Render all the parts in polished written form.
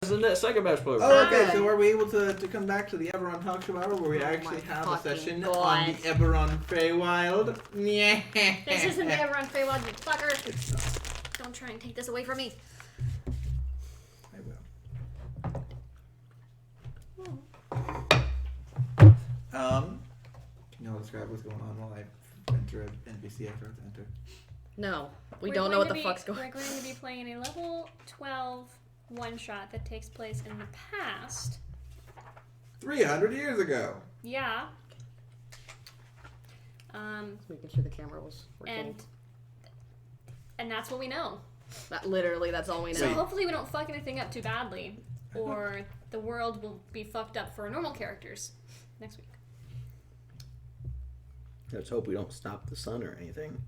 the second best player. Oh, okay. So are we able to come back to the Eberron Talk Show Hour where we actually have a session on the Eberron Feywild? Yeah. This isn't the Eberron Feywild, you fucker. Don't try and take this away from me. I will. Can y'all describe what's going on while I enter an NPC I forgot to enter? No, we don't know what the fuck's going on. We're going to be playing a level 12 one-shot that takes place in the past. 300 years ago. Yeah. Making sure the camera was working. And that's what we know. That's all we know. So hopefully we don't fuck anything up too badly, or the world will be fucked up for normal characters next week. Let's hope we don't stop the sun or anything.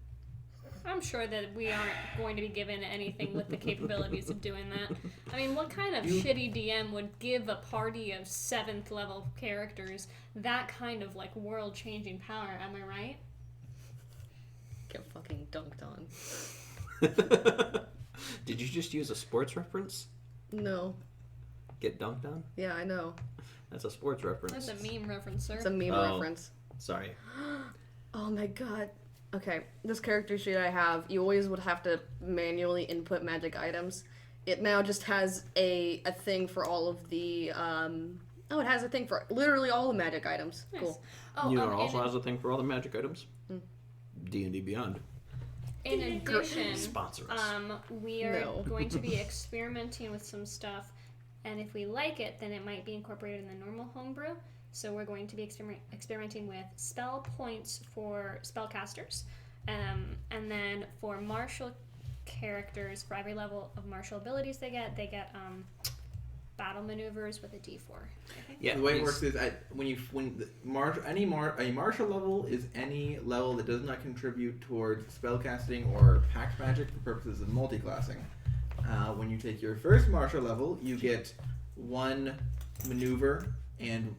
I'm sure that we aren't going to be given anything with the capabilities of doing that. I mean, what kind of shitty DM would give a party of 7th level characters that kind of like world-changing power? Am I right? Get fucking dunked on. Did you just use a sports reference? No. Get dunked on? Yeah, I know. That's a sports reference. That's a meme reference, sir. It's a meme reference. Sorry. Oh my god. Okay, this character sheet I have, you always would have to manually input magic items. It now just has a thing for all of the, it has a thing for literally all the magic items. Nice. Cool. Oh, You know what also has a thing for all the magic items? D&D Beyond. In addition, Sponsor us. we are going to be experimenting with some stuff, and if we like it, then it might be incorporated in the normal homebrew. So we're going to be experimenting with spell points for spellcasters, and then for martial characters, for every level of martial abilities they get battle maneuvers with a D4. Yeah, the way it works is a martial level is any level that does not contribute towards spellcasting or pact magic for purposes of multiclassing. When you take your first martial level, you get one maneuver and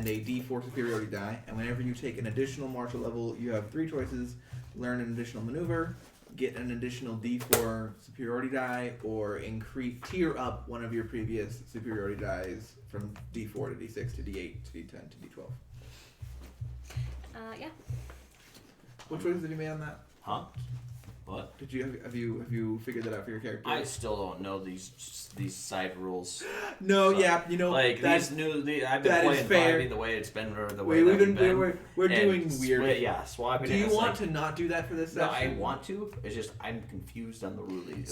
a D4 superiority die, and whenever you take an additional martial level, you have 3 choices: learn an additional maneuver, get an additional D4 superiority die, or tier up one of your previous superiority dies from D4 to D6 to D8 to D10 to D12. Yeah. What choices have you made on that? Huh? What? Have you figured that out for your character? I still don't know these side rules. No, so, yeah, like I've been playing Fighting the way it's been, or the way we're doing weird. Swapping. Do you want to not do that for this session? No, I want to. It's just I'm confused on the rules.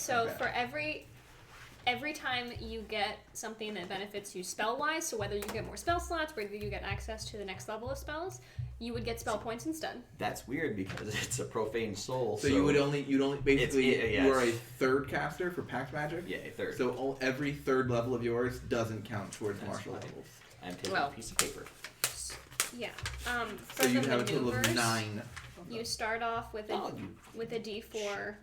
So for every time you get something that benefits you spell-wise, so whether you get more spell slots, whether you get access to the next level of spells, you would get spell points instead. That's weird because it's a profane soul. So you'd only basically you are a third caster for pact magic. Yeah, a third. So every third level of yours doesn't count towards martial levels. I'm taking a piece of paper. Yeah. So you'd have a total of 9. You start off with a D4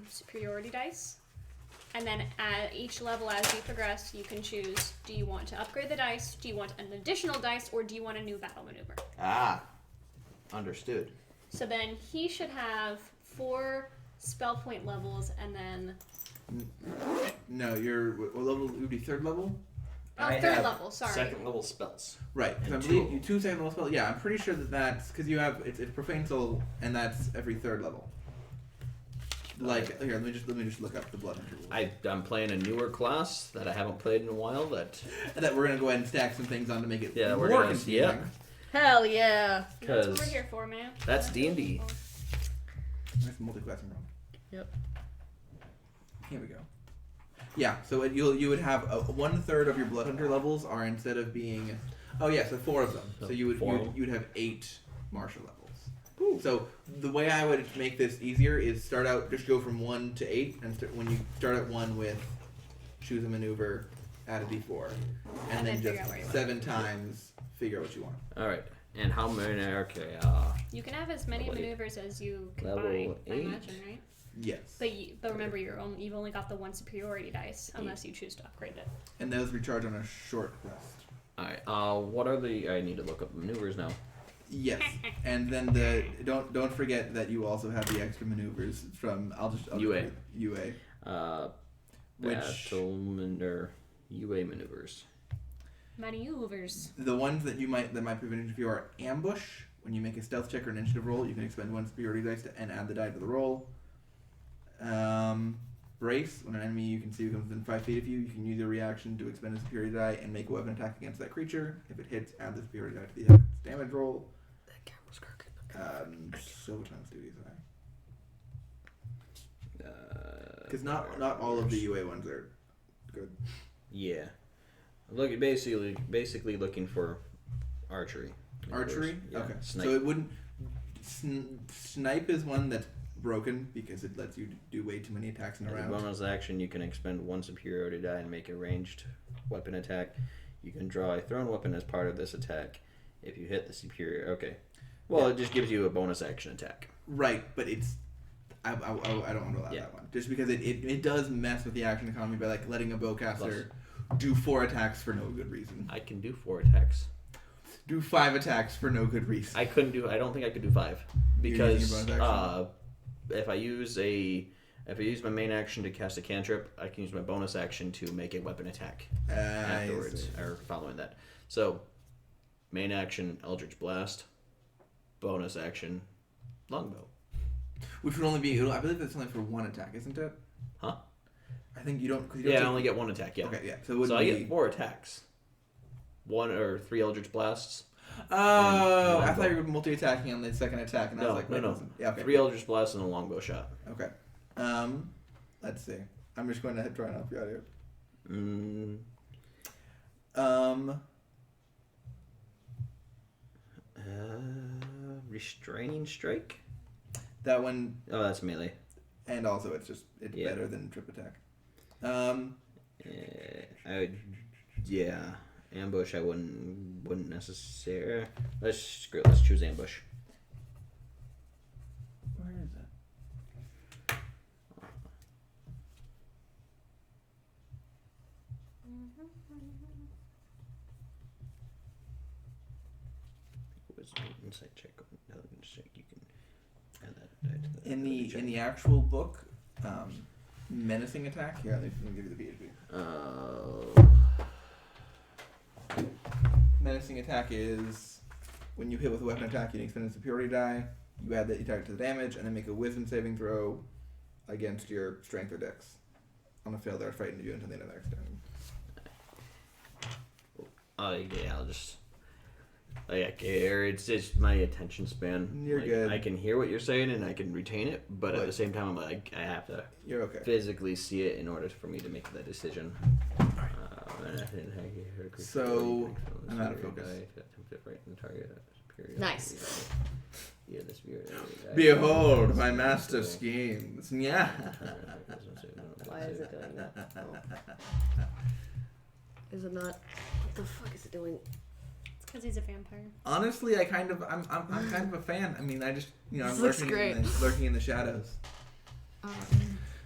superiority dice. And then at each level as you progress, you can choose, do you want to upgrade the dice, do you want an additional dice, or do you want a new battle maneuver? Ah, understood. So then he should have 4 spell point levels, and then... No, what level would be 3rd level? Third level, sorry. 2nd level spells. Right, because I believe you 2 2nd level spells. Yeah, I'm pretty sure that's, because you have, it's profane soul, and that's every 3rd level. Like, here, let me just look up the Blood Hunter rules. I'm playing a newer class that I haven't played in a while, and that we're going to go ahead and stack some things on to make it more confusing. Yeah. Hell yeah. That's what we're here for, man. That's D&D. That's multi-classing wrong. Yep. Here we go. Yeah, so you would have 1/3 of your Blood Hunter levels are instead of being... Oh yeah, so 4 of them. So you would have 8 martial levels. Ooh. So the way I would make this easier is just go from 1 to 8, and when you start at 1 with choose a maneuver, add a D4, and then just 7 times figure out what you want. All right, and how many? Okay. You can have as many maneuvers as you can buy. I imagine, right? Yes. But remember, you've only got the 1 superiority dice unless you choose to upgrade it. And those recharge on a short rest. All right. What are I need to look up maneuvers now. Yes, and then don't forget that you also have the extra maneuvers from UA. UA maneuvers. Maneuvers. The ones that might prove an issue are ambush. When you make a stealth check or an initiative roll, you can expend 1 superiority dice and add the die to the roll. Brace. When an enemy you can see comes within 5 feet of you, you can use your reaction to expend a superiority die and make a weapon attack against that creature. If it hits, add the superiority die to the damage roll. That camera's crooked. So times duties because not all of the UA ones are good. Yeah. Basically looking for archery. Archery? Yeah. Okay. Snipe. So it wouldn't... Snipe is one that's broken because it lets you do way too many attacks in a round. As a bonus action, you can expend 1 superiority die and make a ranged weapon attack. You can draw a thrown weapon as part of this attack. If you hit the superior... Okay. Well, it just gives you a bonus action attack. Right, but it's... I don't want to allow that one. Just because it does mess with the action economy by like letting a bowcaster do 4 attacks for no good reason. I can do 4 attacks. Do 5 attacks for no good reason. I don't think I could do 5 because if I use my main action to cast a cantrip, I can use my bonus action to make a weapon attack afterwards or following that. So, main action Eldritch Blast, bonus action Longbow. Which would only be, I believe it's only for 1 attack, isn't it? Huh? I think you don't. I only get 1 attack. Yeah. Okay, yeah. So I get 4 attacks. 1 or 3 Eldritch Blasts. Oh, I thought you were multi-attacking on the second attack, and I was like, no. Yeah, okay. 3 Eldritch Blasts and a longbow shot. Okay. Let's see. I'm just going to try and help you out here. Restraining Strike. That one. Oh, that's melee. And also, it's better than trip attack. Ambush. I wouldn't necessarily. Let's choose ambush. Where is it? Wisdom insight check. Intelligence check. You can add that die to the In the actual book, menacing attack. Here, let me give you the PHP. Menacing attack is when you hit with a weapon attack, you can expend a superiority die. You add that attack to the damage, and then make a wisdom saving throw against your strength or dex. On a fail, they're frightened of you until the end of their turn. I'll just. It's just my attention span. You're good. I can hear what you're saying and I can retain it, but at the same time, I'm like, I have to. You're okay. Physically see it in order for me to make that decision. So I'm out of focus. Nice. Behold my master schemes. Yeah. Why is it doing that? Oh. Is it not? What the fuck is it doing? It's because he's a vampire. Honestly, I'm kind of a fan. I mean, I'm lurking in the shadows.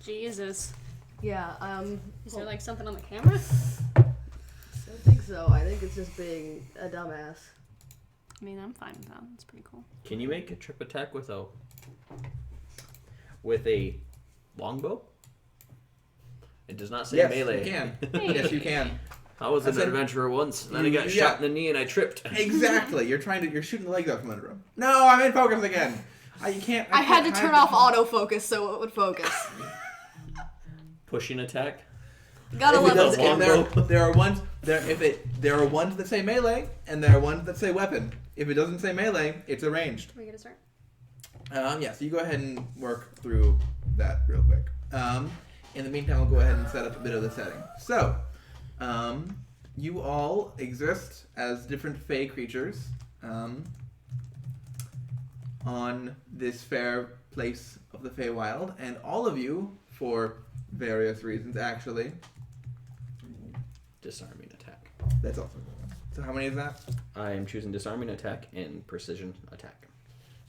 Jesus. Yeah. Is there like something on the camera? I don't think so. I think it's just being a dumbass. I mean, I'm fine with that. It's pretty cool. Can you make a trip attack with a longbow? It does not say melee. Yes, you can. Yes, you can. I was an adventurer once, and then I got shot in the knee and I tripped. Exactly. You're shooting the legs out from under him. No, I'm in focus again. You can't. I had to turn off autofocus so it would focus. Pushing attack. Gotta love this game. There are ones that say melee, and there are ones that say weapon. If it doesn't say melee, it's a ranged. Are we gonna start? Yeah. So you go ahead and work through that real quick. In the meantime, I'll go ahead and set up a bit of the setting. So, you all exist as different fey creatures on this fair place of the Feywild, and all of you, for various reasons, actually. Disarming attack. That's also good. So how many is that? I am choosing disarming attack and precision attack.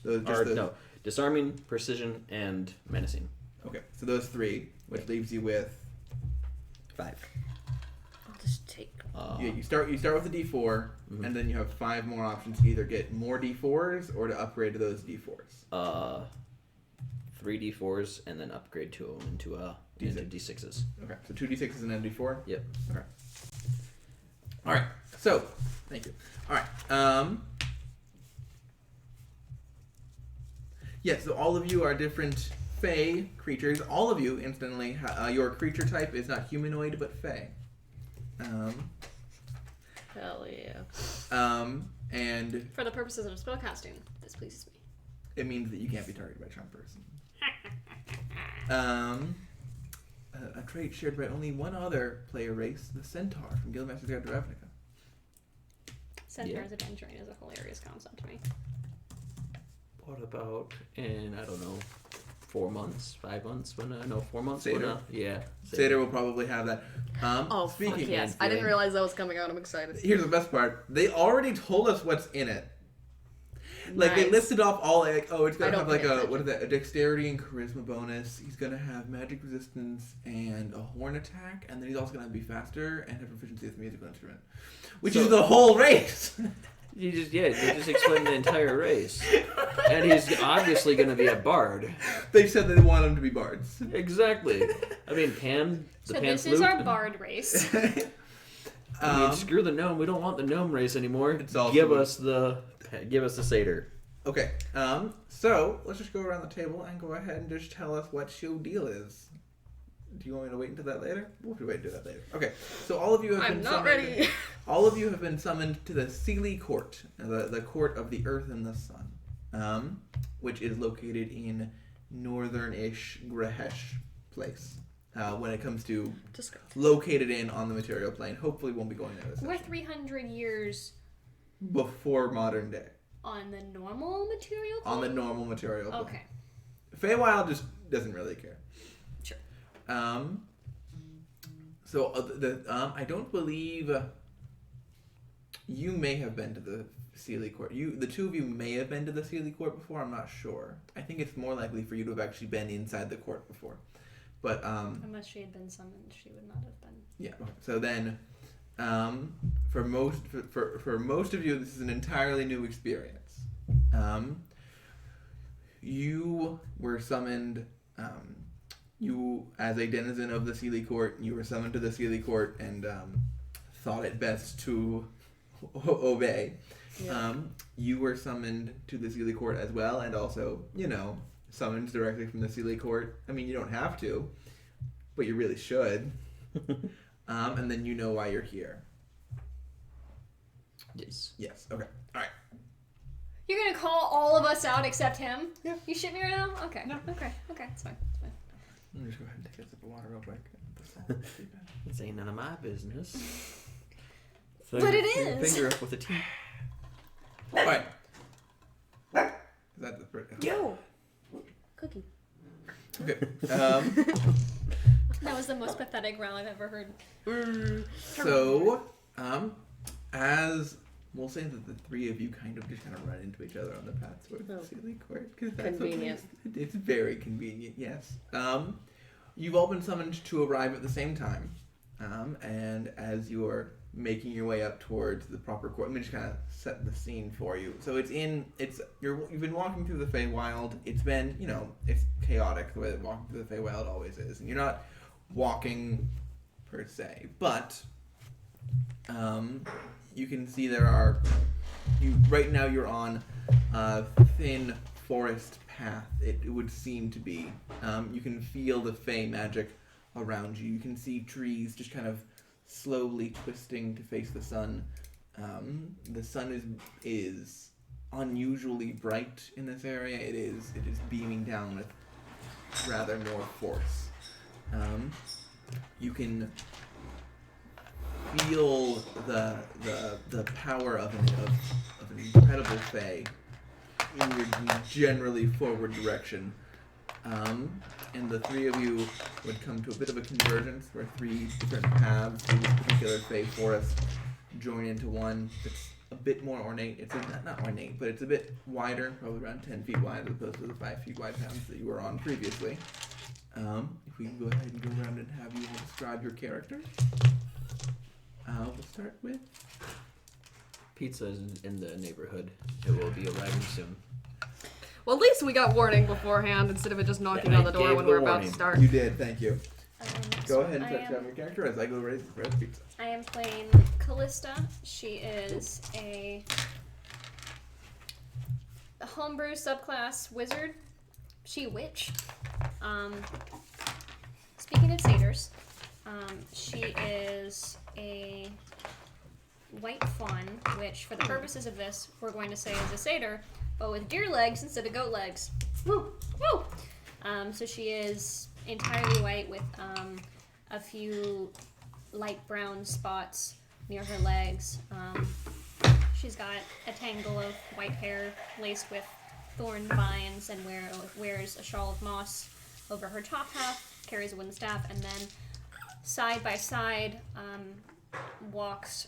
So No, disarming, precision, and menacing. Okay, so those 3, which leaves you with 5. I'll just take. You start with a D4, and then you have 5 more options to either get more D4s or to upgrade to those D4s. 3d4s and then upgrade 2 of them into d6s. Okay, so 2 d6s and then d4? Yep. Okay. Alright, so, thank you. Alright, yeah, so all of you are different Fey creatures. All of you, incidentally, your creature type is not humanoid, but Fey. Hell yeah. And For the purposes of spellcasting, this pleases me. it means that you can't be targeted by a charmed person. A trait shared by only one other player race, the Centaur from Guildmaster's Guide to Ravnica. Centaur's adventuring is a hilarious concept to me. What about in, I don't know, 4 months, 5 months? 4 months? Seder. Yeah. Seder will probably have that. Fuck yes. I didn't realize that was coming out. I'm excited. Here's the best part. They already told us what's in it. Like, Nice. they listed off all, like, oh, it's going to I have, don't like, pay a, attention. what is that, a dexterity and charisma bonus. He's going to have magic resistance and a horn attack. And then he's also going to be faster and have proficiency with a musical instrument. Which is the whole race. You just explained the entire race. And he's obviously going to be a bard. They said they want him to be bards. Exactly. I mean, Pan, the So Pan this flute. is our bard race. I mean, screw the gnome. We don't want the gnome race anymore. It's also- Give us the satyr. Okay, so let's just go around the table and go ahead and just tell us what your deal is. Do you want me to wait until that later? We'll have to wait until that later. Okay, so all of you have I'm been not summoned. ready. All of you have been summoned to the Seelie Court, the court of the earth and the sun, which is located in northern-ish Grehesh place. When it comes to located in on the material plane, hopefully won't be going there this We're session. 300 years Before modern day. on the normal material plane? On the normal material plane. Okay. Feywild just doesn't really care. Sure. So I don't believe you may have been to the Seelie Court. The two of you may have been to the Seelie Court before. I'm not sure. I think it's more likely for you to have actually been inside the court before. But Unless she had been summoned, she would not have been. yeah. Okay. So then, for most of you, this is an entirely new experience. You were summoned. You, as a denizen of the Seelie Court, you were summoned to the Seelie Court and thought it best to obey. Yeah. You were summoned to the Seelie Court as well, and also, summoned directly from the Seelie Court. I mean, you don't have to, but you really should. And then you know why you're here. Yes. Yes. Okay. All right. You're gonna call all of us out except him? Yeah. You shit me right now? Okay. No. Okay. It's fine. Let me just go ahead and take a sip of water real quick. This ain't none of my business. But it is. Finger up with a T. All right. Is that the first? Yo! Cookie. Okay. That was the most pathetic growl I've ever heard. So, as we'll say that the three of you kind of run into each other on the path towards the Seelie Court. Convenient. It's very convenient, yes. You've all been summoned to arrive at the same time. And as you're making your way up towards the proper court, let me just kind of set the scene for you. So you've been walking through the Feywild. It's been, it's chaotic the way that walking through the Feywild always is. And you're not walking per se, but you can see right now you're on a thin forest path, it would seem to be. You can feel the Fey magic around you. You can see trees just kind of slowly twisting to face the sun. The sun is unusually bright in this area. It is beaming down with rather more force. You can feel the power of an incredible Fey in your generally forward direction. And the three of you would come to a bit of a convergence where three different paths in this particular Fey forest join into one that's a bit more ornate. It's not ornate, but it's a bit wider, probably around 10 feet wide as opposed to the 5 feet wide paths that you were on previously. If we can go ahead and go around and have you all describe your characters. We'll start with... Pizza is in the neighborhood. It will be arriving soon. Well, at least we got warning beforehand instead of it just knocking Yeah, on the I door gave when the we're about to warning. start. You did, thank you. So Go ahead and I touch am- your character as I go raise pizza. I am playing Callista. She is a homebrew subclass wizard. She a witch. Speaking of satyrs, she is a white fawn, which for the purposes of this, we're going to say is a satyr, but with deer legs instead of goat legs. Woo! Woo! So she is entirely white with a few light brown spots near her legs. She's got a tangle of white hair laced with thorn vines and wears a shawl of moss over her top half, carries a wooden staff, and then side by side walks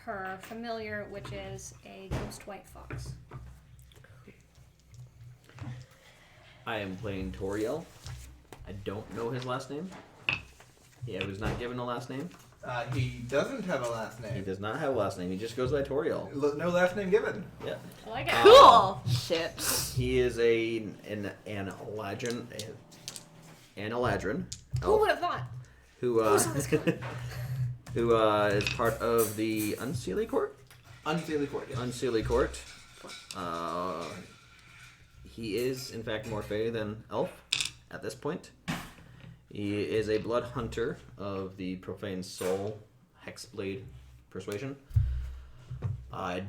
her familiar, which is a ghost white fox. I am playing Toriel. I don't know his last name. I was not given a last name. He doesn't have a last He name. does not have a last name. He just goes by Toriel. No last name given. Yeah. I like it. Cool! Shit. He is an Eladrin. An Eladrin. Who would have thought? Who who is part of the Seelie Court? Seelie Court. Yeah. Seelie Court. He is, in fact, more Fey than Elf at this point. He is a blood hunter of the Profane Soul Hexblade Persuasion. How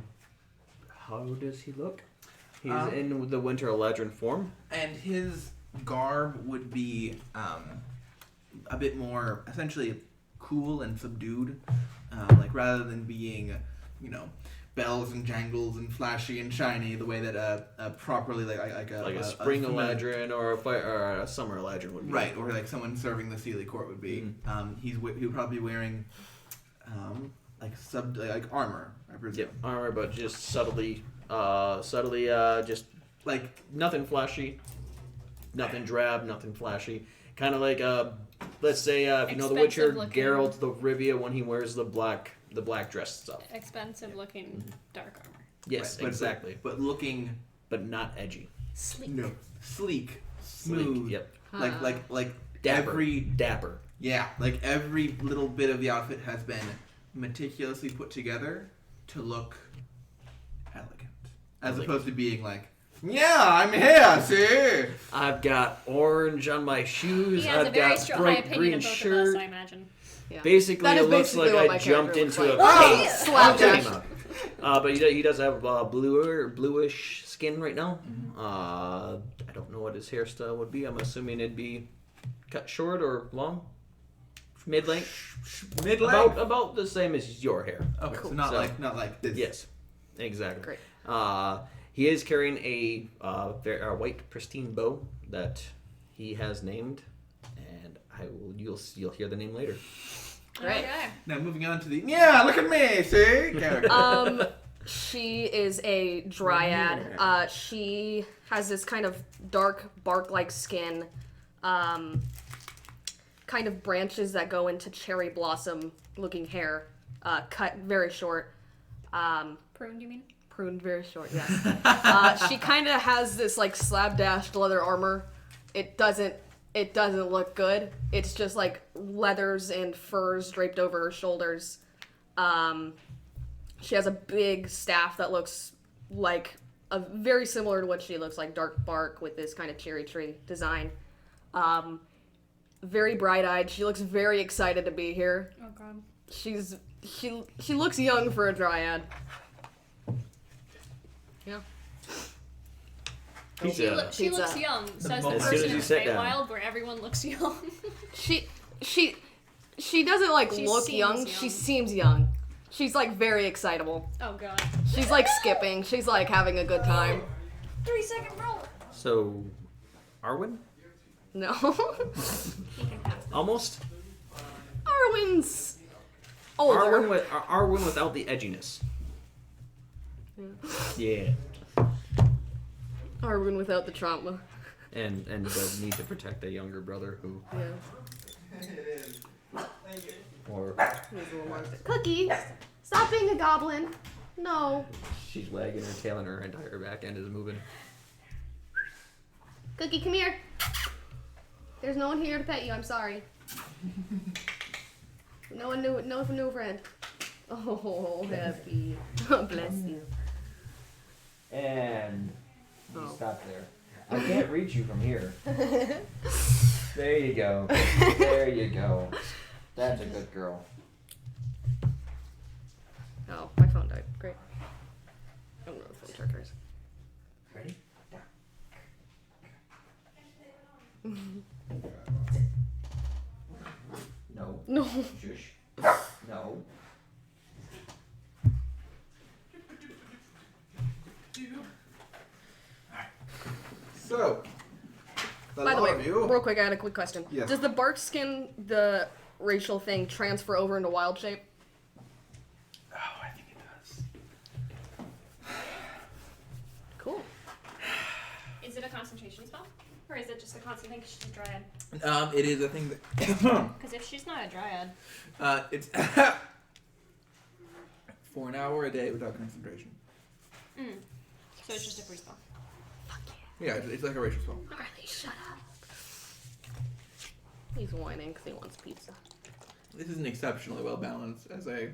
does he look? He's in the Winter Eladrin form. And his garb would be a bit more essentially cool and subdued, like rather than being, bells and jangles and flashy and shiny the way that a properly like a spring Eladrin or a summer Eladrin would be. Right, or like someone serving the Seelie Court would be. He would probably be wearing like armor, I presume. Yep, armor, but just subtly, just like nothing flashy, nothing drab, nothing flashy. Kind of like let's say if you know The Witcher, Expensive looking. Geralt the Rivia when he wears the black dress stuff. Expensive looking dark armor. Yes, Right, exactly. But looking But not edgy. Sleek. sleek, smooth. Sleek, yep. Like Dapper. Dapper. Yeah, like every little bit of the outfit has been meticulously put together to look elegant, as opposed to being like, yeah, I'm here, see? I've got orange on my shoes. He has I've a very got high bright opinion green of both shirt. of us, I imagine. Yeah. Basically, That is it looks basically like what I my jumped character into a looks like. cave. Slapdash. But he does have bluish skin right now. I don't know what his hairstyle would be. I'm assuming it'd be cut short or long, mid-length, about the same as your hair. Okay, Cool. so not like this. Yes, exactly. Great. He is carrying a white pristine bow that he has named, and you'll hear the name later. Right. Okay. Now moving on to the look at me, see? Character. She is a dryad. She has this kind of dark bark-like skin, kind of branches that go into cherry blossom-looking hair, cut very short. Pruned, you mean? Pruned very short, yes. She kind of has this like slab-dashed leather armor. It doesn't look good. It's just like leathers and furs draped over her shoulders. She has a big staff that looks like very similar to what she looks like, dark bark with this kind of cherry tree design. Very bright-eyed. She looks very excited to be here. Oh god. She looks young for a dryad. Yeah. She Pizza. looks young, says the As soon as person you in sit down. Feywild, where everyone looks young. She doesn't like She look seems young. young. She seems young. She's like very excitable. Oh god. She's like skipping. She's like having a good time. 3-second roll. So, Arwen? No. Almost? Arwen's older. Arwen without the edginess. Yeah. Arwen without the trauma. And does need to protect a younger brother who... Yeah. Or Cookie, stop being a goblin. No. she's wagging her tail and her entire back end is moving. Cookie, come here. There's no one here to pet you. I'm sorry. No new friend. Oh, happy. Bless you. And you stop there. I can't reach you from here. There you go. There you go. That's a good girl. Oh, my phone died. Great. I don't know the phone chargers. Ready? No. No. Shush. No. So, By the way, you. real quick, I had a quick question. Yes. Does the bark skin, the racial thing, transfer over into wild shape? Oh, I think it does. Cool. Is it a concentration spell? Or is it just a constant thing because she's a dryad? It is a thing that. Because if she's not a dryad... It's for an hour a day without concentration. So it's just a free spell. Yeah, it's like a racial spell. Riley, shut up. He's whining because he wants pizza. This isn't exceptionally well balanced as a.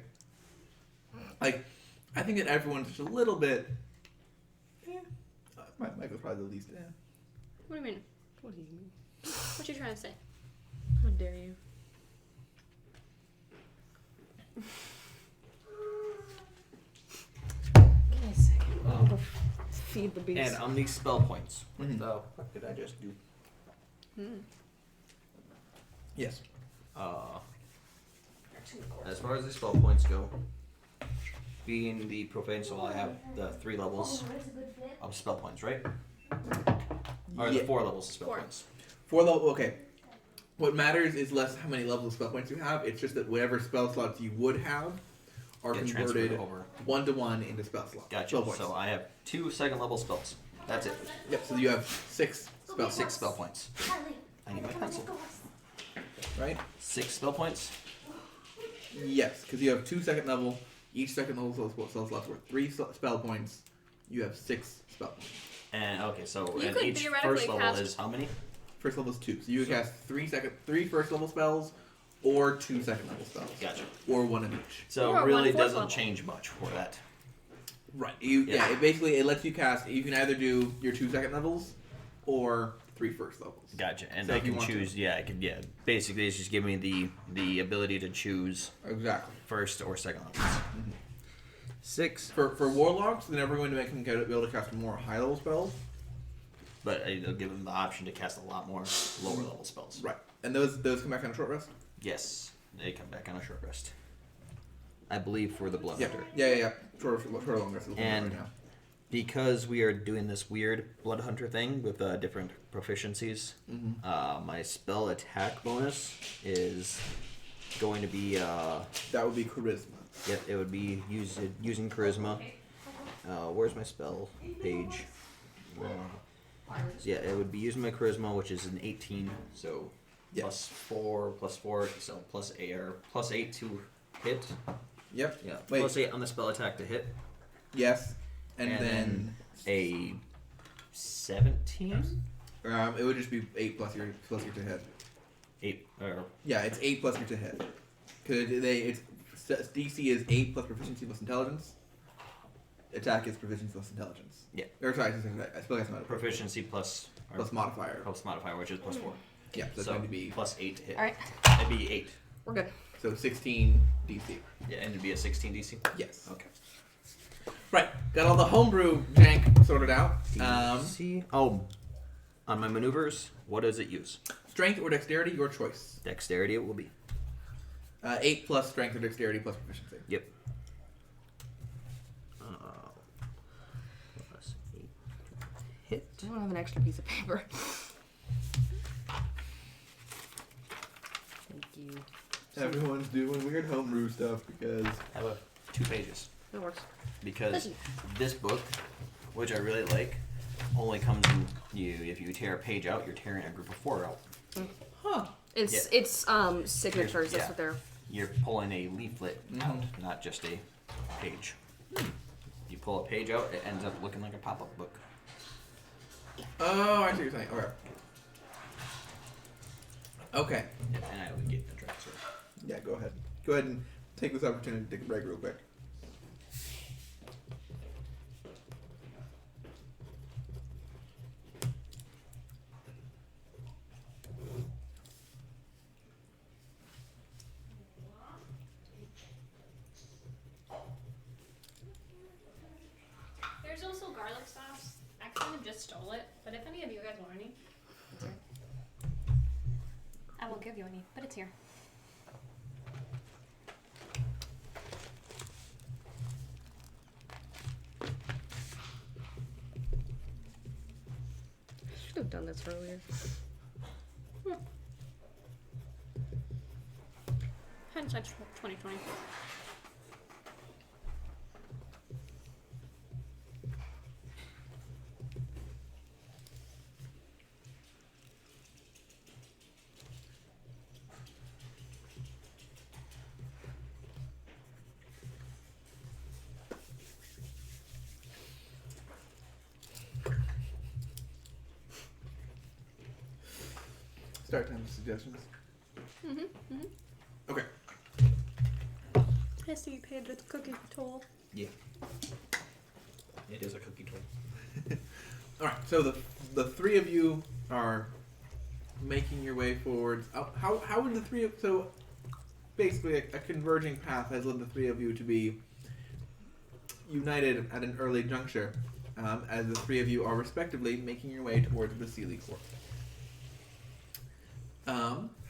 Like, I think that everyone's just a little bit. Michael's probably the least. What do you mean? What do you mean? What you trying to say? How dare you? Give me a second. I'll go feed the beast. And on these spell points, what Mhm. the fuck did I just do? Yes. As far as the spell points go, being the profane soul, I have the 3 levels of spell points, right? Or the 4 levels of spell points. Okay. What matters is less how many levels of spell points you have. It's just that whatever spell slots you would have are Get converted transferred over. 1-to-1 into spell slots. Gotcha. Spell points. So I have 2 second level spells. That's it. Yep. So you have 6 spell 6 spell points. I need my pencil. right? 6 spell points. Yes, because you have 2 second level. Each second level spell slots worth 3 spell points. You have 6 spell points. And okay, so You and could each theoretically first level cast- is how many? First level is 2, so you can cast 3 first level spells, or 2 second level spells, Gotcha. or 1 of each. So Or it really 1/4 doesn't level. change much for that. Right. Yeah. It basically it lets you cast. You can either do your 2 second levels, or 3 first levels. Gotcha. And So I if you can want choose. to. Yeah, I can. Yeah. Basically, it's just giving me the ability to choose Exactly. first or second levels. 6. For warlocks, they're never going to make them be able to cast more high level spells. But it'll give them the option to cast a lot more lower level spells. Right. And those come back on a short rest. Yes, they come back on a short rest. I believe for the blood Yeah. hunter. Yeah. Short long rest. And- Right now. Because we are doing this weird blood hunter thing with different proficiencies, my spell attack bonus is going to be That would be charisma. it would be using charisma. Where's my spell page? Yeah, it would be using my charisma, which is an 18, so Yeah. +4, so +8 to hit. Yep. Yeah, Wait. +8 on the spell attack to hit, Yes. And and then a 17. it would just be 8 plus your to hit. 8 or Yeah, it's 8 plus your to hit. Because it's DC is 8 plus proficiency plus intelligence. Attack is proficiency plus intelligence. Yeah. Or sorry, I spell cast modifier. proficiency plus Modifier. plus modifier, which is +4. Yeah, so that's So going to be +8 to hit. Alright, It'd be 8. we're good. so 16 DC. Yeah, and it'd be a 16 DC. Yes. Okay. Right. Got all the homebrew jank sorted out. DC. Oh, on my maneuvers, what does it use? Strength or dexterity, your choice. Dexterity it will be. 8 plus strength or dexterity plus proficiency. Yep. Plus 8 hit. I don't have an extra piece of paper. Thank you. Everyone's doing weird homebrew stuff because How about 2 pages? That works. Because Listen. this book, which I really like, only comes in if you tear a page out, you're tearing a group of 4 out. It's signatures. Yeah. That's what they're. You're pulling a leaflet out, not just a page. You pull a page out, it ends up looking like a pop-up book. Oh, I see what you're saying. Okay. And I would get the drink, so. Yeah, go ahead. Go ahead and take this opportunity to take a break real quick. There's also garlic sauce. I kind of just stole it, but if any of you guys want any, it's here. I won't give you any, but it's here. I should have done this earlier. Hindsight 2020. Start time suggestions. Okay. I see you paid the cookie toll. Yeah. It is a cookie toll. All right. So the three of you are making your way forward. How would the three of so basically a converging path has led the three of you to be united at an early juncture, as the three of you are respectively making your way towards the Seelie Court.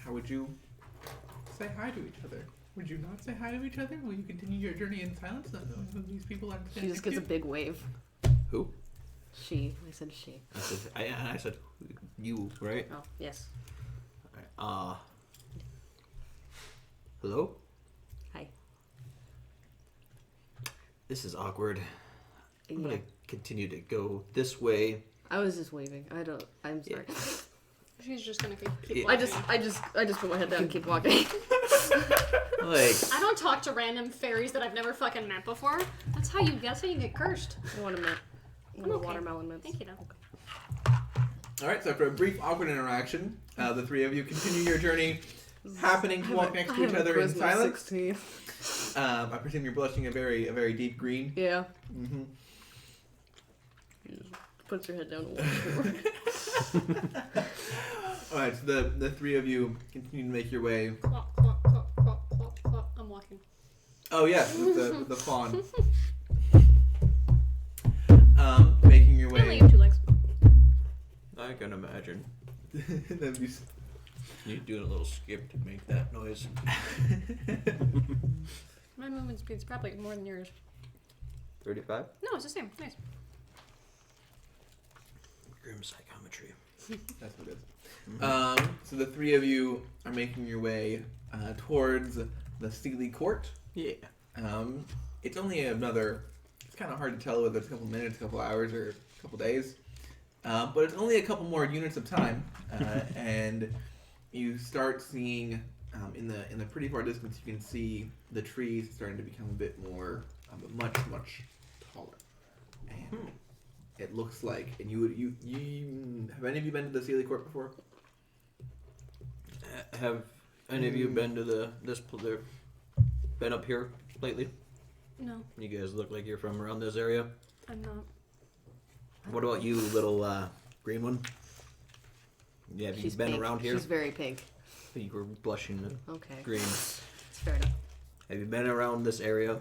How would you say hi to each other? Would you not say hi to each other? Will you continue your journey in silence, not knowing who these people are? She just gives a big wave. Who? She. I said she. I said you, right? Oh, yes. Alright. Hello? Hi. This is awkward. I'm Yeah. gonna continue to go this way. I was just waving. I'm sorry. She's just gonna keep Yeah. walking. I just put my head down and keep walking. Like, I don't talk to random fairies that I've never fucking met before. That's how you get cursed. I want a mint. I want a watermelon mint. Thank you, though. All right. So after a brief awkward interaction, the three of you continue your journey, happening to walk next to each other in silence. 16. I presume you're blushing a very deep green. Yeah. Mm-hmm. You just put your head down and walk forward. All right. So the three of you continue to make your way. Clop, clop, clop, clop, clop, clop. I'm walking. Oh yes, with the fawn. Making your I only way. have 2 legs. I can imagine. That'd be You doing a little skip to make that noise. My movement speed's probably more than yours. 35? No, it's the same. Nice. Grim psychometry. That's what it is. So the three of you are making your way towards the Seelie Court. Yeah. It's only another. It's kind of hard to tell whether it's a couple minutes, a couple hours, or a couple days. But it's only a couple more units of time, and you start seeing in the pretty far distance. You can see the trees starting to become a bit more, much taller, and it looks like. And you have any of you been to the Seelie Court before? Have any of you been to been up here lately? No, You guys look like you're from around this area. I'm not. What about you, little green one? Yeah, have you been pink. around here? She's very pink. You were blushing Okay. green. It's fair enough. Have you been around this area?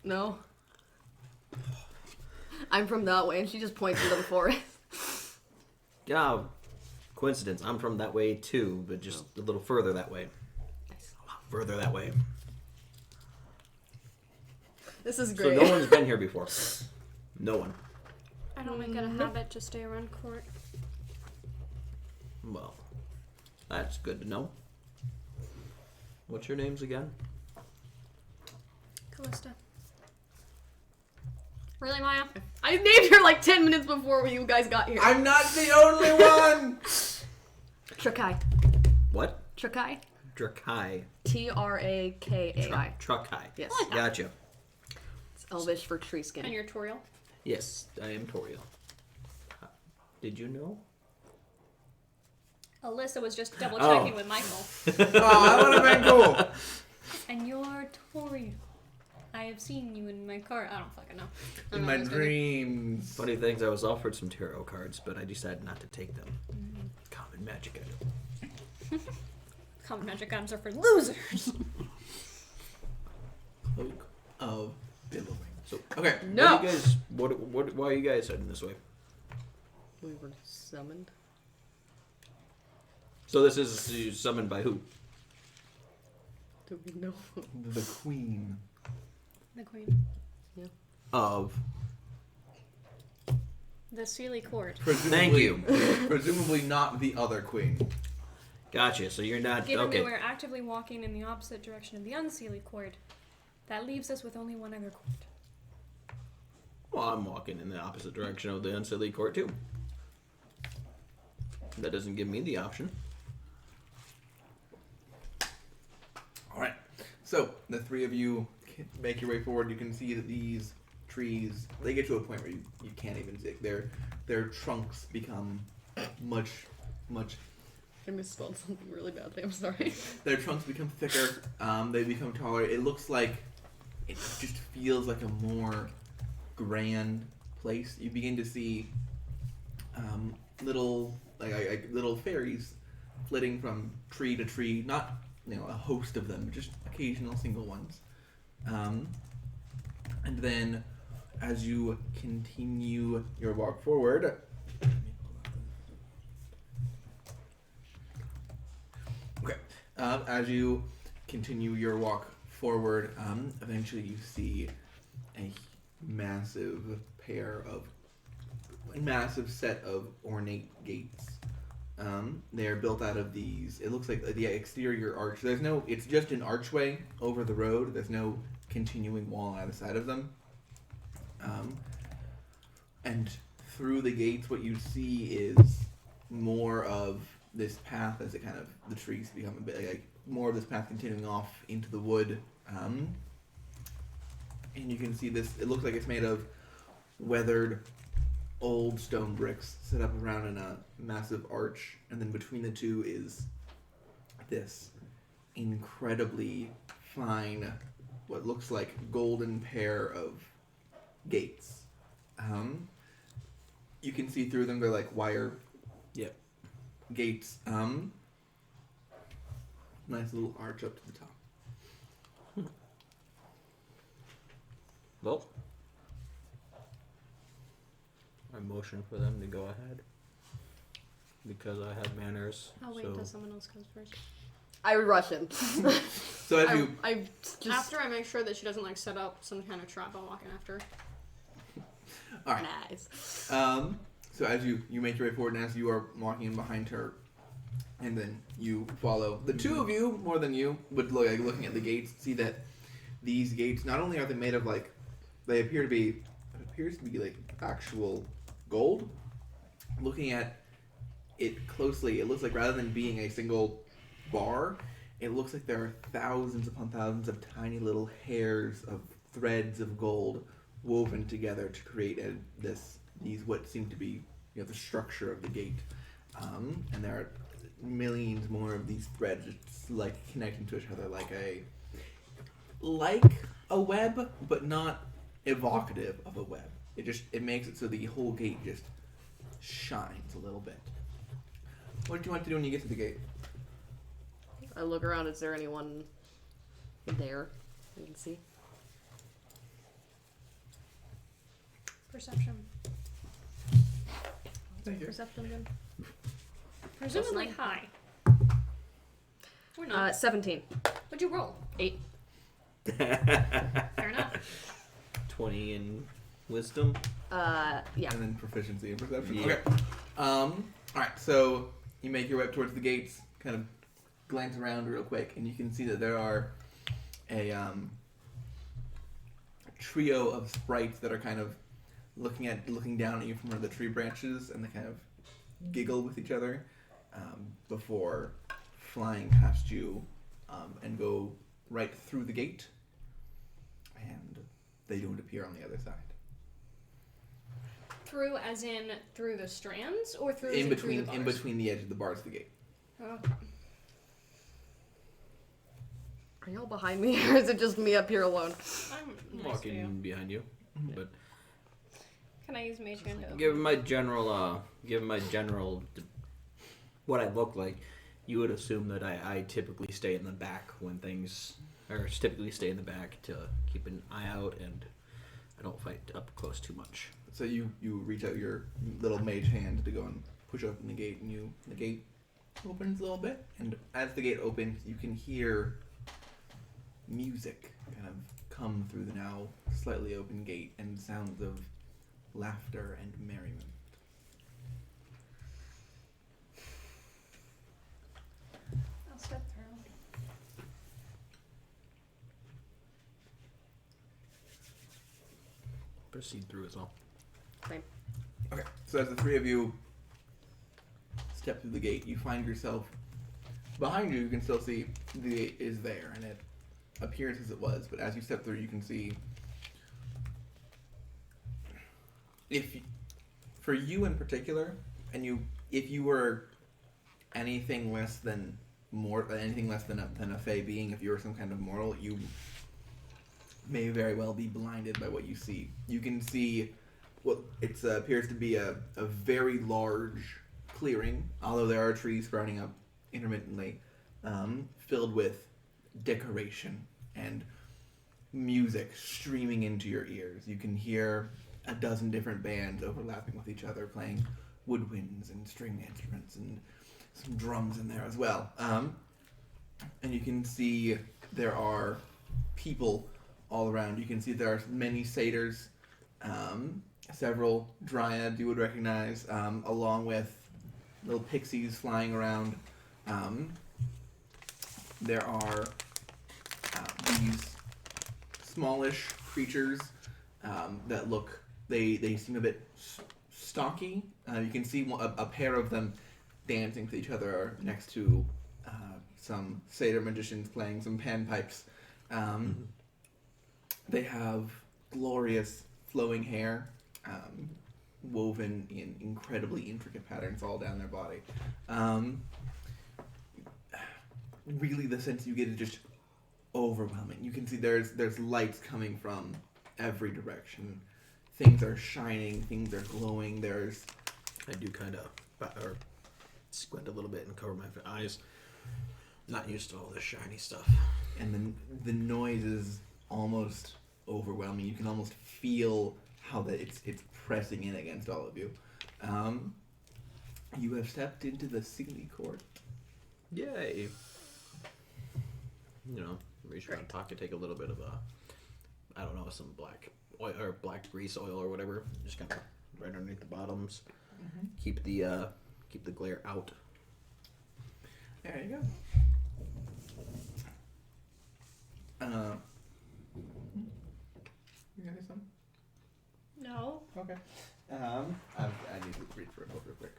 No. I'm from that way, and she just points into the forest. Yeah, coincidence. I'm from that way too, but just a little further that way. Nice. A lot further that way. This is So great. no one's been here before. No one. I don't make it a habit to stay around court. Well, that's good to know. What's your names again? Callista. Really, Maya? I named her like 10 minutes before you guys got here. I'm not the only one. Trakai. What? Trakai. Drakai. Trakai. Trukai. Yes. Gotcha. It's Elvish for tree skin. And you're Toriel? Yes, I am Toriel. Did you know? Alyssa was just double checking with Michael. Oh, that would have been cool. And you're Tori. I have seen you in my car. I don't fucking know. In my dreams. Funny things, I was offered some tarot cards, but I decided not to take them. Common magic item. Common magic items are for losers. Cloak of billowing. So, okay. No. Why are you guys heading this way? We were summoned. So this is summoned by who? Do we know? The queen. The queen. Of. The Seelie Court. Thank you. Presumably not the other queen. Gotcha. So you're not Given okay. that we're actively walking in the opposite direction of the Unseelie Court, that leaves us with only one other court. Well, I'm walking in the opposite direction of the Seelie Court too. That doesn't give me the option. All right. So the three of you make your way forward. You can see that these trees, they get to a point where you can't even see. Their trunks become much. I misspelled something really badly. I'm sorry. Their trunks become thicker. They become taller. It looks like it just feels like a more grand place. You begin to see little little fairies flitting from tree to tree. Not a host of them, just occasional single ones. And then, as you continue your walk forward, as you continue your walk forward, eventually you see a massive set of ornate gates. They are built out of these. It looks like the exterior arch. It's just an archway over the road. There's no continuing wall on either side of them. And through the gates, what you see is more of this path as the trees become a bit like more of this path continuing off into the wood. And you can see this. It looks like it's made of weathered old stone bricks set up around in a massive arch, and then between the two is this incredibly fine, what looks like golden pair of gates. You can see through them. They're like wire gates. Nice little arch up to the top. Well, I motion for them to go ahead because I have manners. I'll wait until someone else comes first. I would rush in. So as you I just After I make sure that she doesn't set up some kind of trap, I'll walk in after her. all right. nice. So as you make your way forward, and as you are walking in behind her, and then you follow, the two of you, more than you, would looking at the gates, see that these gates, not only are they made of they appears to be like actual gold. Looking at it closely, it looks like rather than being a single bar, it looks like there are thousands upon thousands of tiny little hairs of threads of gold woven together to create these what seem to be the structure of the gate. And there are millions more of these threads just connecting to each other like a web, but not evocative of a web. It makes it so the whole gate just shines a little bit. What do you want to do when you get to the gate? I look around. Is there anyone there you can see? Perception. Thank you. Perception then? Presumably high. Or not. 17. What'd you roll? 8. Fair enough. 20 in wisdom. Yeah. And then proficiency in perception. Yeah. Okay. Alright, so you make your way up towards the gates, kind of glance around real quick, and you can see that there are a trio of sprites that are kind of looking down at you from one of the tree branches, and they kind of giggle with each other before flying past you and go right through the gate, and they don't appear on the other side. Through, as in through the strands, or through in through the bars? in between the edge of the bars of the gate. Okay. Are y'all behind me, or is it just me up here alone? I'm Walking behind you, but Can I use Mage Hand to given my general, what I look like, you would assume that I typically stay in the back typically stay in the back to keep an eye out, and I don't fight up close too much. So you reach out your little mage hand to go and push open the gate, and the gate opens a little bit, and as the gate opens, you can hear music kind of come through the now slightly open gate, and sounds of laughter and merriment. I'll step through. Proceed through as well. Same. Okay, so as the three of you step through the gate, you find yourself behind you. You can still see the gate is there, and it appears as it was. But as you step through, you can see, for you in particular, and if you were anything less than a fey being, if you were some kind of mortal, you may very well be blinded by what you see. You can see what appears to be a very large clearing, although there are trees sprouting up intermittently, filled with decoration and music streaming into your ears. You can hear a dozen different bands overlapping with each other, playing woodwinds and string instruments and some drums in there as well. And you can see there are people all around. You can see there are many satyrs, several dryads you would recognize, along with little pixies flying around. There are these smallish creatures that look, they seem a bit stocky. You can see a pair of them dancing to each other next to some satyr magicians playing some panpipes. They have glorious flowing hair, woven in incredibly intricate patterns all down their body. Really, the sense you get is just overwhelming. You can see there's lights coming from every direction. Things are shining, things are glowing. I do kind of squint a little bit and cover my eyes. Not used to all this shiny stuff. And then the noise is almost overwhelming. You can almost feel how it's pressing in against all of you. You have stepped into the Seelie Court. Yay! Reach around pocket, take a little bit of some black oil or black grease oil or whatever. Just kind of right underneath the bottoms. Mm-hmm. Keep the glare out. There you go. You gonna do something? No. Okay. I need to read for a book real quick.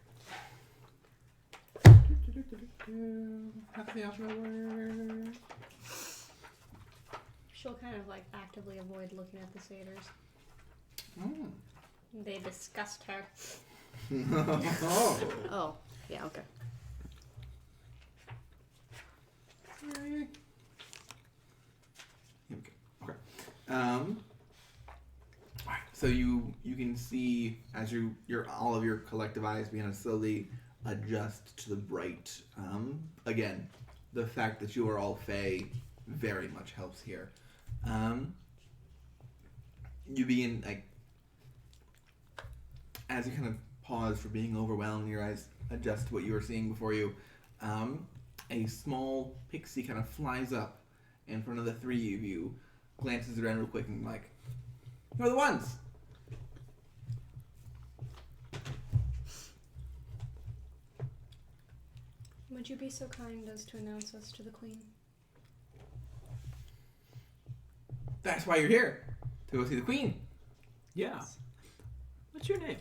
How does the alphabet work? She'll kind of actively avoid looking at the satyrs. Mm. They disgust her. Oh, yeah, okay. Okay. Alright, so you can see as all of your collective eyes begin to slowly adjust to the bright. Again, the fact that you are all fey very much helps here. You begin as you kind of pause for being overwhelmed, your eyes adjust to what you were seeing before you. A small pixie kind of flies up in front of the three of you, glances around real quick and you're the ones! Would you be so kind as to announce us to the queen? That's why you're here, to go see the queen. Yeah. What's your name?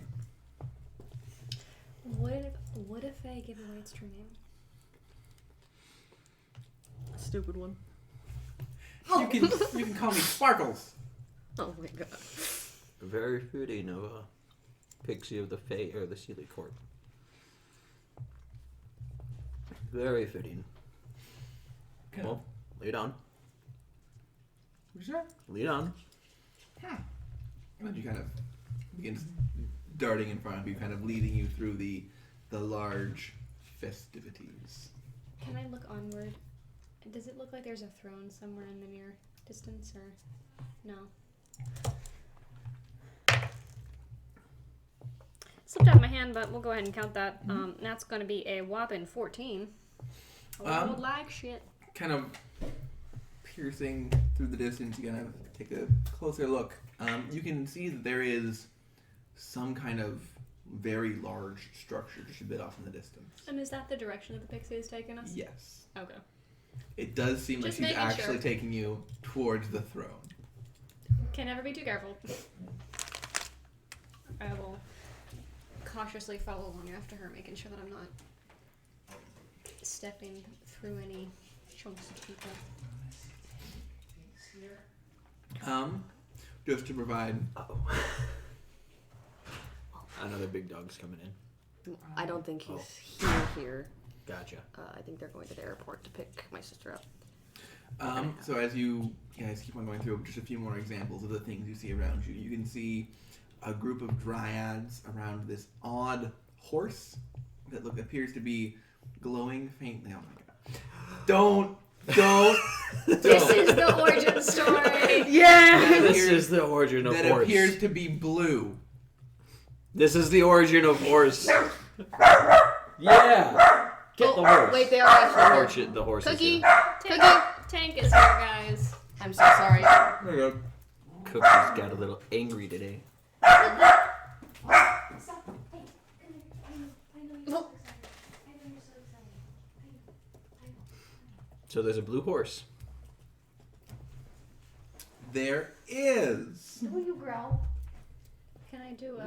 What if I give away its true name? Stupid one. You can call me Sparkles. Oh my god. Very fitting of Pixie of the Fey or the Seelie Court. Very fitting. Okay. Well, lead on. What'd you say? Lead on. And you kind of begins darting in front of you, kind of leading you through the large festivities. Can I look onward? Does it look like there's a throne somewhere in the near distance, or no? Slipped out of my hand, but we'll go ahead and count that. That's going to be a whopping 14. Old lag shit. Kind of piercing through the distance, you kind of take a closer look. You can see that there is some kind of very large structure just a bit off in the distance. And is that the direction that the pixie is taking us? Yes. Okay. It does seem Just like she's making actually sure. taking you towards the throne. Can never be too careful. I will cautiously follow along after her, making sure that I'm not stepping through any chunks of people. Just to provide. Another big dog's coming in. I don't think he's here. Gotcha. I think they're going to the airport to pick my sister up. So as you guys keep on going through just a few more examples of the things you see around you, you can see a group of dryads around this odd horse that appears to be glowing faintly. Oh my god! Don't. This is the origin story. Yeah. This is the origin of that horse. appears to be blue. This is the origin of horse. Yeah. Get the horse. Wait, they are actually The horse is Cookie. here. Tank is here, guys. I'm so sorry. There you go. Cookie's got a little angry today. So there's a blue horse. There is. Will you growl? Can I do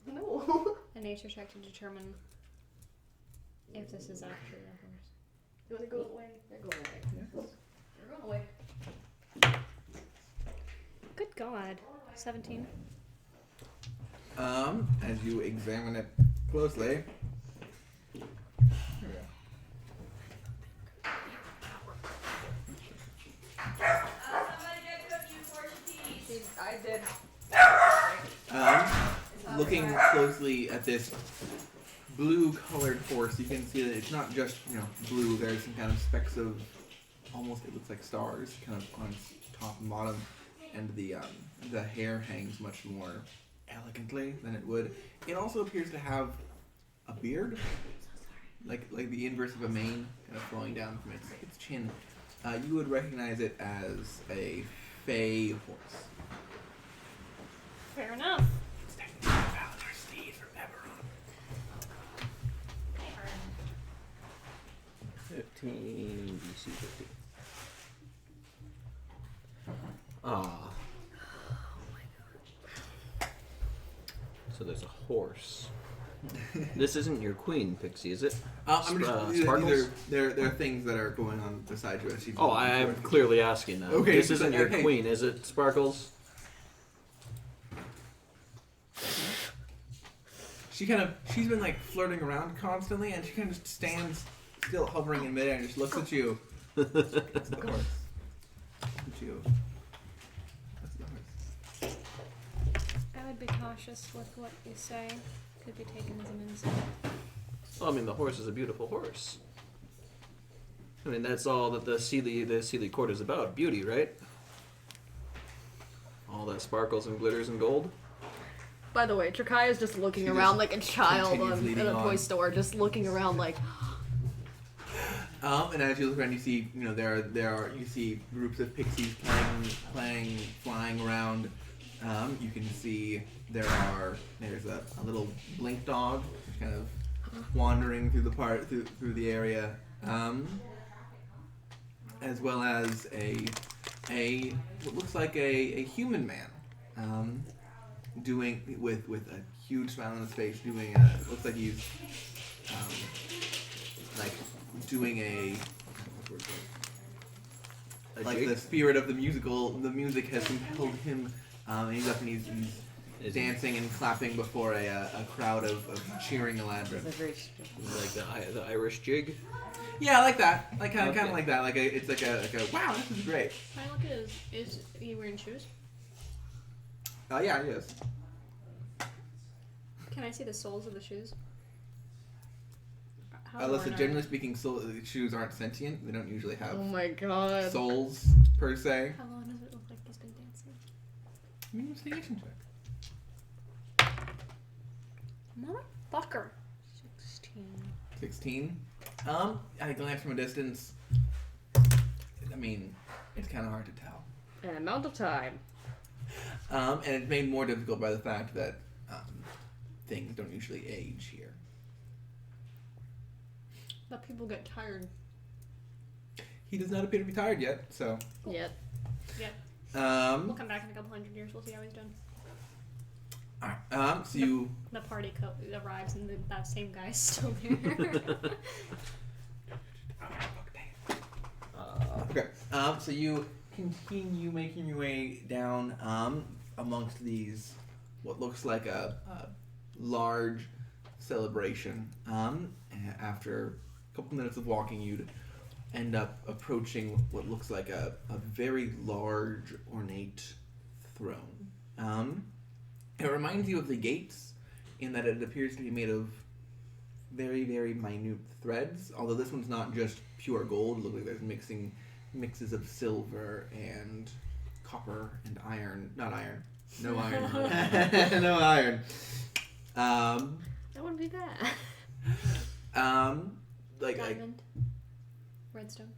No. a nature check to determine if this is actually a horse? You want to go away? They're going away. Yes. They're going away. Good God. 17. As you examine it closely. I did. Looking closely at this blue-colored horse, you can see that it's not just blue. There's some kind of specks of almost it looks like stars, kind of on its top and bottom, and the hair hangs much more elegantly than it would. It also appears to have a beard, like the inverse of a mane, kind of flowing down from its chin. You would recognize it as a Fey horse. Fair enough. It's technically Valinor steed from Eberron. 15 DC 50. Ah. So there's a horse. This isn't your queen, Pixie, is it? I'm just Sparkles? there are things that are going on beside you. As she's Oh, I'm clearly asking that. Okay, This isn't your okay. queen, is it, Sparkles? She's been like flirting around constantly, and she kind of just stands still, hovering in midair, and just looks at you. That's the horse. Look at you. That's the horse. I would be cautious with what you say. Could be taken as an insult. Well, I mean, the horse is a beautiful horse. I mean, that's all that the Seelie Court is about. Beauty, right? All that sparkles and glitters and gold. By the way, Trakai is just looking She around just like a child continues in leading a toy on. store, just looking around like. And as you look around, you see, you see groups of pixies flying around. You can see there's a little blink dog just kind of wandering through the area, as well as what looks like a human man, doing with a huge smile on his face, looks like he's doing A like jig? the spirit of the music has compelled him, and he's up and he's dancing and clapping before a crowd of cheering Eladrin. Like the Irish jig. Yeah, I like that. Like kind of like that. It's like a wow, this is great. Can I look at is he wearing shoes? Oh yeah, he is. Can I see the soles of the shoes? Alyssa, generally speaking, shoes aren't sentient. They don't usually have. Oh my god. Souls per se. How long does it look like he's been dancing? Investigation check. Motherfucker. 16. I glance from a distance. I mean, it's kind of hard to tell. An amount of time. And it's made more difficult by the fact that things don't usually age here. But people get tired. He does not appear to be tired yet, so. Yet. Yep. We'll come back in a couple hundred years. We'll see how he's done. Alright. So you. The party arrives and that same guy's still there. Okay. So you continue making your way down amongst these, what looks like a large celebration. After a couple minutes of walking, you'd end up approaching what looks like a very large, ornate throne. It reminds you of the gates in that it appears to be made of very, very minute threads, although this one's not just pure gold. It looks like there's mixes of silver and copper and iron. Not iron. No iron. No iron. That wouldn't be bad. Diamond. Redstone.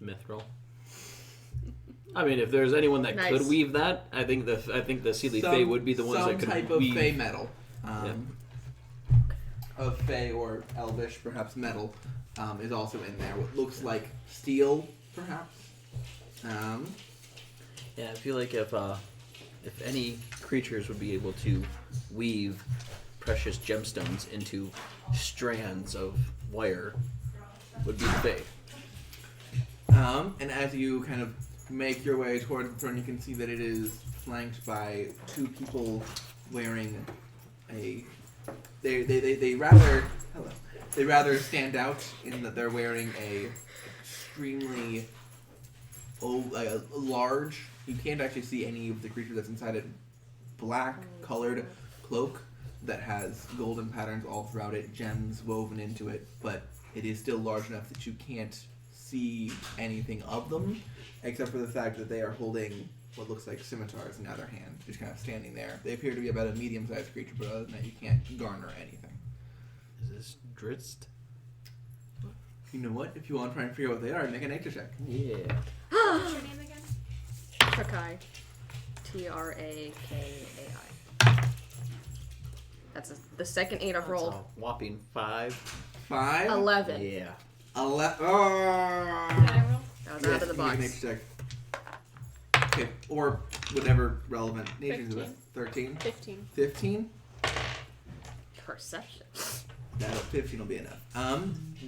Mithril. I mean, if there's anyone that could weave that, I think the Seelie Fey would be the ones that could weave. Some type of Fey metal. Of Fey or Elvish, perhaps metal, is also in there. What looks like steel, perhaps. Yeah, I feel like if any creatures would be able to weave precious gemstones into strands of wire, would be the Fey. And as you kind of make your way towards the throne, you can see that it is flanked by two people wearing they rather stand out in that they're wearing a extremely large. You can't actually see any of the creature that's inside it. Black colored cloak that has golden patterns all throughout it, gems woven into it, but it is still large enough that you can't see anything of them, except for the fact that they are holding what looks like scimitars in either hand, just kind of standing there. They appear to be about a medium-sized creature, but other than that, you can't garner anything. Is this Drizzt? You know what? If you want to try and figure out what they are, make a nature check. Yeah. What's your name again? Trakai. Trakai. That's the second 8 I've rolled. A whopping 5. 5? 11. Yeah. 11. Can I roll? That was out of the box. Nature check. Okay, or whatever relevant nature is with. 13? 15. 15? Perception. That 15 will be enough.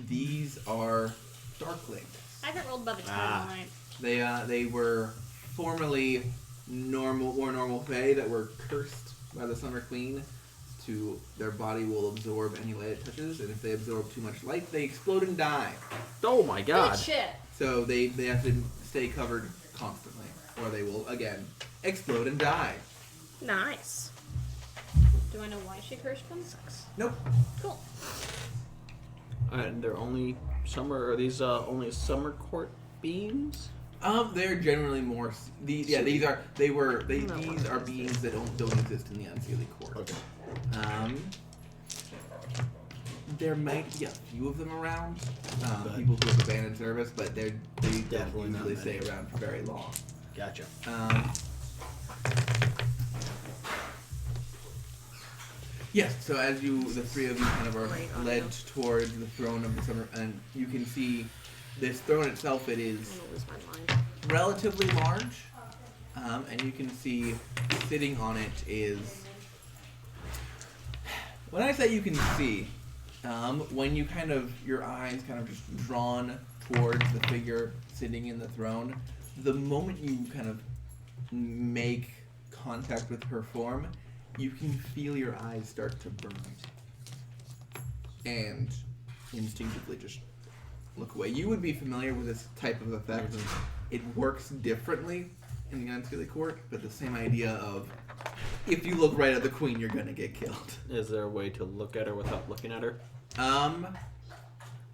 These are darklings. I haven't rolled above a 10 all night. They were formerly normal Fae that were cursed by the Summer Queen. To their body will absorb any light it touches, and if they absorb too much light, they explode and die. Oh my god. Good shit. So they have to stay covered constantly, or they will again explode and die. Nice. Do I know why she cursed them? Nope. Cool. And they're only summer. Are these only Summer Court beings? They're generally more. These are beings that don't exist in the Seelie Court. Okay. There might be a few of them around, people who have abandoned service, but they definitely don't usually not stay many. around for very long. Gotcha. Yes, so as the three of you kind of are led towards the throne of the summer, and you can see this throne itself, it is I'm gonna lose my mind. relatively large, and you can see sitting on it is. When I say you can see, when you your eyes kind of just drawn towards the figure sitting in the throne, the moment you kind of make contact with her form, you can feel your eyes start to burn. And instinctively just look away. You would be familiar with this type of effect. It works differently in the Seelie Court, but the same idea of if you look right at the queen, you're going to get killed. Is there a way to look at her without looking at her?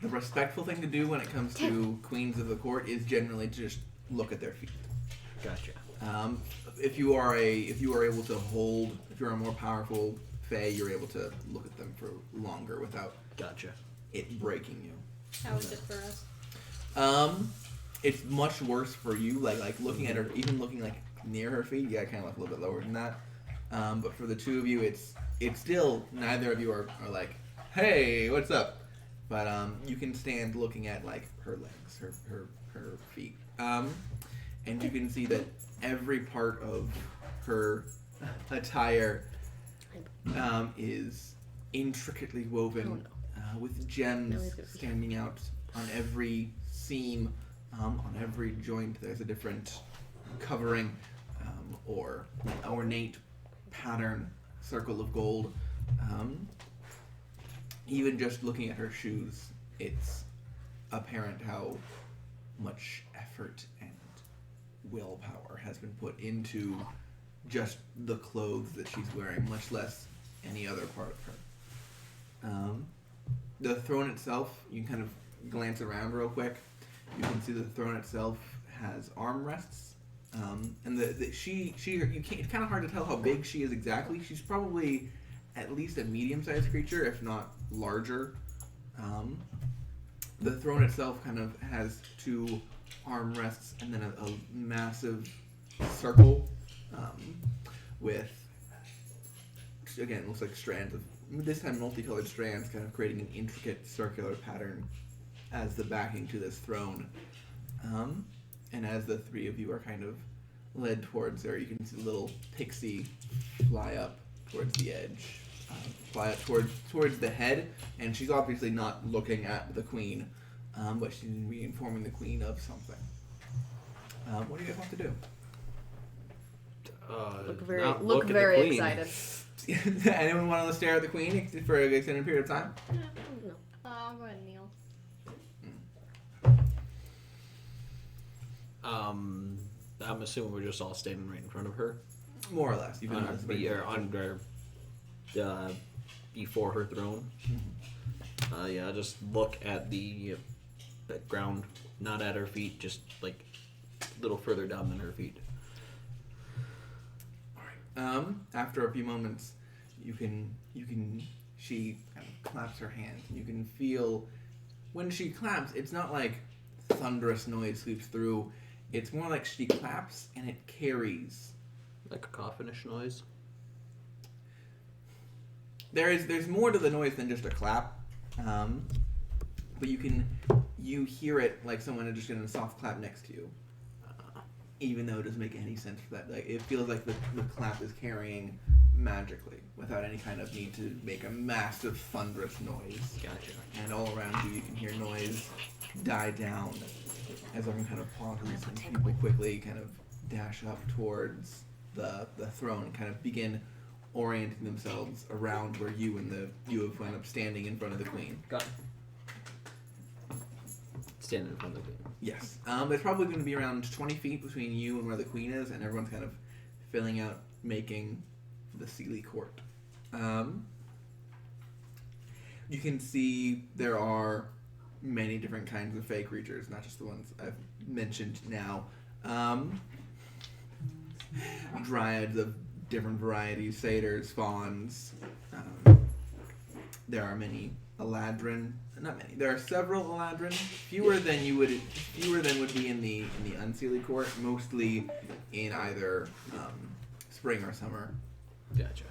The respectful thing to do when it comes to queens of the court is generally to just look at their feet. Gotcha. If you are able to hold, if you're a more powerful Fey, you're able to look at them for longer without it breaking you. How is it for us? It's much worse for you. Like looking at her, even looking like near her feet. Yeah, kind of like a little bit lower than that. But for the two of you, it's still neither of you are like, hey, what's up? But you can stand looking at like her legs, her feet, and you can see that every part of her attire is intricately woven with gems standing out on every seam, on every joint. There's a different covering or ornate pattern, circle of gold. Even just looking at her shoes, it's apparent how much effort and willpower has been put into just the clothes that she's wearing, much less any other part of her. The throne itself, you can kind of glance around real quick. You can see the throne itself has armrests. And it's kind of hard to tell how big she is exactly. She's probably at least a medium-sized creature, if not larger. The throne itself kind of has two armrests and then a massive circle with, again, it looks like strands of, this time multicolored strands, kind of creating an intricate circular pattern as the backing to this throne. And as the three of you are kind of led towards her, you can see the little pixie fly up towards the edge, fly up towards the head, and she's obviously not looking at the queen, but she's informing the queen of something. What do you guys want to do? Look very excited. Anyone want to stare at the queen for an extended period of time? No. I'll go ahead and kneel. I'm assuming we're just all standing right in front of her. More or less. You've before her throne. Yeah, just look at the ground, not at her feet, just like a little further down than her feet. All right. After a few moments, she kind of claps her hands. You can feel when she claps, it's not like thunderous noise sweeps through. It's more like she claps and it carries. Like a coffinish noise? There's more to the noise than just a clap. But you hear it like someone is just getting a soft clap next to you. Even though it doesn't make any sense for that. Like, it feels like the clap is carrying magically without any kind of need to make a massive thunderous noise. Gotcha. And all around you can hear noise die down as everyone kind of pauses and people quickly kind of dash up towards the throne and kind of begin orienting themselves around where you have wound up standing in front of the queen. Got it. Standing in front of the queen. Yes. There's probably going to be around 20 feet between you and where the queen is, and everyone's kind of filling out, making the Seelie Court. You can see there are many different kinds of fey creatures, not just the ones I've mentioned now. Dryads of different varieties, satyrs, fauns. There are many Eladrin. Not many. There are several Eladrin. Fewer than would be in the Unseelie Court. Mostly in either spring or summer. Gotcha.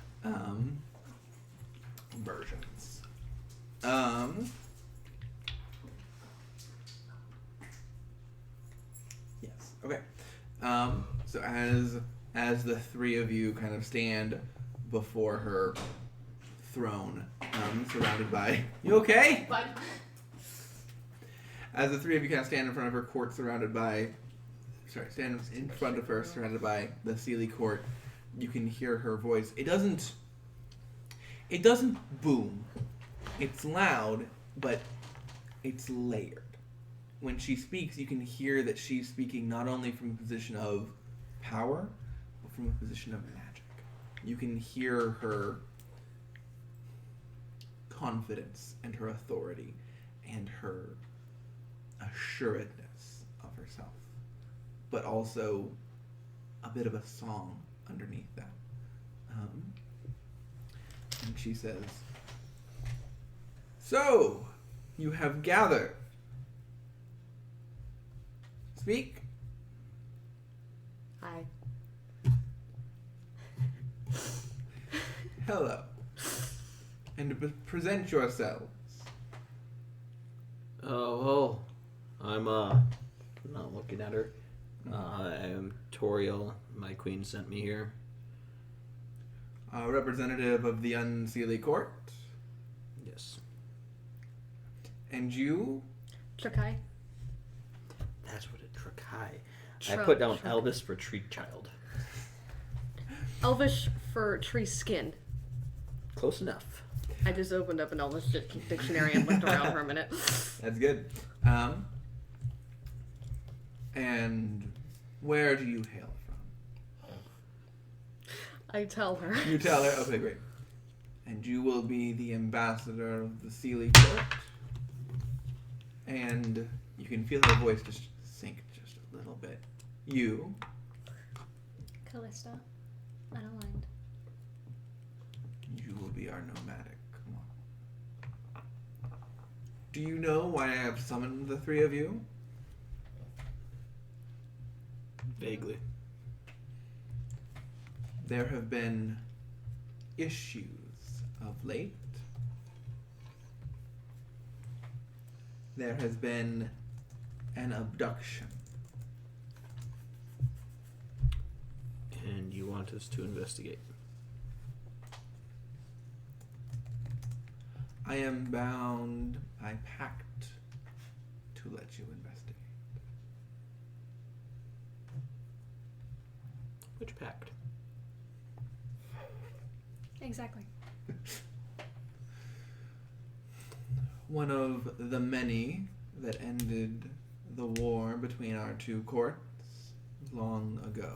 Versions. Yes. Okay. So as the three of you kind of stand before her throne, surrounded by... You okay? But As the three of you kind of stand in front of her court, stand in front of her, surrounded by the Seelie Court, you can hear her voice. It doesn't boom. It's loud, but it's layered. When she speaks, you can hear that she's speaking not only from a position of power, but from a position of magic. You can hear her confidence and her authority and her assuredness of herself, but also a bit of a song underneath that. And she says, "So, you have gathered. Speak." Hi. Hello. And present yourselves. Oh, well, I'm not looking at her. I am Toriel. My queen sent me here. A representative of the Seelie Court. Yes. And you? Trakai. That's what it Trakai. I put down Elvis for tree child. Elvish for tree skin. Close enough. I just opened up an Elvish dictionary and looked around for a minute. That's good. And where do you hail from? I tell her. You tell her? Okay, great. And you will be the ambassador of the Seelie Court. And you can feel her voice just sink just a little bit. You. Callista. Unaligned. You will be our nomadic one. Do you know why I have summoned the three of you? Vaguely. There have been issues of late. There has been an abduction. And you want us to investigate? I am bound by pact to let you investigate. Which pact? Exactly. One of the many that ended the war between our two courts long ago.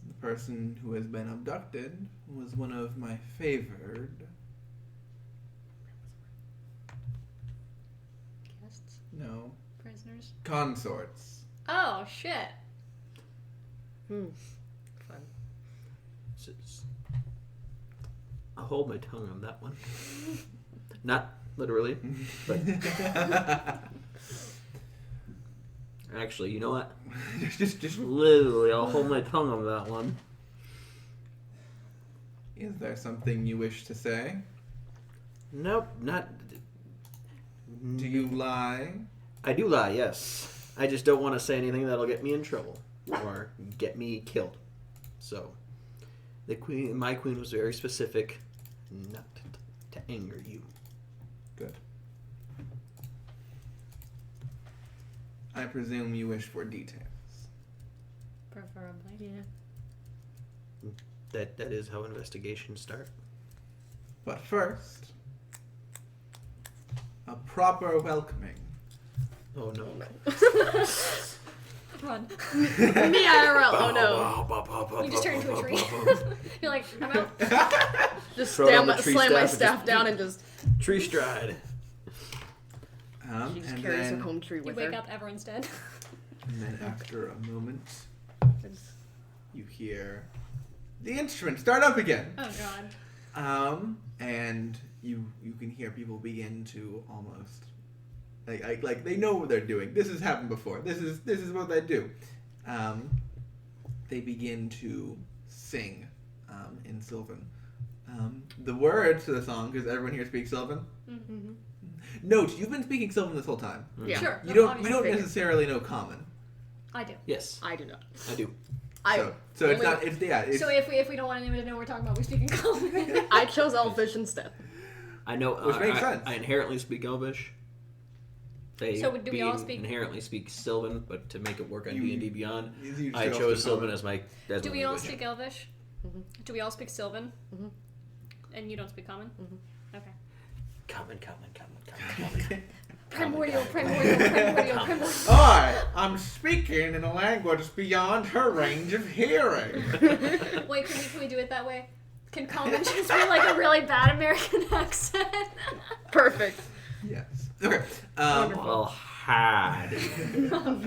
The person who has been abducted was one of my favored Guests? no Prisoners? consorts. Oh, shit. Fun. I'll hold my tongue on that one. Not literally, but actually, you know what? just Literally, I'll hold my tongue on that one. Is there something you wish to say? Nope, not. Do you lie? I do lie, yes. I just don't want to say anything that'll get me in trouble or get me killed. So, my queen was very specific, not to anger you. Good. I presume you wish for details. Preferably. Yeah. That is how investigations start. But first, a proper welcoming. Oh no. Run. Me IRL. Oh no. You just turn into a tree. You're like, I'm out. Just Throw down the tree slam my staff and staff just- down and just. Tree stride. She just And carries her then, home tree You with wake her. up, everyone's dead. and then after a moment, Just- you hear the instrument start up again. Oh, God. And you can hear people begin to almost like they know what they're doing. This has happened before. This is what they do. They begin to sing in Sylvan. The words to the song, because everyone here speaks Sylvan. Mm-hmm. Note, you've been speaking Sylvan this whole time. Yeah. Sure. You no, don't obviously. necessarily know Common. I do. Yes, I do not. I do. So it's not. It's yeah. It's, So if we don't want anyone to know what we're talking about, we speak in common. I chose Elvish instead. I know. Which makes sense. I inherently speak Elvish. They So do we all speak- inherently speak Sylvan, but to make it work on D&D Beyond, You I still chose speak Sylvan as my Do we all language. speak Elvish? Mhm. Do we all speak Sylvan? Mhm. And you don't speak Common? Mhm. Okay. Common. Primordial. I'm speaking in a language beyond her range of hearing. Wait, can we do it that way? Can Common just be like a really bad American accent? Perfect. Yes. Okay. Well, had. Oh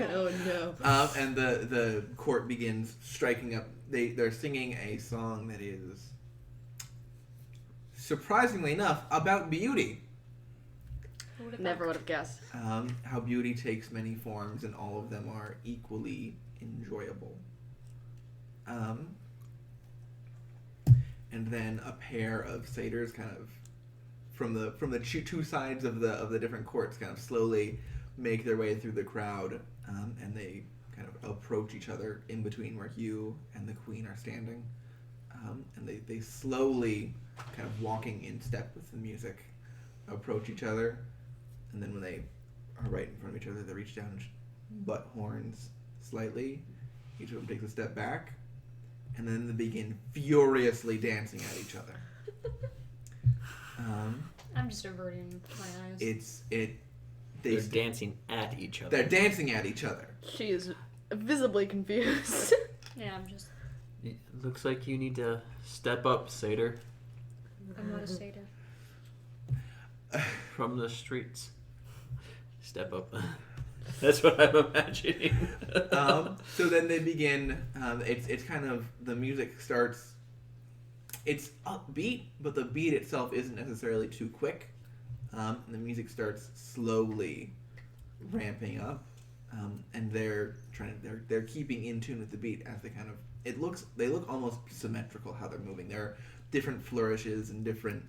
no. And the court begins striking up. They're singing a song that is, surprisingly enough, about beauty. Never would have guessed. How beauty takes many forms and all of them are equally enjoyable. And then a pair of satyrs kind of from the two sides of the different courts kind of slowly make their way through the crowd, and they kind of approach each other in between where you and the queen are standing, and they slowly, kind of walking in step with the music, approach each other, and then when they are right in front of each other, they reach down and butt horns slightly. Each of them takes a step back, and then they begin furiously dancing at each other. I'm just averting my eyes. They're dancing at each other. They're dancing at each other. She is visibly confused. Yeah, I'm just. It looks like you need to step up, satyr, I'm not a satyr. from the streets. Step up. That's what I'm imagining. So then they begin. It's kind of the music starts. It's upbeat, but the beat itself isn't necessarily too quick. And the music starts slowly ramping up, and they're keeping in tune with the beat as they kind of. They look almost symmetrical how they're moving. There are different flourishes and different,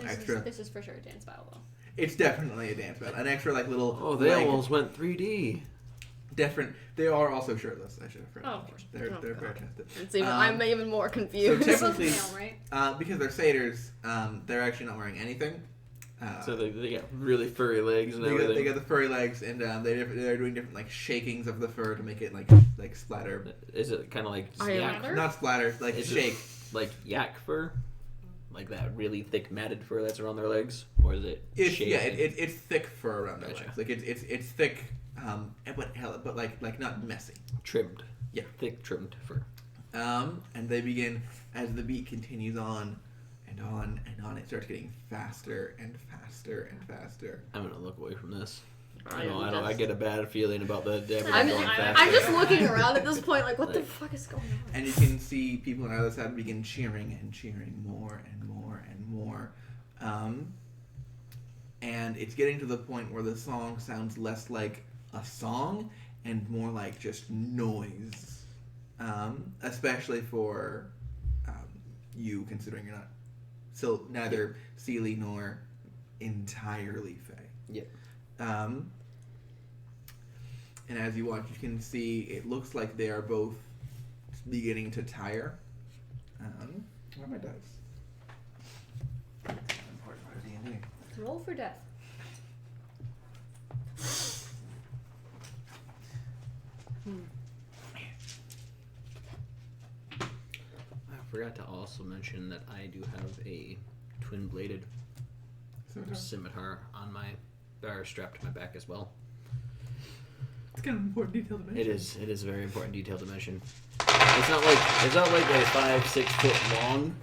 extra. This is for sure a dance battle, though. It's definitely a dance battle. An extra little. Oh, they almost went 3D. Different. They are also shirtless. I should have forgotten. Oh, of course. They're Oh, bare God. chested. It's even, I'm even more confused. So They're both technically, male, right? because they're satyrs, they're actually not wearing anything. So they got really furry legs and everything. They got the furry legs, and they're doing different like shakings of the fur to make it like splatter. Is it kind of like I am- yak? Not splatter, like Is shake. it like yak fur? Like that really thick matted fur that's around their legs? Or is it shaped? It's thick fur around their Gotcha. legs. Like it's thick, but like not messy. Trimmed. Yeah. Thick trimmed fur. And they begin as the beat continues on and on and on. It starts getting faster and faster and faster. I'm gonna look away from this. I I get a bad feeling about the damage I'm- going I'm- faster. I'm just looking around at this point, like, what the fuck is going on? And you can see people on the other side begin cheering and cheering more and more and more. And it's getting to the point where the song sounds less like a song and more like just noise. Especially for you, considering you're not neither Seelie nor entirely Fey. Yep. And as you watch, you can see it looks like they are both beginning to tire. Where are my dice? Important part of D&D. Roll for death. I forgot to also mention that I do have a twin-bladed scimitar on my bar strapped to my back as well. It's kind of an important detail to mention. It is a very important detail to mention. It's not like a 5-6 foot long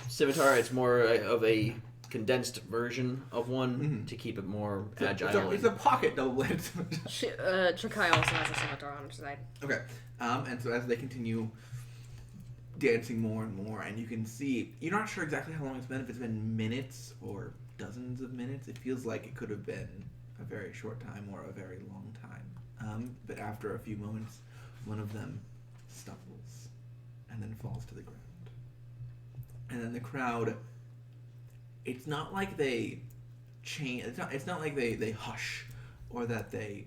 scimitar. It's more of a condensed version of one to keep it more agile. It's a pocket double-bladed. Trakai also has a scimitar on her side. Okay, and so as they continue dancing more and more, and you can see, you're not sure exactly how long it's been, if it's been minutes or dozens of minutes. It feels like it could have been a very short time or a very long time. But after a few moments, one of them stumbles and then falls to the ground. And then the crowd, it's not like they change, it's not like they hush or that they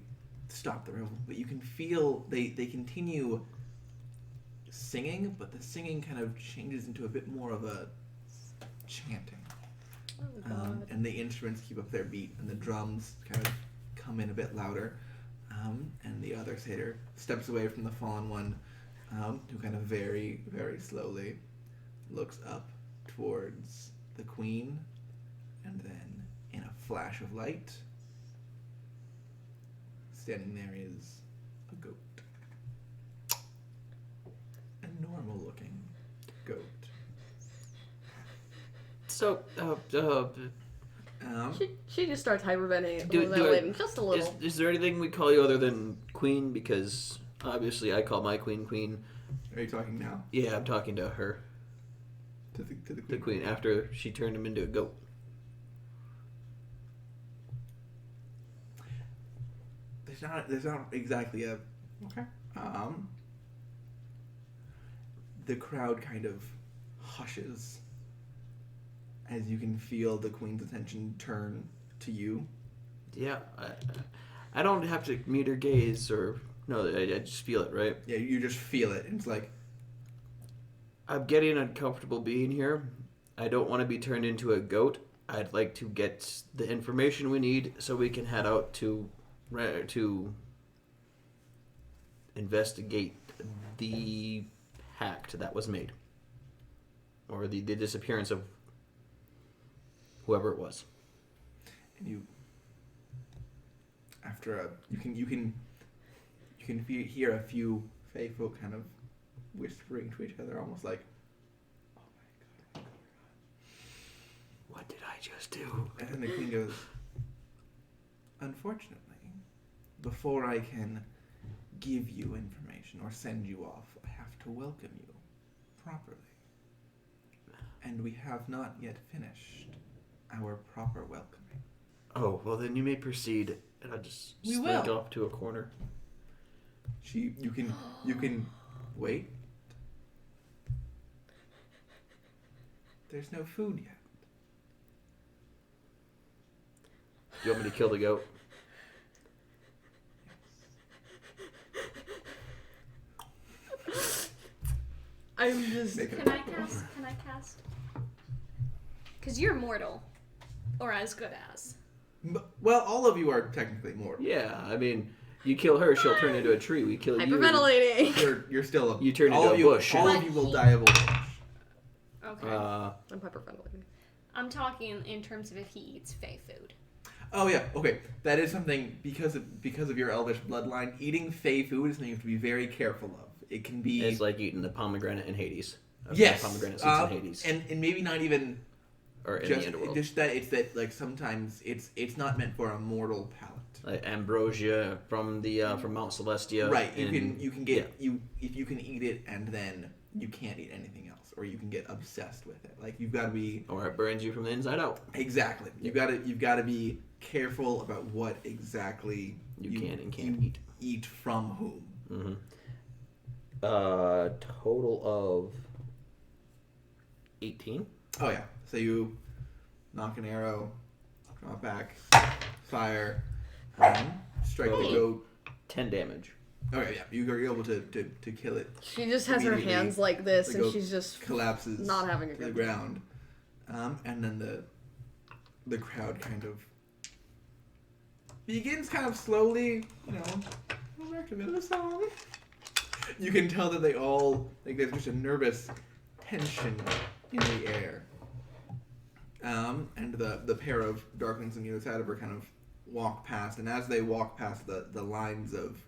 stop the revel, but you can feel they continue singing, but the singing kind of changes into a bit more of a chanting. Oh, God. And the instruments keep up their beat, and the drums kind of come in a bit louder. And the other satyr steps away from the fallen one, who kind of very, very slowly looks up towards the queen, and then in a flash of light, standing there is a goat. A normal-looking goat. So, She just starts hyperventilating just a little. Is there anything we call you other than Queen? Because obviously I call my queen Queen. Are you talking now? Yeah, I'm talking to her. To the queen? The queen, after she turned him into a goat. There's not exactly a... Okay. The crowd kind of hushes as you can feel the queen's attention turn to you. Yeah, I don't have to meet her gaze or... No, I just feel it, right? Yeah, you just feel it. It's like... I'm getting uncomfortable being here. I don't want to be turned into a goat. I'd like to get the information we need so we can head out to investigate the pact that was made. Or the disappearance of whoever it was. And you... After a... You can hear a few Fey folk kind of whispering to each other, almost like, "Oh my god, what did I just do?" And then the queen goes, "Unfortunately, before I can give you information or send you off, I have to welcome you properly. And we have not yet finished our proper welcoming." Oh, well then you may proceed, and I'll just slink off to a corner. You can wait. There's no food yet. You want me to kill the goat? I'm just... Can I cast? Because you're mortal. Or as good as. Well, all of you are technically mortal. Yeah, I mean, you kill her, she'll turn into a tree. We kill you. Hyperventilating. You're still You turn into a bush. All of you will die of old age. Okay. I'm hyperventilating. I'm talking in terms of if he eats Fey food. Oh yeah, okay. That is something because of your elvish bloodline. Eating Fey food is something you have to be very careful of. It can be. It's like eating the pomegranate in Hades. Yes. Pomegranate seeds in Hades. And maybe not even. Or in just, the underworld. Just that it's that like sometimes it's not meant for a mortal palate. Like ambrosia from the from Mount Celestia. Right. You can get if you can eat it and then you can't eat anything else, or you can get obsessed with it. Like you've got to be. Or it burns you from the inside out. Exactly. You've got to be careful about what exactly you can and can't eat. Eat from whom. Mm-hmm. Total of 18. Oh yeah. So you knock an arrow, drop back, fire, strike the goat. 10 damage. Okay, yeah, you're able to kill it. She just has her hands like this, and she's just collapses not having a to the good ground. And then the crowd kind of begins kind of slowly, go back to the song. You can tell that they all, like, there's just a nervous tension in the air. And the pair of darklings on the other side of her kind of walk past, and as they walk past the lines of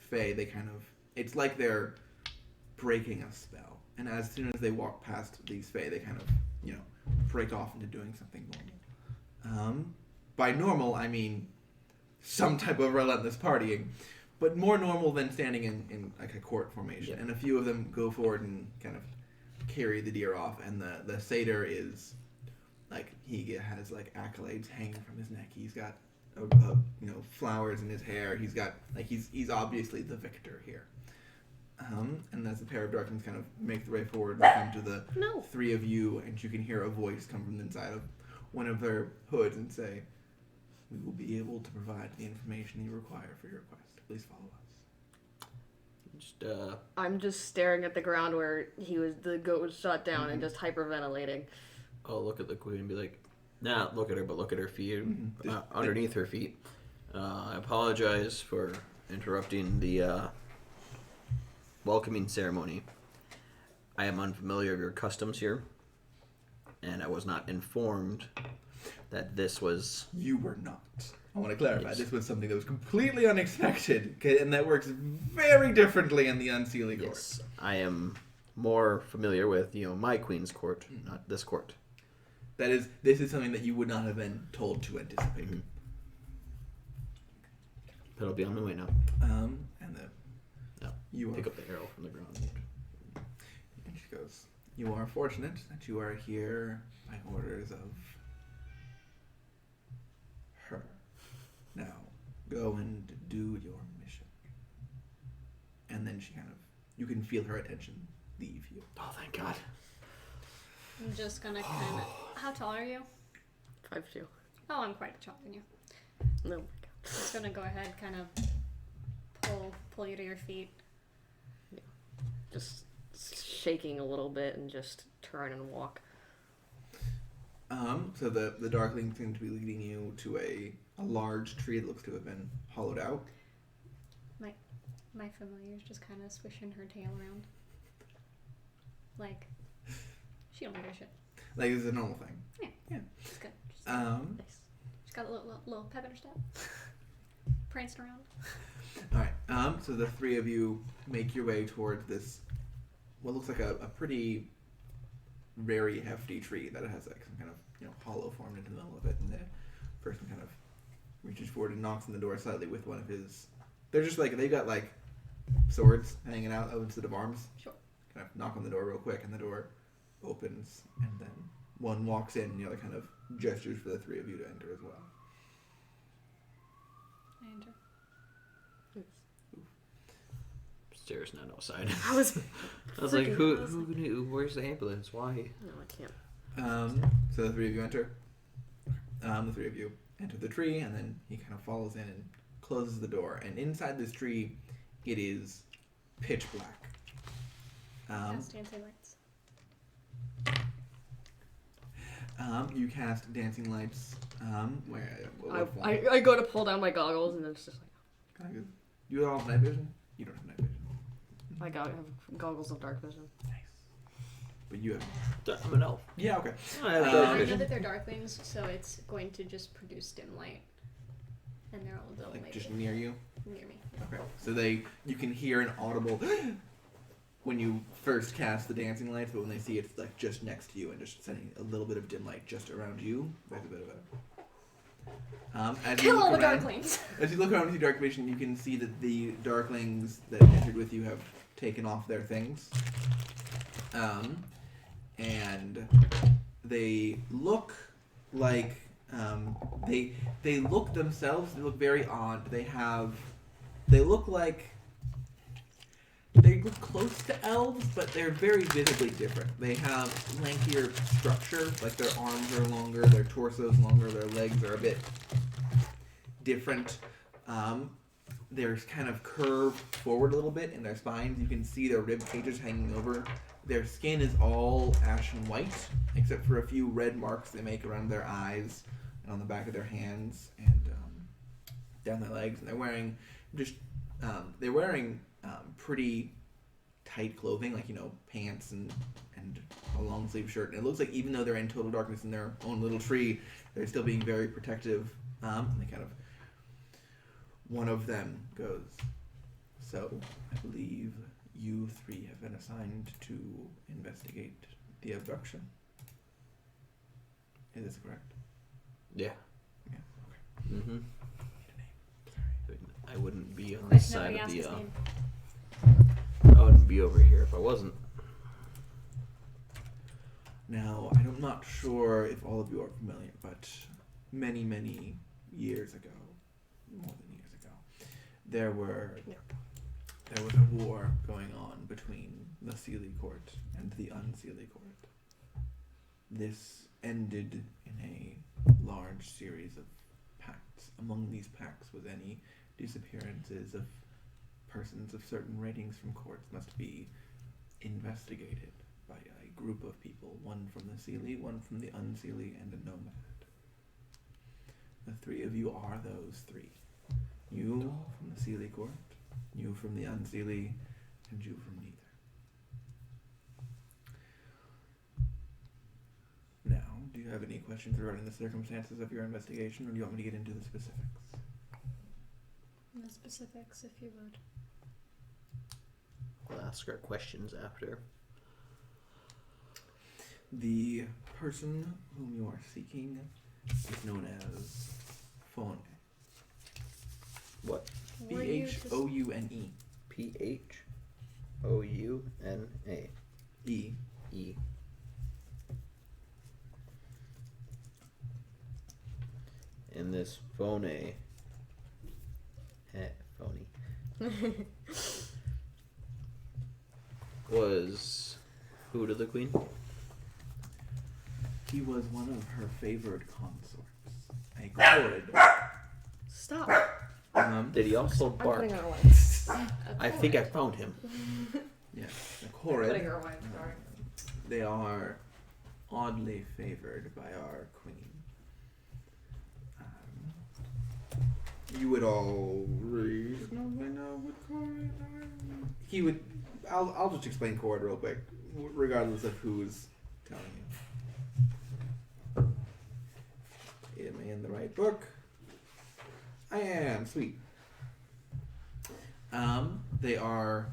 Fae, they kind of, it's like they're breaking a spell. And as soon as they walk past these Fae, they kind of, break off into doing something normal. By normal, I mean some type of relentless partying, but more normal than standing in like a court formation. Yeah. And a few of them go forward and kind of carry the deer off, and the satyr is like, he has like accolades hanging from his neck. He's got flowers in his hair. He's got like he's obviously the victor here. And as the pair of darklings kind of make their way forward and come to the three of you, and you can hear a voice come from the inside of one of their hoods and say, "We will be able to provide the information you require for your quest. Please follow us." I'm just staring at the ground where the goat was shot down and just hyperventilating. I'll look at the queen and be like, nah, look at her, but look at her feet, underneath her feet. I apologize for interrupting the welcoming ceremony. I am unfamiliar of your customs here, and I was not informed that this was... You were not. I want to clarify, Yes. this was something that was completely unexpected, and that works very differently in the Unseelie Court. Yes, I am more familiar with, my queen's court, not this court. This is something that you would not have been told to anticipate. Mm-hmm. But I'll be on my way now. And then No. you Pick are, up the arrow from the ground. and she goes, you are fortunate that you are here by orders of her. Now, go and do your mission. And then she you can feel her attention leave you. Oh, thank God. I'm just gonna kind of. How tall are you? 5'2". Oh, I'm quite taller than you. No. Just gonna go ahead, kind of pull you to your feet. Just shaking a little bit and just turn and walk. So the darkling seems to be leading you to a large tree that looks to have been hollowed out. My familiar's just kind of swishing her tail around. Like, she don't give a shit. Like, this is a normal thing. Yeah. It's good. She's Nice. got a little pep in her step. Pranced around. Alright, so the three of you make your way towards this, what looks like a pretty very hefty tree that has like some kind of, hollow formed into the middle of it, and the person kind of reaches forward and knocks on the door slightly with one of his, they're just like, they've got like swords hanging out instead of arms. Sure. Kind of knock on the door real quick, and the door opens, and then one walks in, and the other kind of gestures for the three of you to enter as well. I enter. Stairs not outside. I was like, freaking- who where's the ambulance? Why? No, I can't. So the three of you enter. The three of you enter the tree, and then he kind of follows in and closes the door. And inside this tree, it is pitch black. Cast dancing lights. You cast dancing lights. What form? I go to pull down my goggles and it's just like Kinda good. You all have night vision? You don't have night vision. I have goggles of dark vision. Nice. But you have. I'm an elf. Yeah. Okay. I have Uh, dark I know vision. that they're darklings, so it's going to just produce dim light. And they'll Like make just it near you. near me. Okay. So you can hear an audible when you first cast the dancing lights, but when they see it's like just next to you and just sending a little bit of dim light just around you, there's a bit of a. As you Kill look all the around- darklings! As you look around with your dark vision, you can see that the darklings that entered with you have taken off their things, and they look like they look themselves. They look very odd. They look close to elves, but they're very visibly different. They have lankier structure, like their arms are longer, their torso's longer, their legs are a bit different. They're kind of curved forward a little bit in their spines. You can see their rib cages hanging over. Their skin is all ashen white, except for a few red marks they make around their eyes and on the back of their hands and down their legs. And they're wearing pretty tight clothing, like pants and a long sleeve shirt. And it looks like even though they're in total darkness in their own little tree, they're still being very protective. And they kind of, one of them goes, "So I believe you three have been assigned to investigate the abduction. Is this correct?" Yeah. Yeah. Okay. Mm-hmm. I wouldn't be on Quick, this side nobody of asked the. his name. I wouldn't be over here if I wasn't. Now, I'm not sure if all of you are familiar, but many, many years ago, more than years ago, there was a war going on between the Seelie Court and the Unseelie Court. This ended in a large series of pacts. Among these pacts was any disappearances of persons of certain ratings from courts must be investigated by a group of people, one from the Seelie, one from the Unseelie, and a nomad. The three of you are those three. You from the Seelie Court, you from the Unseelie, and you from neither. Now, do you have any questions regarding the circumstances of your investigation, or do you want me to get into the specifics? The specifics, if you would. We'll ask our questions after. The person whom you are seeking is known as Phone. What? Phoune. Phouna. E. E. And this phony. Phony. Was who to the queen? He was one of her favored consorts. A Corrid. Stop. Did he also I'm bark? putting her away. I think I found him. Yes, a Corrid. Putting her away. Sorry. They are oddly favored by our queen. You would all reasonably know what Corrid are. He would. I'll just explain Corrid real quick, regardless of who's telling you. Am I in the right book? I am. Sweet. They are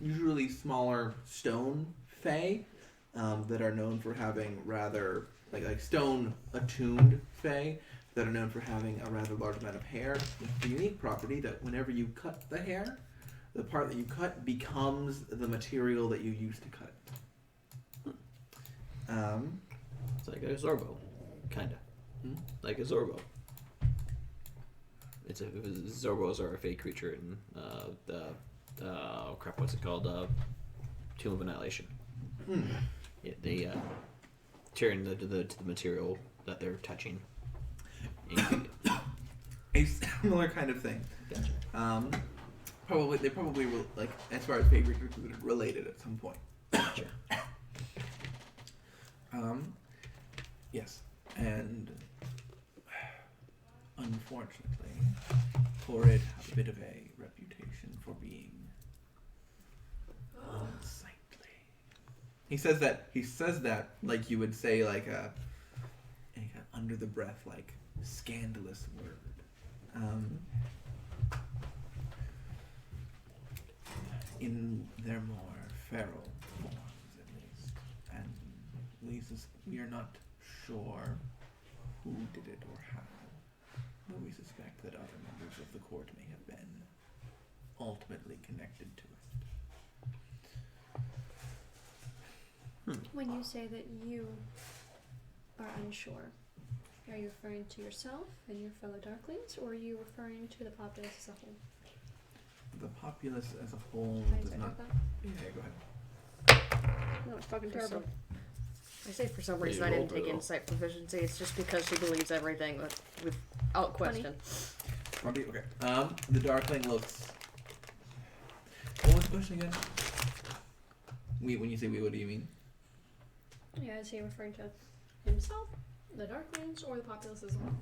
usually smaller stone fae that are known for having rather like stone attuned fae that are known for having a rather large amount of hair, with the unique property that whenever you cut the hair, the part that you cut becomes the material that you use to cut it. It's like a Zorbo, kinda. Like a Zorbo. Zorbos are a fake creature in crap. What's it called? Tomb of Annihilation. Yeah, they turn to the material that they're touching. A similar kind of thing. Gotcha. They probably will, like, as far as favorite recruited, related at some point. Gotcha. Yes, and unfortunately, Corrid have a bit of a reputation for being unsightly. He says that like you would say like a under the breath like scandalous word. In their more feral forms, at least, and we are not sure who did it or how, but we suspect that other members of the court may have been ultimately connected to it. When you say that you are unsure, are you referring to yourself and your fellow Darklings, or are you referring to the populace as a whole? The populace as a whole Can I does start not. with that? Yeah, go ahead. No, it's fucking For terrible. some- I say for some Yeah, reason you I didn't rolled take it all. insight proficiency. It's just because she believes everything without question. Okay. The Darkling looks. What was the question again? When you say we, what do you mean? Yeah, is he referring to himself, the Darklings, or the populace as a whole?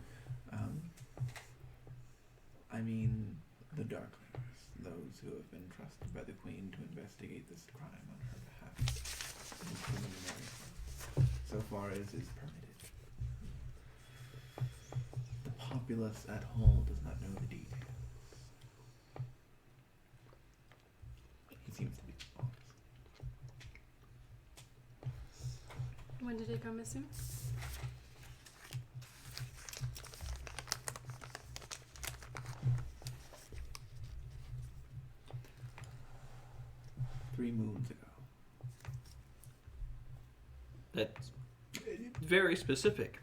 I mean the Darklings, those who have been trusted by the Queen to investigate this crime on her behalf. In preliminary, so far as is permitted. The populace at whole does not know the details. He seems to be honest. When did he go missing? Three moons ago. That's very specific.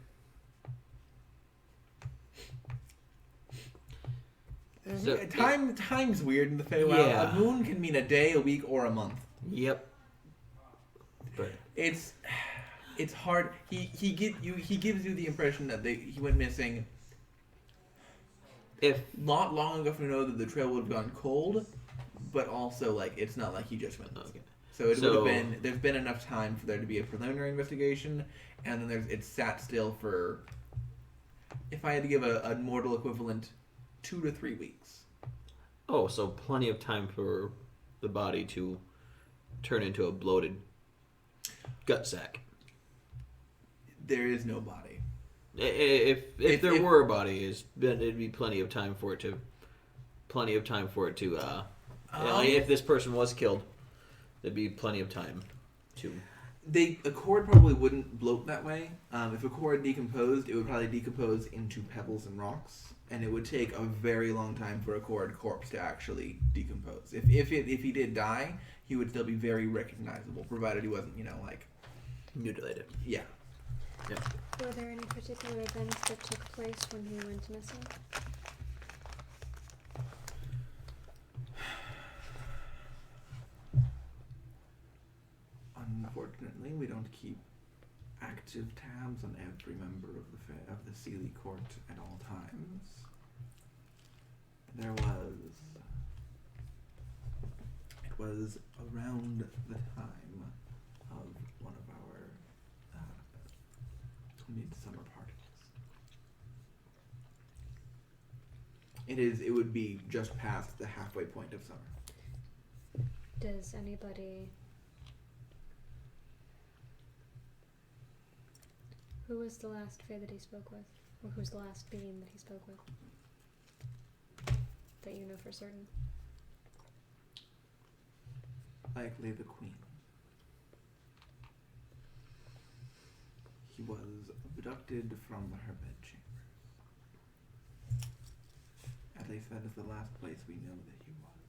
So, Time's weird in the Feywild. Yeah. A moon can mean a day, a week, or a month. Yep. But It's hard. He gives you the impression that he went missing if not long enough to know that the trail would have gone cold, but also like it's not like he just went missing. okay. So it would have been. There's been enough time for there to be a preliminary investigation, and then it's sat still for. If I had to give a mortal equivalent, 2 to 3 weeks. Oh, so plenty of time for the body to turn into a bloated gut sack. There is no body. If there were a body, it'd be plenty of time for it to. If this person was killed, there'd be plenty of time to. A cord probably wouldn't bloat that way. If a cord decomposed, it would probably decompose into pebbles and rocks, and it would take a very long time for a cord corpse to actually decompose. If he did die, he would still be very recognizable, provided he wasn't, Mutilated. Yeah. Yeah. Were there any particular events that took place when he went missing? Unfortunately, we don't keep active tabs on every member of the Seelie Court at all times. It was around the time of one of our midsummer parties. It would be just past the halfway point of summer. Does anybody... Who was the last Fae that he spoke with? Or who's the last being that he spoke with? That you know for certain. Likely the Queen. He was abducted from her bedchambers. At least that is the last place we know that he was.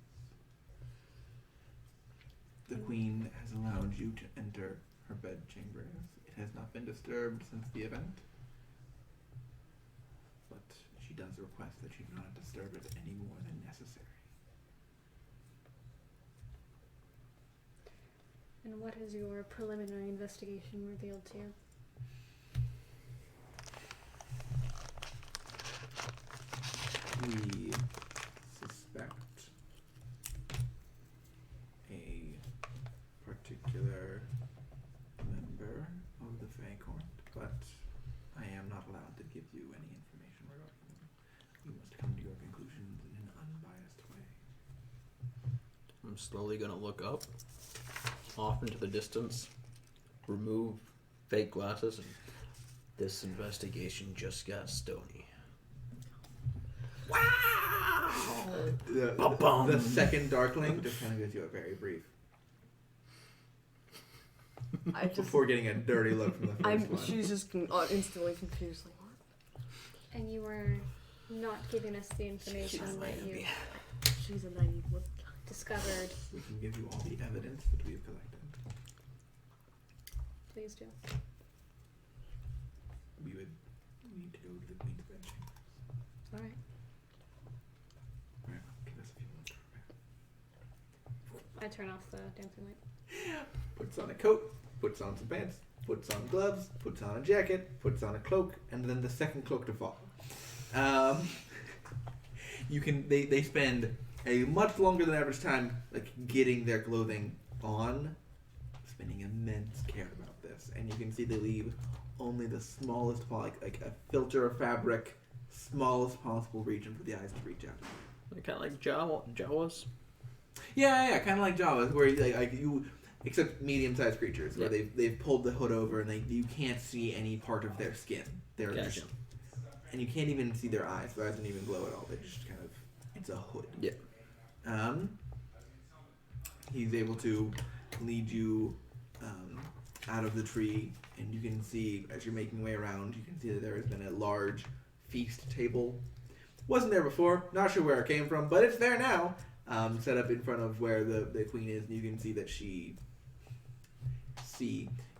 The Queen has allowed you to enter her bedchambers. It has not been disturbed since the event. But she does request that you do not disturb it any more than necessary. And what has your preliminary investigation revealed to you? We suspect a particular member of the Fey Court, but I am not allowed to give you any information regarding them. You must come to your conclusions in an unbiased way. I'm slowly gonna look up, off into the distance, remove fake glasses, and this investigation just got stony. Wow! The second Darkling just kind of gives you a very brief. Before getting a dirty look from the first one. She's just instantly confused. Like, what? And you were not giving us the information that you She's a naive woman. discovered. We can give you all the evidence that we've collected. Please do. We would need to go to the Queen's bedchamber. Alright. Alright, give us a few minutes to prepare. I turn off the dancing light. Puts on a coat, puts on some pants, puts on gloves, puts on a jacket, puts on a cloak, and then the second cloak to follow. They spend a much longer than average time getting their clothing on, spending immense care about this, and you can see they leave only the smallest, like a filter of fabric, smallest possible region for the eyes to reach out. Kind of like Jawas. Yeah, kind of like Jawas, where you except medium-sized creatures, where they've pulled the hood over and you can't see any part of their skin. They're gotcha. And you can't even see their eyes. Their eyes don't even glow at all. They just kind of, it's a hood. Yeah. He's able to lead you out of the tree, and you can see, as you're making your way around, you can see that there has been a large feast table. Wasn't there before, not sure where it came from, but it's there now. Set up in front of where the queen is, and you can see that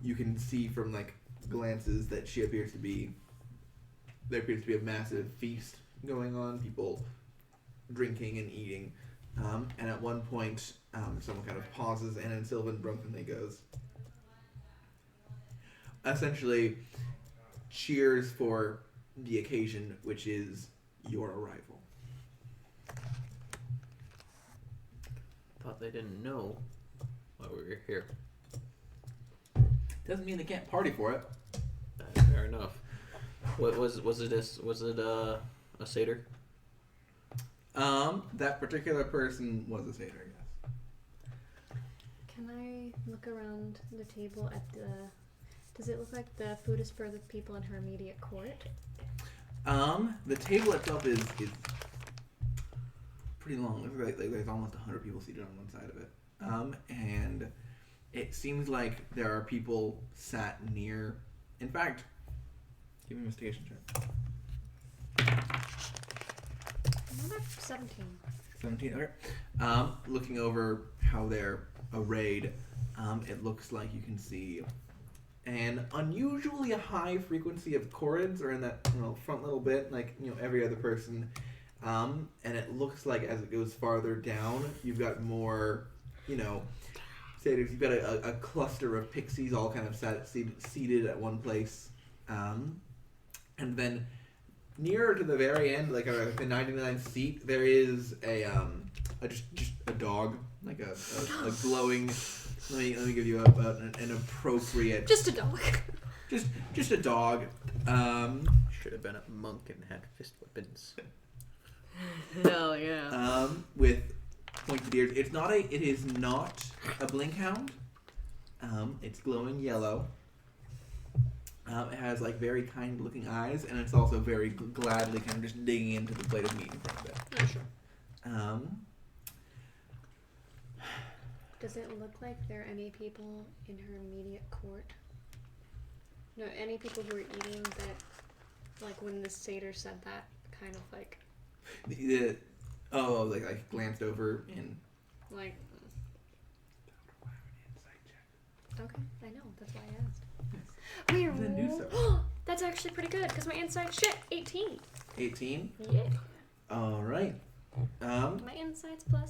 you can see from glances that there appears to be a massive feast going on, people drinking and eating. And at one point, someone kind of pauses, and in Sylvan brokenly goes, essentially, cheers for the occasion, which is your arrival. Thought they didn't know why we were here. Doesn't mean they can't party for it. Fair enough. What was it a satyr? That particular person was a satyr, yes. Can I look around the table at the... Does it look like the food is for the people in her immediate court? The table itself is pretty long. It looks like there's almost 100 people seated on one side of it. And it seems like there are people sat near... In fact, give me an investigation check. Another 17. 17, okay. Looking over how they're arrayed, it looks like you can see an unusually high frequency of chords are in that front little bit, like every other person. And it looks like as it goes farther down, you've got more, satyrs. You've got a cluster of pixies all kind of seated at one place. And then nearer to the very end, like a 99th seat, there is just a dog, like a glowing. Let me give you an appropriate. Just a dog. Just a dog. Should have been a monk and had fist weapons. Hell yeah. With pointed ears. It is not a blink hound. It's glowing yellow. It has like very kind looking eyes, and it's also very gladly kind of just digging into the plate of meat in front of it. Oh, sure. Does it look like there are any people in her immediate court? No, any people who are eating that, like when the satyr said that, kind of like... like glanced over in... Like... Okay, I know, that's why I asked. Yes. Wait, that's actually pretty good, because my inside shit, 18. 18? Yeah. Alright. My inside's +1.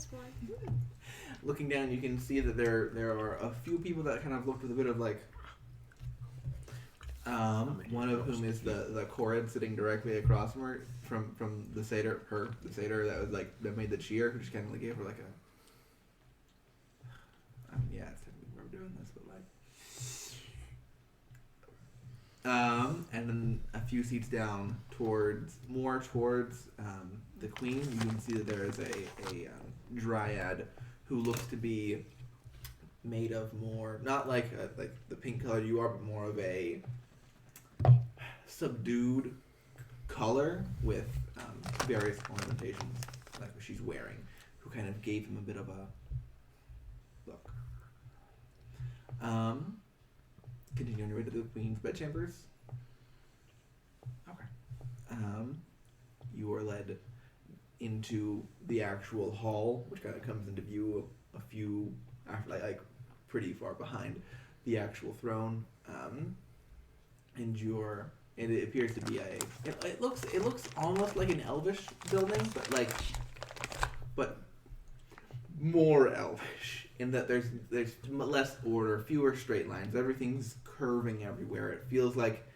Looking down, you can see that there are a few people that kind of looked with a bit of like... one of whom is the Korid sitting directly across from her, from the satyr, the satyr that was like, that made the cheer, who just kind of like gave her like a... yeah, it's technically we're doing this, but like... and then a few seats down towards the queen, you can see that there is a dryad who looks to be made of more, not like the pink color you are, but more of a subdued color with various ornamentations like what she's wearing, who kind of gave him a bit of a look. Continue on your way to the queen's bedchambers. Okay. You are led into the actual hall, which kind of comes into view a few after like pretty far behind the actual throne. And it appears to be it looks almost like an elvish building, but more elvish in that there's less order, fewer straight lines. Everything's curving everywhere. It feels like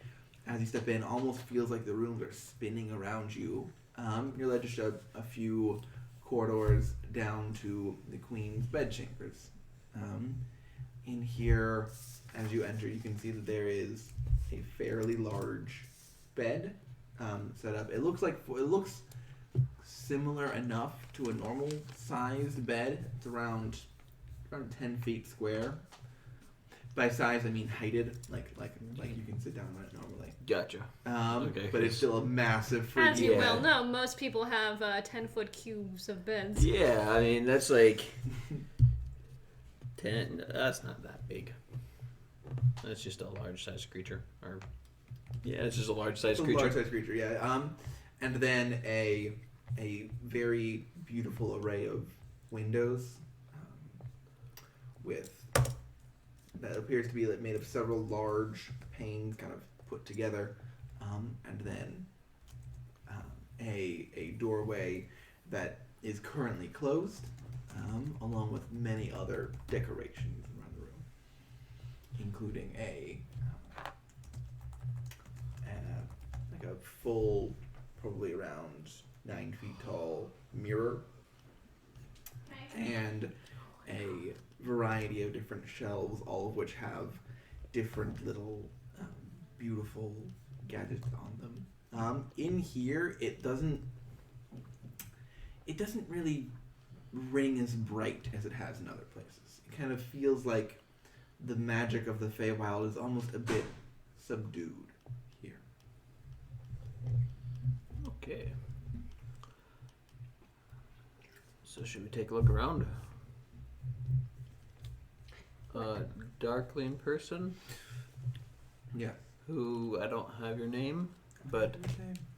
as you step in, almost feels like the rooms are spinning around you. You're led just a few corridors down to the queen's bedchambers. In here, as you enter, you can see that there is a fairly large bed set up. It looks similar enough to a normal sized bed. It's around 10 feet square. By size, I mean heighted, like you can sit down on it normally. Gotcha. Okay, but it's still a massive freaky. As you well know, most people have 10-foot cubes of beds. Yeah, I mean that's like 10. That's not that big. That's just a large-sized creature. It's just a large-sized creature. Large-sized creature, yeah. And then a very beautiful array of windows with that appears to be like made of several large panes kind of put together, and then a doorway that is currently closed, along with many other decorations around the room, including like a full, probably around 9 feet tall mirror, and a variety of different shelves, all of which have different little beautiful gadgets on them. In here, it doesn't it doesn't really ring as bright as it has in other places. It kind of feels like the magic of the Feywild is almost a bit subdued here. Okay. So should we take a look around? Darkling person Yeah. who I don't have your name, but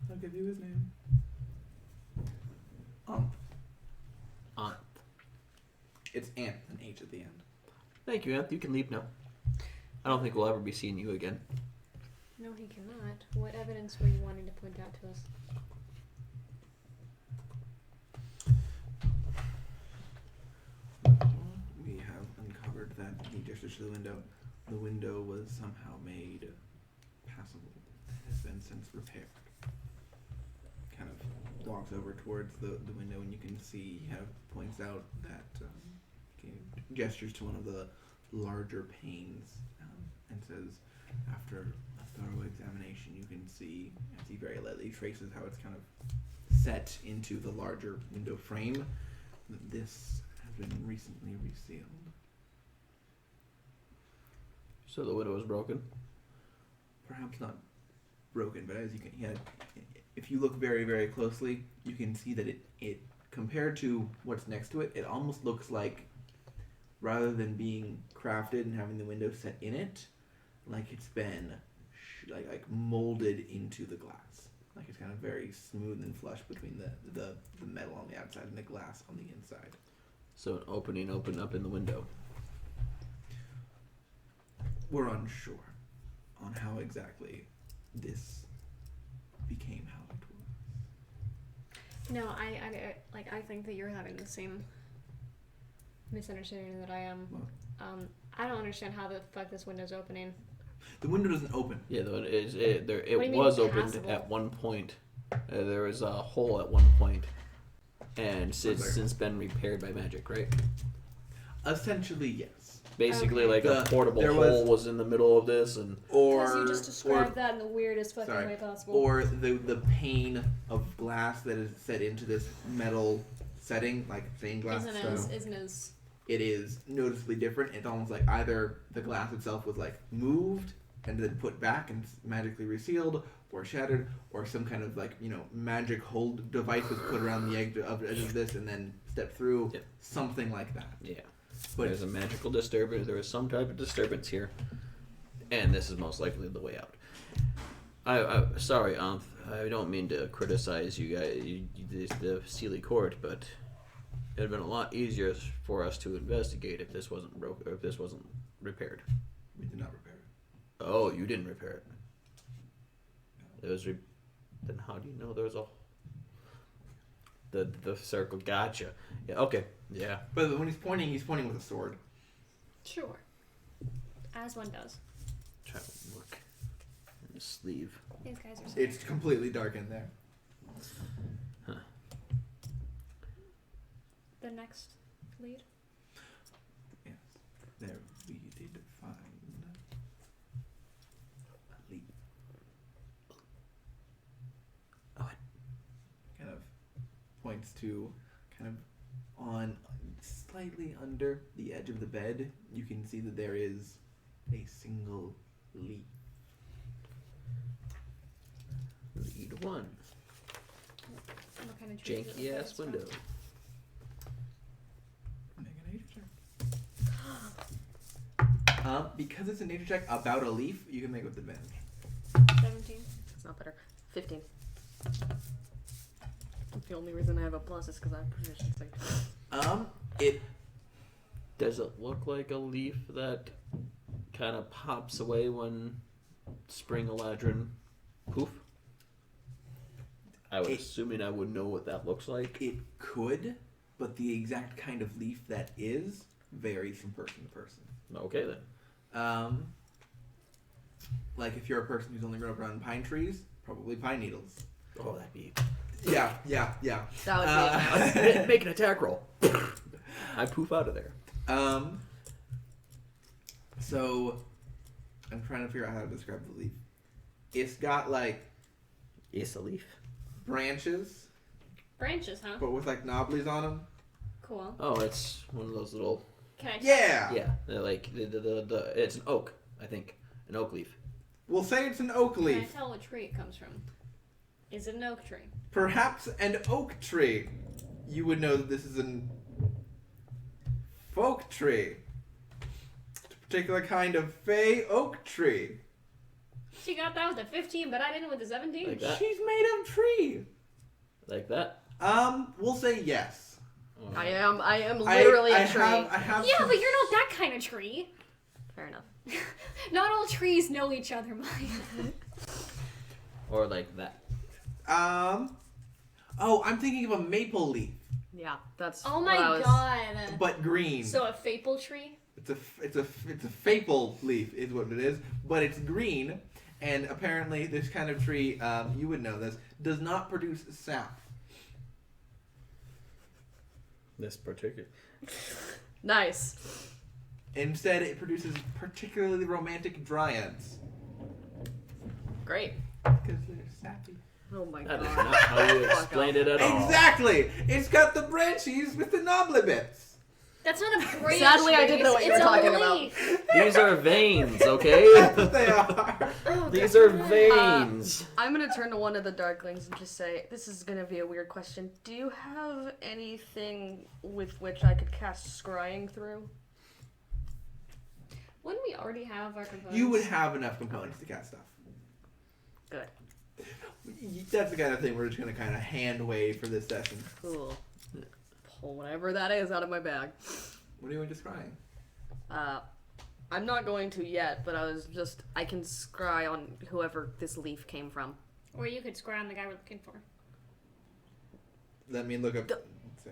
I'll give you his name. Anth. It's Ant, an H at the end. Thank you, Anth. You can leave now. I don't think we'll ever be seeing you again. No, he cannot. What evidence were you wanting to point out to us? We have uncovered that he gestures to the window. The window was somehow made passable. It has been since repaired. Kind of walks over towards the window, and you can see he kind of points out that he gestures to one of the larger panes and says, after a thorough examination, you can see, as he very lightly traces how it's kind of set into the larger window frame, that this has been recently resealed. So the window was broken? Perhaps not broken, but as you can, if you look very, very closely, you can see that it compared to what's next to it, it almost looks like, rather than being crafted and having the window set in it, like it's been like molded into the glass. Like it's kind of very smooth and flush between the metal on the outside and the glass on the inside. So an opening opened up in the window. We're unsure on how exactly this became how it was. No, I think that you're having the same misunderstanding that I am. What? I don't understand how the fuck this window's opening. The window doesn't open. Yeah, though What do you it mean was opened passable? at one point. There was a hole at one point, and it's since been repaired by magic, right? Essentially, yes. Basically, Okay. like a portable there hole was- was in the middle of this, and Or Because you just described that in the weirdest fucking sorry. way possible. Or the pane of glass that is set into this metal setting, like stained glass style. isn't as It is noticeably different. It's almost like either the glass itself was like moved and then put back and magically resealed, or shattered, or some kind of like magic hold device was put around the edge of this and then stepped through. Yep. Something like that. yeah. But There's a magical disturbance. There was some type of disturbance here, and this is most likely the way out. I sorry, Anth. I don't mean to criticize you guys, the Seelie Court, but it would have been a lot easier for us to investigate if this wasn't broke or if this wasn't repaired. we did not repair it. Oh, you didn't repair it. It was then how do you know there was a the circle? Gotcha. Yeah. Okay. Yeah. But when he's pointing with a sword. sure, as one does. Try to look in the sleeve. These guys are. It's completely dark in there. The next lead. Yes. There we did find a leaf. Oh, Kind of points to kind of on slightly under the edge of the bed. You can see that there is a single leaf. lead one. What kind of tree is it Janky that ass it's from? window. Make a nature check. Because it's a nature check about a leaf, you can make it with advantage. 17. It's not better. 15. The only reason I have a plus is because I have proficiency. It Does it look like a leaf that kind of pops away when Spring Eladrin poof? I was assuming I would know what that looks like. It could, but the exact kind of leaf that is varies from person to person. Okay then. Like if you're a person who's only grown up around pine trees, probably pine needles. Oh, that'd be. Yeah. That would be Make an attack roll. I poof out of there. So I'm trying to figure out how to describe the leaf. It's got like It's a leaf. branches Branches, huh? but with like knobblies on them. Cool. Oh, it's one of those little. Can I? Yeah. Yeah, they're like the it's an oak, I think, an oak leaf. We'll say it's an oak Can I leaf. tell what tree it comes from? Is it an oak tree? Perhaps an oak tree. You would know that this is an folk tree. It's a particular kind of fey oak tree. She got that with a 15, but I didn't with a 17. Like that? She's made of tree. Like that. We'll say yes. I am literally a tree. I have Yeah, some- but you're not that kind of tree. Fair enough. Not all trees know each other, Mike. Or like that. Oh, I'm thinking of a maple leaf, Yeah, that's. Oh what I my was- god. but green. So a faple tree? It's a faple leaf is what it is, but it's green, and apparently this kind of tree, you would know this, does not produce sap. This particular. Nice. Instead, it produces particularly romantic dryads. Great. Because they're sappy. Oh my That god. is not how you explained it at all. Exactly! It's got the branches with the knobbly bits. That's not a branch. Sadly, I didn't know what you were it's talking a about. leaf. These are veins, okay? That's what they are. Oh, These God. are veins. I'm gonna turn to one of the darklings and just say, this is gonna be a weird question. Do you have anything with which I could cast scrying through? Wouldn't we already have our components? You would have enough components to cast stuff. Good. That's the kind of thing we're just going to kind of hand wave for this session. Cool. Pull whatever that is out of my bag. What are you just crying? I'm not going to yet, but I can scry on whoever this leaf came from. Or you could scry on the guy we're looking for. Let me look up. Let's see.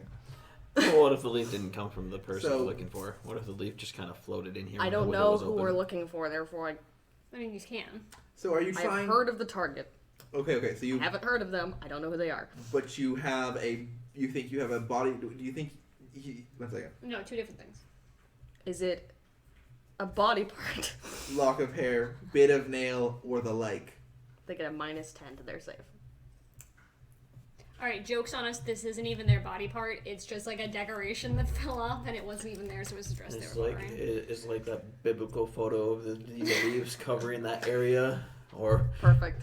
Well, what if the leaf didn't come from the person So- we're looking for? What if the leaf just kind of floated in here? I when the don't window know was who open? we're looking for, therefore I mean, you can. So are you I've trying? heard of the target. Okay. So you, I haven't heard of them. I don't know who they are. but you have a. You think you have a body? Do you think? One second. No, two different things. Is it a body part? Lock of hair, bit of nail, or the like. They get a -10 to their save. Alright, joke's on us, this isn't even their body part. It's just like a decoration that fell off, and it wasn't even theirs, it was the dress It's they were like wearing. it's like that biblical photo of the leaves covering that area, or Perfect.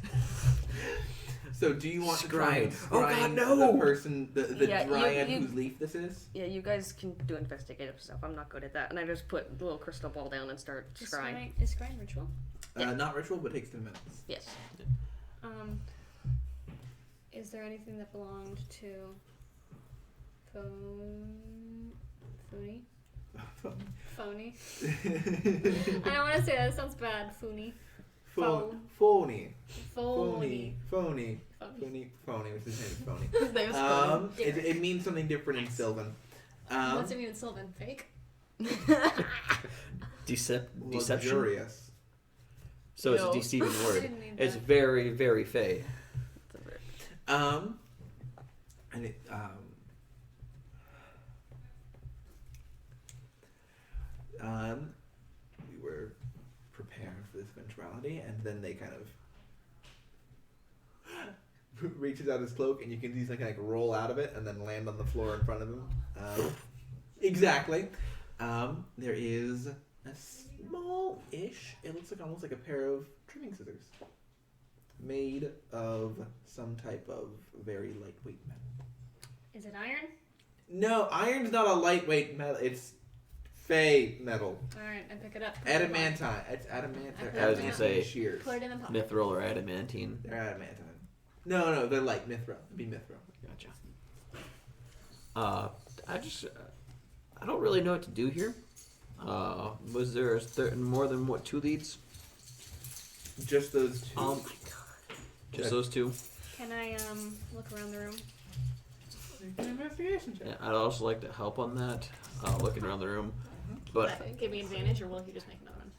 So do you want to try and Scrying. Oh, God, scrying no! the person, the Yeah, dryad you- whose leaf this is? Yeah, you guys can do investigative stuff. I'm not good at that. And I just put the little crystal ball down and start scrying. Is scrying ritual? Yeah. Not ritual, but takes 10 minutes. Yes. Is there anything that belonged to Foony? Phony? I don't want to say that, it sounds bad. Foony. Phony. Phony. Phony. Phony. Which is his name is Phony. His name's Phony. It means something different in Sylvan. What's it mean in Sylvan? Fake? deception. Luxurious. So it's No. a deceiving I word. didn't mean It's that. very, very fey. And it, we were prepared for this eventuality, and then they kind of reaches out his cloak, and you can see something like roll out of it, and then land on the floor in front of him. Exactly. There is a small-ish, it looks like almost like a pair of trimming scissors, made of some type of very lightweight metal. Is it iron? No, iron's not a lightweight metal. It's fey metal. Alright, I pick it up. Adamantine. It's adamant. They're I was gonna adamantine say- shears. Put it in the pocket. Mithril or adamantine. They're adamantine. No, they're like mithril. It'd be mithril. Gotcha. I don't really know what to do here. Was there more than what, 2 leads? Just those two. Oh my god. Just those 2? Can I look around the room? Make an investigation check. Yeah, I'd also like to help on that. Looking around the room. Will But that give me advantage, or will he just make another one?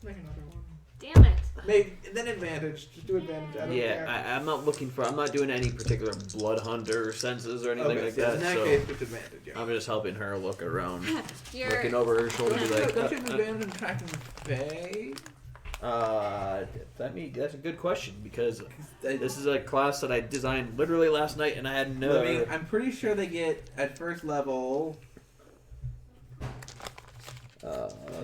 Make another one. Damn it! Then advantage. Just do advantage. I don't care. I'm not doing any particular blood hunt or senses or anything Okay, like so that. in that So case, it's advantage. Yeah. I'm just helping her look around, You're looking over her shoulder, be like, Don't you have advantage in tracking the fey? That's a good question because this is a class that I designed literally last night, and I had no. I'm pretty sure they get at first level.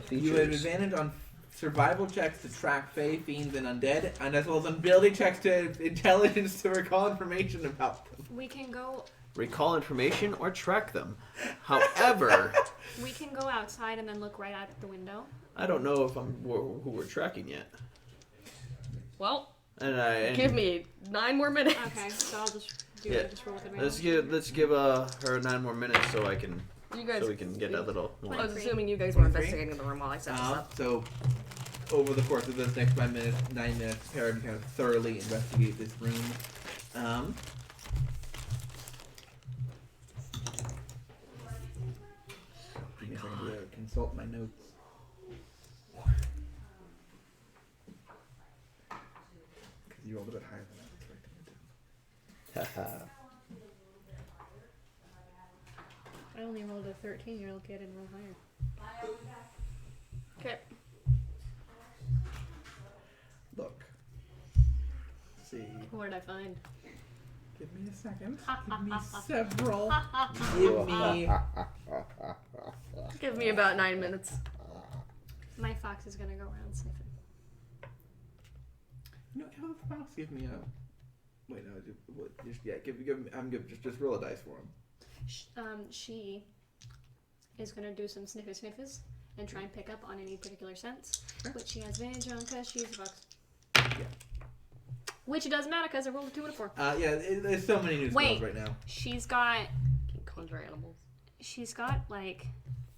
Features. You have advantage on survival checks to track Fey, fiends, and undead, and as well as on ability checks to intelligence to recall information about them. We can go. Recall information or track them. However, We can go outside and then look right out the window. I don't know if who we're tracking yet. Well, And give me 9 more minutes. Okay, so I'll just do Yeah. just roll with advantage. let's give her 9 more minutes so I can You guys. so we can get a little more. I was assuming you guys were 23? investigating the room while I set this up. So, over the course of this next 9 minutes, Para can kind of thoroughly investigate this room. Give me a second to consult my notes. Because you rolled a bit higher than I was expecting you to. I only rolled a 13. You're okay, I didn't roll higher. Okay. Look. Let's see. What did I find? Give me a second. Give me several. Give me. Give me about 9 minutes. My fox is gonna go around sniffing. No, how the mouse give me a. Wait, no, I'm good. Just roll a dice for him. She is gonna do some sniffers and try and pick up on any particular sense, which she has advantage on because she's a fox. Yeah. Which it doesn't matter because I rolled a 2 and a 4. There's so many new spells right now. She's got Conjure animals. She's got like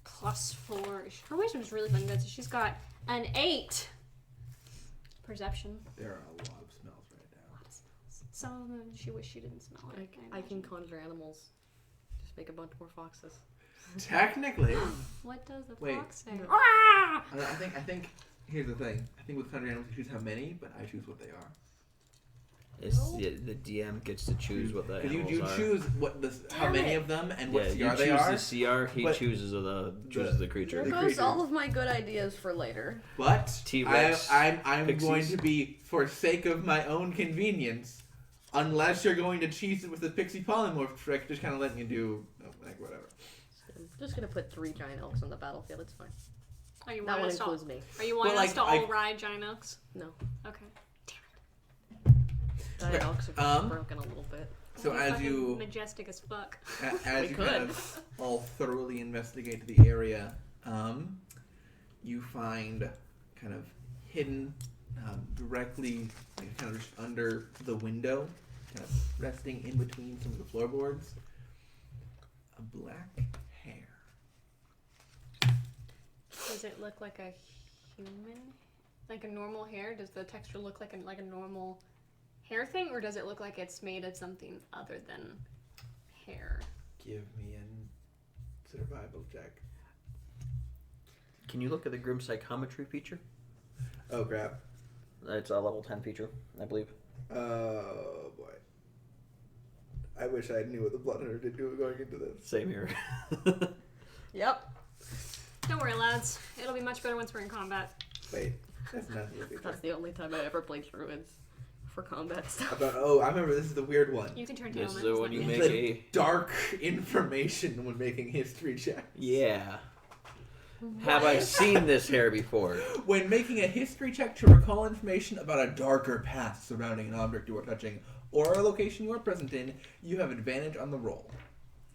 +4. Her wisdom's really fucking good. So she's got an 8 perception. There are a lot of smells right now. Some of them she wish she didn't smell like. I can conjure animals. Just make a bunch more foxes. Technically, What does the Wait. fox say? No. Ah! I think. Here's the thing. I think with conjure animals, you choose how many, but I choose what they are. The DM gets to choose what the Because animals you are. choose how Damn many it. of them and what Yeah, CR they you are. choose the CR. He but chooses the creature. There goes creature. all of my good ideas for later. But T-Rex, I'm pixies. going to be, for sake of my own convenience, unless you're going to cheese it with the pixie polymorph trick, just kind of letting you do whatever. I'm just gonna put 3 giant elks on the battlefield. It's fine. Are you That wanting one us to? includes me. Are you wanting Well, us to all ride giant elks? No. Okay. Giant Okay, elks are broken a little bit. So You're as fucking you majestic as fuck. as We you could. kind of all thoroughly investigate the area, you find kind of hidden directly, kind of just under the window, kind of resting in between some of the floorboards, a black hair. Does it look like a human? Like a normal hair? Does the texture look like a normal hair thing, or does it look like it's made of something other than hair? Give me a survival check. Can you look at the Grim Psychometry feature? Oh crap. It's a level 10 feature, I believe. Oh boy. I wish I knew what the Blood Hunter did going into this. Same here. Yep. Don't worry, lads. It'll be much better once we're in combat. Wait, that's not the feature. That's the only time I ever played Druids for combat stuff. I remember this is the weird one. You can turn to This is elements. when you let make me- a... Dark information when making history checks. Yeah. Have I seen this hair before? When making a history check to recall information about a darker past surrounding an object you are touching or a location you are present in, you have advantage on the roll.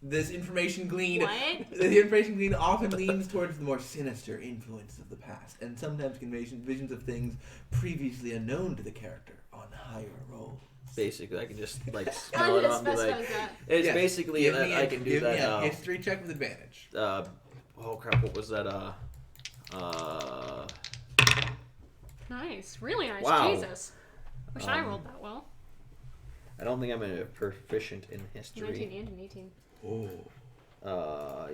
This information gleaned. What? The information gleaned often leans towards the more sinister influence of the past, and sometimes conveys visions of things previously unknown to the character on higher rolls. Basically, I can just like How smell did it it on and be like... specify that? It's Yes, basically give that me I can do give me a that... history check with advantage. Oh crap, what was that? Nice. Really nice. Wow. Jesus. Wish I rolled that well. I don't think I'm proficient in 19 history. and an 18. Oh.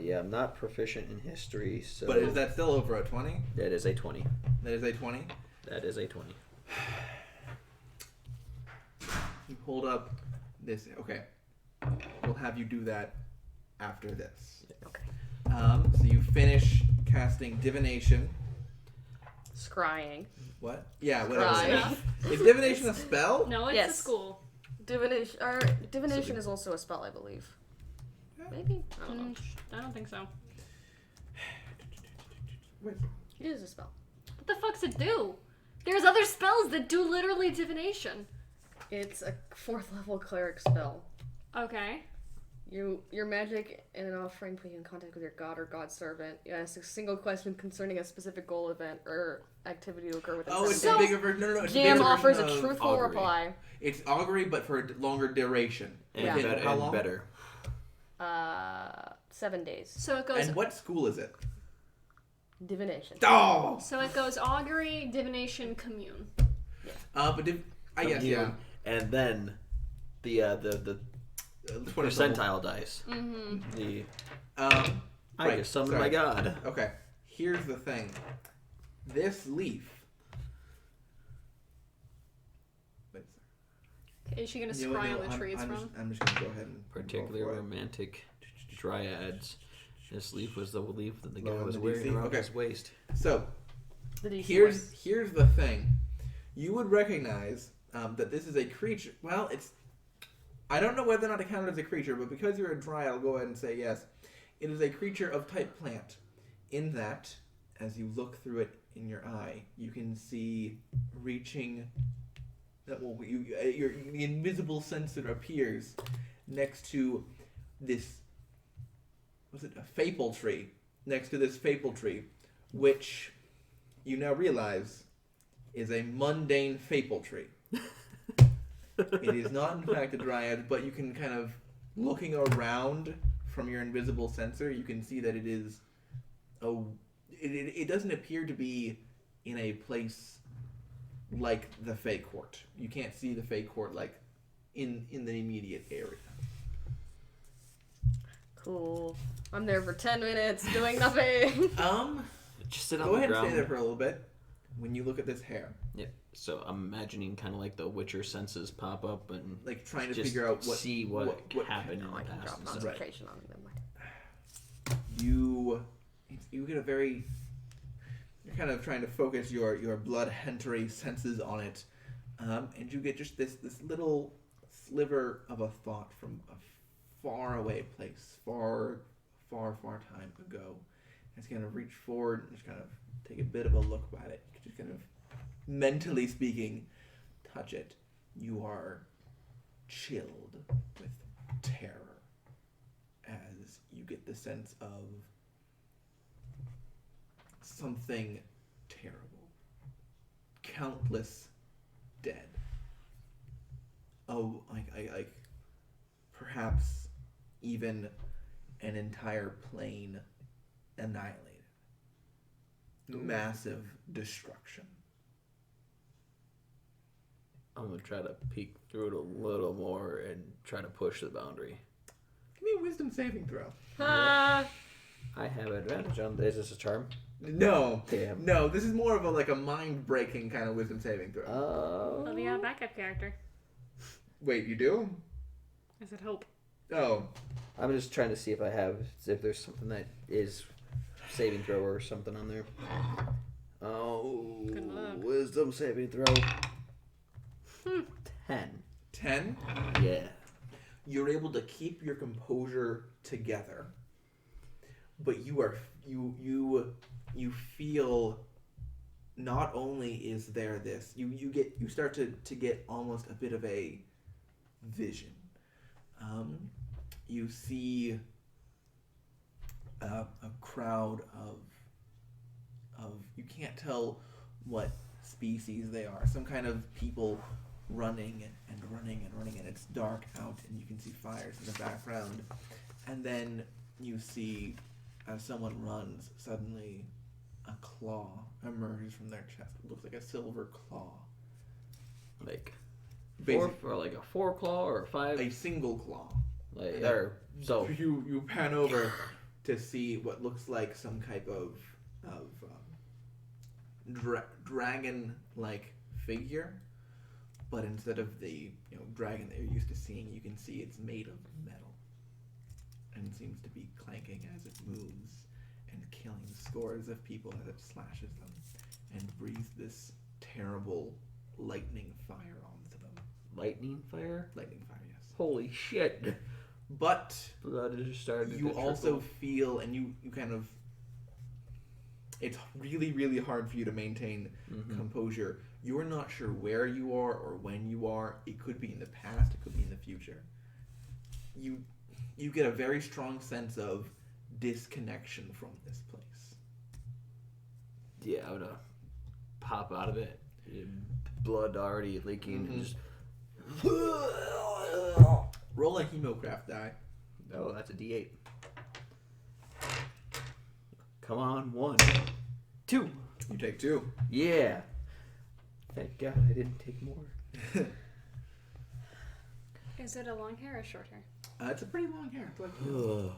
Yeah, I'm not proficient in history, so... But is that still over a 20? That is a 20. That is a 20? That is a 20. You hold up this. Okay. We'll have you do that after this. Okay. So you finish casting divination. Scrying. What? Yeah, Scry. whatever. Is divination a spell? No, it's Yes. a school. Divination is also a spell, I believe. Maybe? I don't know. I don't think so. Wait. It is a spell. What the fuck's it do? There's other spells that do literally divination. It's a 4th level cleric spell. Okay. Your magic and an offering put you in contact with your god or god servant. You ask a single question concerning a specific goal, event, or activity to occur within Oh, it's 7 a days. bigger version. No, it's a GM bigger offers a version of truthful augury. reply. It's augury, but for a longer duration. And, Yeah. better, How and long? better. 7 days. So it goes. And what school is it? Divination. Oh! So it goes augury, divination, commune. But I guess, yeah. And then the percentile dice. Mm-hmm. The I I just summoned my god. Okay, here's the thing. This leaf. Wait a second. Is she gonna You know what, scry no, on the tree it's from? I'm just gonna go ahead and Particularly roll for it. romantic dryads. This leaf was the leaf that the guy Lower was the wearing DC? around Okay. his waist. So The DC here's the thing. You would recognize that this is a creature. Well, it's. I don't know whether or not to count it as a creature, but because you're a dry, I'll go ahead and say yes. It is a creature of type plant. In that, as you look through it in your eye, you can see reaching. The invisible sensor appears next to this. Was it a faple tree? Next to this faple tree, which you now realize is a mundane faple tree. It is not, in fact, a dryad, but you can kind of, looking around from your invisible sensor, you can see that it is it doesn't appear to be in a place like the Fey Court. You can't see the Fey Court like in the immediate area. Cool. I'm there for 10 minutes doing nothing. Just sit on Go the ahead and ground. stay there for a little bit. When you look at this hair, Yep. So I'm imagining kind of like the Witcher senses pop up and like trying to just figure out what see what happened No, in I the can past. drop and stuff. concentration on them. you get a very. You're kind of trying to focus your blood-hentery senses on it, and you get just this little sliver of a thought from a far away place, far time ago. It's gonna reach forward and just kind of take a bit of a look at it. Just kind of, mentally speaking, touch it. You are chilled with terror as you get the sense of something terrible. Countless dead. Oh, like perhaps even an entire plane annihilated. Massive destruction. I'm gonna try to peek through it a little more and try to push the boundary. Give me a wisdom saving throw. I have advantage on this. Is this a charm? No. Damn. No, this is more of a mind-breaking kind of wisdom saving throw. Oh. Oh, we got a backup character. Wait, you do? I said hope. Oh. I'm just trying to see if there's something that is saving throw or something on there. Oh. Good luck. Wisdom saving throw. 10. 10? Yeah. You're able to keep your composure together, but you feel not only is there this, you start to get almost a bit of a vision. You see a crowd of you can't tell what species they are. Some kind of people running and it's dark out and you can see fires in the background. And then you see, as someone runs, suddenly a claw emerges from their chest. It looks like a silver claw. Like Basic, or like a 4 claw or a 5. a single claw. Like or so. You pan over to see what looks like some type of dragon-like figure, but instead of the dragon that you're used to seeing, you can see it's made of metal and seems to be clanking as it moves and killing scores of people as it slashes them. and breathe this terrible lightning fire onto them. Lightning fire? Lightning fire, yes. Holy shit. But Blood just started you to also trickle. feel, and you kind of, it's really, really hard for you to maintain composure. You're not sure where you are or when you are. It could be in the past, it could be in the future. You get a very strong sense of disconnection from this place. Yeah, I would pop out of it. Blood already leaking. And just... Roll a hemocraft die. Oh, that's a D8. Come on, 1. 2. You take 2. Yeah. Thank God I didn't take more. Is it a long hair or short hair? It's a pretty long hair. It's like yellow.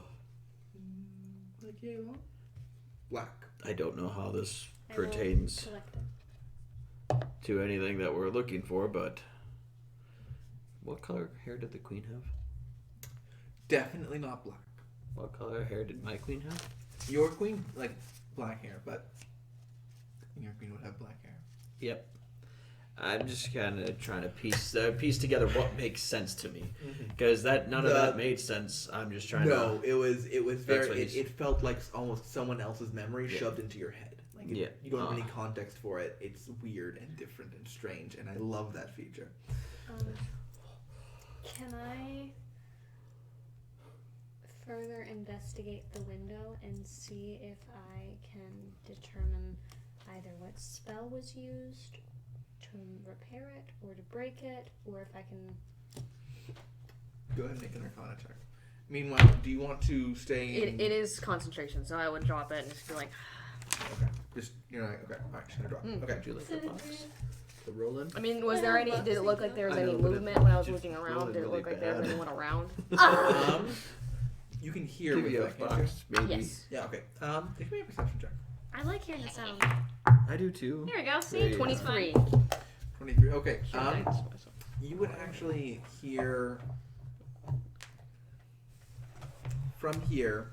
Black. I don't know how this I will pertains collect it. to anything that we're looking for, but what color hair did the queen have? Definitely not black. What color hair did my queen have? Your queen, like, black hair, but your queen would have black hair. Yep. I'm just kind of trying to piece together what makes sense to me, because none of that made sense. I'm just trying to. No, it was very. It It felt like almost someone else's memory shoved into your head. Like you don't have any context for it. It's weird and different and strange, and I love that feature. Can I further investigate the window and see if I can determine either what spell was used to repair it or to break it, or if I can... Go ahead and make an Arcana check. Meanwhile, do you want to stay in... It is concentration, so I would drop it and just be like... Okay. Just, you're like, okay, alright, just gonna drop. Okay. Did you like the box? The rolling? I mean, was there any... Did it look like there was I any know, but movement when I was just looking around? really, Did it look really like there was bad. anyone around? You can hear Give with you a that, can't you? box, maybe. Yes. Yeah, okay. Give me a perception check. I like hearing the sound. I do too. Here we go. There See? you go. 23. 23. Okay. Sure, thanks. You would actually hear from here.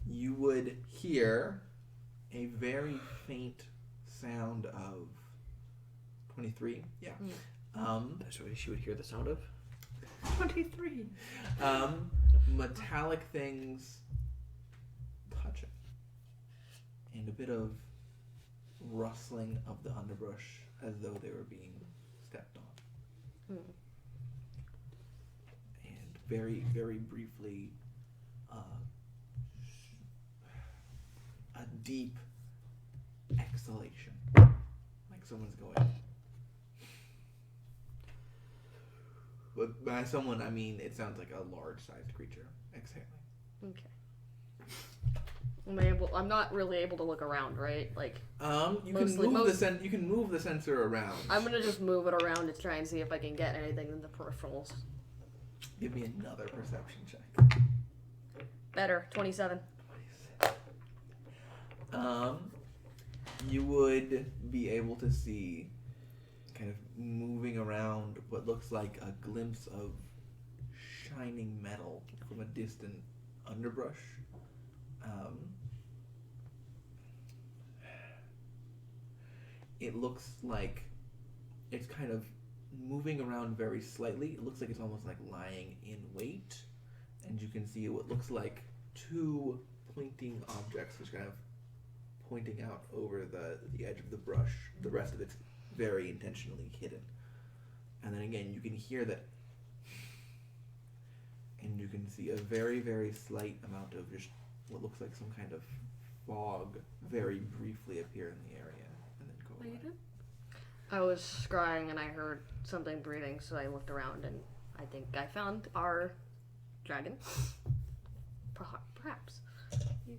You would hear a very faint sound of 23. Yeah. That's what she would hear the sound of. 23. Metallic things touching, and a bit of rustling of the underbrush as though they were being stepped on. And very, very briefly, a deep exhalation, like someone's going. But by someone, I mean it sounds like a large-sized creature exhaling. Okay. I'm not really able to look around, right? Like, You can move the sensor around. I'm gonna just move it around to try and see if I can get anything in the peripherals. Give me another perception check. Better, 27. You would be able to see, kind of moving around, what looks like a glimpse of shining metal from a distant underbrush. It looks like it's kind of moving around very slightly. It looks like it's almost like lying in wait, and you can see what looks like two pointing objects, which kind of pointing out over the edge of the brush. The rest of it's very intentionally hidden. And then again, you can hear that, and you can see a very, very slight amount of just what looks like some kind of fog very briefly appear in the area and then go away. I was scrying and I heard something breathing, so I looked around and I think I found our dragon. Perhaps.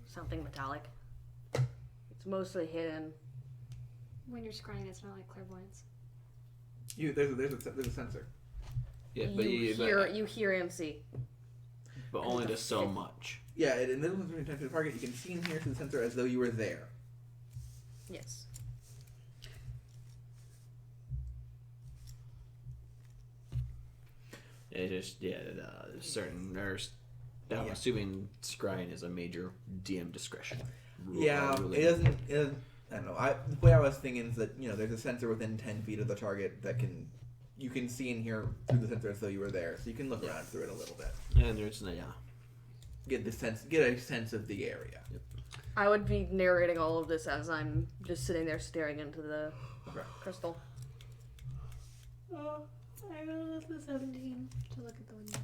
Something metallic. It's mostly hidden. When you're scrying, it's not like clairvoyance. There's a sensor. Yeah, You hear and see. but only to so much. Yeah, and this one's really to the target. You can see and hear through the sensor as though you were there. Yes. It's just certain nurse. I'm assuming scrying is a major DM discretion rule. Yeah, really. it doesn't. I don't know. The way I was thinking is that there's a sensor within 10 feet of the target that you can see and hear through the sensor as though you were there, so you can look around through it a little bit. And there's Get a sense of the area. Yep. I would be narrating all of this as I'm just sitting there staring into the crystal. I rolled a 17 to look at the window.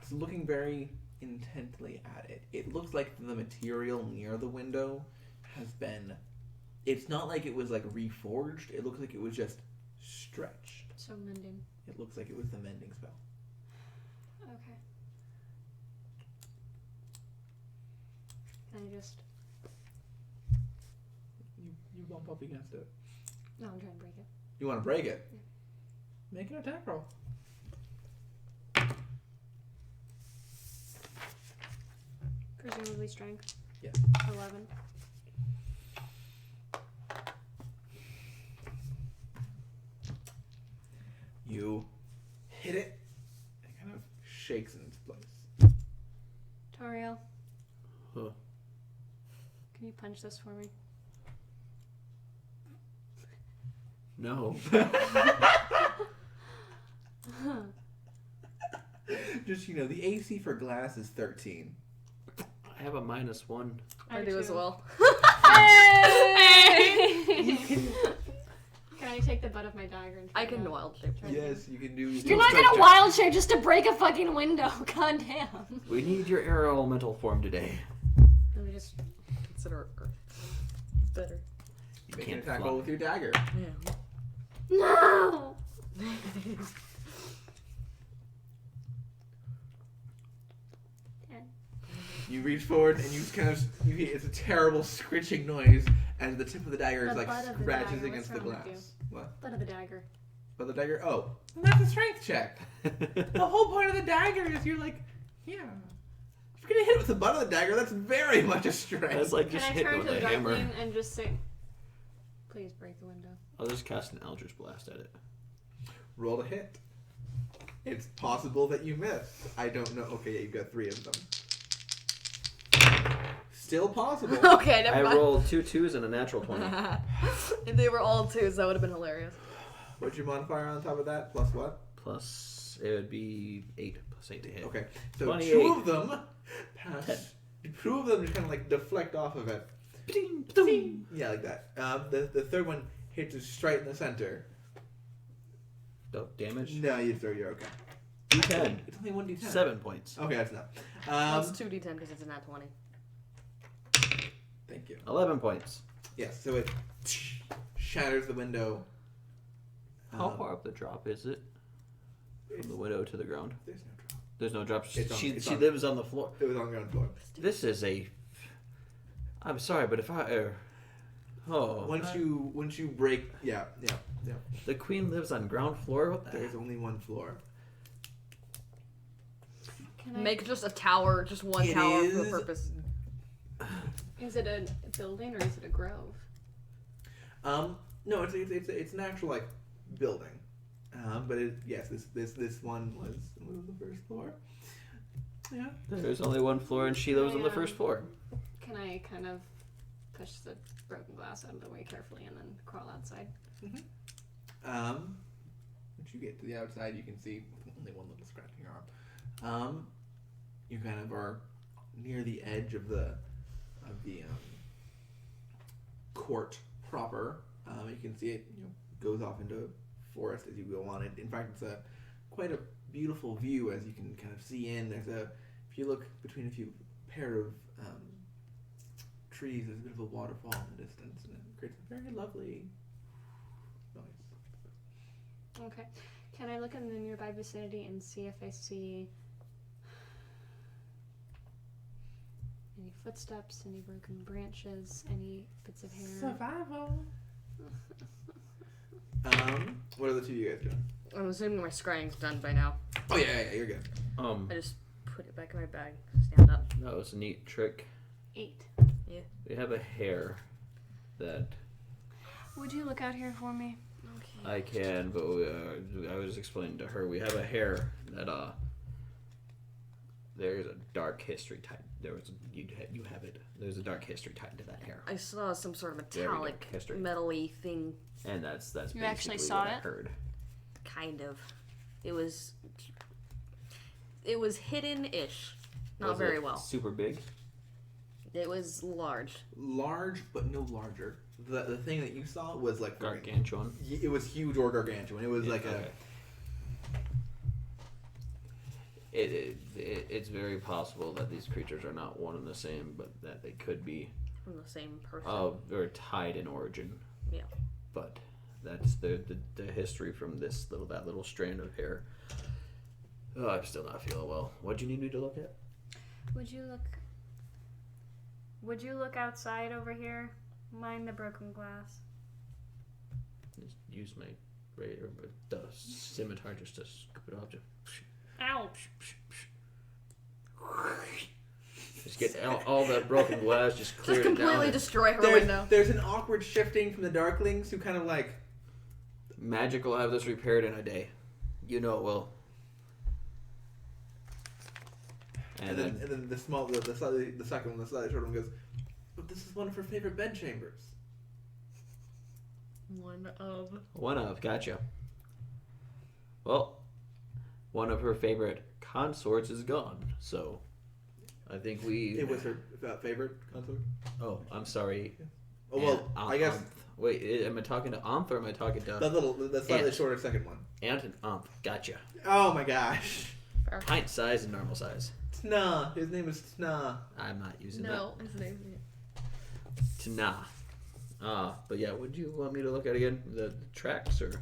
So looking very intently at it, it looks like the material near the window has been. It's not like it was like reforged. It looks like it was just stretched. So mending. It looks like it was the mending spell. Okay. Can I just? You bump up against it. No, I'm trying to break it. You want to break it? Yeah. Make an attack roll. Presumably strength. Yeah. 11. You hit it. It kind of shakes in its place. Toriel, Huh. can you punch this for me? No. Just the AC for glass is 13. I have a -1. I do as well. Can I take the butt of my dagger and try I can to wild shape. Yes, you can do. You're not gonna wild shape just to break a fucking window. God damn. We need your air elemental form today. Let me just. Consider Earth better. You make an Can't attack fly. roll with your dagger. Yeah. No. 10. You reach forward and you hear it's a terrible scritching noise as the tip of the dagger The is like butt of the scratches dagger, against the what's wrong with glass. What? Butt of the dagger. But the dagger? Oh, that's a strength check. The whole point of the dagger is you're like, yeah. If you're gonna hit it with the butt of the dagger, that's very much a strength. That's like Can just I hit turn with to the a hammer. darkling and just say, please break the window? I'll just cast an Eldritch Blast at it. Roll to hit. It's possible that you miss. I don't know. Okay, yeah, you've got 3 of them. Still possible. Okay, never I mind. rolled 2 2s and a natural 20. If they were all 2s, that would have been hilarious. What's your modifier on top of that? Plus what? Plus, it would be 8 plus 8 to hit. Okay, so 28. 2 of them pass. 2 of them just kind of like deflect off of it. Ba-ding, ba-ding. Yeah, like that. The third one hits you straight in the center. Oh, damage? No, you're okay. D10. It's only 1d10. 7 points. Okay, that's enough. That's 2d10 because it's a nat 20. Thank you. 11 points. Yes, so it shatters the window. How far up the drop is it? From the window to the ground? There's no drop. There's no drop. It's She on- lives on the floor. It was on the ground floor. This is a... I'm sorry, but if I... Once you break, yeah. The queen lives on ground floor? What the... There's only one floor. Can I? Make just a tower, just one It tower for is- the purpose. Is it a building or is it a grove? No, it's an actual like building. But this one was the first floor. Yeah. There's only one floor and she lives on the first floor. Can I kind of push the broken glass out of the way carefully and then crawl outside? Once you get to the outside, you can see only one little scratch in your arm. You kind of are near the edge of the court proper. You can see it goes off into forest as you go on it. In fact, it's quite a beautiful view as you can kind of see in. If you look between a few pair of trees, there's a bit of a waterfall in the distance, and it creates a very lovely noise. Okay. Can I look in the nearby vicinity and see if I see any footsteps, any broken branches, any bits of hair? Survival. What are the two of you guys doing? I'm assuming my scrying's done by now. Oh yeah, you're good. I just put it back in my bag. Stand up. That was a neat trick. 8. We have a hair that Would you look out here for me? Okay. I can, but I was explaining to her we have a hair that there's a dark history tied. You have it. There's a dark history tied to that hair. I saw some sort of Very dark metallic, history. metal-y thing. And that's You actually basically saw what I it? heard. Kind of. It was hidden-ish. Not Was very it well. Super big. It was large. Large, but no larger. The thing that you saw was like Gargantuan. It was huge or gargantuan. It was like okay. It's very possible that these creatures are not one and the same, but that they could be From the same person. or tied in origin. Yeah. But that's the history from that little strand of hair. Oh, I'm still not feeling well. What'd you need me to look at? Would you look outside over here? Mind the broken glass. Just use my scimitar just to scoop it off. Ow! Just get all that broken glass, just clear Just it down. completely destroy her window. There's an awkward shifting from the Darklings who kind of like... Magic will have this repaired in a day. You know it will. And then the second one, the slightly shorter one goes, but this is one of her favorite bedchambers. One of. Gotcha. Well, one of her favorite consorts is gone, so I think we... It was her favorite consort? Oh, I'm sorry. Oh, well, I guess... Wait, am I talking to Amph or am I talking to... The slightly Ant. shorter second one. Ant and Amph. Gotcha. Oh my gosh. Pint size and normal size. Tna. His name is Tna. I'm not using No, his name's that. Tna. But yeah, would you want me to look at again the tracks or?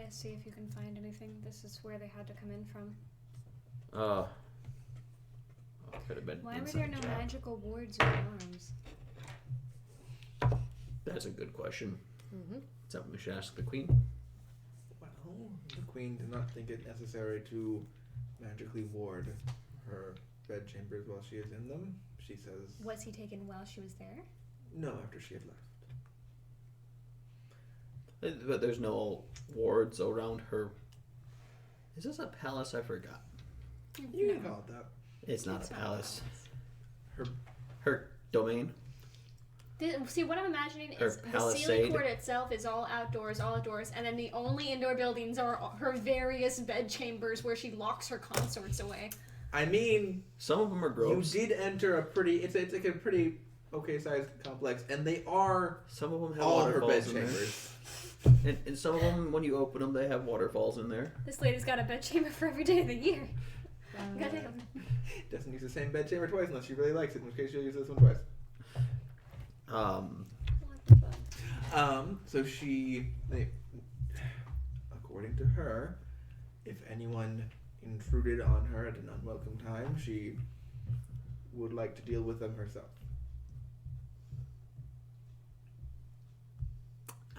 See if you can find anything. This is where they had to come in from. Could have been. Why were there no magical wards or alarms? That's a good question. Mm-hmm. Something we should ask the queen. Well, the queen did not think it necessary to magically ward her bedchambers while she is in them. She says... Was he taken while she was there? No, after she had left. But there's no wards around her. Is this a palace? I forgot. You can call it that. It's not a palace. Her domain. See, what I'm imagining Her is the palisade. Seelie Court itself is all outdoors, and then the only indoor buildings are her various bedchambers where she locks her consorts away. I mean, Some of them are gross. you did enter a pretty... It's like a pretty okay-sized complex, and they are Some of them have all her waterfalls in there. bedchambers. And some of them, when you open them, they have waterfalls in there. This lady's got a bedchamber for every day of the year. Goddamn. Doesn't use the same bedchamber twice unless she really likes it, in which case she'll use this one twice. What the fuck? So according to her, if anyone intruded on her at an unwelcome time, she would like to deal with them herself.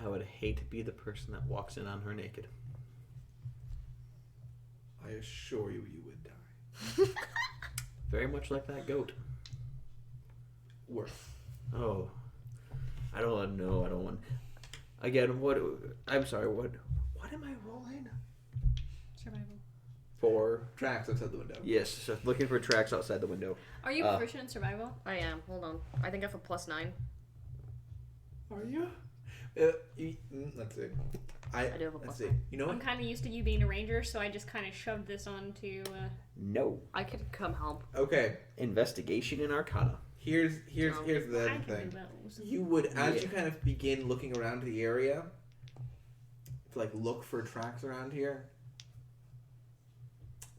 I would hate to be the person that walks in on her naked. I assure you, you would die. Very much like that goat. Worse. Oh, I don't know. I don't want. Again, what? I'm sorry. What am I rolling? Survival. For Tracks outside the window. yes, so looking for tracks outside the window. Are you proficient in survival? I am. Hold on. I think I have a +9. Are you? Let's see. I do have a let's +9. see. You know I'm what? kind of used to you being a ranger, so I just kind of shoved this onto. No. I could come help. Okay. Investigation in Arcana. Here's the I other can thing. do those. You would, as you kind of begin looking around the area, to like look for tracks around here,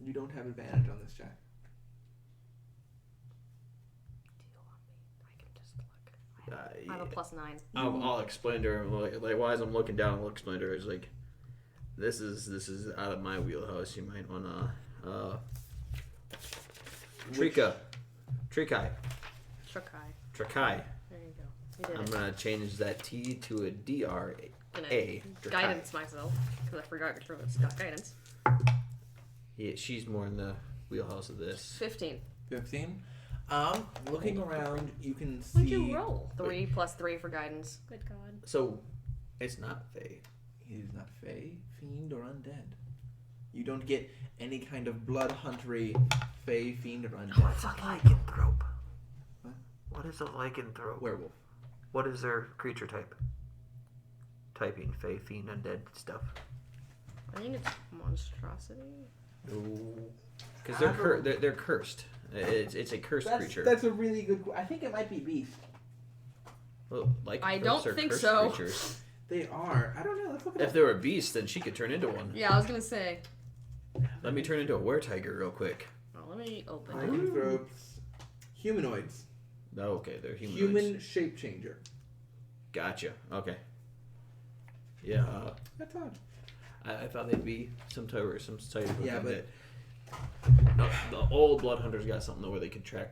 you don't have advantage on this check. Do you want me? I can just look. I have a +9. I'll explain to her like while I'm looking down. I'll explain to her. It's like this is out of my wheelhouse. You might wanna Trikai. Trakai. There you go. You did I'm it. gonna change that T to a DR. Gonna A. guidance myself because I forgot it's got guidance. Yeah, she's more in the wheelhouse of this. 15. 15. Looking around, you can see. What'd you roll? 3 + 3 for guidance. Good God. So, it's not Fae. He is not fey, fiend, or undead. You don't get any kind of blood huntery, fey, fiend, or undead. What's a lycanthrope? What? What is a lycanthrope? Werewolf. What is their creature type? Typing fey, fiend, undead stuff. I think it's monstrosity. Because they're cursed. It's a cursed creature. That's a really good. I think it might be beast. Well, I don't think so. Creatures. They are. I don't know. Let's look it up. If they were a beast, then she could turn into one. Yeah, I was gonna say. Let me turn into a were-tiger real quick. Oh, let me open it. Lycanthropes. Humanoids. Oh, okay, they're humanoids. Human shape changer. Gotcha. Okay. Yeah. That's odd. I thought they'd be some type of Yeah, but no, the old blood hunters got something where they could track.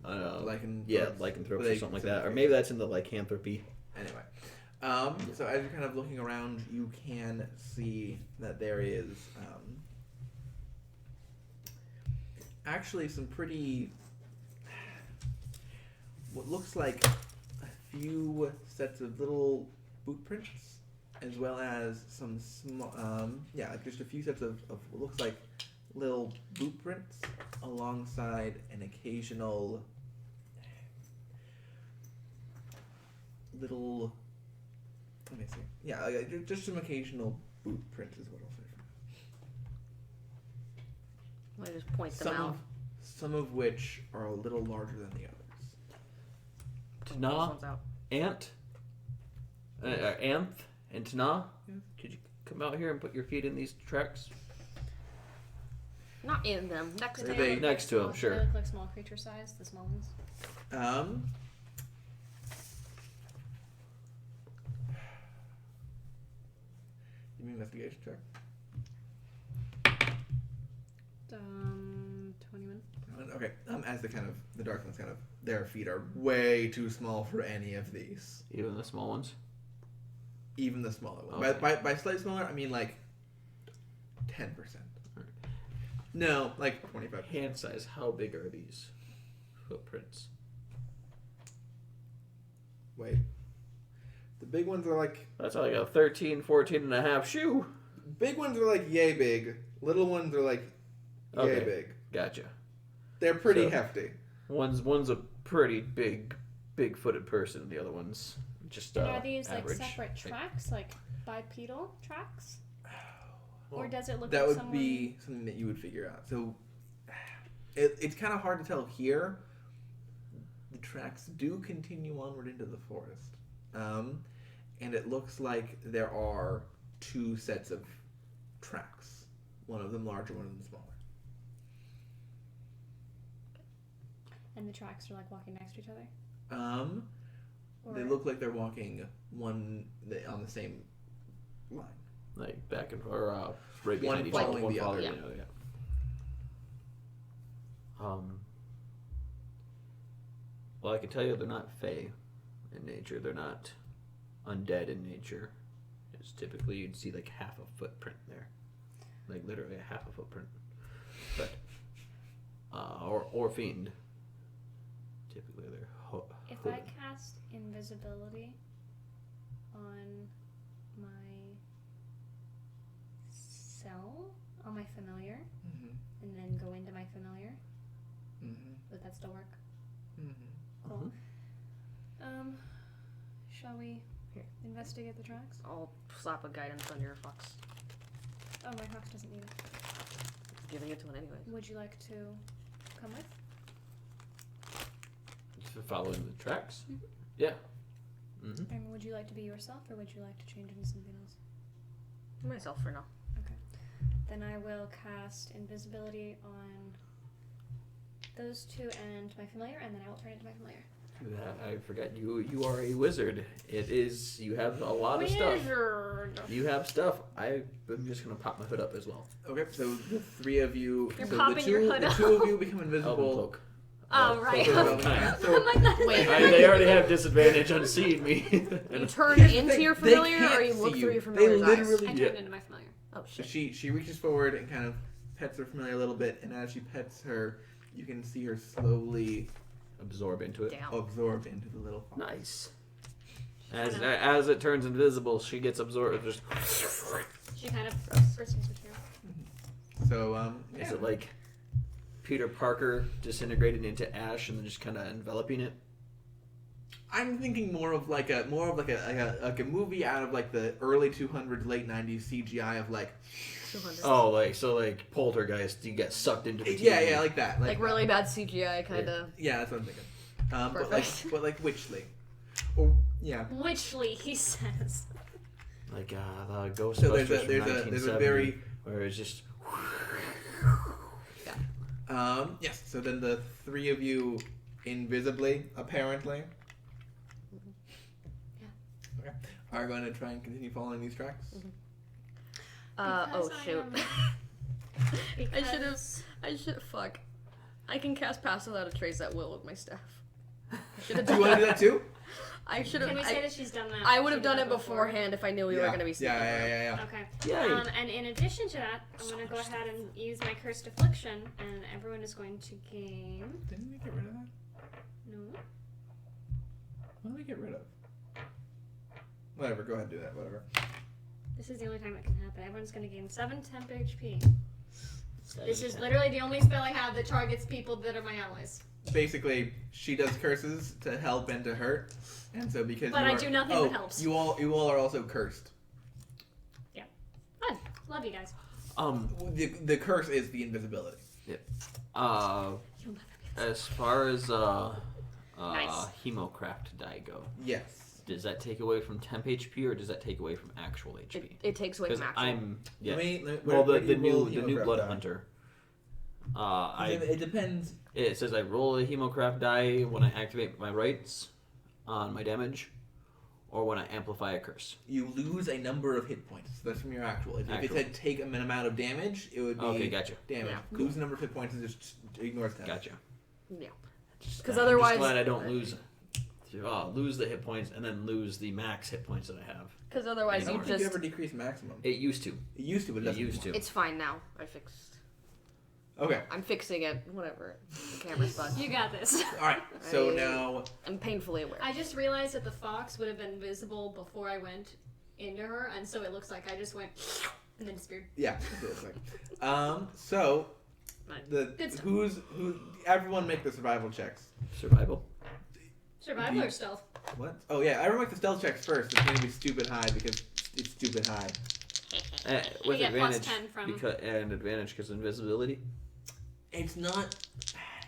Lycanthropes or something like that, or maybe that's in the lycanthropy. Anyway, so as you're kind of looking around, you can see that there is actually some pretty, what looks like a few sets of little boot prints, as well as some small, like just a few sets of what looks like little boot prints alongside an occasional little, let me see. Yeah, just some occasional boot prints is what I'll say. I just point them out. Some of which are a little larger than the others. Tana, Ant, Anth, and Tana, could you come out here and put your feet in these tracks? Not in them. Next to Are them. they- Next to them, sure. They look like small creature size, the small ones. Give me an investigation check. 21. Okay. As the dark ones their feet are way too small for any of these. Even the small ones? Even the smaller ones. Okay. By slightly smaller, I mean like 10%. No, like 25. Hand size, how big are these footprints? Wait. The big ones are like... That's like a 13, 14 and a half shoe. Big ones are like yay big. Little ones are like yay big. Gotcha. They're pretty So- hefty. One's a pretty big-footed person. The other one's just And are these average. like separate tracks, like bipedal tracks? Well, Or does it look That like would someone... be something that you would figure out. So it's kind of hard to tell here. The tracks do continue onward into the forest. And it looks like there are two sets of tracks. One of them larger, one of them smaller. And the tracks are like walking next to each other? They look like they're walking on the same line. Like back and forth, right One behind each following other. the other. Yeah. Well, I can tell you they're not fey in nature. They're not undead in nature. It's typically you'd see like half a footprint there, like literally a half a footprint. But or fiend. Typically they're. If I cast invisibility on my on my familiar, and then go into my familiar, would that still work? Cool. Shall we investigate the tracks? I'll slap a guidance on your fox. Oh, my fox doesn't need it. Giving it to it anyways. Would you like to come with? For following the tracks. Mhm. Yeah. Mm-hmm. And would you like to be yourself, or would you like to change into something else? Myself for now. Okay. Then I will cast invisibility on those two and my familiar, and then I will turn into my familiar. I forgot you are a wizard. It is you have a lot of stuff. Wizard. You have stuff. I'm just gonna pop my hood up as well. Okay, so the three of you. You're so popping your hood the up. two of you become Elven invisible. cloak. Oh, right. Cloak Okay. so Wait, They already have disadvantage on seeing me. You turn Here's the into thing, your they familiar, can't or you see look you. through your They familiar's eyes? literally I do. turned into my familiar. Oh So shit. she reaches forward and kind of pets her familiar a little bit, and as she pets her, you can see her slowly Absorb into it. Damn. absorb into the little fox. Nice. As it turns invisible, she gets absorbed. Just She kind of proceeds with you. So yeah. Is it like Peter Parker disintegrating into ash and then just kind of enveloping it? I'm thinking more of like a movie out of like the early 200s, late 90s CGI of like. 200. Oh, like Poltergeist, you get sucked into the TV. Yeah, like that. Like really bad CGI kind of. Yeah, that's what I'm thinking. Perfect. But like Witchley. Oh, yeah. Witchley, he says. Like the Ghostbusters So there's a very where it's just. Yes. So then the three of you, invisibly, apparently. Yeah. Okay. Are going to try and continue following these tracks. Oh shoot. Because I should fuck. I can cast Pass Without a Trace at will with my staff. I should have Do you done want to do that too? I should have. Can we say that she's done that? I would have She did done it before? beforehand if I knew we were going to be sneaking around. Yeah. Okay. Yeah. And in addition to that, I'm going to go ahead and use my Cursed Affliction, and everyone is going to gain... Didn't we get rid of that? No. What did we get rid of? Whatever, go ahead and do that, whatever. This is the only time it can happen. Everyone's going to gain 7 temp HP. This is literally the only spell I have that targets people that are my allies. Basically, she does curses to help and to hurt, and so because But I do nothing that helps. You all are also cursed. Yeah. Fun. Love you guys. The curse is the invisibility. You'll never be As far as Nice. Hemocraft die go, Yes. does that take away from temp HP or does that take away from actual HP? It takes away Because from actual. the new Blood Hunter. It depends. It says I roll a Hemocraft die when I activate my rights on my damage, or when I amplify a curse. You lose a number of hit points. That's from your actual. If it said take an amount of damage, it would be Okay, gotcha. damage. Yeah. Lose a number of hit points and just ignores that. Gotcha. Yeah. Because otherwise- I'm just glad I don't lose the hit points and then lose the max hit points that I have. Because otherwise I you don't think you just... ever decrease maximum. It used to. It used to, but it doesn't used anymore. to. It's fine now. I fixed... Okay. I'm fixing it. Whatever. The camera's fine. You got this. All right. So now. I'm painfully aware. I just realized that the fox would have been visible before I went into her, and so it looks like I just went and then disappeared. Yeah. That's what it looks like. So. Good stuff. Who? Everyone make the survival checks. Survival. Survival or stealth? What? Oh yeah, everyone make the stealth checks first. It's gonna be stupid high because it's stupid high. With You get plus advantage 10 from- because invisibility. It's not.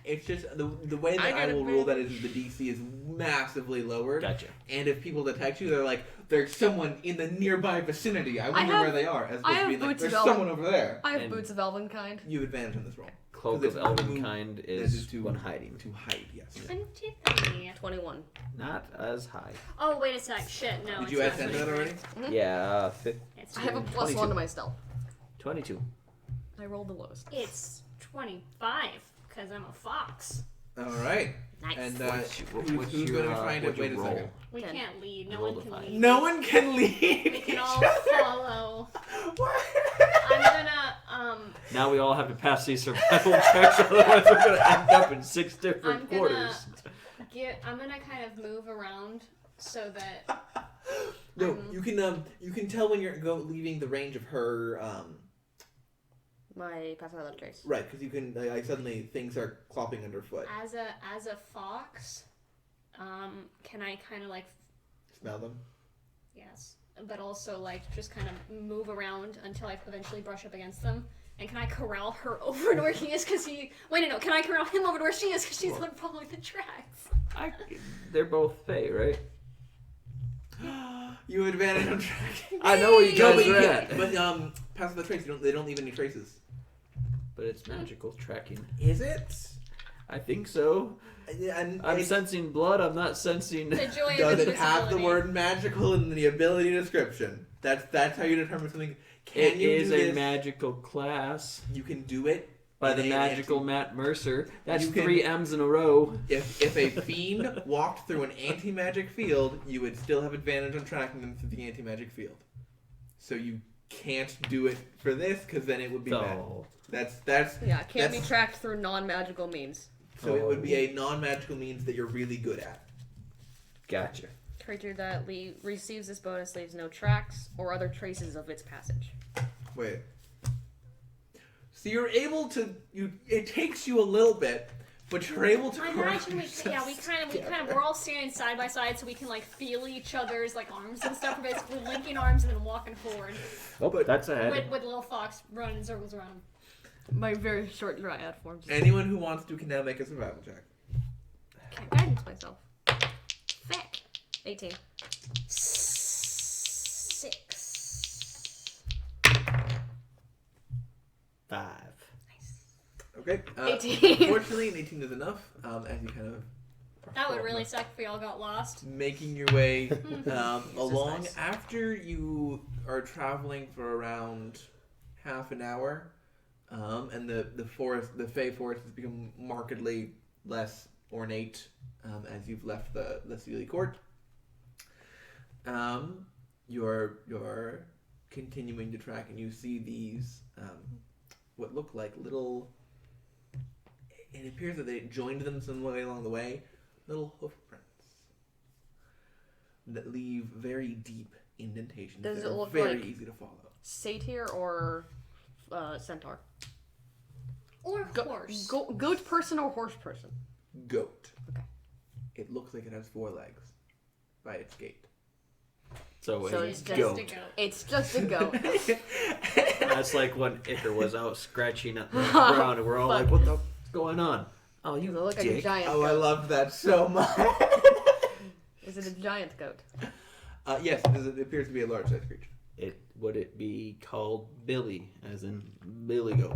It's just the way that I will rule that is the DC is massively lowered. Gotcha. And if people detect you, they're like, there's someone in the nearby vicinity. I wonder where they are. As opposed to being like, there's someone over there. I have And- Boots of Elvenkind. You have advantage on this roll. Cloak Because of it's Elvenkind that is to when hiding. To hide, yes. 23. 21. Not as high. Oh, wait a sec. Shit, no. Did it's you add not 10 to that 23. already? Yeah, It's, I have a plus 22. 1 to my stealth. 22. I rolled the lowest. it's 25, because I'm a fox. All right. Nice. And What's who's your, going to try to what'd you wait a roll? second? We 10. can't lead. No Roll one the can 5. lead. No one can leave. We can all follow. What? I'm gonna, Now we all have to pass these survival checks, otherwise we're going to end up in 6 different I'm quarters. I'm gonna kind of move around so that No, you can tell when you're leaving the range of her. My Pass Without a Trace. Right, because you can suddenly things are clopping underfoot. as a fox, can I kind of like Smell them. yes, but also like just kind of move around until I eventually brush up against them. And can I corral her over to where he is? Cause he no. Can I corral him over to where she is? Cause she's the one following the tracks. They're both Fey, right? You have advantage on tracking. I know where you No, guys but you are can't. at. But pass the trace. They don't leave any traces. But it's magical tracking. Is it? I think so. And I'm sensing blood, I'm not sensing... The joy does of it have the invisibility. word magical in the ability description? That's how you determine something. Can It you is do a this? magical class You can do it by in the a magical anti- Matt Mercer. That's You can- 3 M's in a row. If a fiend walked through an anti-magic field, you would still have advantage on tracking them through the anti-magic field. So you can't do it for this because then it would be bad. Oh. That's Yeah, it can't be That's- tracked through non-magical means. so it would be a non-magical means that you're really good at. Gotcha. Creature that receives this bonus leaves no tracks or other traces of its passage. Wait. So you're able to. It takes you a little bit, but you're able to. I imagine we we're all standing side by side, so we can like feel each other's like arms and stuff. We're basically linking arms and then walking forward. Oh, but that's ahead. With little fox running in circles around him. My very short dryad form. Anyone who wants to can now make a survival check. Can't guidance myself. Feck. 18. 6. 5. Okay. 18. Fortunately, an 18 is enough. As you kind of. That would really suck if we all got lost. Making your way along. nice. After you are traveling for around half an hour, and the Fey forest has become markedly less ornate as you've left the Seelie Court. You're continuing to track, and you see these what look like little. It appears that they joined them some way along the way. Little hoof prints that leave very deep indentations. Does that it are look very like easy to follow? Satyr or centaur? Or horse. Goat person or horse person? Goat. Okay. It looks like it has 4 legs by its gait. So it's it's just goat. a goat. It's just a goat. That's like when Iker was out scratching at the ground, and we're all like, "What the f- going on?" Oh, you Does it look like a dick. giant Oh, goat? I loved that so much. Is it a giant goat? Yes, it appears to be a large-sized creature. Would it be called Billy, as in Billy Goat?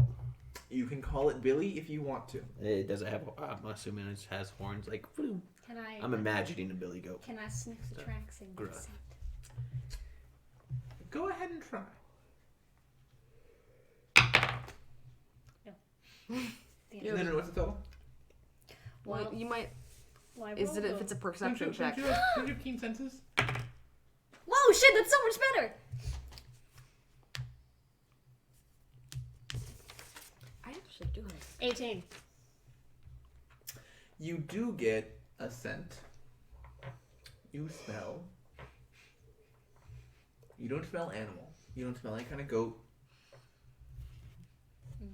You can call it Billy if you want to. It doesn't have. I'm assuming it has horns. Like, whew. I'm imagining a Billy Goat. Can I sniff the tracks and get Grunt. scent? Go ahead and try. No, what's the total? Well, you might. Well, I Is it rolled if it's a perception check? Don't you have keen senses? Whoa, shit, that's so much better! I actually do have. 18. You do get a scent. You smell. You don't smell animal. You don't smell any kind of goat.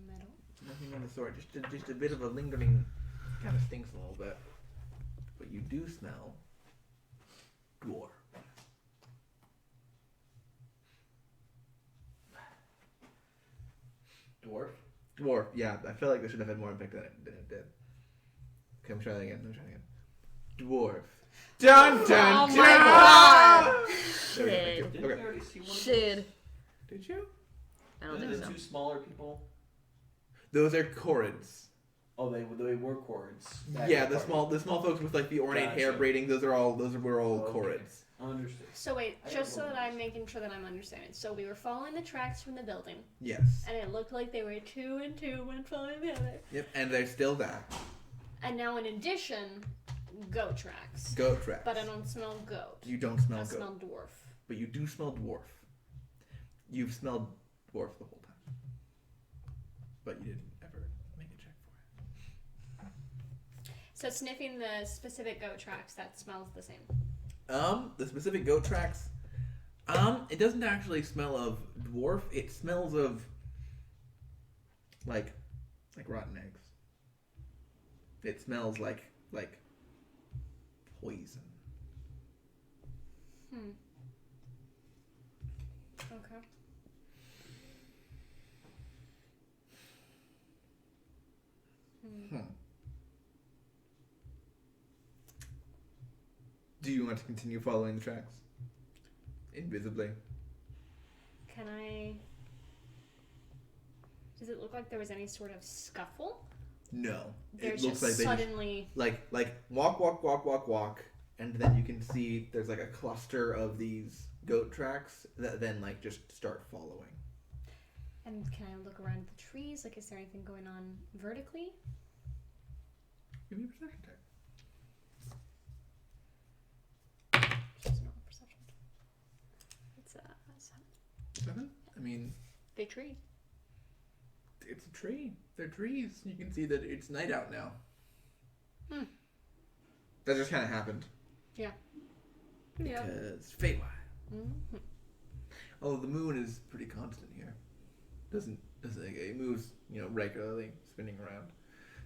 Metal. Nothing of the sort. Just a bit of a lingering. Kind of stinks a little bit. But you do smell dwarf. Dwarf? Dwarf, yeah. I feel like this should have had more impact than it did. Okay, I'm trying that again. Dwarf. Dun dun Oh dun! my god! There we Shit. go. Okay. Shit. Did you? I don't think so. two smaller people. Those are Corrids. Oh, they were cords. Yeah, the small folks with like the ornate hair Gotcha. braiding. Those were all Okay. Corrids. Understood. So wait, I just so don't that know. I'm making sure that I'm understanding. So we were following the tracks from the building, Yes. and it looked like they were 2 and 2, one following the other. Yep, and they're still there. And now in addition, goat tracks. Goat tracks. But I don't smell goat. You don't smell I goat. smell dwarf. But you do smell dwarf. You've smelled dwarf the whole time. But you didn't ever make a check for it. So sniffing the specific goat tracks, that smells the same. The specific goat tracks, it doesn't actually smell of dwarf. It smells of like rotten eggs. It smells like poison. Okay. Do you want to continue following the tracks? Invisibly. Can I... Does it look like there was any sort of scuffle? No. There's it looks just like suddenly... they like walk, and then you can see there's like a cluster of these goat tracks that then like just start following. And can I look around the trees? Like, is there anything going on vertically? Give me a perception check. It's not a perception. It's a 7? I mean, big tree. it's a tree. They're trees. You can see that it's night out now. That just kind of happened. Yeah. Because Feywild. Mm-hmm. Oh, the moon is pretty constant here. Doesn't It moves, regularly, spinning around,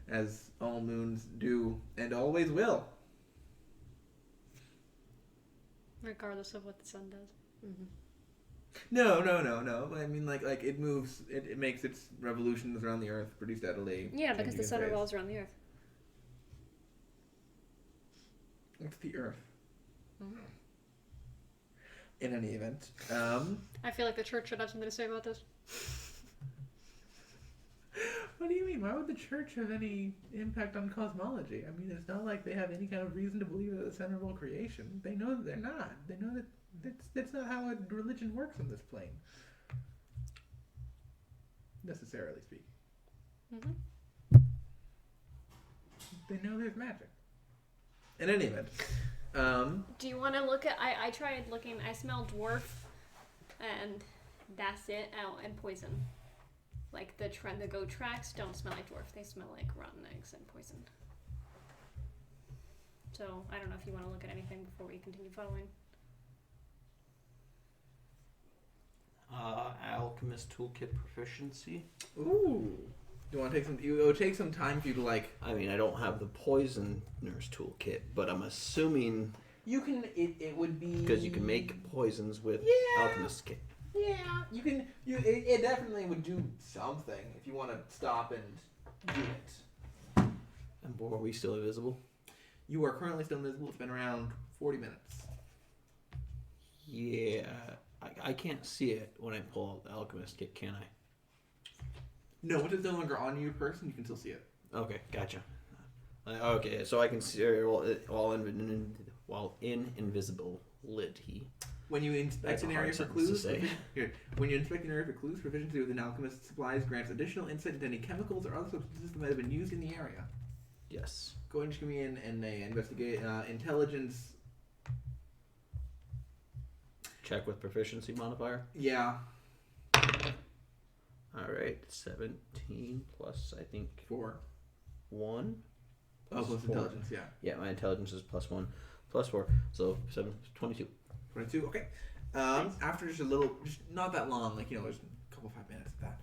as all moons do and always will. Regardless of what the sun does. Mm-hmm. No. I mean, like it moves. It makes its revolutions around the Earth pretty steadily. Yeah, because the sun phase. revolves around the Earth. It's the Earth. Mm-hmm. In any event, I feel like the church should have something to say about this. what do you mean? Why would the church have any impact on cosmology? I mean, it's not like they have any kind of reason to believe that the center of all creation. They know that they're not. They know that that's not how a religion works on this plane. Necessarily speaking. Mm-hmm. They know there's magic. In any event, Do you want to look at? I tried looking. I smell dwarf, and that's it. Oh, and poison. Like the goat tracks don't smell like dwarf. They smell like rotten eggs and poison. So I don't know if you want to look at anything before we continue following. Alchemist toolkit proficiency. ooh, you want to take some? It would take some time for you to like. I mean, I don't have the poisoner's toolkit, but I'm assuming You can. It would be because you can make poisons with alchemist kit. Yeah, you can. It definitely would do something if you want to stop and do it. And are we still invisible? You are currently still invisible. It's been around 40 minutes. Yeah, I can't see it when I pull out the alchemist kit, can I? No, if it's no longer on you, person, you can still see it. Okay, gotcha. Okay, so I can see while in invisibility. When you inspect That's a an hard area for sentence to clues, say. When you inspect an area for clues, proficiency with an alchemist's supplies grants additional insight into any chemicals or other substances that might have been used in the area. Yes. Go ahead and give me an investigate intelligence. Check with proficiency modifier. Yeah, All right, 17 plus I think 4. 1. Oh, plus four. intelligence. Yeah. Yeah, my intelligence is +1, +4, so 7, 22. 22. Okay. After just a little, just not that long, like there's a couple 5 minutes of that.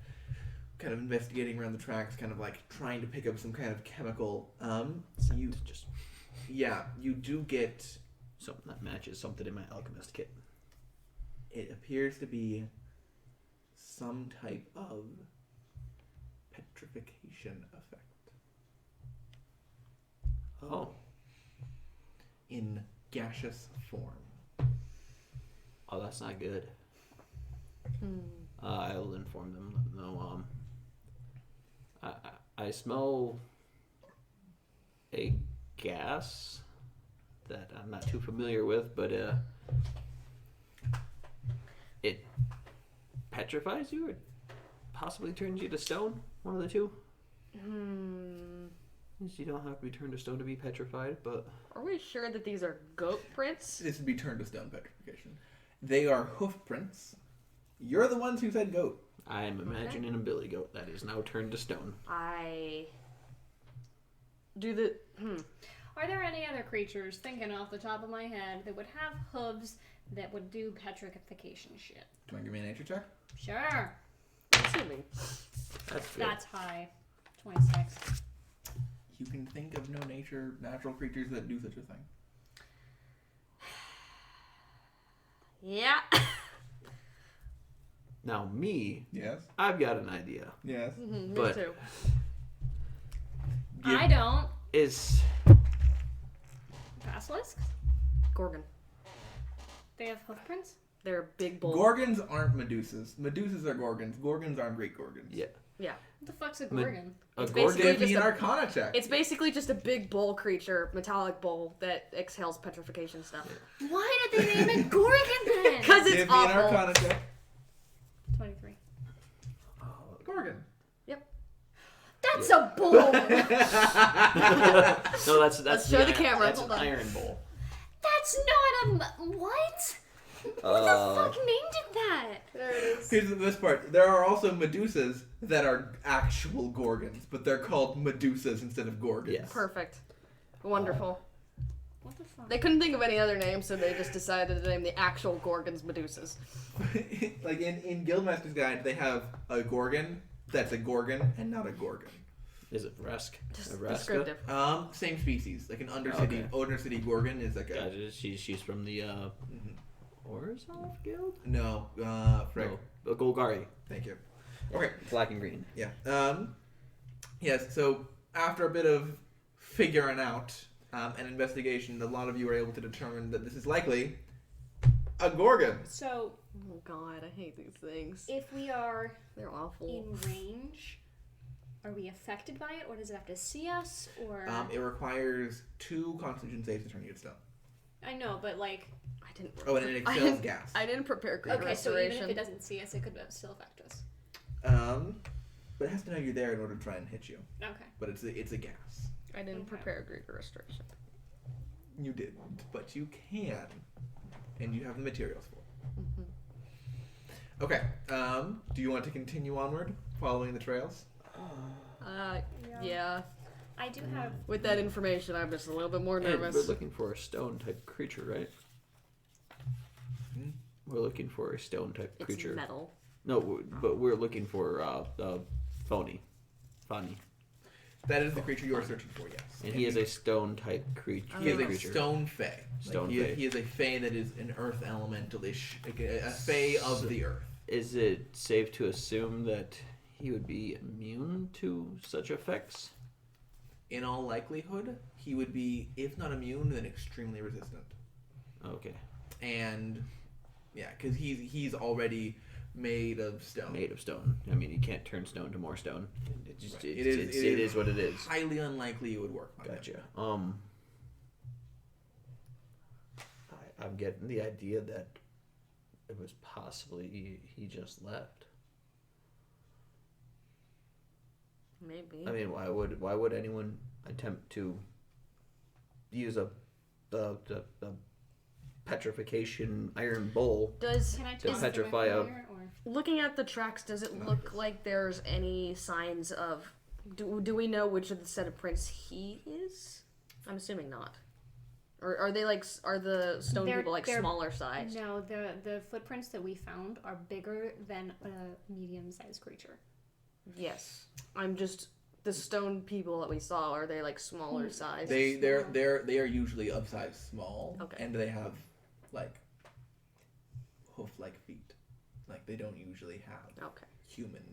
Kind of investigating around the tracks, kind of like trying to pick up some kind of chemical. You do get Something that matches something in my alchemist kit. it appears to be some type of petrification effect Oh. in gaseous form. Oh, that's not good. I'll inform them. No, I smell a gas that I'm not too familiar with, but it petrifies you or possibly turns you to stone. One of the two. You don't have to be turned to stone to be petrified, but Are we sure that these are goat prints? This would be turned to stone petrification. They are hoof prints. You're the ones who said goat. I am imagining a billy goat that is now turned to stone. I do the. Are there any other creatures, thinking off the top of my head, that would have hooves that would do petrification shit? Do you want to give me a nature check? Sure. Assuming. That's good. That's high. 26. You can think of no natural creatures that do such a thing. Yeah. Now me, Yes. I've got an idea. Yes. Me But- too. I don't. Is Basilisks? Gorgon. They have hoof prints? They're big bull. Gorgons aren't Medusas. Medusas are Gorgons. Gorgons aren't Greek Gorgons. yeah Yeah. What the fuck's a Ma- gorgon? a It's gorgon? basically Give me just an a- Arcana check. It's basically just a big bull creature, metallic bull, that exhales petrification stuff. Why did they name it gorgon then? Because Give it's me an awful. Arcana check. 23. Gorgon. That's a bull! No, that's Let's show the camera. That's Hold an on. iron bowl. That's not a... What? Who the fuck named it that? There it is. Here's the best part. There are also Medusas that are actual Gorgons, but they're called Medusas instead of Gorgons. Yes. Perfect. Wonderful. What the fuck? They couldn't think of any other name, so they just decided to name the actual Gorgons Medusas. Like in Guildmaster's Guide, they have a Gorgon that's a gorgon and not a gorgon. Is it Resk? Just Reska? descriptive. Same species. Like an undercity gorgon is like a. Gotcha. She's from the Orzhov Guild. No, Frick. No, Golgari. Thank you. Okay. Black and green. Yeah. Yes. So after a bit of figuring out an investigation, a lot of you are able to determine that this is likely a gorgon. So, Oh god, I hate these things. if we are They're awful. in range, are we affected by it, or does it have to see us, or... It requires 2 Constitution saves to turn you to stone. I know, but like... I didn't. Oh, and it expels gas. I didn't prepare great Okay, so restoration. even if it doesn't see us, it could still affect us. But it has to know you're there in order to try and hit you. Okay. But it's a gas. I didn't Okay. prepare great restoration. You didn't, but you can, and you have the materials for it. Mm-hmm. Okay. Do you want to continue onward, following the trails? Yeah. I do have... With that information, I'm just a little bit more And nervous. we're looking for a stone type creature, right? Hmm? We're looking for a stone type It's creature. metal. No, but we're looking for Fani. That is the creature you are searching for, yes. And he is a stone type creature. He is a creature. stone fae. Stone he fae. is a fae that is an earth elemental-ish, like a fae of the earth. Is it safe to assume that he would be immune to such effects? In all likelihood, he would be, if not immune, then extremely resistant. Okay. And yeah, because he's already made of stone. Made of stone. I mean, you can't turn stone to more stone. It just Right. it is what it is. Highly unlikely it would work. On him. Gotcha. I'm getting the idea that it was possibly he just left. Maybe. I mean, why would anyone attempt to use a petrification iron bowl? Does Can I To tell petrify a- or... looking at the tracks, does it look like there's any signs of? Do we know which of the set of prints he is? I'm assuming not. Or are they like? Are the stone They're- people like they're- smaller size? No, the footprints that we found are bigger than a medium-sized creature. Yes. I'm just the stone people that we saw. Are they like smaller size? They are usually of size small. Okay. And they have like hoof-like feet. Like they don't usually have Okay. human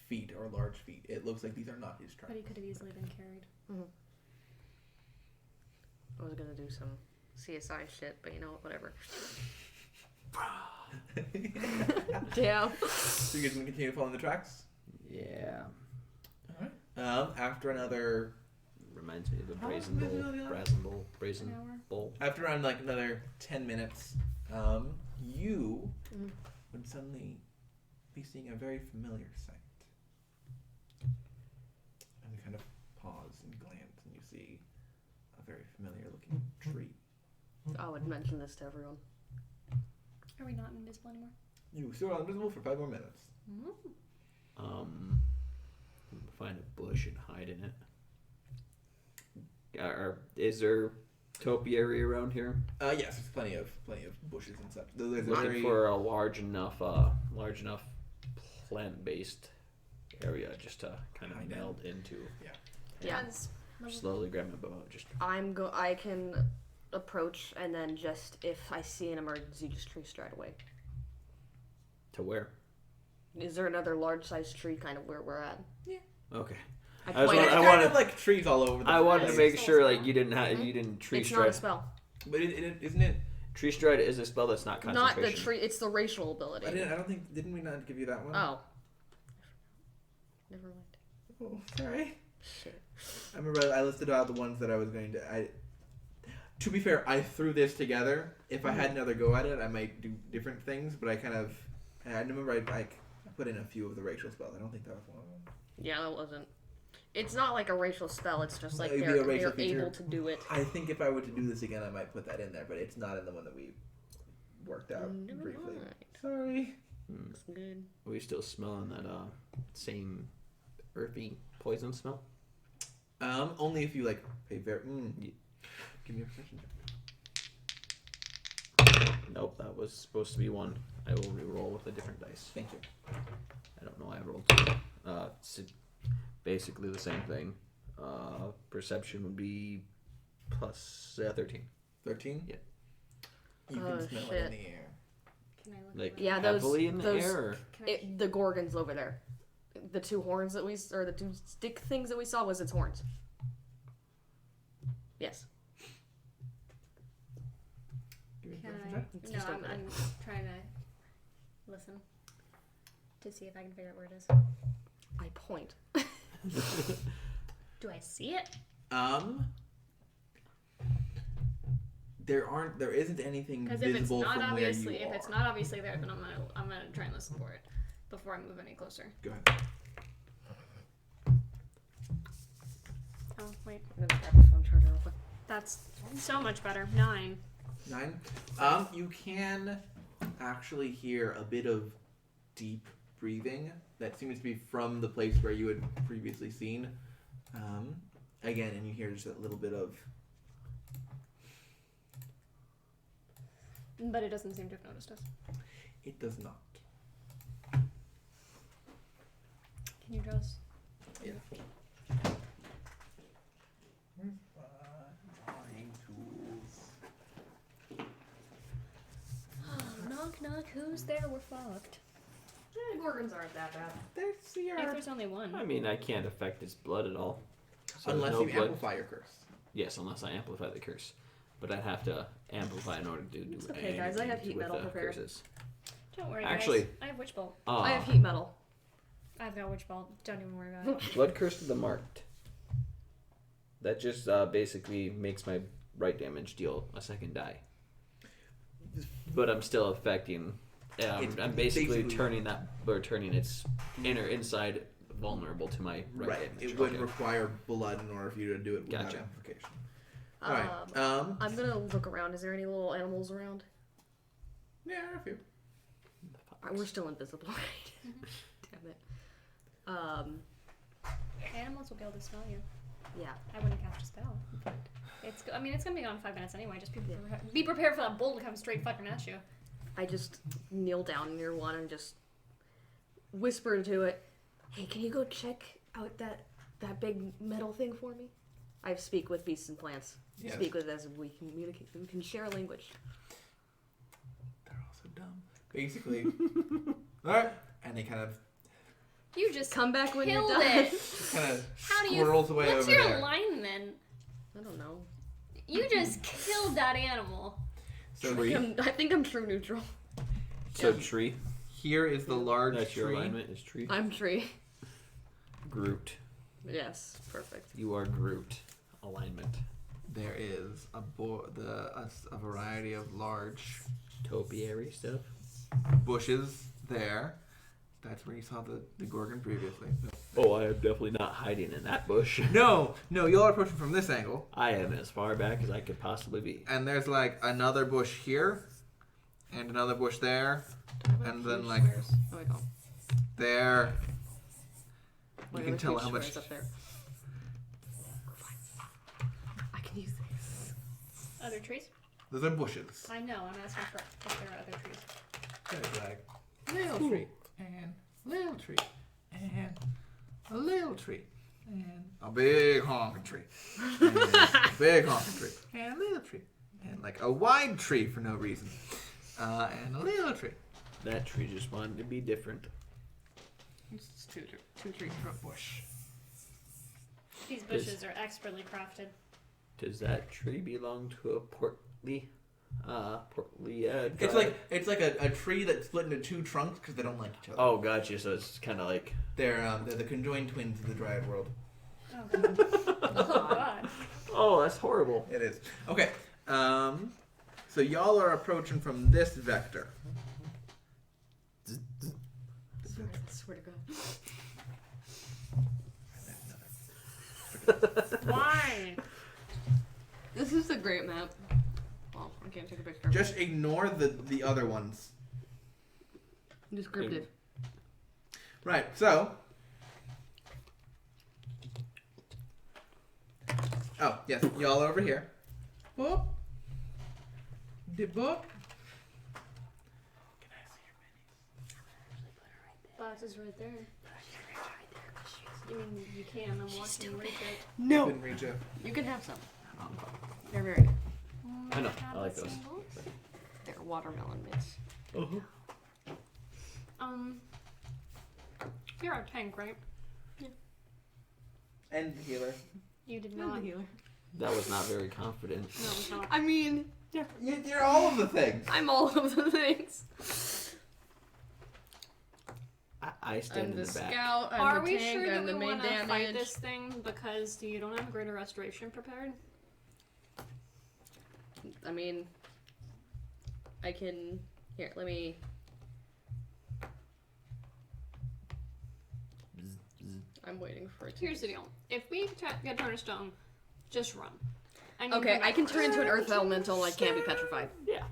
feet or large feet. It looks like these are not his But tribe. he could have easily been carried. I was gonna do some CSI shit, but you know what? Whatever. Damn. So you guys want to continue following the tracks? Yeah. After another, Reminds me of the How brazen long bowl. is it? Brazen An hour? bowl. after around like another 10 minutes, you Mhm. would suddenly be seeing a very familiar sight. And you kind of pause and glance, and you see a very familiar looking tree. I would mention this to everyone. Are we not invisible anymore? You still are invisible for 5 more minutes. Find a bush and hide in it. Is there topiary around here? Yes, there's plenty of bushes and such. There's a Looking very for a large enough plant-based area just to kind of Hide in. meld into. Yeah. Slowly grab my bow. Just I can approach, and then just if I see an emergency, just tree stride away. to where? Is there another large-sized tree kind of where we're at? Okay. I I was point wa- There's at- I kind wanted- of like trees all over the I wanted to place. make sure like you didn't tree It's not a stride. spell. But isn't it? Tree stride is a spell that's not Not concentration. the tree. It's the racial ability. I don't think. Didn't we not give you that one? Oh. Never mind. Oh, sorry. Shit. I remember I listed out the ones that I was going to. To be fair, I threw this together. If I had another go at it, I might do different things. But I remember I put in a few of the racial spells. I don't think that was one of them. Yeah, that wasn't. It's not like a racial spell. It's just like It'd be a they're racial feature. able to do it. I think if I were to do this again, I might put that in there. But it's not in the one that we worked out Never briefly. mind. Sorry. Looks good. Are we still smelling that same earthy poison smell? Only if you like pay very. Yeah. Give me a perception check. Nope, that was supposed to be 1. I will re-roll with a different dice. Thank you. I don't know why I rolled 2. It's basically the same thing. Perception would be plus 13. 13? Yeah. You Oh, can smell it shit. in the air. Can I look Like around? Yeah, those- heavily in the those- air. Or? Can I- The Gorgon's over there. The 2 horns that or the 2 stick things that we saw was its horns. Yes. Give me a Can perception I? check. It's No, just I'm over there. trying to listen to see if I can figure out where it is. I point. Do I see it? There isn't anything Because if it's visible not from where obviously, you if it's are. not obviously there, then I'm gonna try and listen for it before I move any closer. Go ahead. Oh wait, I'm gonna grab the phone charger real quick. that's so much better. 9. 9. You can actually hear a bit of deep breathing that seems to be from the place where you had previously seen. Again, and you hear just a little bit of. But it doesn't seem to have noticed us. It does not. Can you draw us? Yeah. Drawing tools. Knock knock. Who's there? We're fucked. Gorgons aren't that bad. There's your. If there's only one. I mean, I can't affect its blood at all. So Unless no you blood. amplify your curse. Yes, unless I amplify the curse. But I'd have to amplify in order to do It's okay, guys, I have heat with metal the prepared. curses. Don't worry, Actually- guys. I have witch bolt. I have heat metal. I've got witch bolt. Don't even worry about it. Blood curse to the marked. That just basically makes my right damage deal a second die. But I'm still affecting. I'm basically turning its inside vulnerable to my right damage. It would Okay. require blood in order for you to do it without Gotcha. amplification. Alright. I'm gonna look around. Is there any little animals around? Yeah, a few. We're still invisible. Damn it. Animals will be able to smell you. Yeah. I wouldn't cast a spell. It's gonna be on 5 minutes anyway. Just be prepared for that bolt to come straight fucking at you. I just kneel down near one and just whisper to it, "Hey, can you go check out that big metal thing for me?" I speak with beasts and plants. Yes. Speak with as we communicate. We can share a language. They're also dumb. Basically. Alright. And he kind of You just Come back when you're killed done. it. How do you? squirrels away What's over your there. alignment? I don't know. You just killed that animal. So Tree. I think I'm true neutral. So tree. here is the large That's your tree. alignment is tree. I'm tree. Groot. Yes, perfect. You are Groot. Alignment. There is a variety of large Topiary stuff. bushes there. That's where you saw the Gorgon previously. Oh, I am definitely not hiding in that bush. No, you're approaching from this angle. I am as far back as I could possibly be. And there's like another bush here, and another bush there, and then like Oh my god. there. Look You at can the tell huge how much. squares up there. I can use this. Other trees? Those are bushes. I know. I'm asking for if there are other trees. There's like little tree and little tree and a little tree and a big honking tree and a big honking tree and a little tree and like a wide tree for no reason and a little tree. That tree just wanted to be different. It's two trees for a bush. These bushes are expertly crafted. Does that tree belong to a portly It's like a tree that's split into two trunks because they don't like each other. Oh, gotcha. So it's kind of like. They're the conjoined twins of the Dryad world. Oh god. Oh god. Oh, that's horrible. It is. Okay. So y'all are approaching from this vector. I swear to God. Why? This is a great map. Well, I can't take a picture. Just ignore the other ones. Descriptive. Right, so. Oh, yes, y'all over here. Boop. Dip boop. gas is right there. You mean you can? I'm watching you reach it. No, Couldn't reach it. you can have some. They're very good. I know. Have I like the those. symbols? They're watermelon bits. You're a tank, right? And the healer. You did not. No, That was not very confident. it's not. I mean, You're all of the things. I'm all of the things. I stand I'm in the the back. scout, I'm Are the we tank, sure that I'm we the main want to fight damage. this thing because you don't have greater restoration prepared? I mean, I can... Here, let me... I'm waiting for it to... Here's the deal. If we get turned to stone, just run. And you Okay, come I back. can turn into an earth elemental and I can't be petrified. Yeah.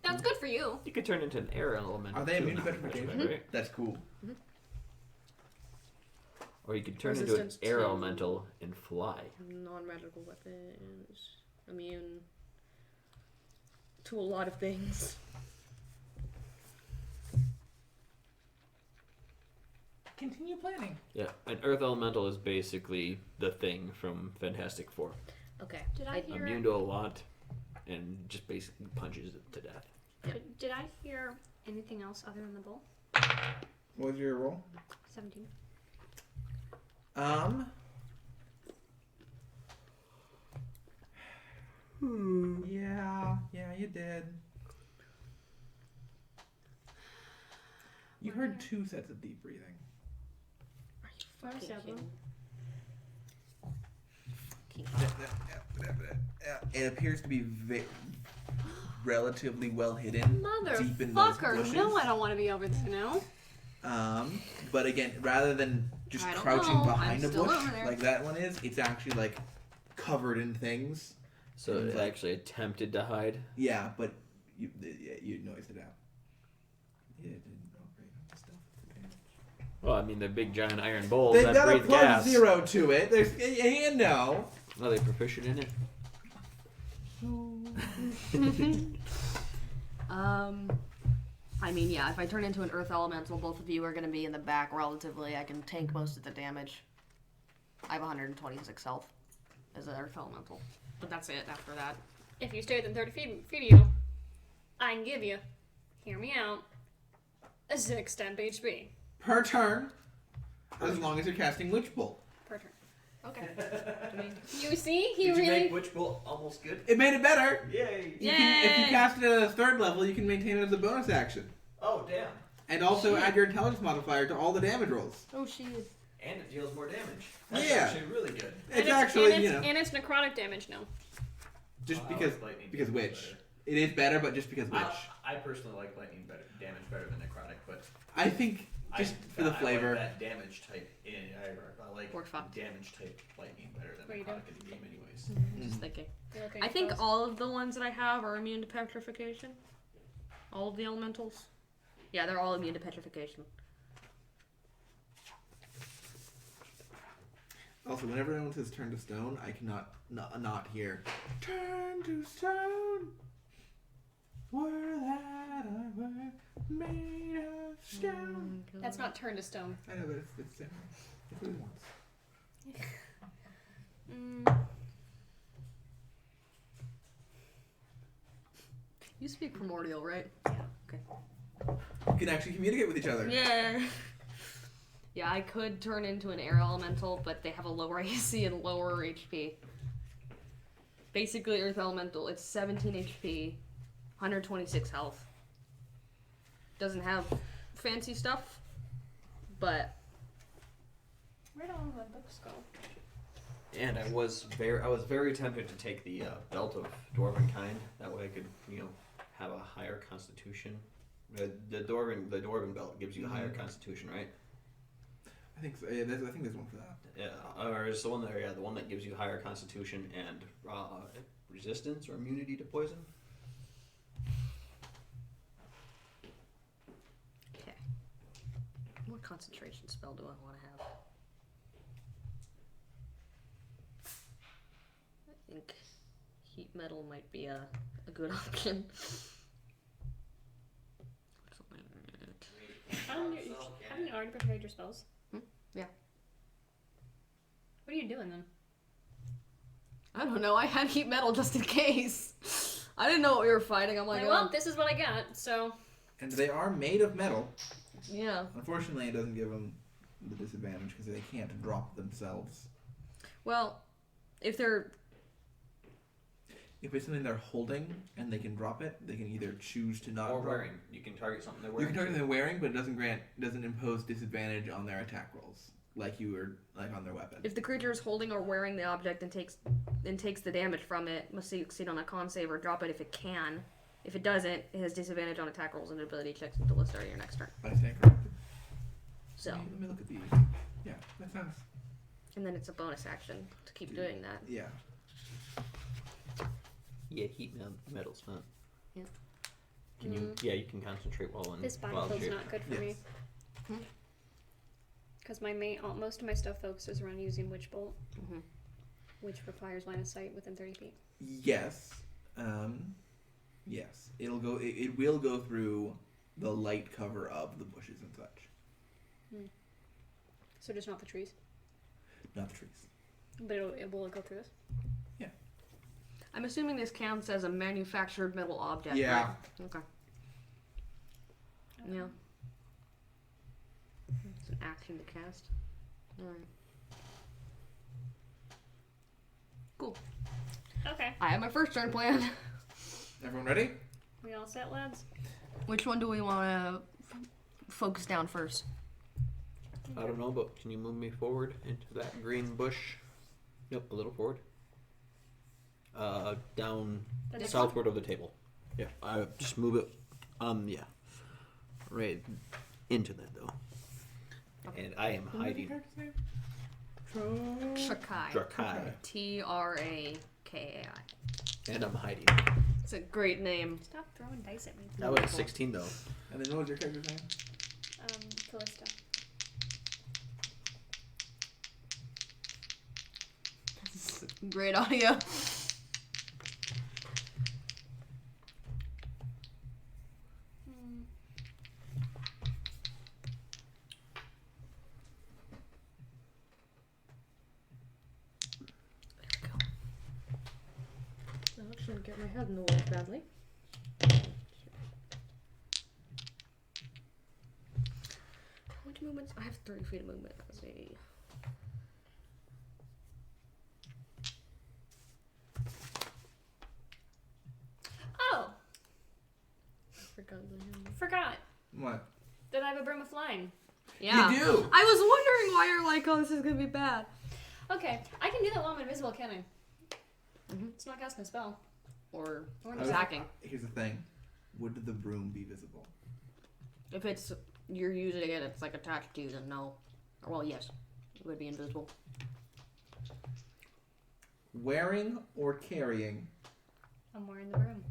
That's good for you. You could turn into an air element. Are they too, immune to not petrification? right? That's cool. Or you could turn into an Resistance air to- elemental and fly. Non-magical weapons. Immune to a lot of things. Continue planning. Yeah, an earth elemental is basically the thing from Fantastic Four. Okay. Did I hear? Immune to a lot, and just basically punches it to death. Did I hear anything else other than the bull? What was your roll? 17. Yeah, you did. You heard 2 sets of deep breathing. Where's the other one? It appears to be relatively well hidden. Deep in those Motherfucker! bushes. No, I don't want to be over there now. But again, rather than just I don't crouching know, behind I'm a still bush over there. like that one is, it's actually like covered in things. So it actually attempted to hide. Yeah, but you noised it out. Yeah, it didn't operate on the stealth advantage. Well, I mean, they're big giant iron bowls They've that got a breathe gas. +0 to it. There's, you know. Are they proficient in it? I mean, yeah, if I turn into an earth elemental, both of you are going to be in the back relatively. I can tank most of the damage. I have 126 health as an earth elemental. But that's it after that. If you stay within 30 feet of you, I can give you, hear me out, a 6 temp HP Per turn, as long as you're casting Witch Bolt. per turn. Okay. I mean, You see? He Did really. you make Witch Bolt almost good? It made it better. Yay! You can, if you cast it at a 3rd level, you can maintain it as a bonus action. Oh, damn. And also add your intelligence modifier to all the damage rolls. oh, she is. And it deals more damage. That's Yeah. actually really good. It's actually, and it's necrotic damage now. just I because like lightning because damage Witch. better. It is better, but just because Witch. I personally like lightning damage better than necrotic, but I think just for the flavor. I like that damage type I like Works fine. damage type lightning better than What do you necrotic in the game, anyways. Just thinking. You're looking I at think those. all of the ones that I have are immune to petrification. All of the elementals. Yeah, they're all immune to petrification. Also, whenever anyone says turn to stone, I cannot not hear turn to stone. Were that I were made of stone. That's not turned to stone. I know, but it's different. It's what it wants. You speak primordial, right? You can actually communicate with each other. Yeah. Yeah, I could turn into an air elemental, but they have a lower AC and lower HP. Basically, earth elemental. It's 17 HP, 126 health. Doesn't have fancy stuff, but Where do all my books go? And I was very tempted to take the belt of dwarven kind. That way I could, have a higher constitution. The dwarven belt gives you a higher constitution, right? I think so. Yeah, I think there's one for that. Yeah, or is the one there? Yeah, the one that gives you higher constitution and resistance or immunity to poison. okay. What concentration spell do I want to have? I think heat metal might be a good option. Haven't you already prepared your spells? Yeah. What are you doing then? I don't know. I had heat metal just in case. I didn't know what we were fighting. I'm like, Well, this is what I got, so... And they are made of metal. Yeah. Unfortunately, it doesn't give them the disadvantage because they can't drop themselves. Well, if it's something they're holding and they can drop it, they can either choose to not or drop wearing. You can target something they're wearing. You can target something they're wearing, but it doesn't impose disadvantage on their attack rolls like you were on their weapon. If the creature is holding or wearing the object and takes the damage from it, must succeed on a con save or drop it if it can. If it doesn't, it has disadvantage on attack rolls and ability checks until the start of your next turn. I stand corrected. So. Let me look at these. Yeah, that sounds. And then it's a bonus action to keep doing that. Yeah. Yeah, heat metal's not. Yeah. Can you? Yeah, you can concentrate while in. This battlefield's not good for me. Because most of my stuff focuses around using Witch Bolt, which requires line of sight within 30 feet. Yes. Yes. It will go through the light cover of the bushes and such. So just not the trees? Not the trees. But will it go through this? Yeah. I'm assuming this counts as a manufactured metal object. Yeah. Right? Okay. Yeah. It's an action to cast. Alright. Cool. Okay. I have my first turn planned. Everyone ready? We all set, lads? Which one do we want to focus down first? I don't know, but can you move me forward into that green bush? Nope, a little forward. Down southward of the table. Yeah, I just move it. Yeah, right into that though. Okay. And I am hiding. Trakai. Trakai. Trakai. And I'm hiding. It's a great name. Stop throwing dice at me. That was 16 though. And then what was your character's name? Callista. Great audio. I shouldn't get my head in the way badly. How much movement? I have 30 feet of movement. Let's see. Oh! Forgot. What? That I have a broom of flying. Yeah. You do! I was wondering why you're like, oh, this is gonna be bad. Okay, I can do that while I'm invisible, can I? It's not casting a spell. Or Or attacking. Here's the thing. Would the broom be visible? If it's you're using it, it's like attached to you, then no. Or well, yes, it would be invisible. Wearing or carrying? I'm wearing the broom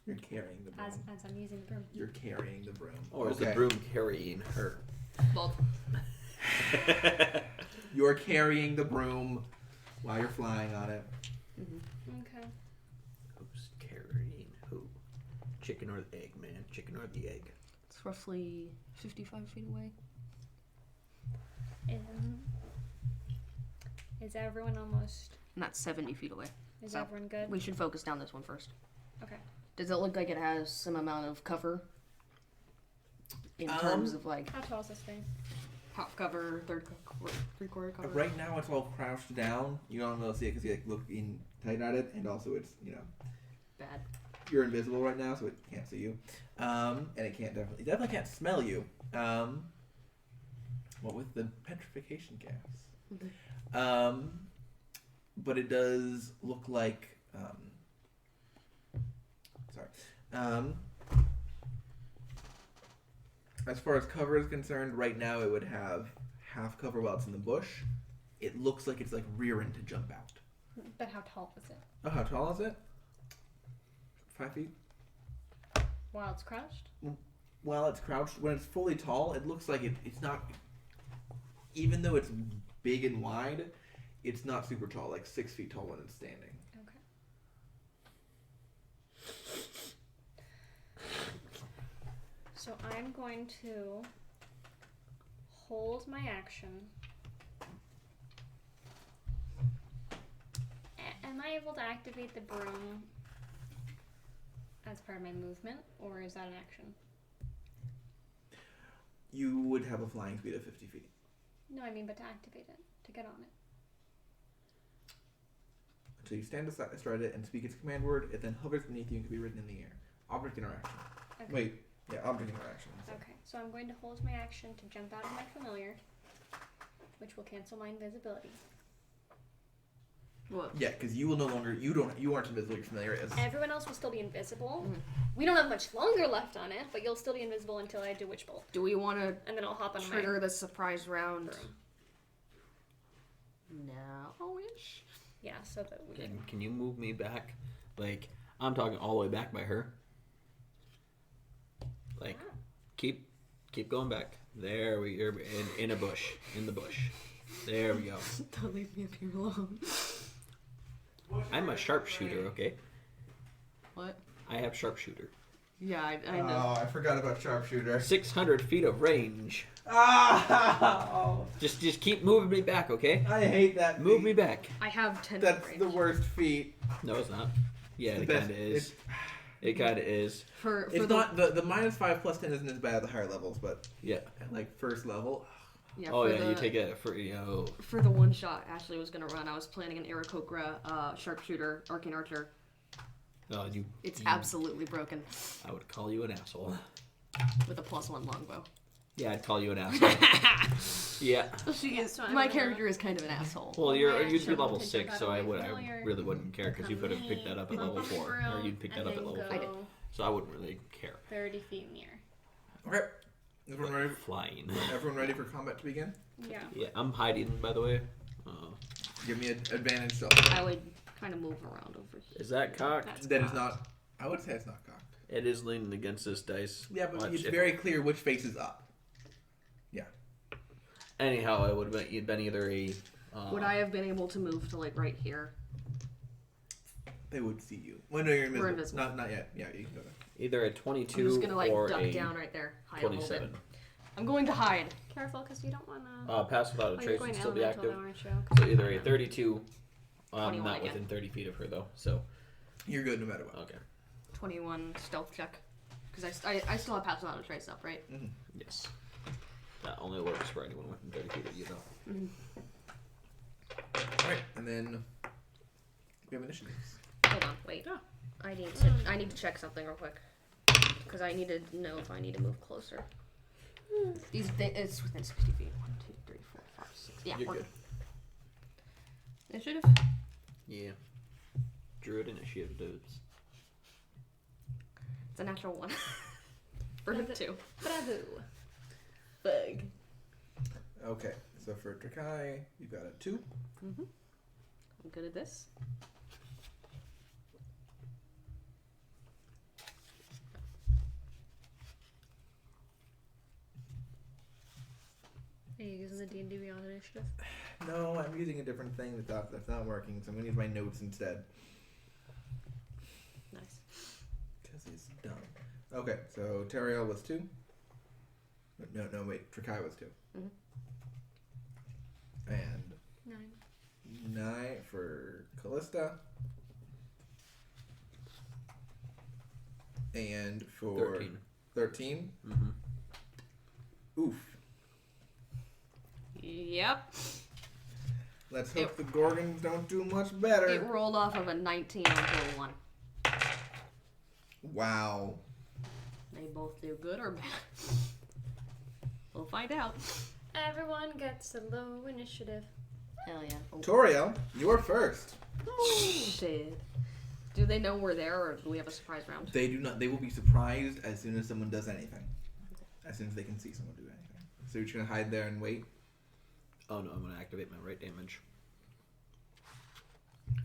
You're carrying the broom. as I'm using the broom. You're carrying the broom. Or is the broom carrying her? Both. You're carrying the broom while you're flying on it. Okay. Who's carrying who? Chicken or the egg, man? Chicken or the egg? It's roughly 55 feet away. Is everyone almost... And that's 70 feet away. Is So, everyone good? We should focus down this one first. Okay. Does it look like it has some amount of cover? In terms of like How tall is this thing? half cover, three-quarter cover? Right now it's all crouched down. You don't really see it because you look in tight at it, and also it's Bad. you're invisible right now, so it can't see you, and it definitely can't smell you. What with the petrification gas? But it does look like. As far as cover is concerned, right now it would have half cover while it's in the bush. It looks like it's like rearing to jump out. But how tall is it? Oh, how tall is it? 5 feet? While it's crouched? While it's crouched, when it's fully tall, it looks like it's not. Even though it's big and wide, it's not super tall, like 6 feet tall when it's standing. Okay. So I'm going to hold my action. Am I able to activate the broom as part of my movement, or is that an action? You would have a flying speed of 50 feet. No, I mean, but to activate it, to get on it. So you stand astride it and speak its command word. It then hovers beneath you and can be ridden in the air. Object interaction. Okay. Wait, yeah, object interaction. Okay, so I'm going to hold my action to jump out of my familiar, which will cancel my invisibility. What? Yeah, because you will no longer you aren't invisible. You're familiar as. Everyone else will still be invisible. We don't have much longer left on it, but you'll still be invisible until I do Witch Bolt. Do we want to And then I'll hop on trigger the surprise round broom. now-ish? Yeah, so that we can... Can you move me back? Like, I'm talking all the way back by her. Like, keep going back. There we are in a bush. In the bush. There we go. Don't leave me up here alone. I'm a sharpshooter, okay? What? I have sharpshooter. Yeah, I know. Oh, I forgot about sharpshooter. 600 feet of range. Ah! Just keep moving me back, okay? I hate that. Move me back. I have 10 That's range. the worst feat. No, it's not. Yeah, It's it the kind best. of is. It kind of is. For It's the, not the -5 plus 10 isn't as bad at the higher levels, but Yeah. at like first level. Yeah, Oh for yeah, the, you take it for For the one shot Ashley was gonna run, I was planning an Aarakocra, sharpshooter, arcane archer. Oh, It's absolutely broken I would call you an asshole. with a +1 longbow. Yeah, I'd call you an asshole. Yeah. She is. So I'm My gonna- character is kind of an asshole. Well, my you'd be action level to jump 6, out so of I my would. I familiar, really wouldn't care because you could have picked that up at level 4, or you'd pick that up at level 4. I did. So I wouldn't really care. 30 feet in the air. Okay. Everyone ready? Flying. Everyone ready for combat to begin? Yeah. Yeah, I'm hiding, by the way. Give me an advantage. So I would kind of move around over here. Is that cocked? That's that is cocked. not. I would say it's not cocked. It is leaning against this dice. Yeah, but Watch it's if- very clear which face is up. Anyhow, it would have been either a. Would I have been able to move to like right here? They would see you. Well, no, you're invisible. We're invisible. Not yet. Yeah, you can go there. Either a 22 I'm just gonna like or duck a down right there, hide a little 27. bit. I'm going to hide. Careful, because you don't want to... Pass without a you're trace going would still be elemental active. now, aren't you? So either a 32. I'm 21 not again. within 30 feet of her though, so You're good no matter what. okay. 21 stealth check. Because I still have pass without a trace up, right? Yes. That only works for anyone within 30 feet of you, though. All right, and then we have initiatives. Hold on, wait. I need to check something real quick. Because I need to know if I need to move closer. It's within 60 feet. 1, 2, 3, 4, 5, 6. Yeah, You're we're good. Initiative? Yeah. Druid initiative dudes. It's a natural 1. For Bravo. 2. Bravo. Bug. Okay, so for Drakai, you've got a 2. I'm good at this. Are you using the D&D Beyond initiative? No, I'm using a different thing that's not working, so I'm going to use my notes instead. Nice. Because it's dumb. Okay, so Teriel was 2. No, wait. Drakai was 2. And 9 for Callista. And for 13. 13? Mm-hmm. Oof. Yep. Let's hope the Gorgons don't do much better. It rolled off of a 19 onto a 1. Wow. They both do good or bad. We'll find out. Everyone gets a low initiative. Hell yeah. Oh, Toriel, you're first. shit. Do they know we're there, or do we have a surprise round? They do not. They will be surprised as soon as someone does anything. As soon as they can see someone do anything. So you're just gonna hide there and wait. Oh no, I'm gonna activate my right damage.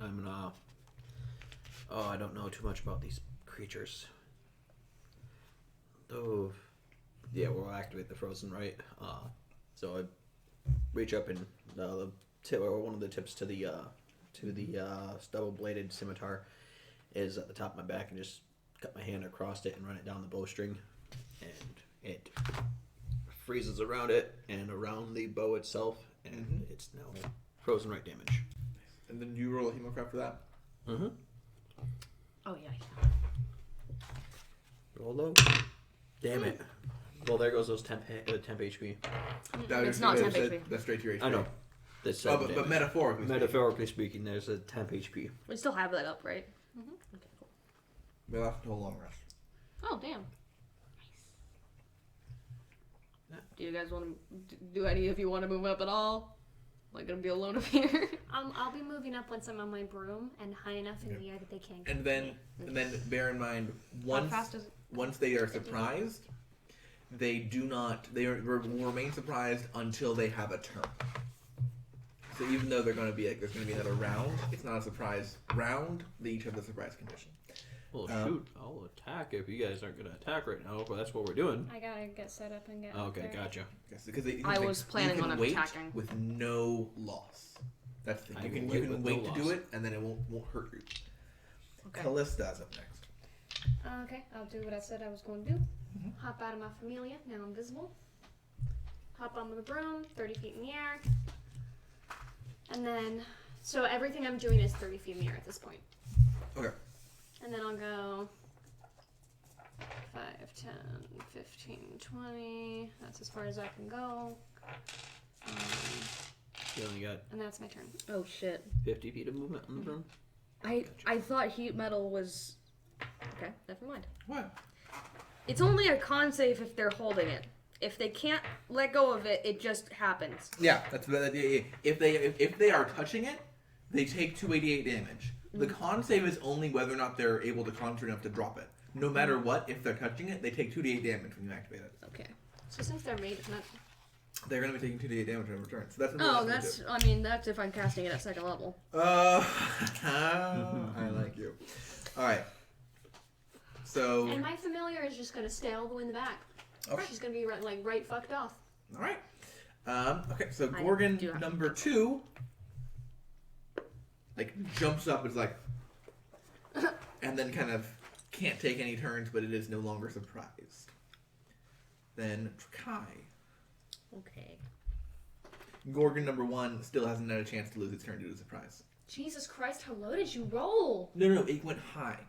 I'm gonna. Oh, I don't know too much about these creatures. Oh, yeah, we'll activate the frozen right. So I reach up and the tip, or one of the tips to the double-bladed scimitar is at the top of my back, and just cut my hand across it and run it down the bowstring, and it freezes around it and around the bow itself, and it's now frozen right damage. And then you roll a hemocraft for that? Mm-hmm. Oh, yeah. Roll low. Damn it. Well, there goes those temp HP. It's not 10 HP. That's straight to your HP. I know. That's but metaphorically Metaphorically speaking, there's a temp HP. We still have that up, right? Mm-hmm. Okay, cool. We left until long rest. Oh, damn. Nice. Do you guys want to... Do any of you want to move up at all? Am I going to be alone up here? I'll be moving up once I'm on my broom and high enough in the air that they can't get And then bear in mind, once they are surprised, they do not... They will remain surprised until they have a turn. So even though they're going to be like, there's going to be another round, it's not a surprise round. They each have the surprise condition. Well, shoot, I'll attack if you guys aren't going to attack right now, but that's what we're doing. I gotta get set up and get. Okay, gotcha. Yes, because I was planning on wait attacking with no loss. That's the thing. You can wait to do it, and then it won't hurt you. Okay. Callista's up next. Okay, I'll do what I said I was going to do. Hop out of my familia. Now I'm visible. Hop on the broom, 30 feet in the air. And then, so everything I'm doing is 30 feet in the air at this point. Okay. And then I'll go 5, 10, 15, 20. That's as far as I can go. You only got And that's my turn. Oh, shit. 50 feet of movement on the broom? I thought heat metal was... Okay, never mind. What? It's only a con save if they're holding it. If they can't let go of it, it just happens. Yeah, that's if they are touching it, they take 288 damage. The con save is only whether or not they're able to conjure enough to drop it. No matter what, if they're touching it, they take 2d8 damage when you activate it. Okay. So since they're made, They're going to be taking 2d8 damage in return. So that's that's if I'm casting it at second level. I like you. All right. So. And my familiar is just gonna stay all the way in the back. Okay. She's gonna be right fucked off. All right. Okay. So Gorgon number 2, jumps up, is like, and then kind of can't take any turns, but it is no longer surprised. Then Kai. Okay. Gorgon number 1 still hasn't had a chance to lose its turn due to surprise. Jesus Christ, how low did you roll? No, it went high,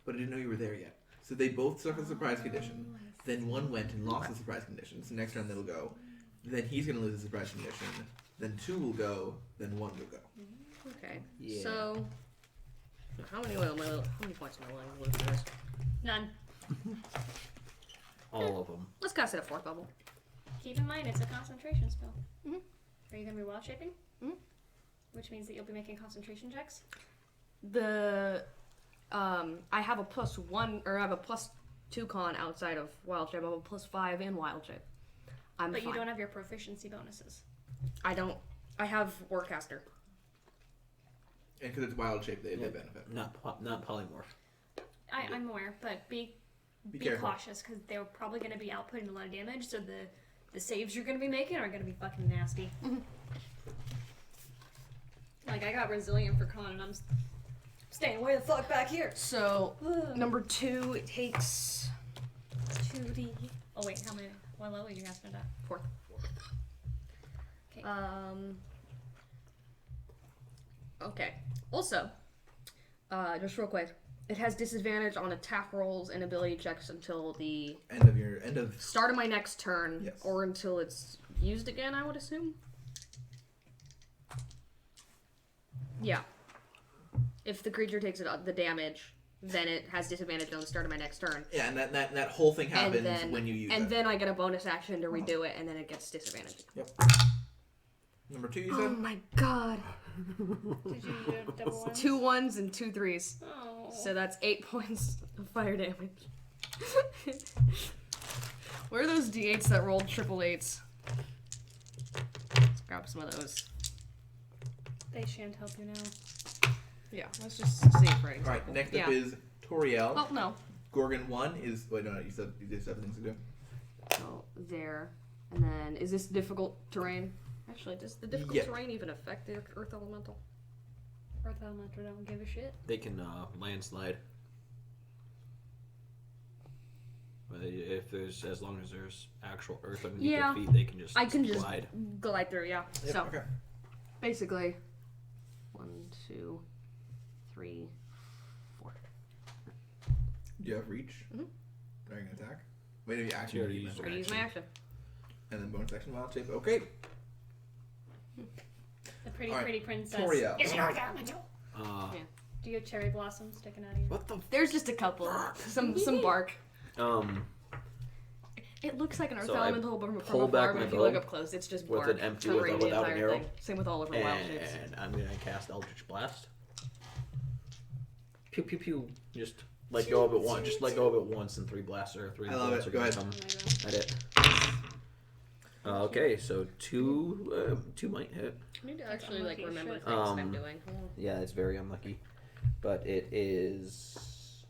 but I didn't know you were there yet. So they both suffered the surprise condition. Then one went and lost the surprise condition. So next round they'll go. Then he's going to lose the surprise condition. Then 2 will go. Then 1 will go. Okay. Yeah. So, how many points am I willing to lose for this? None. All of them. Let's cast it at 4th level. Keep in mind, it's a concentration spell. Mhm. Are you gonna be wild shaping? Mhm. Which means that you'll be making concentration checks. I have a +1, or I have a +2 con outside of wild shape. I have a +5 in wild shape. But fine. you don't have your proficiency bonuses. I don't. I have Warcaster. And because it's wild shape, they benefit. Not polymorph. I'm aware, but be careful. cautious because they're probably going to be outputting a lot of damage. So the saves you're going to be making are going to be fucking nasty. Mm-hmm. Like I got resilient for con, and I'm staying way the fuck back here. So number 2 takes 2d. Oh wait, how many? What level are you asking at? 4th. Okay. Okay. Also, just real quick, it has disadvantage on attack rolls and ability checks until the End of start of my next turn, Yes. or until it's used again, I would assume. Yeah. If the creature takes the damage, then it has disadvantage on the start of my next turn. Yeah, and that whole thing happens when you use it. And then I get a bonus action to redo it, and then it gets disadvantage. Yep. Number 2, you said? Oh my god. Did you do double ones? 2 1s and 2 3s. Oh. So that's 8 points of fire damage. Where are those d8s that rolled triple 8s? Let's grab some of those. They shan't help you now. Yeah, let's just see for example. Alright, next up is Toriel. Oh, no. Gorgon 1 is... Wait, no, you said you did 7 things to do. So, there. And then, is this difficult terrain? Actually, does the difficult terrain even affect the Earth Elemental? Earth Elemental don't give a shit. They can landslide. If there's, as long as there's actual earth underneath Yeah. their feet, they can just I can just glide. glide through, yeah. Yep, So, okay. basically, 1, 2, 3, 4. Do you have reach during an attack? Wait, have you actually You already used used that? I'm gonna use my action. And then bonus action wild shape. Okay. The pretty, All right, pretty princess. Toria. Is an elemental. Yeah. Do you have cherry blossoms sticking out of you? What the? There's just a couple. Some bark. Um, It looks like an earth So I elemental from pull back afar, but my if you bow look up close, it's just with bark an empty covering the without an entire arrow. thing. Same with all of her wild shapes. and I'm gonna cast Eldritch Blast. Pew pew pew. Just let go of it once. Just let go of it once, and 3 blasts or 3 I love bullets it. are Go gonna ahead. come at it. Okay, so 2 might hit. I need to That's actually like unlucky remember shit. things I'm doing. Yeah, it's very unlucky, but it is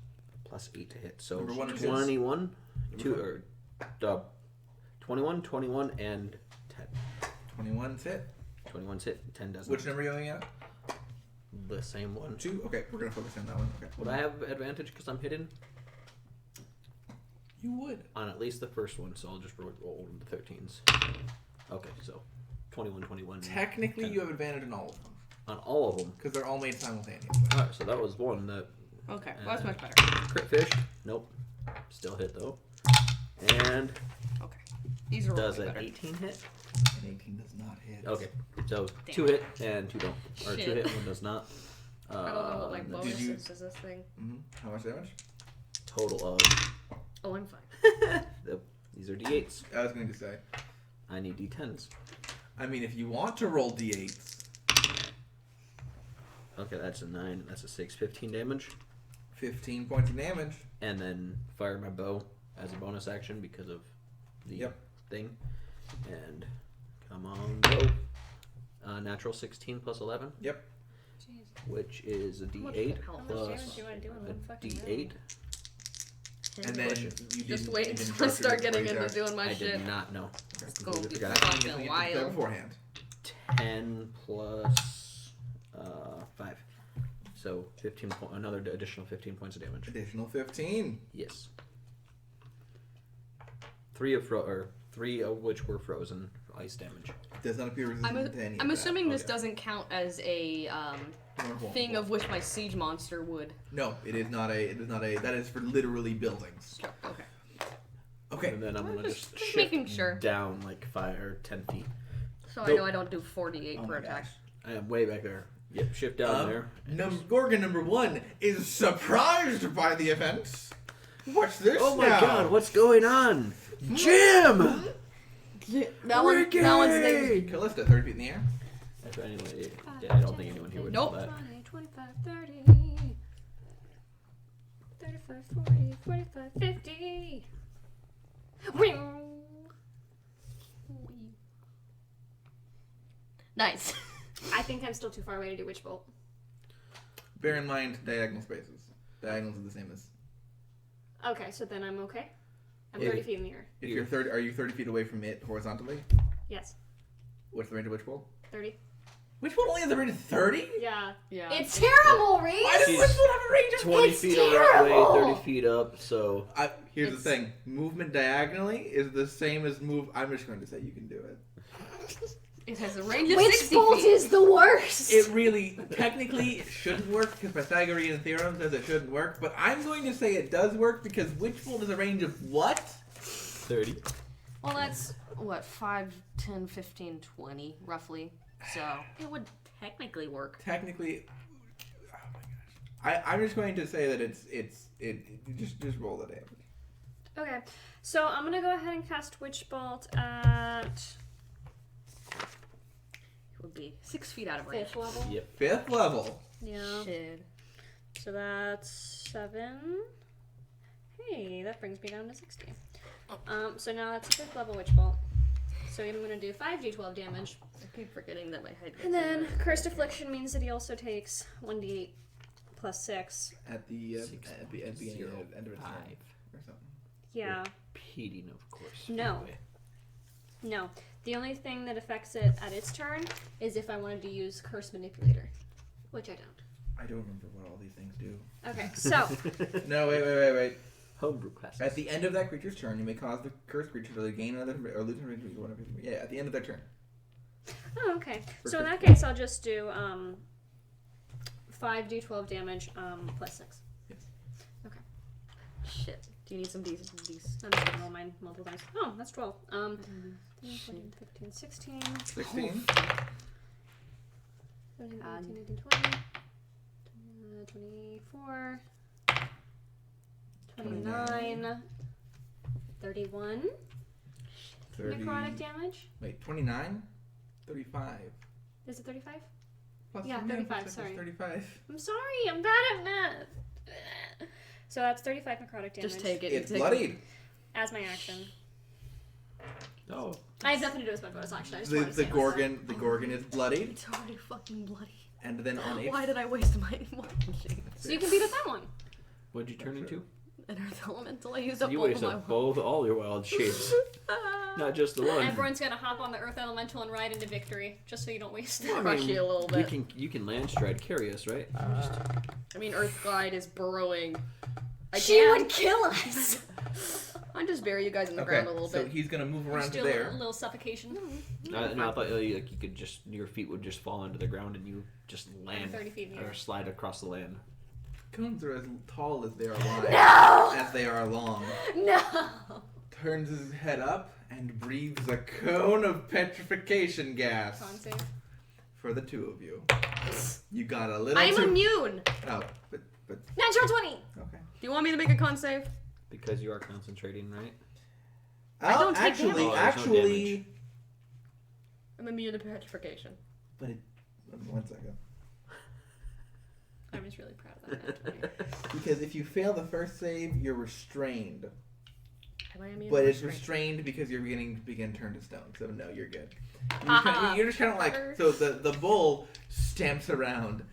+8 to hit. So Number 1 or 2? 21, Number 21, 21, and 10. 21's hit. 21's hit. 10 doesn't. Which number are you going at? The same one. 2? Okay, we're going to focus on that one. Okay. Would I have advantage because I'm hidden You would. on at least the first one? So I'll just roll the 13s. Okay, so 21, 21. Technically, 10. you have advantage on all of them. On all of them. Because they're all made simultaneously. Alright, so that was one that Okay, well, that's much better. crit fish. Nope. Still hit though. And Okay, these are does really an better. 18 hit? An 18 does not hit. Okay, so Damn. 2 hit and 2 don't. Or 2 Shit. hit, 1 does not. I don't know what my and bonus you- is to this thing. Mm-hmm. How much damage? total of. Oh, I'm fine. These are d8s. I was going to say. I need d10s. I mean, if you want to roll d8s, Okay, that's a 9. That's a 6. 15 damage. 15 points of damage. And then fire my bow as a bonus action because of the Yep. thing. And come on, bow. Natural 16 plus 11, Yep. Jeez. which is a How much d8 How much plus damage do you want to do in a one fucking d8. And then you Just didn't- wait you until didn't I go start through getting the into breakdown. doing my I shit. did not know. It's I gonna be completely forgot. That's fucking something you wild. have to do beforehand. 10 plus 5. So 15 another additional 15 points of damage. Additional 15. Yes. 3 of which were frozen ice damage. Does not appear resistant to any I'm of assuming this Okay. doesn't count as a Wonderful. thing of which my siege monster would. No, it is not a. It is not a. That is for literally buildings. Okay. Okay. And then I'm Well, gonna just just shift making sure. down like 5 or 10 feet. So I Nope. know I don't do 48 Oh per my attack. gosh. I am way back there. Yep, shift down there. Gorgon number 1 is surprised by the event. What's this? Oh my now? god, what's going on? Jim! That one's name. Ricky! Callista, 30 feet in the air. If anyway, yeah, I don't think anyone here would Nope. know that. 20, 25, 30, 35, 40, 45, 50. Nice. I think I'm still too far away to do Witch Bolt. Bear in mind diagonal spaces. Diagonals are the same as. Okay, so then I'm okay. I'm If- 30 feet in the air. If you're 30, are you 30 feet away from it horizontally? Yes, What's the range of Witch Bolt? 30. Witch Bolt only has a range of 30? Yeah. Yeah. It's terrible, Reese! Why does She's Witch Bolt have a range of 20 It's feet away, terrible! 30 feet up, so. Here's It's- the thing. Movement diagonally is the same as move. I'm just going to say you can do it. It has a range of Witch 60 Bolt feet. is the worst! It really, technically, it shouldn't work because Pythagorean theorem says it shouldn't work. But I'm going to say it does work because Witch Bolt is a range of what? 30. Well, that's what 5, 10, 15, 20 roughly. So it would technically work. Technically, oh my gosh. I'm just going to say that just roll the damage. Okay, so I'm gonna go ahead and cast Witch Bolt at It would be 6 feet out of range. 5th level. Yep. 5th level. Yeah. Shit. So that's 7. Hey, that brings me down to 60. So now that's a 5th level Witch Bolt. So I'm gonna do 5d12 damage. I keep forgetting that my head gets And then in there. Cursed Affliction means that he also takes 1d8 plus 6. At the Six, beginning of zero, end of its turn 5. or something. Yeah. Repeating, of course. No. Anyway. No. The only thing that affects it at its turn is if I wanted to use Curse Manipulator, which I don't. I don't remember what all these things do. Okay, so No, wait. Homebrew classes. At the end of that creature's turn, you may cause the cursed creature to gain another or lose another whatever. Yeah, at the end of their turn. Oh, okay. So in that case, I'll just do 5d12 damage plus 6. Yes. Okay. Shit. Do you need some D's? I'm just gonna roll mine multiple dice. Oh, that's 12. 13, 14, 15, 16. 16. 17, 18, 19, 20. 24. 29. 31. 30. Necrotic damage. Wait, 29? 35. Is it 35? Plus Yeah, 35, sorry. 35. I'm sorry, I'm bad at math. So that's 35 necrotic damage. Just take it. It's take bloodied. As my action. Oh. I have nothing to do with my bonus action. I just wanted to The say Gorgon is bloodied. It's already fucking bloody. And then on a... Why did I waste my So you can beat up that one. What'd you turn into? An earth elemental? I used up You all waste of my up all your wild shapes. Not just the one. Everyone's gonna hop on the Earth Elemental and ride into victory, just so you don't waste it. Well, I Crush mean, you a little bit. You can land stride carry us, right? I mean, Earth Glide is burrowing. She would kill us! I'll just bury you guys in the Okay, ground a little so bit. he's going to move around Just to do a there. little suffocation. No, I thought you could just your feet would just fall into the ground and you just land 30 feet in the or air. slide across the land. Cones are as tall as they are wide. No! As they are long. No! Turns his head up and breathes a cone of petrification gas. Con save. For the two of you. You got a little I'm too... immune! Oh, but... Natural 20! Okay. Do you want me to make a con save? Because you are concentrating, right? I don't take actually, damage. Oh, there's no damage. I'm immune to petrification. But it... 1 second. I'm just really proud of that. Nat 20. Because if you fail the first save, you're restrained. Am I immune But to it's restraint? restrained because you're begin turn to stone. So no, you're good. Aha. You're just kind of like... So the bull stamps around,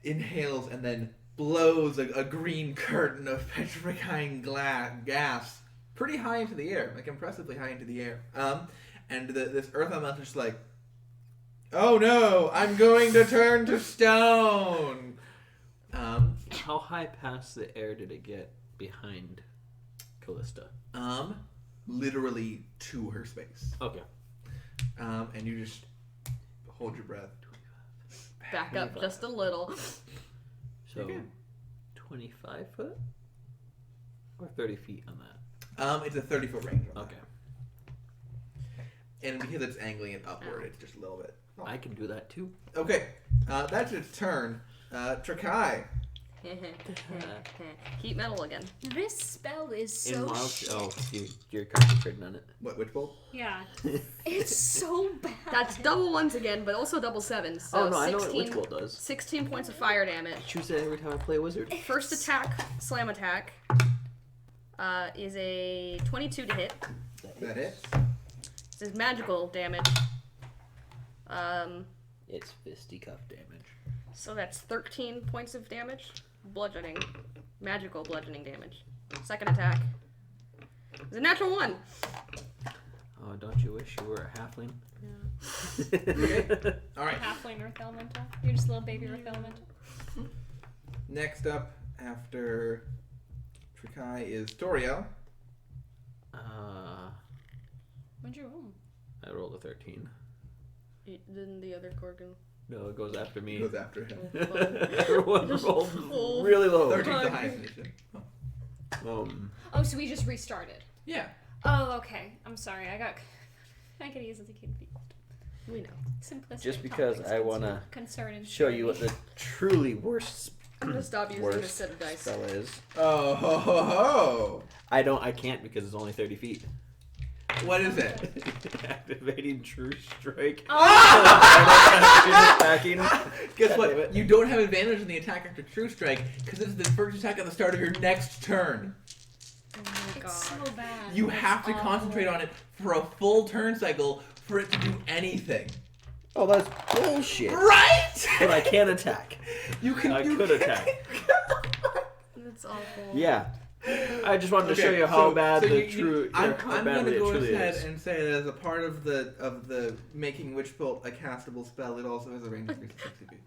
inhales, and then blows a green curtain of petrifying gas pretty high into the air. Like impressively high into the air. And this earth elemental is just like, oh no, I'm going to turn to stone. How high past the air did it get behind Callista? Literally to her space. Okay. And you just hold your breath. Back up just a little. So, Okay. 25 foot? Or 30 feet on that? It's a 30-foot range. On Okay. that. And because it's angling it upward, it's just a little bit. Oh. I can do that too. Okay, that's its turn. Trakai. Heat metal again. This spell is In so wild, shit. oh, you're concentrating on it. What, which bolt? Yeah. It's so bad. That's double ones again, but also double sevens. So Oh no, I know what 16, Witch Bolt does. 16 points of fire damage. I choose it every time I play a wizard. First attack, slam attack, is a 22 to hit. That hits. This is magical damage. It's fisticuff damage. So that's 13 points of damage. Bludgeoning. Magical bludgeoning damage. Second attack is a natural 1. Oh, don't you wish you were a halfling? All right. Halfling Earth Elemental. You're just a little baby Earth Elemental. Next up after Trakai is Toriel. What'd you roll? I rolled a 13. Then the other Gorgon. No, it goes after me. Goes after him. Everyone rolled really low. 13's the highest initiative. Oh, so we just restarted. Yeah. Oh, okay. I'm sorry. I get easily confused. We know. Simplistic. Just because topics I wanna concern and show you what the truly worst I'm gonna stop using this set of dice. spell is. Oh ho ho ho! I can't because it's only 30 feet. What is it? Activating True Strike. Attacking. Guess what? You don't have advantage in the attack after True Strike because it's the first attack at the start of your next turn. Oh my god. It's so bad. You It's have to awful. concentrate on it for a full turn cycle for it to do anything. Oh, that's bullshit. Right? But I can attack. You can. I you could can. attack. That's awful. Yeah. I just wanted to show you how bad how I'm badly gonna go it truly ahead is. and say that as a part of the making Witch Bolt a castable spell, it also has a range of 60 feet.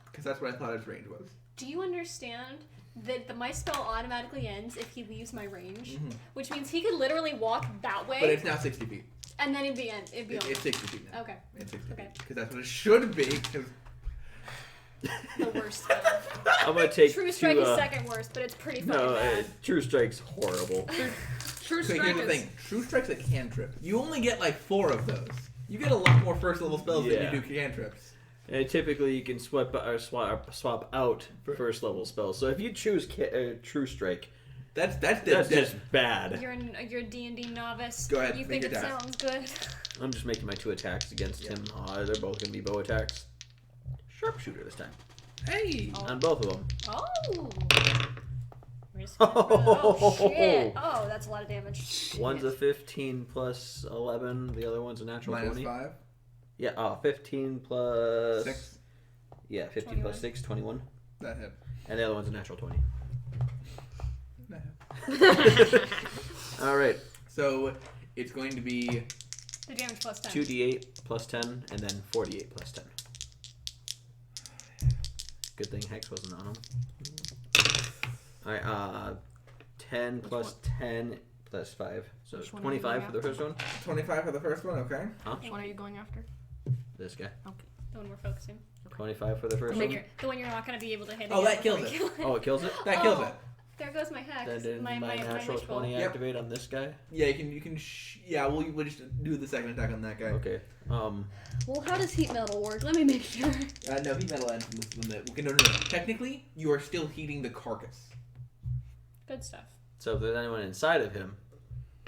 Because that's what I thought its range was. Do you understand that my spell automatically ends if he leaves my range, which means he could literally walk that way. But it's now 60 feet. And then it'd be over. It's 60 feet now. Okay. It's 60 Okay. feet. Because that's what it should be. Cause... The worst spell. I'm gonna take True Strike two, is second worst, but it's pretty fucking bad. True Strike's horrible. True So Strike here's the thing. True Strike's a cantrip. You only get like 4 of those. You get a lot more first level spells than you do cantrips. And typically you can swap out first level spells. So if you choose True Strike, that's just bad. You're a D&D novice. Go ahead, You make think your it attack. sounds good? I'm just making my 2 attacks against him. They're both gonna be bow attacks. Sharpshooter this time. Hey! On both of them. Oh. Oh shit! Oh, that's a lot of damage. One's a 15 plus 11. The other one's a natural Minus 20. 5. Yeah, 15 plus 6. Yeah, 15 21. plus 6, 21. That hit. And the other one's a natural 20. That hit. All right. So it's going to be The damage plus 10. 2d8 plus 10, and then 48 plus 10. Good thing Hex wasn't on him. Alright, 10 plus 10 plus 5. So Which one are 25 you for the first one. 25 for the first one, okay. Which one are you going after? This guy. The one we're focusing. 25 for the first The one. one you're not going to be able to hit. Oh, again that kills before it. we kill Oh, it kills it? That kills Oh. it. There goes my hex. Then did my natural wishbowl. 20 Yep. activate on this guy? Yeah, you can yeah, we'll just do the second attack on that guy. Okay. Well, how does heat metal work? Let me make sure. No, heat metal ends from the okay, no. Technically, you are still heating the carcass. Good stuff. So if there's anyone inside of him,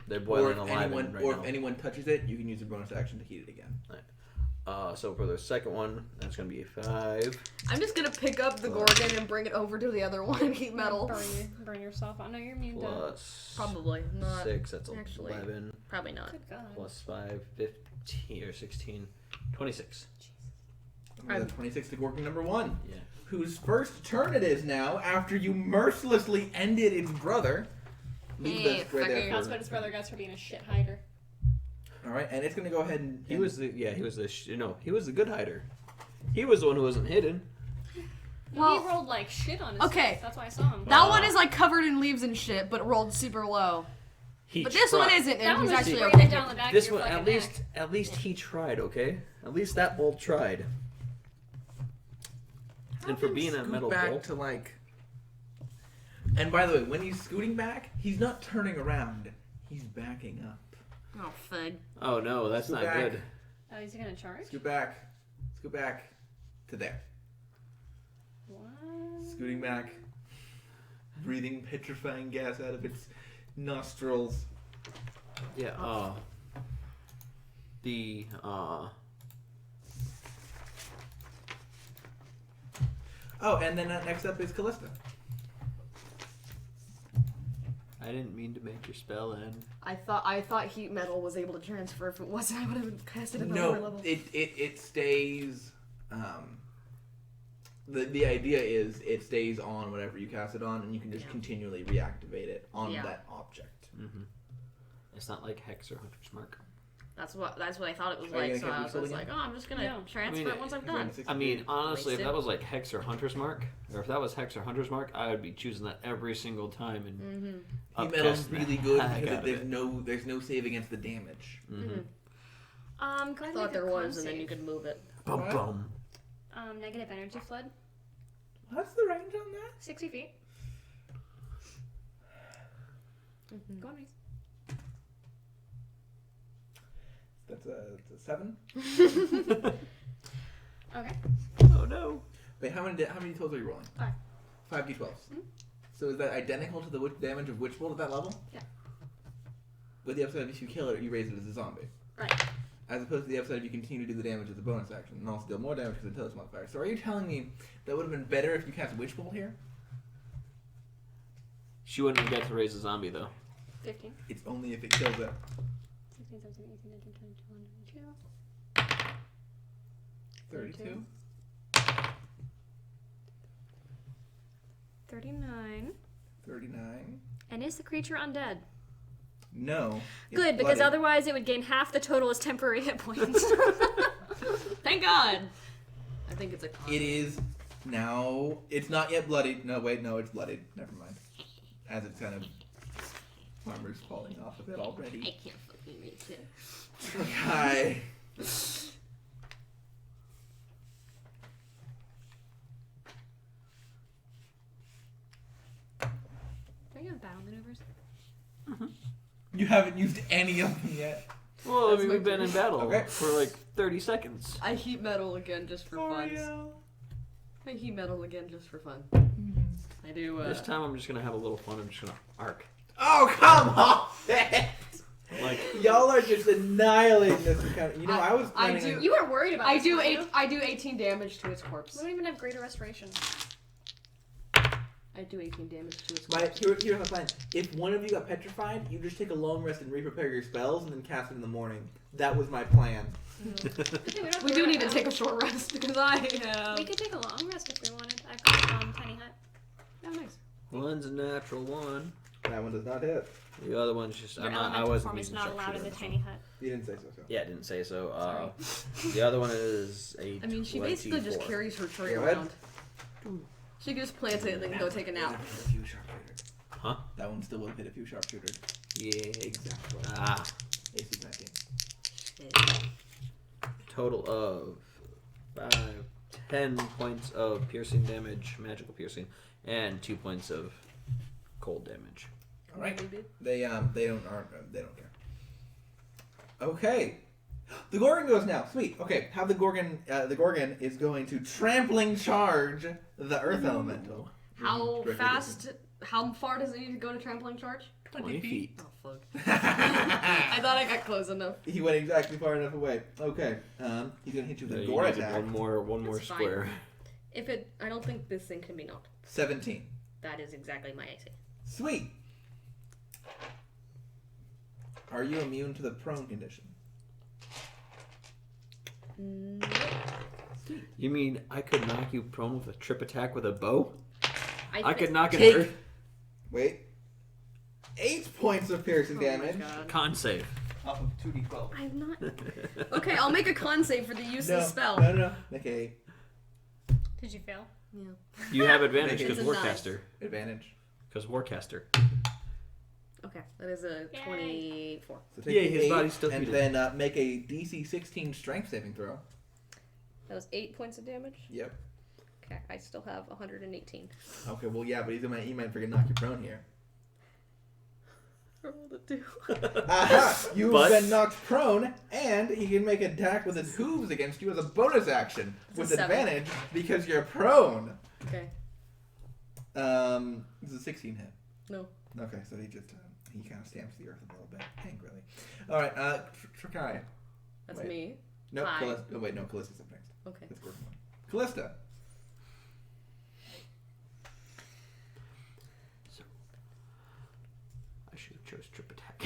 they're boiling alive right or now. if anyone touches it, you can use a bonus action to heat it again. So for the second one, that's going to be 5. I'm just gonna pick up the Gorgon and bring it over to the other one and heat metal. Burn yourself. I know you're immune to. Plus Probably not. 6, that's actually. 11. Probably not. Good God. Plus 5, 15 or 16, 26. The 26 to Gorgon number 1. Yeah. Whose first turn it is now after you mercilessly ended its brother. Leave Hey, this right there. That's what his brother gets for being a shit hider. All right, and it's gonna go ahead and He was the good hider. He was the one who wasn't hidden. Well, he rolled like shit on his okay. face. That's why I saw him. That one is like covered in leaves and shit, but rolled super low. But this one isn't, That and one he's was actually breathing okay. down the back This of your one fucking neck. at least he tried, okay? At least that bolt tried. And for being a metal back bolt, to like. And by the way, when he's scooting back, he's not turning around. He's backing up. Oh, fud. oh no, that's Scoot not back. good. Oh, is he gonna charge? Scoot back. Scoot back to there. What? Scooting back. Breathing petrifying gas out of its nostrils. Yeah. The Oh, and then next up is Callista. I didn't mean to make your spell end. I thought heat metal was able to transfer. If it wasn't, I would have casted it at a lower No, level. it stays. The idea is it stays on whatever you cast it on, and you can just continually reactivate it on that object. Mm-hmm. It's not like Hex or Hunter's Mark. That's what I thought it was Are you like. So gonna I cast was it like, again? oh, I'm just gonna No. transfer it once I'm You're done. going 60 I mean, feet. honestly, if Wasted. that was like Hex or Hunter's Mark, or if that was Hex or Hunter's Mark, I would be choosing that every single time. And Heat metal's upcasting the really good heck because out of there's no save against the damage. Go I ahead and thought make there a con was, and then save. you could move it. Bum What? bum. Negative energy flood. What's the range on that? 60 feet. Go on, Reese. That's a 7. Okay. Oh no. Wait, how many totals are you rolling? 5. 5d12s. So is that identical to the damage of Witch Bolt at that level? Yeah. With the upside, if you kill it, you raise it as a zombie. Right. As opposed to the upside, if you continue to do the damage as a bonus action, and also deal more damage because of the intelligence modifier. So are you telling me that would have been better if you cast Witch Bolt here? She wouldn't get to raise a zombie though. 15. It's only if it kills it. 16, 17, 18, 19, 20, 22. 32. 39. 39. And is the creature undead? No. it's Good, because bloodied. otherwise it would gain half the total as temporary hit points. Thank God. I think it's a con. It is Now, it's not yet bloodied. No, wait, no, it's bloodied. Never mind. As it's kind of... armor's falling off of it already. I can't fucking reach it. Okay. Don't you have battle maneuvers? You haven't used any of them yet. Well, That's I mean, my we've been in turn. battle Okay. for like 30 seconds. I heat metal again just for fun. Oreo. I heat metal again just for fun. I do. This time I'm just gonna have a little fun. I'm just gonna arc. Oh, come on! Like, Y'all are just annihilating this encounter. You know, I was I planning do- on... You were worried about I this, do weren't you? I do 18 damage to its corpse. We don't even have greater restoration. I do 18 damage to its corpse. Here's my plan. If one of you got petrified, you just take a long rest and re-prepare your spells and then cast it in the morning. That was my plan. We do need to take a short rest because I have. We could take a long rest if we wanted. I got tiny hut. Oh, nice. one's a natural one. That one does not hit. The other one's just. Your I elemental wasn't form is using not allowed in the sharpshooter tiny hut. You didn't say so. Yeah, I didn't say so. The other one is a. I mean, she basically just 24. carries her tray Go ahead. around. She just plants it and then go take a nap. Huh? That one still would have hit if you sharpshooter. Yeah. Exactly. Ah. AC 19. Total of 10 points of piercing damage, magical piercing, and 2 points of cold damage. All right. They don't care. Okay. The Gorgon goes now. Sweet. Okay. Have the Gorgon. The Gorgon is going to trampling charge the Earth Elemental. How Directly fast? How far does it need to go to trampling charge? 20 feet. Oh fuck! I thought I got close enough. He went exactly far enough away. Okay. He's gonna hit you with a You gore needed attack. One more That's fine. square. If it, I don't think this thing can be knocked. 17. That is exactly my AC. Sweet. Are you immune to the prone condition? You mean I could knock you prone with a trip attack with a bow? I could think- knock Take- it. Wait. 8 points of piercing Oh my damage. God. Con save. Off of 2d12. I'm not. Okay, I'll make a con save for the use of the spell. No. Make a Did you fail? Yeah. You have advantage It's because a Warcaster. advantage. Because Warcaster. Okay, that is a Yay. 24. So take Yeah, the his 8 body's still and heated. then make a DC 16 strength saving throw. That was 8 points of damage. Yep. Okay, I still have 118. Okay, well, yeah, but he might freaking knock you prone here. I rolled a 2. Aha! You've But- been knocked prone, and he can make an attack with his hooves against you as a bonus action It's a with 7. advantage because you're prone. Okay. This is a 16 hit. No. Okay, so he just he kind of stamps the earth a little bit angrily. All right, Trakai. That's Wait. me. No, Hi. Callista. Oh, wait, no, Callista's up next. Okay. That's Gordon one. Callista. So, I should have chose trip attack.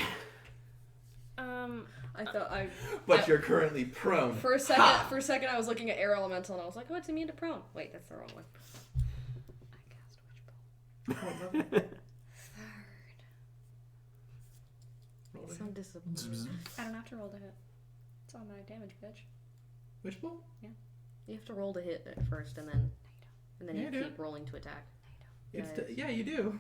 I thought I. But you're currently prone. For a second, I was looking at air elemental and I was like, "Oh, it's immune to prone." Wait, that's the wrong one. I cast witch bolt. Roll It's it. undisciplined. I don't have to roll to hit. It's automatic damage, bitch. Which ball? You have to roll to hit at first, and then Yeah, you I do. keep rolling to attack. Yeah, you do.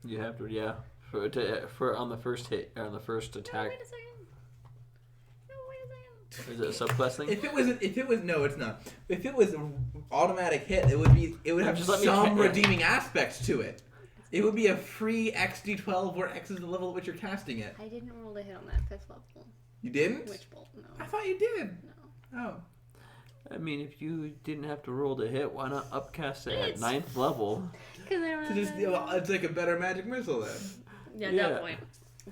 You have to, yeah. For on the first hit, or on the first No, attack. wait a second. No, wait a second. Is it a subquest thing? If it was no, it's not. If it was an automatic hit, it would have Just let me some ca- redeeming aspects to it. It would be a free XD12 where X is the level at which you're casting it. I didn't roll to hit on that 5th level. You didn't? Witch bolt, no. I thought you did. No. Oh. I mean, if you didn't have to roll to hit, why not upcast it at It's- 9th level? Because I don't So have just, that. it's like a better magic missile then. Yeah, at Yeah. that point.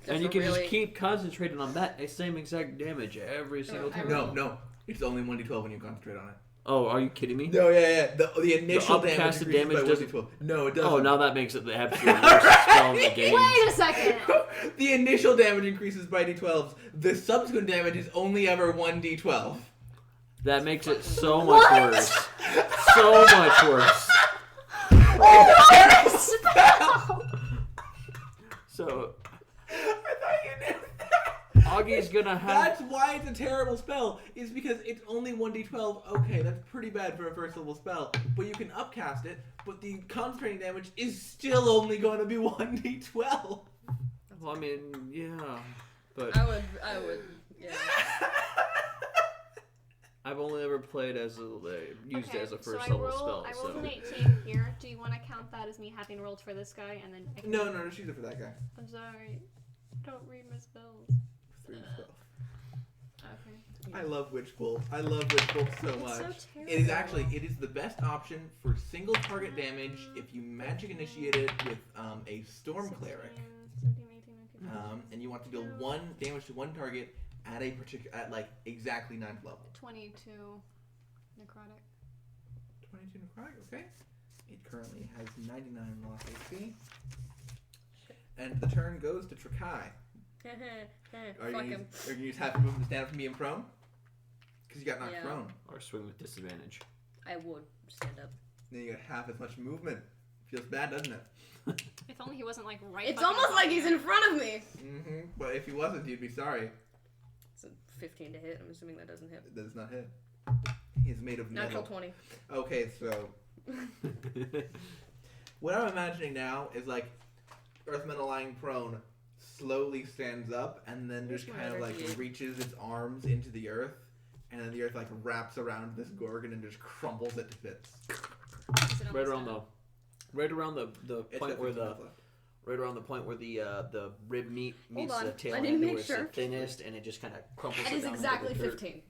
And you can just keep concentrating on that same exact damage every single time. No. It's only 1d12 when you concentrate on it. Oh, are you kidding me? No, yeah. The initial The damage upcasted increases damage by doesn't- 1d12. No, it doesn't. Oh, now that makes it the absolute worst spell in the game. Wait a second! The initial damage increases by d12s. The subsequent damage is only ever 1d12. That makes it so much worse. So much worse. So, I thought you knew that. Augie's gonna have. That's why it's a terrible spell. Is because it's only 1d12. Okay, that's pretty bad for a first level spell. But you can upcast it. But the concentrating damage is still only going to be 1d12. Well, I mean, yeah, but I would, yeah. I've only ever played as used as a first so level spell. I So rolled an 18 here. Do you want to count that as me having rolled for this guy and then? I can... No, she's it for that guy. I'm sorry. Don't read my spells. 3 spell. Okay. I love Witch Bolt. I love Witch Bolt so It's much. so terrible. It is the best option for single target damage if you magic initiate it with a Storm 16, Cleric. 17, 18, 19, And you want to deal 1 damage to one target at exactly 9th level. 22 necrotic. 22 necrotic, okay. It currently has 99 lost HP. And the turn goes to Trakai. Are you Fuck gonna him. use half your movement to stand up from being prone? Because you got knocked Yeah. prone. or swing with disadvantage. I would stand up. Then you got half as much movement. Feels bad, doesn't it? If only he wasn't like right. It's fucking almost like above he's me. in front of me. Mm-hmm. But if he wasn't, you'd be sorry. It's a 15 to hit. I'm assuming that doesn't hit. It does not hit. He's made of Natural metal. 20. Okay, so what I'm imagining now is like Earthman lying prone slowly stands up and then just Where's my kind of like energy? reaches its arms into the earth, and then the earth like wraps around this Gorgon and just crumbles it to bits. Is it Right almost around done? the It's point got where 15 the left. right around the point where the rib meat meets on. the tail I end, didn't make where it's sure. the thinnest, and it just kind of crumples. That it is down exactly into the dirt. 15.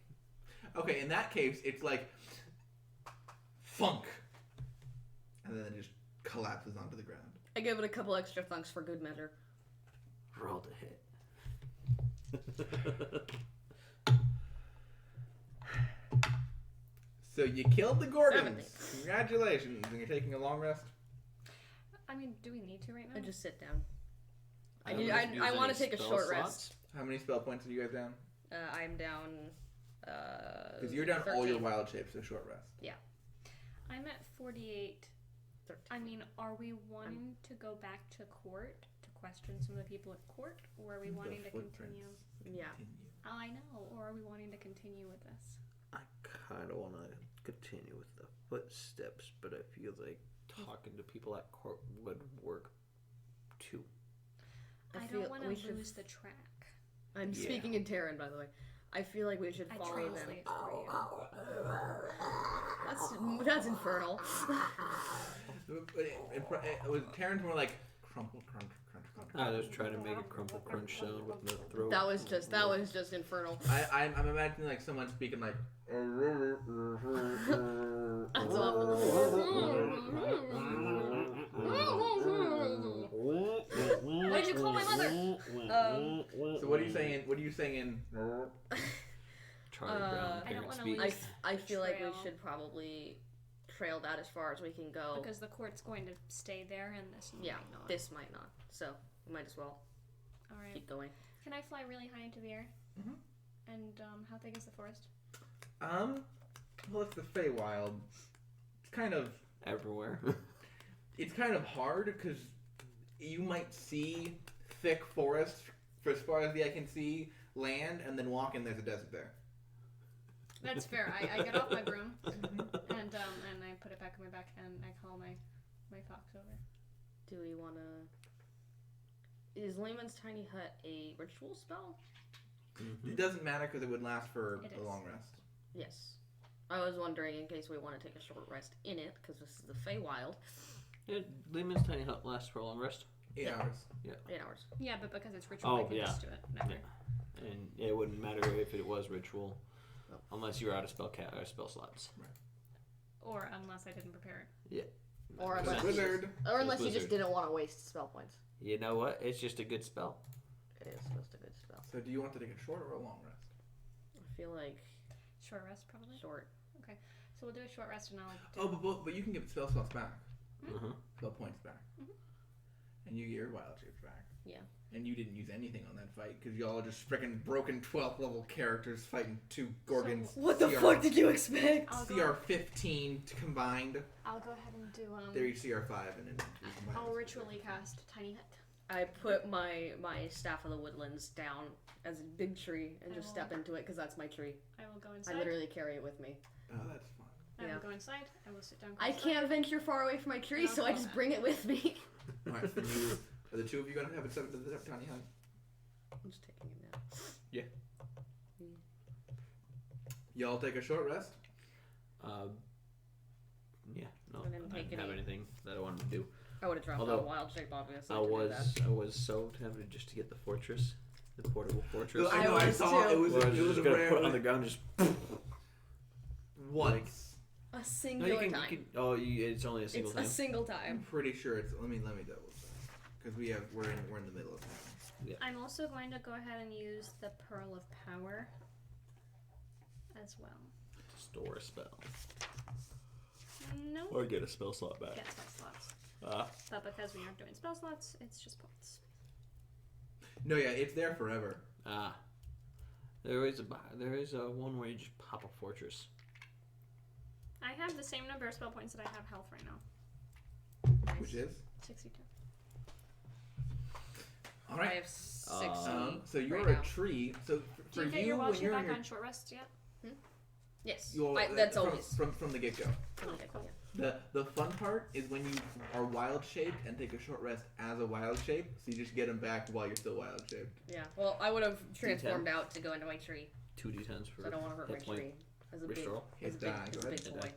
Okay, in that case, it's like funk, and then it just collapses onto the ground. I give it a couple extra thunks for good measure. Roll to hit. So you killed the Gorgons. 70. Congratulations, and you're taking a long rest. I mean, do we need to right now? I just sit down. I don't need. use I want any to take a spell short slots. rest. How many spell points are you guys down? I'm down. Because you're down all your 13. wild shapes, so short rest. I'm at 48. 13. I mean, are we wanting to go back to court to question some of the people at court, or are we wanting to continue? Yeah. Oh, I know. Or are we wanting to continue with this? I kind of want to continue with the footsteps, but I feel like talking to people at court would work too. I feel don't want we to should- lose the track. I'm Yeah. speaking in Terran, by the way. I feel like we should I follow them. translate for you. That's infernal. It was Terran's more like crumple, crunch, crunch, crunch. I was trying to make a crumple crunch sound with the throat. That was just infernal. I'm imagining like someone speaking like. That's awful. Why'd you call my mother? So what are you saying? What are you saying? Charlie Brown I don't parent wanna speak. lose- I feel like we Trail. should probably trail that as far as we can go. Because the court's going to stay there, and this Yeah, might not. this might not. So we might as well All right. keep going. Can I fly really high into the air? Mhm. And how big is the forest? Well, it's the Feywild. It's kind of Everywhere. it's kind of hard because you might see thick forest for as far as the eye can see, land, and then walk and there's a desert there. That's fair. I get off my broom and I put it back on my back and I call my fox over. Do we want to? Is Layman's Tiny Hut a ritual spell? It doesn't matter because it would last for It a is. long rest. Yes. I was wondering in case we want to take a short rest in it because this is the Feywild. Yeah, Lehman's tiny hut lasts for a long rest. 8 hours. 8 hours. Yeah, but because it's ritual, Oh, I can yeah. just do it. Never. Yeah. And it wouldn't matter if it was ritual, unless you were out of spell slots. Or unless I didn't prepare it. Or It's unless, a wizard. or unless you Wizard. just didn't want to waste spell points. You know what? It's just a good spell. It is just a good spell. So do you want to take a short or a long rest? I feel like Short rest, probably. short. So we'll do a short rest and I'll do Oh, but you can get spell slots back. Uh-huh. Spell points back. Mhm. And you get your wild shapes back. Yeah. And you didn't use anything on that fight because y'all are just freaking broken 12th level characters fighting 2 Gorgons. What the fuck did you expect? I'll go, CR 15 combined. I'll go ahead and do They're each CR 5 and then I'll ritually cast Tiny Hut. I put my Staff of the Woodlands down as a big tree and just step into it because that's my tree. I will go inside. I literally carry it with me. Oh, that's fun. I will go inside. I will sit down. I can't venture far away from my tree, so I just bring it with me. Alright, so are the two of you going to have a tiny hut? I'm just taking it now. Yeah. Y'all take a short rest? Yeah, no, And then I take didn't have any- anything that I wanted to do. I would have dropped Although, a wild shape, obviously. I to do was that. so tempted just to get the fortress, the portable fortress. I know, I was saw too. it was Where I a was just gonna rare put it on the ground, just. once. A No, singular you time. can, it's only a single It's time. a single I'm time. pretty sure it's. Let me double check because we're in the middle of town. I'm also going to go ahead and use the Pearl of Power as well. Store a spell. No. Or get a spell slot back. Get spell slots. But because we aren't doing spell slots, it's just points. No, yeah, it's there forever. There is a one where you just pop a fortress. I have the same number of spell points that I have health right now. Nice. Which is 62. all I right. have 60. So you're right a now. tree. So Do for you get you, your wild when shape you're in back your on short rest yet? Yes. That's from, always. from the get go. Okay, cool. The fun part is when you are wild shaped and take a short rest as a wild shape, so you just get them back while you're still wild shaped. Yeah. Well, I would have transformed out to go into my tree. 2d10s for So I don't want to hurt my hit point tree. As a big, restore. as a Hit big, die. as Go a ahead. big Hit boy.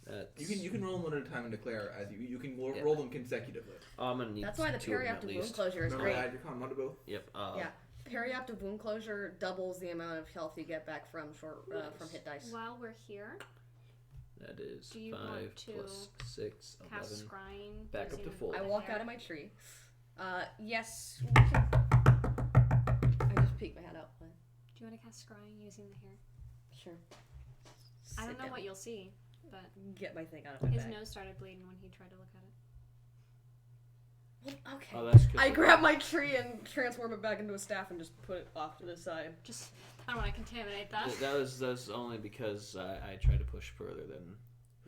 That's, You can roll them one at a time and declare as you can Yeah. roll them consecutively. I'm gonna need That's why the two of them at periaptive wound least. closure is Remember great. to add your con one to both. Yep. Yeah. Periaptive wound closure doubles the amount of health you get back from from hit dice. While we're here, That is Do you 5 want to plus 6, cast 11. scrying. Back up to using full. I the walk hair. out of my tree. Yes. We can... I just peek my head out. What? Do you want to cast scrying using the hair? Sure. I don't Sit know down. what you'll see, but Get my thing out of my his bag. nose started bleeding when he tried to look at it. Okay. Oh, that's 'cause I of- grab my tree and transform it back into a staff and just put it off to the side. Just, I don't want to contaminate that. That's only because I tried to push further than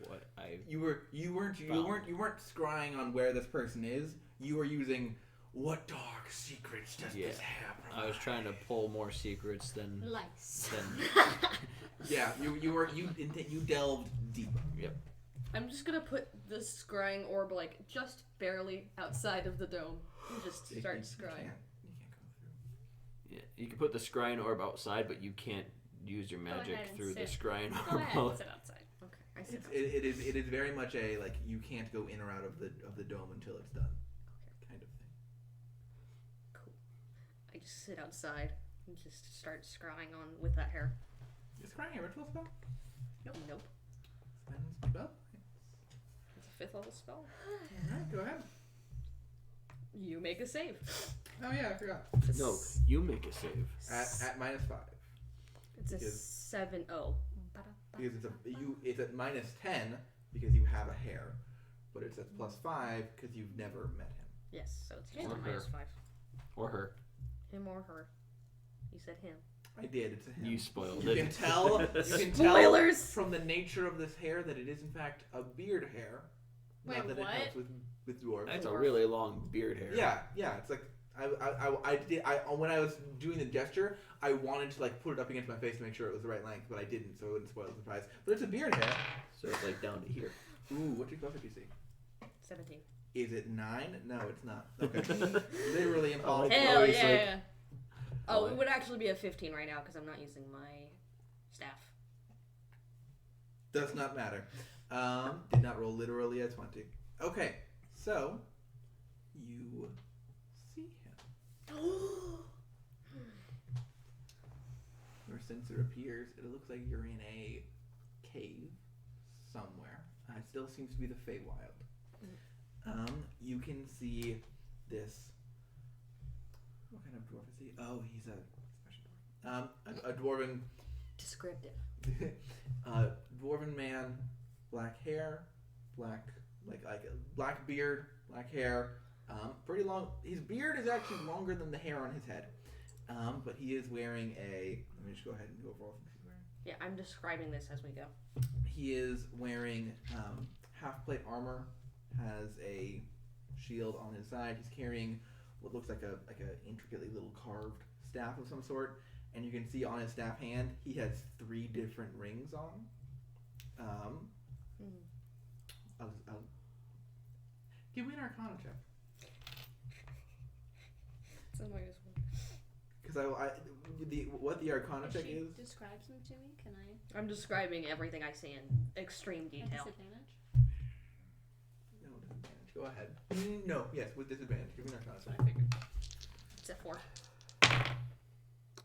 what I. You weren't scrying on where this person is. You were using what dark secrets does this have? I was trying to pull more secrets than. Lice. Yeah, you delved deeper. Yep. I'm just gonna put the scrying orb like just barely outside of the dome and just start scrying. You can't go through. Yeah. You can put the scrying orb outside, but you can't use your magic ahead and through the sit. scrying Go ahead orb. and sit outside. Okay, I see. It is very much a like you can't go in or out of the dome until it's done, kind of thing. Cool. I just sit outside and just start scrying on with that hair. Is scrying a ritual spell? Nope. Spend spell? It's a 5th level spell. Alright, go ahead. You make a save. Oh yeah, I forgot. No, you make a save. At -5. It's a because- 7-0. Because it's at -10 because you have a hair, but it's at +5 because you've never met him. Yes, so it's just Or a her. -5. Or her. Him or her. You said him. I did. It's a him. You spoiled You it. can tell. You can Spoilers! tell from the nature of this hair that it is in fact a beard hair. Wait, Not that what? it helps with dwarves. That's a really long beard hair. Yeah. It's like when I was doing the gesture, I wanted to like put it up against my face to make sure it was the right length, but I didn't, so it wouldn't spoil the surprise. But it's a beard hair. So it's like down to here. Ooh, what's your close you see? 17. Is it 9? No, it's not. Okay. Literally impossible. Hell always yeah. like- Oh, it would actually be a 15 right now because I'm not using my staff. Does not matter. Did not roll literally a 20. Okay, so you see him. Your sensor appears. It looks like you're in a cave somewhere. It still seems to be the Feywild. You can see this. What kind of dwarf is he? Oh, he's a special dwarf. A dwarven. Descriptive. Dwarven man, black hair, black black beard, black hair, pretty long. His beard is actually longer than the hair on his head, but he is wearing a. Let me just go ahead and go over all the things he's wearing. Yeah, I'm describing this as we go. He is wearing half plate armor, has a shield on his side. He's carrying what looks like a intricately little carved staff of some sort, and you can see on his staff hand he has 3 different rings on. I'll give me an Arcana check. Because what the Arcana check is. Describes them to me. Can I? I'm describing everything I see in extreme At detail. disadvantage. No disadvantage. Go ahead. No, yes, with disadvantage. Give me an Arcana That's what check. I figured. It's a 4.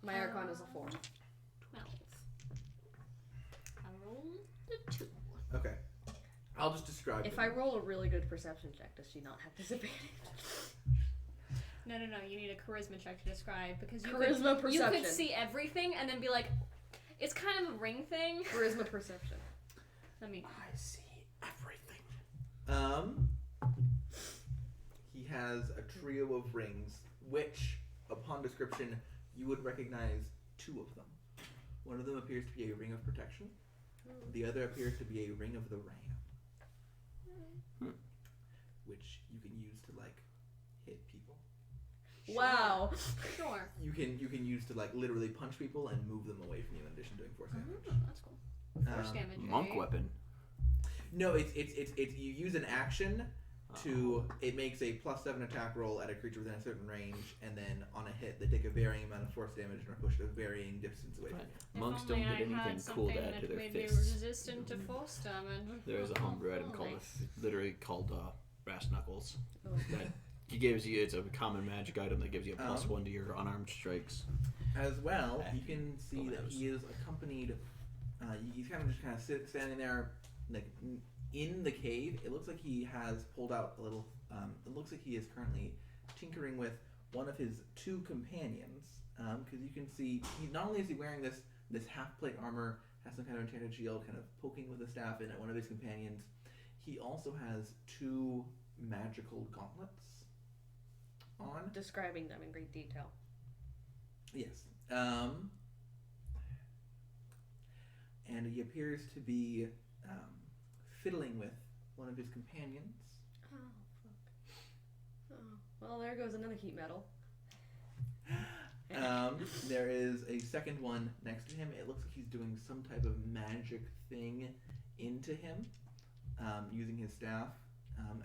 My Arcana is a 4. 12. I rolled a 2. Okay. I'll just describe If them. I roll a really good perception check, does she not have disadvantage? No. You need a charisma check to describe because you Charisma could, you perception. could see everything and then be like, it's kind of a ring thing. Charisma perception. Let me. I see everything. He has a trio of rings, which, upon description, you would recognize 2 of them. One of them appears to be a ring of protection. The other appears to be a ring of the ram, which you can use to hit people. Wow. Sure. You can use to literally punch people and move them away from you. In addition to doing force damage. Oh, that's cool. Force damage. Monk eh? weapon. No, it's you use an action to it makes a +7 attack roll at a creature within a certain range, and then on a hit they take a varying amount of force damage and are pushed a varying distance away from you. If Monks only don't I get anything had cool to something add to that their made me fists. resistant to force damage. There is a homebrew item Holy. called Brass Knuckles. Oh. That he gives you. It's a common magic item that gives you a +1 to your unarmed strikes. As well, you can see that he is accompanied. He's kind of standing there, in the cave. It looks like he has pulled out a little. It looks like he is currently tinkering with one of his 2 companions. Because you can see, not only is he wearing this half plate armor, has some kind of enchanted shield, kind of poking with a staff in at one of his companions. He also has 2 magical gauntlets on. Describing them in great detail. Yes. And he appears to be fiddling with one of his companions. Oh, fuck. Oh. Well, there goes another heat metal. There is a second one next to him. It looks like he's doing some type of magic thing into him, using his staff.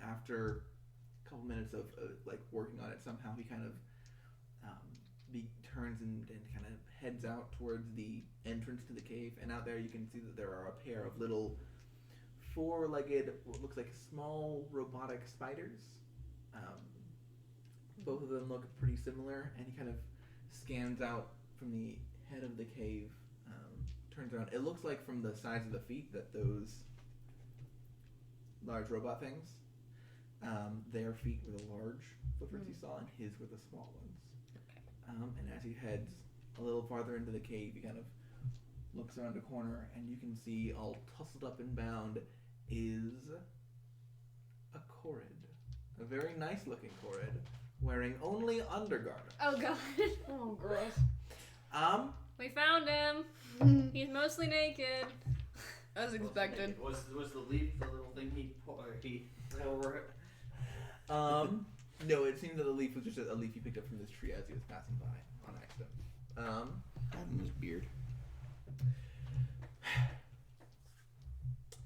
After a couple minutes of working on it, somehow he kind of turns and kind of heads out towards the entrance to the cave. And out there you can see that there are a pair of little 4-legged, what looks like small robotic spiders. Both of them look pretty similar, and he kind of scans out from the head of the cave, turns around. It looks like from the size of the feet that those large robot things, their feet were the large footprints he saw, and his were the small ones. And as he heads a little farther into the cave, he kind of looks around a corner, and you can see all tussled up and bound is a Korrid. A very nice looking Korrid, wearing only undergarment. Oh god. Oh, gross. We found him. He's mostly naked. As expected. Was the leaf the little thing he over it? No, it seemed that the leaf was just a leaf he picked up from this tree as he was passing by on accident. In his beard.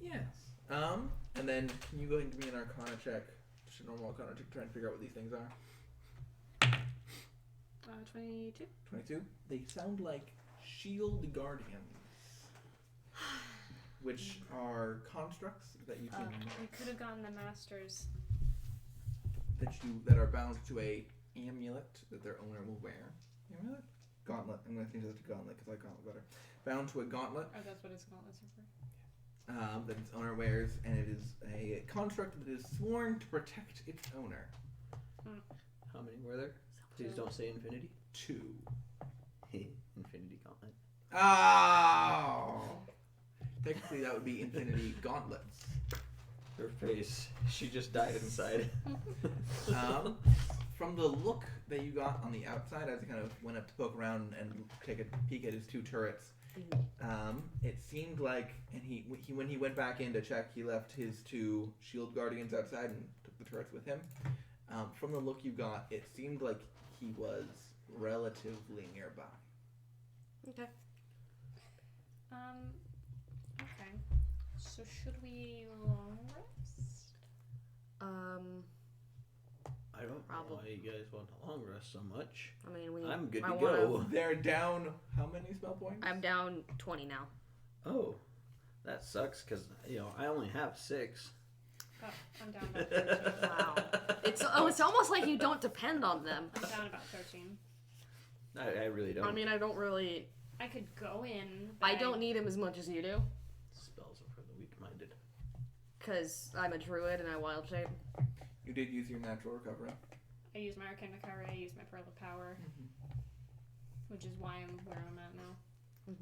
Yes. And then can you go ahead and give me an Arcana check? Just a normal Arcana check to try and figure out what these things are. 22. 22. They sound like shield guardians, which are constructs that you can We could have gotten the masters. that are bound to a amulet that their owner will wear. Amulet? Gauntlet. I'm going to change that to gauntlet because I like gauntlet better. Bound to a gauntlet Oh, that's what his gauntlets are for. that its owner wears, and it is a construct that is sworn to protect its owner. How many were there? Please don't say infinity. 2. Infinity gauntlet. Oh! Technically, that would be infinity gauntlets. Her face. She just died inside. From the look that you got on the outside, as he kind of went up to poke around and take a peek at his 2 turrets, it seemed like, and he when he went back in to check, he left his 2 shield guardians outside and took the turrets with him. From the look you got, it seemed like he was relatively nearby. Okay. Okay. So should we long rest? I don't know why you guys want a long rest so much. I mean, I'm good to go. They're down how many spell points? I'm down 20 now. Oh, that sucks because I only have 6. Oh, I'm down about 13. Wow. It's almost like you don't depend on them. I'm down about 13. I really don't. I mean, I don't really. I could go in. But I don't need him as much as you do. Spells are for the weak-minded. Because I'm a druid and I wild shape. You did use your natural recovery. I use my arcane recovery. I use my pearl of power, which is why I'm where I'm at now.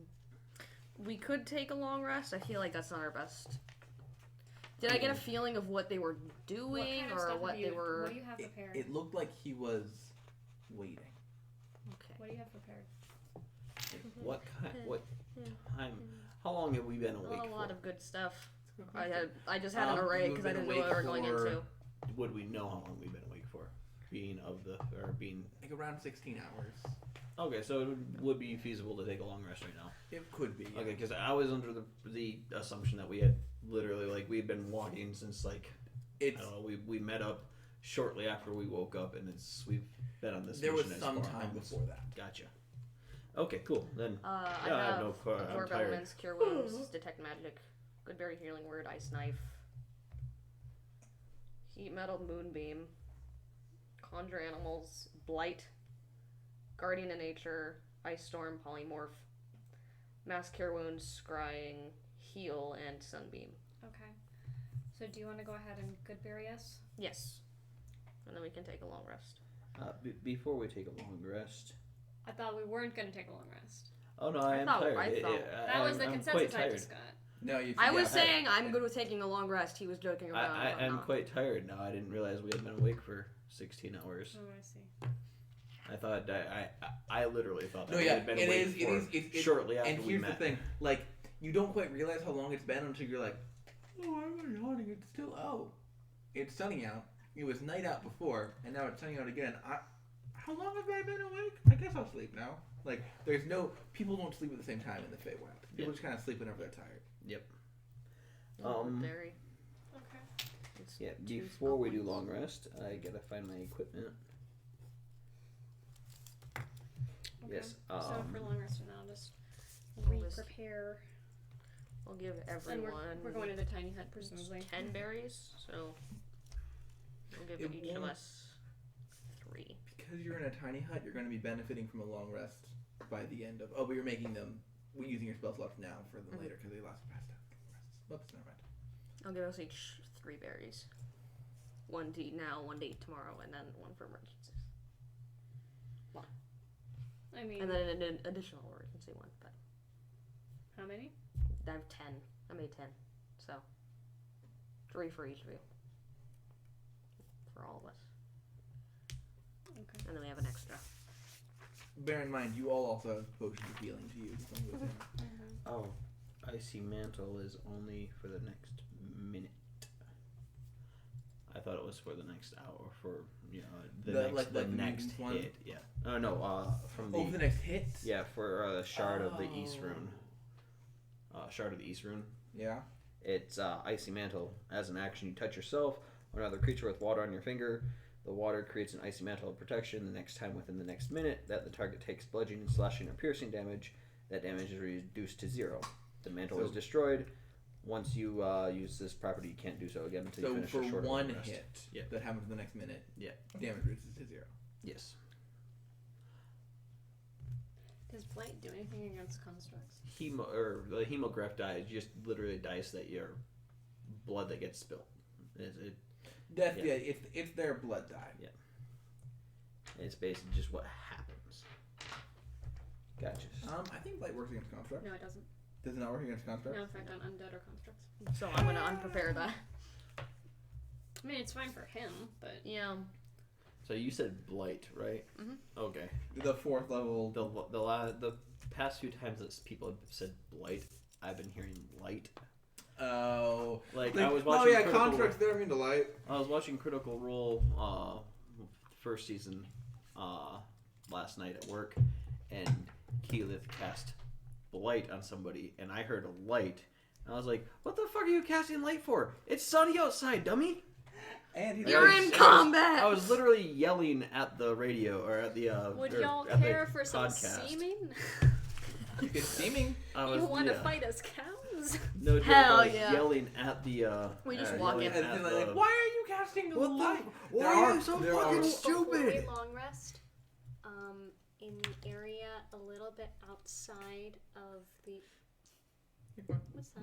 We could take a long rest. I feel like that's not our best. Did I get a feeling of what they were doing What they were? What do you have prepared? It looked like he was waiting. Okay. What do you have prepared? What time? How long have we been awake A lot for? of good stuff. I just had an array because I didn't know what we were going into. Would we know how long we've been awake for? Being Like around 16 hours. Okay, so it would be feasible to take a long rest right now. It could be. Yeah. Okay, because I was under the assumption that we had literally we'd been walking since I don't know, we met up shortly after we woke up, and we've been on this. There was mission some as far time as- before that. Gotcha. Okay, cool. Then I yeah, have no, I'm absorb tired. elements, cure wounds, detect magic, good berry healing word, ice knife, heat metal moonbeam, conjure animals, blight, guardian of nature, ice storm, polymorph, mass cure wounds, scrying, heal, and sunbeam. Okay. So do you want to go ahead and good bury us? Yes, and then we can take a long rest. Before we take a long rest. I thought we weren't going to take a long rest. Oh no, I am tired. That was the I'm consensus quite I tired. just got. No, I was saying I'm good with taking a long rest. He was joking about. I'm quite tired now. I didn't realize we had been awake for 16 hours. Oh, I see. I thought I literally thought that No, we yeah, had been it awake is. shortly after and we here's met. the thing, you don't quite realize how long it's been until you're like, oh, I'm yawning. It's still it's sunny out. It was night out before, and now it's sunny out again. How long have I been awake? I guess I'll sleep now. People don't sleep at the same time in the Feywild. People just kind of sleep whenever they're tired. Yep. Very. Okay. Yeah. Before we do long rest, I gotta find my equipment. Okay. Yes. So for long rest now, just We'll just- prepare. We'll give And everyone. we're going to the tiny hut, presumably. 10 berries, so we'll give It each of won't- us 3. Because you're in a tiny hut, you're going to be benefiting from a long rest by the end of. Oh, but you're making them. We're using your spell slots now for them later because they last past that. Oops, never mind. I'll give us each 3 berries. 1 to eat now, 1 to eat tomorrow, and then 1 for emergencies. I mean, And then an additional emergency 1. But how many? I have 10. I made 10. So 3 for each of you. For all of us. Okay. And then we have an extra. Bear in mind, you all also have potions of healing to use. Along with him. Oh, Icy Mantle is only for the next minute. I thought it was for the next hour. For the next one? hit. Yeah. Oh no. From the. Oh, the next hit. Yeah, for Shard of the East Rune. Shard of the East Rune. Yeah. It's Icy Mantle. As an action, you touch yourself or another creature with water on your finger. The water creates an icy mantle of protection. The next time within the next minute that the target takes bludgeoning, slashing, or piercing damage, that damage is reduced to 0. The mantle is destroyed. Once you use this property, you can't do so again until you finish for a short one rest. hit that happens in the next minute, Yeah. damage reduces to 0. Yes. Does blight do anything against constructs? The hemograph die is just literally dice that your blood that gets spilled. That's it's their blood die. Yeah. It's basically just what happens. Gotcha. I think blight works against constructs. No, it doesn't. Does it not work against constructs? No, in fact, on undead or constructs. So I'm going to unprepare that. I mean, it's fine for him, but Yeah. So you said blight, right? Mm-hmm. Okay. The 4th level. The past few times that people have said blight, I've been hearing light. Oh. I was watching. constructs. They're immune to light. I was watching Critical Role first season last night at work, and Keyleth cast Blight on somebody, and I heard a light, and I was like, "What the fuck are you casting light for? It's sunny outside, dummy!" And You're in combat. I was literally yelling at the radio or at the. Would or y'all at the care for some podcast. seeming? You get steaming. You want to fight as cows? No, Hell I was yeah. yelling at the. We just walk in. yelling And at they're like, the- why are you casting the light? Why There are are- you so there fucking are- stupid? Before we long rest, in the area a little bit outside of the. What's that?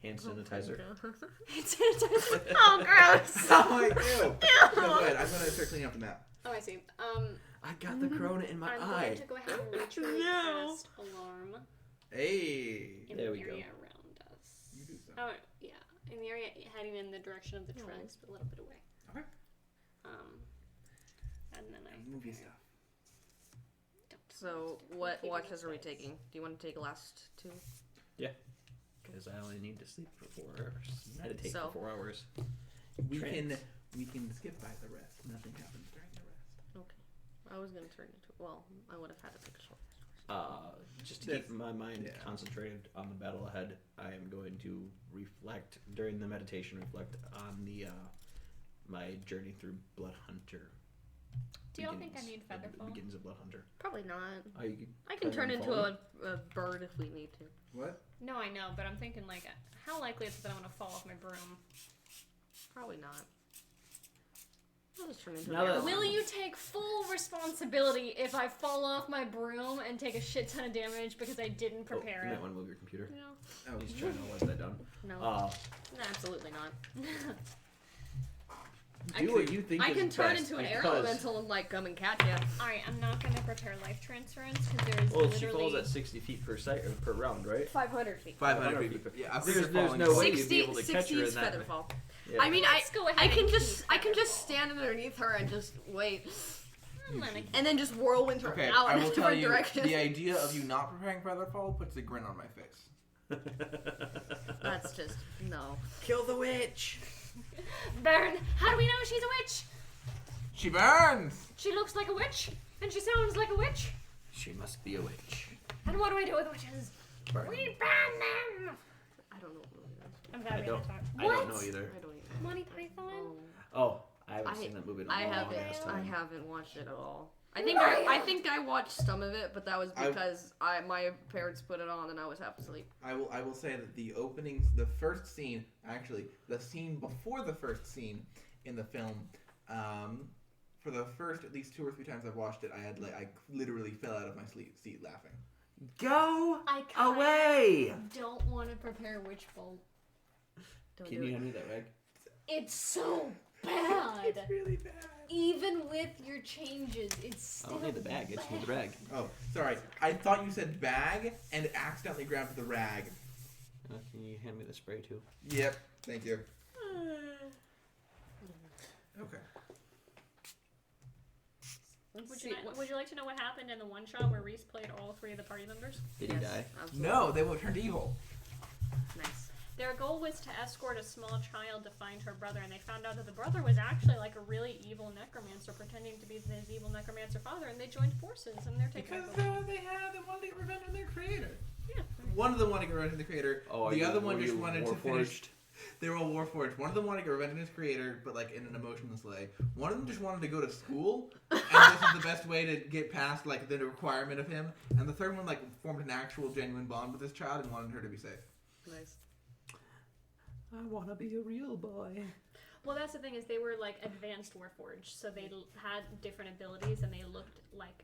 Hand sanitizer. Hand sanitizer. Oh, gross. Oh my god. No, good. I'm gonna start cleaning up the map. Oh, I see. I got the corona in my I'm eye. going to go ahead and retreat No. past alarm Hey. in There the we go. area around us. You do so. Oh, yeah. In the area heading in the direction of the tracks, but a little bit away. Okay. And then I Movie stuff. don't So, don't what keep watches any are we space. taking? Do you want to take last two? Because I only need to sleep for 4 hours. Meditate So- for 4 hours. We Trance. can skip by the rest. Nothing happens during the rest. Okay. I was going to turn into. Well, I would have had to take a short rest. Just to keep That's- my mind yeah. concentrated on the battle ahead, I am going to reflect during the meditation. Reflect on the my journey through Blood Hunter. Do y'all think I need Featherfall? Begins of Blood Hunter. Probably not. Oh, you I can turn into fall? a bird if we need to. What? No, I know, but I'm thinking like, how likely is it that I'm gonna fall off my broom? Probably not. I'll just turn into Now an that- arrow. Will you take full responsibility if I fall off my broom and take a shit ton of damage because I didn't prepare You might it? want to move your computer. No. Oh, He's trying to let that down. No. Absolutely not. Do what you think I is can turn best, into an because- elemental and like come and catch you. Alright, I'm not gonna prepare life transference because there is Well, she literally. falls at 60 feet per per round, right? 500 feet. 500 feet. feet. Yeah, There's no way you'd be able to catch her in is that. featherfall. Yeah. I mean, Let's go ahead I can and just keep I can just Featherfall. stand underneath her and just wait, I'm gonna and then just whirlwind her Okay, out I in a will tell different you, direction. the idea of you not preparing Featherfall puts a grin on my face. That's just no. Kill the witch. burn. How do we know she's a witch? She burns! She looks like a witch, and she sounds like a witch. She must be a witch. And what do I do with witches? Burn. We burn them. I don't know what it is. I'm I glad we don't. didn't talk. I What? don't know either. I don't even. Monty Python. Oh. Oh, I haven't seen that movie in a I long haven't. ass I time. haven't watched it at all. I think I watched some of it, but that was because my parents put it on and I was half asleep. I will say that the first scene, actually, the scene before the first scene in the film, for the first at least 2 or 3 times I've watched it, I literally fell out of my seat laughing. Go I kinda away! don't want to prepare Witch Bolt. Don't Can do you it. hand me that rag? It's so bad. Really bad. Even with your changes, it's I still don't need the bag. I just need the rag. Oh, sorry. I thought you said bag and accidentally grabbed the rag. Can you hand me the spray too? Yep. Thank you. Okay. Would you like to know what happened in the one shot where Reese played all 3 of the party members? Did he die? Absolutely. No, they will turn evil. Nice. Their goal was to escort a small child to find her brother, and they found out that the brother was actually like a really evil necromancer pretending to be his evil necromancer father, and they joined forces, and they're taking Because over. they wanted to get revenge on their creator. Yeah. One of them wanted to get revenge on the creator. Oh, the are other you- one were just you wanted to Warforged? finish. They were all warforged. One of them wanted to get revenge on his creator, but like in an emotionless way. One of them just wanted to go to school, and this is the best way to get past like the requirement of him. And the third one like formed an actual genuine bond with this child and wanted her to be safe. Nice. I want to be a real boy. Well, that's the thing is they were like advanced warforged, so they had different abilities, and they looked like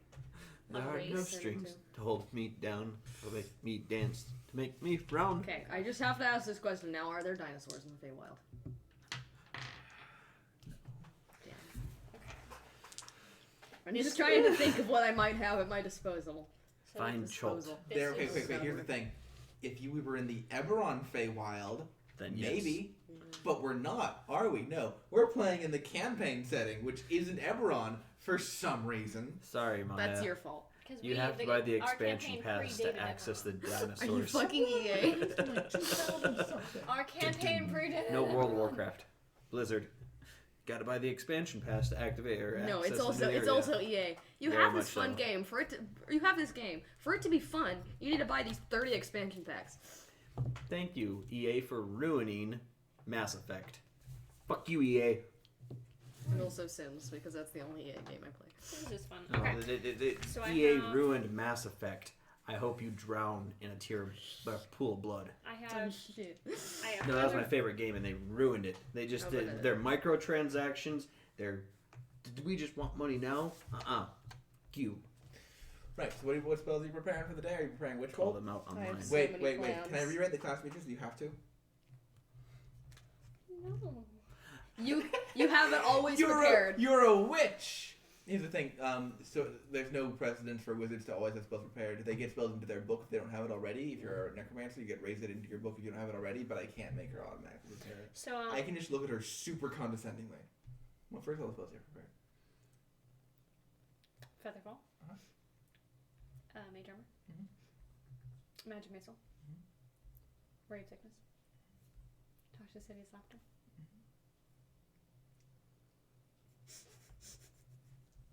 a There are race. no strings to hold me down, to make me dance, to make me frown. Okay, I just have to ask this question now. Are there dinosaurs in the Feywild? Damn. I'm just trying to think of what I might have at my disposal. So Fine Disposal. this There. Okay, is- wait. Here's the thing. If you were in the Eberron Feywild, Then yes. maybe. But we're not, are we? No. We're playing in the campaign setting, which isn't Eberron for some reason. Sorry, Maya. That's your fault. 'Cause You have to buy the our expansion campaign pass to predated access the everyone. Are you dinosaurs. fucking EA? Our campaign predated No World of everyone. Warcraft. Blizzard. Got to buy the expansion pass to activate or No, access it's the new area. also EA. You Very have this much fun so. game you have this game for it to be fun. You need to buy these 30 expansion packs. Thank you, EA, for ruining Mass Effect. Fuck you, EA. And also Sims because that's the only EA game I play. This is fun. No, Okay. So I EA have- ruined Mass Effect. I hope you drown in a pool of blood. I Oh, have. shit. I have. No, that was my other- favorite game, and they ruined it. They just did their microtransactions. Did we just want money now? You Right. So what spells are you preparing for the day? Are you preparing Witch call Bolt? them out I online. have so Wait. many Can I plans. rewrite the class features? Do you have to? No. You have it always prepared. You're a witch. Here's the thing. So there's no precedence for wizards to always have spells prepared. They get spells into their book if they don't have it already. If you're a necromancer, you get raised it into your book if you don't have it already. But I can't make her automatically prepare it. So I can just look at her super condescendingly. What first of all the spells you have prepared? Featherfall. Uh-huh. Mage armor. Mhm. Magic missile. Ray of sickness. Tasha City's laughter.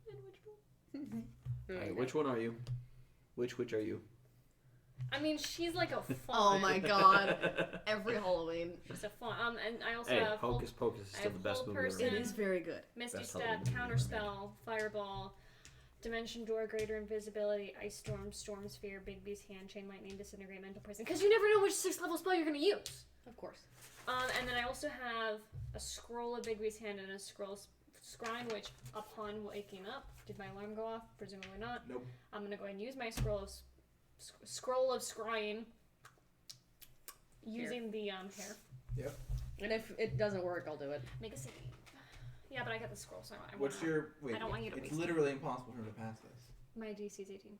And Witch Bolt. Alright, which one are you? Which witch are you? I mean, she's like a fawn. Oh my god. Every Halloween. She's a fawn. And I also Hey, have Hocus Pocus is I still have the best Hold movie ever Person. It made. is very good. Misty Best Step, Halloween movie ever Counterspell, Fireball, Dimension Door, Greater Invisibility, Ice Storm, Storm Sphere, Big Beast Hand, Chain Lightning, Disintegrate, Mental Poison. Because you never know which 6th level spell you're going to use. Of course. And then I also have a Scroll of Big Beast Hand and a Scroll of Scrying, which upon waking up, did my alarm go off? Presumably not. Nope. I'm going to go ahead and use my Scroll of Scrying using the hair. Yep. And if it doesn't work, I'll do it. Make a save. Yeah, but I got the scroll, so I What's your... Wait, I don't want you to it's waste it. literally impossible for him to pass this. My DC's 18.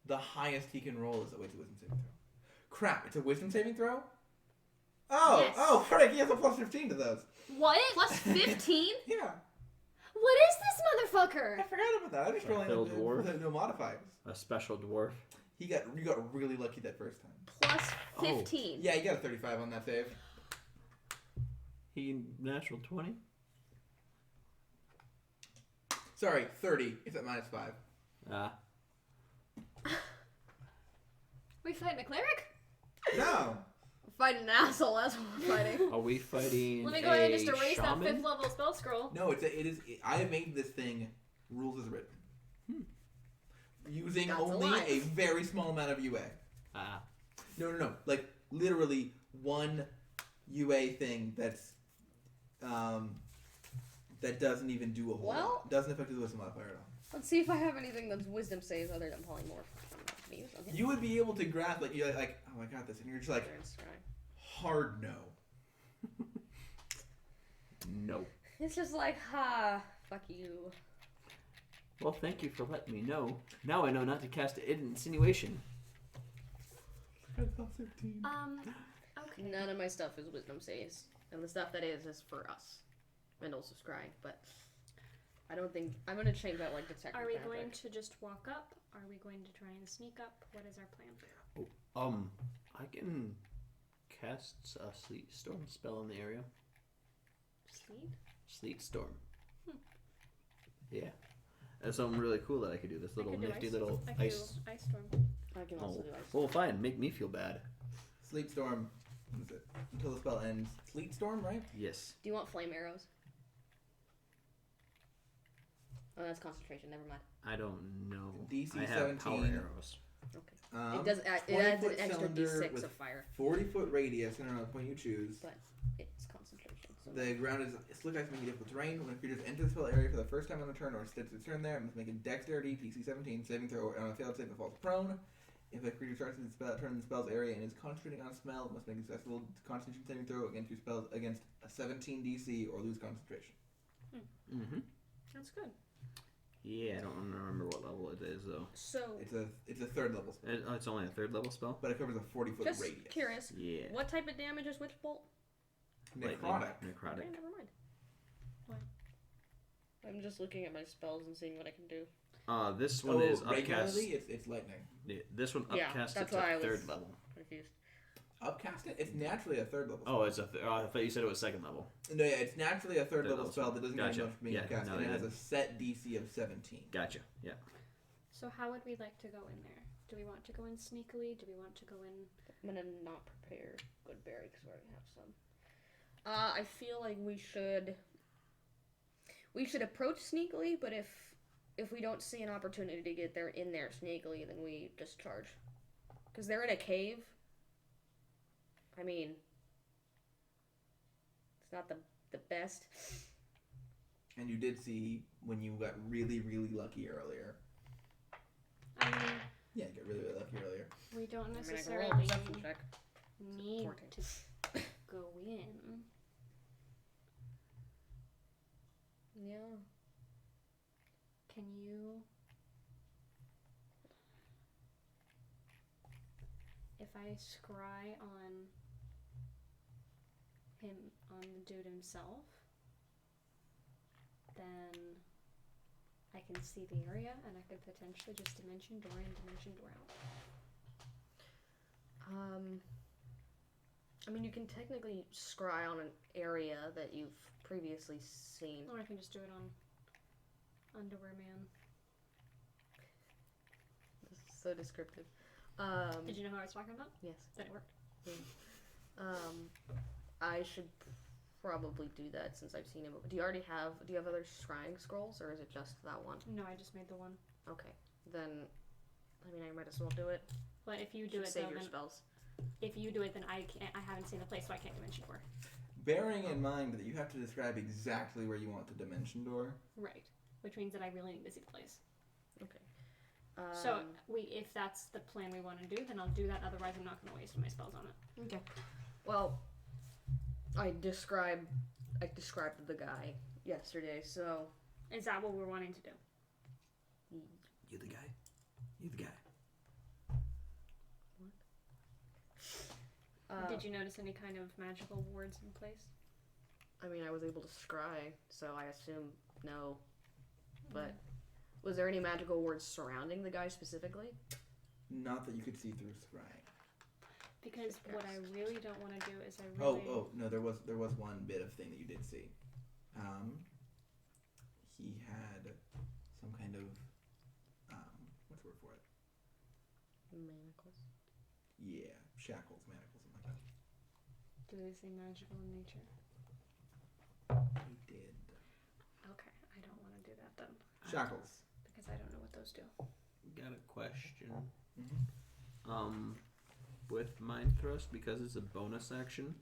The highest he can roll is a wisdom saving throw. Crap, it's a wisdom saving throw? Oh, Yes. frick, he has a plus 15 to those. What? Plus 15? Yeah. What is this I motherfucker? forgot about that. I just A rolling hill dwarf? no modifiers. A special dwarf. You got really lucky that first time. Plus 15. Yeah, you got a 35 on that save. He natural 20. Sorry, 30. It's at minus 5. We fighting a cleric? No. Fight an asshole, that's what we're fighting. Are we fighting Let me go ahead and a just erase that shaman? 5th level spell scroll. No, I have made this thing rules as written. Using That's only alive. a very small amount of UA. No. Like, literally one UA thing that's that doesn't even do a whole lot. Doesn't affect the wisdom modifier at all. Let's see if I have anything that's wisdom saves other than polymorph. Okay. You would be able to grasp, like, you're like, oh, I got this. And you're just like, hard no. No. It's just like, fuck you. Well, thank you for letting me know. Now I know not to cast an insinuation. Okay. None of my stuff is wisdom saves. And the stuff that is for us. And also scrying, but I don't think... I'm going to change that, like, detective Are we magic. going to just walk up? Are we going to try and sneak up? What is our plan? I can cast a sleet storm spell in the area. Sleep? Sleet storm. Yeah. That's something really cool that I could do. This little nifty little I can ice. do ice storm. I can also do ice. Well, fine. Make me feel bad. Sleep Storm. What is it? Until the spell ends. Sleep Storm, right? Yes. Do you want flame arrows? Oh, that's concentration. Never mind. I don't know. DC I have power 17. arrows. Okay. It does. It adds an 20-foot extra cylinder d6 with of fire, 40-foot radius, and on the point you choose. but it's concentration. So. The ground is slick ice making difficult terrain. When creatures enter the spell area for the first time on the turn or sits its turn there, it must make a dexterity DC 17 saving throw, and on a failed save it falls prone. If a creature starts its turn in the spell's area and is concentrating on a smell, it must make a successful concentration saving throw against your spells against a 17 DC or lose concentration. Mm-hmm. That's good. Yeah, I don't remember what level it is though. So It's a third level spell, It's only a 3rd level spell. but it covers a 40-foot Just radius. curious. Yeah. What type of damage is Witch Bolt? Necrotic. Necrotic. Okay, never mind. I'm just looking at my spells and seeing what I can do. This one is upcast. regularly, it's lightning. Yeah, this one Yeah, upcast that's to why I was 3rd level. confused. Upcast it? It's naturally a third level spell. Oh, it's a. I thought you said it was second level. No, yeah, it's naturally a third level spell that doesn't Gotcha. get much from being upcast, no, and it has yeah. a set DC of 17. Gotcha. Yeah. So how would we like to go in there? Do we want to go in sneakily? Do we want to go in? I'm gonna not prepare good berry because we already have some. I feel like we should approach sneakily, but if we don't see an opportunity to get there sneakily, then we just charge. Because they're in a cave. I mean, it's not the best. And you did see when you got really, really lucky earlier. I mean, Yeah, you got really, really lucky earlier. we don't I mean, I can roll a necessarily perception check. need 14. to go in. Yeah. Can you? If I scry on the dude himself, then I can see the area and I could potentially just dimension door in, dimension door out. I mean, you can technically scry on an area that you've previously seen. Or I can just do it on Underwear Man. This is so descriptive. Did you know who I was talking about? Yes. That it worked. I should probably do that since I've seen him. Do you have other scrying scrolls, or is it just that one? No, I just made the one. Okay. Then, I mean, I might as well do it. But if you do it, Save though, your then spells. if you do it, then I can't. I haven't seen the place, so I can't dimension door. Bearing in mind that you have to describe exactly where you want the dimension door. Right. Which means that I really need to see the place. Okay. So if that's the plan we want to do, then I'll do that. Otherwise, I'm not going to waste my spells on it. Okay. Well, I described the guy yesterday, so Is that what we're wanting to do? You the guy. You the guy. Did you notice any kind of magical wards in place? I mean, I was able to scry, so I assume no. But was there any magical words surrounding the guy specifically? Not that you could see through scrying. Because what I really don't want to do is I really... Oh no, there was one bit of thing that you did see. He had some kind of what's the word for it? Manacles. Yeah, shackles, manacles, something like that. Do they say magical in nature? He did. Okay, I don't want to do that then. Shackles. Because I don't know what those do. Got a question. Mm-hmm. With Mind Thrust, because it's a bonus action,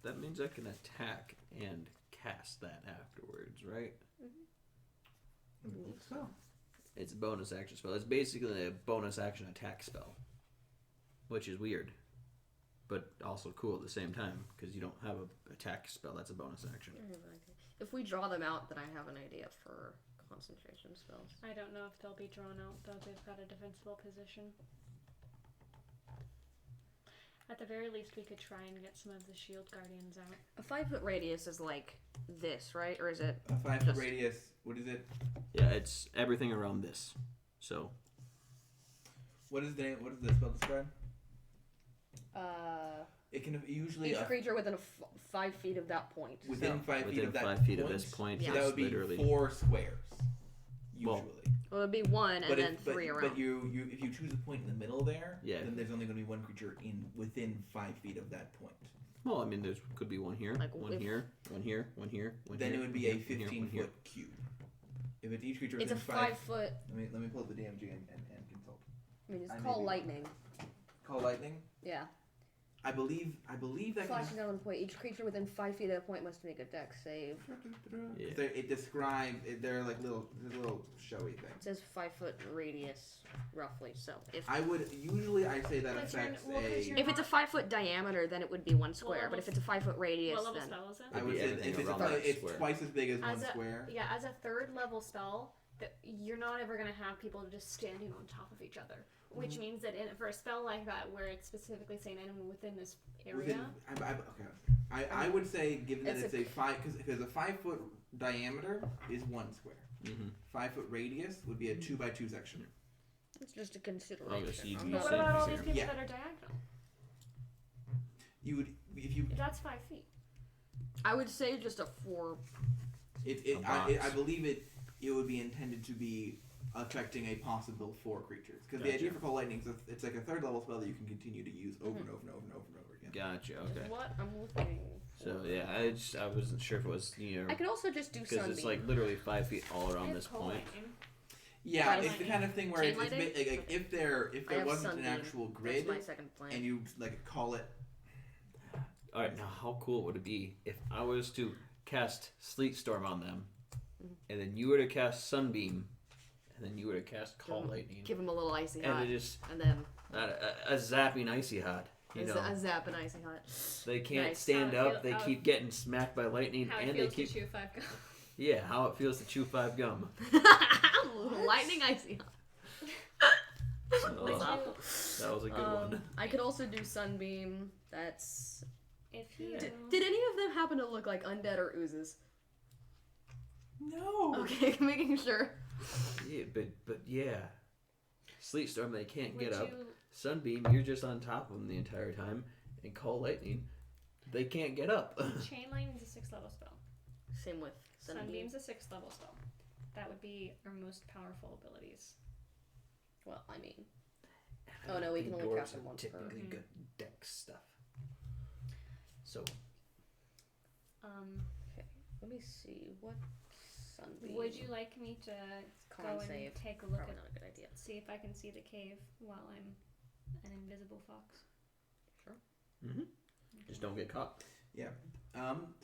that means I can attack and cast that afterwards, right? I believe so. It's a bonus action spell. It's basically a bonus action attack spell, which is weird, but also cool at the same time because you don't have an attack spell. That's a bonus action. If we draw them out, then I have an idea for concentration spells. I don't know if they'll be drawn out, though. They've got a defensible position. At the very least, we could try and get some of the shield guardians out. A 5-foot radius is like this, right? Or is it A 5-foot radius. What is it? Yeah, it's everything around this. So What is the spell describe? It can usually each creature within 5 feet of that point. within So- 5 feet within of that 5 feet point, of this point, So it's that would be literally 4 squares. Usually. Well, it would be 1 and then 3 around. But you if you choose a point in the middle there, Yeah. then there's only going to be one creature within 5 feet of that point. Well, I mean, there could be one here, Like, one if- here, one here, one here, one Then here. it would be one a here, one here, one here. 15-foot cube. If it's each creature It's a within 5-foot. Let me pull up the DMG and consult. I mean, it's I may called be- lightning. Call lightning. Yeah. I believe that Flashing down on the point. Each creature within 5 feet of that point must make a dex save. Yeah. It describes. They're like little showy It things. says 5-foot radius, roughly. So if I say that But you're- affects well, 'cause a. you're- if it's a 5-foot diameter, then it would be 1 square. level but if it's a 5-foot radius, What level then spell is it? I would It'd say be if everything it's around that it's square. twice as big as one As a, square. Yeah, as a third level spell, you're not ever going to have people just standing on top of each other. Which means that for a spell like that, where it's specifically saying anyone within this area, I would say, given that It's it's a 5, because a 5-foot diameter is 1 square. 5-foot radius would be a 2x2 section. it's just a Oh, yes, consideration. you I'm do not- what about all these Yeah. people Yeah. that are diagonal? You would if you. That's 5 feet. I would say just a 4. I believe it would be intended to be affecting a possible 4 creatures. Because the idea for Call Lightning is it's like a 3rd level spell that you can continue to use over and over and over and over and over again. Gotcha. Okay. What I'm looking. So yeah, I wasn't sure if it was I could also just do because Sunbeam. it's like literally 5 feet all around this point. Yeah, Chain it's the kind of thing where Chain it's like if there wasn't an actual grid That's my second plan. and you like call it. All right, now how cool would it be if I was to cast Sleet Storm on them, and then you were to cast Sunbeam, and then you were to cast Call Lightning, Give him a little icy and hot, it is and then a zapping icy hot. You know, a zap and icy hot. they can't Nice. stand How it up. feel- They how keep getting smacked by lightning, How it and they feels keep to chew 5 gum. yeah, how it feels to chew 5 gum. Lightning icy hot. So, That's awful. that was a good one. I could also do Sunbeam. That's. If you Did any of them happen to look like undead or oozes? No. Okay, making sure. Yeah, but yeah, Sleet Storm they can't would get up. you Sunbeam, you're just on top of them the entire time, and Call Lightning, they can't get up. Chain Lightning is a 6th level spell. Same with Sunbeam. Sunbeam's a 6th level spell. That would be our most powerful abilities. Well, I mean. Oh no, we can only Dwarves cast them are once per. typically good deck stuff. So Okay, let me see what Sunbeam. Would you like me to Con go and save. take a look Probably at, not a good idea. see if I can see the cave while I'm an invisible fox? just don't get caught.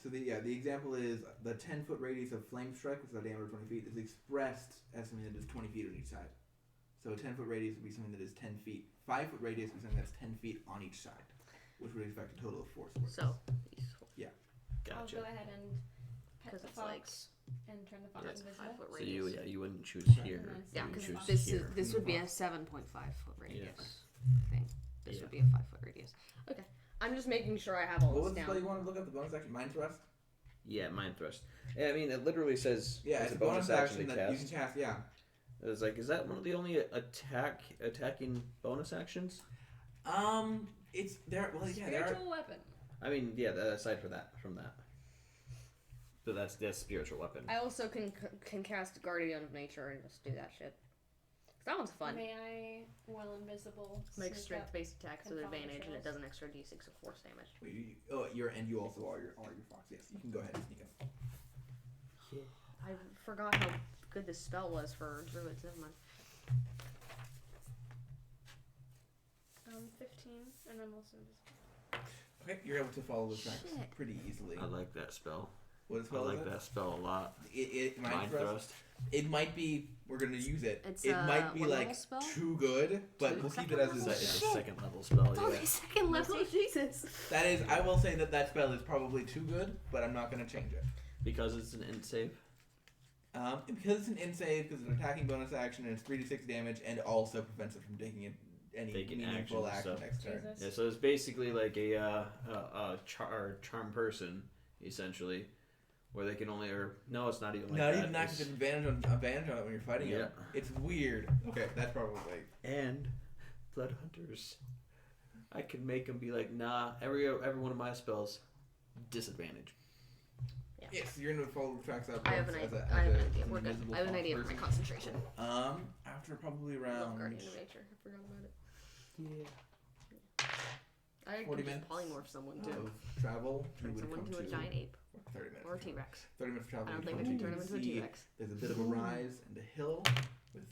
So the example is the 10-foot radius of flame strike, which is a diameter of 20 feet, is expressed as something that is 20 feet on each side. So a 10-foot radius would be something that is 10 feet. 5-foot radius would be something that's 10 feet on each side, which would affect a total of 4 squares. So, these Gotcha. I'll go ahead and pet 'Cause the it's like- fox and turn the fox Yeah. invisible. 5-foot So radius. you wouldn't choose Right. here. And Yeah, you would because choose this here. this would be a 7.5 foot radius Yes. thing. This Yeah. would be a 5 foot radius. Okay, I'm just making sure I have all What was this the down. spell you want to look up? The bonus action? Mind Thrust? Yeah, Mind Thrust. Yeah, I mean, it literally says Yeah, it's it's a bonus action to that you cast. can cast, yeah. It was like, is that one of the only attacking bonus actions? It's there. Well, yeah, there are. Spiritual weapon. I mean, yeah. Aside from that, so that's spiritual weapon. I also can cast Guardian of Nature and just do that shit. That one's fun. May I, while invisible, Makes sneak strength up? based attacks with and follow advantage, and it trails. does an extra d6 of force damage. You also are your fox. Yes, you can go ahead and sneak up. I forgot how good this spell was for druids. Never mind. 15, and I'm also invisible. Okay, you're able to follow the tracks Shit. pretty easily. I like that spell. What I spell is like it? that spell a lot. Mind Thrust. It might be. We're gonna use it. It's, it might be what like level spell? too good, but we'll keep it as It's a. a second level spell. It's Yeah. only second level. Jesus. That is. I will say that spell is probably too good, but I'm not gonna change it. Because it's an int save. Because it's an int save, because it's an attacking bonus action, and it's 3d6 damage, and also prevents it from taking any meaningful action, action so- next turn. Jesus. Yeah, so it's basically like a charm person, essentially, where they can only no, it's not even like Not that. even active It's- advantage on it when you're fighting Yeah. it. It's weird. Okay, that's probably. And blood hunters, I can make them be like, nah. Every one of my spells, disadvantage. Yes, you're gonna follow the tracks up. I have an as idea. a- I have as an a- idea. as We're good. invisible I have an fox idea for my person. concentration. After probably Love around. Guardian of Nature. I forgot about it. Yeah. I 40 can minutes just polymorph someone too. of travel, you Turn would someone come into a to giant ape 30 minutes. or a T-Rex. 30 minutes of travel. I don't you think come we can to, turn you him into a see T-Rex. There's a bit of a rise and a hill with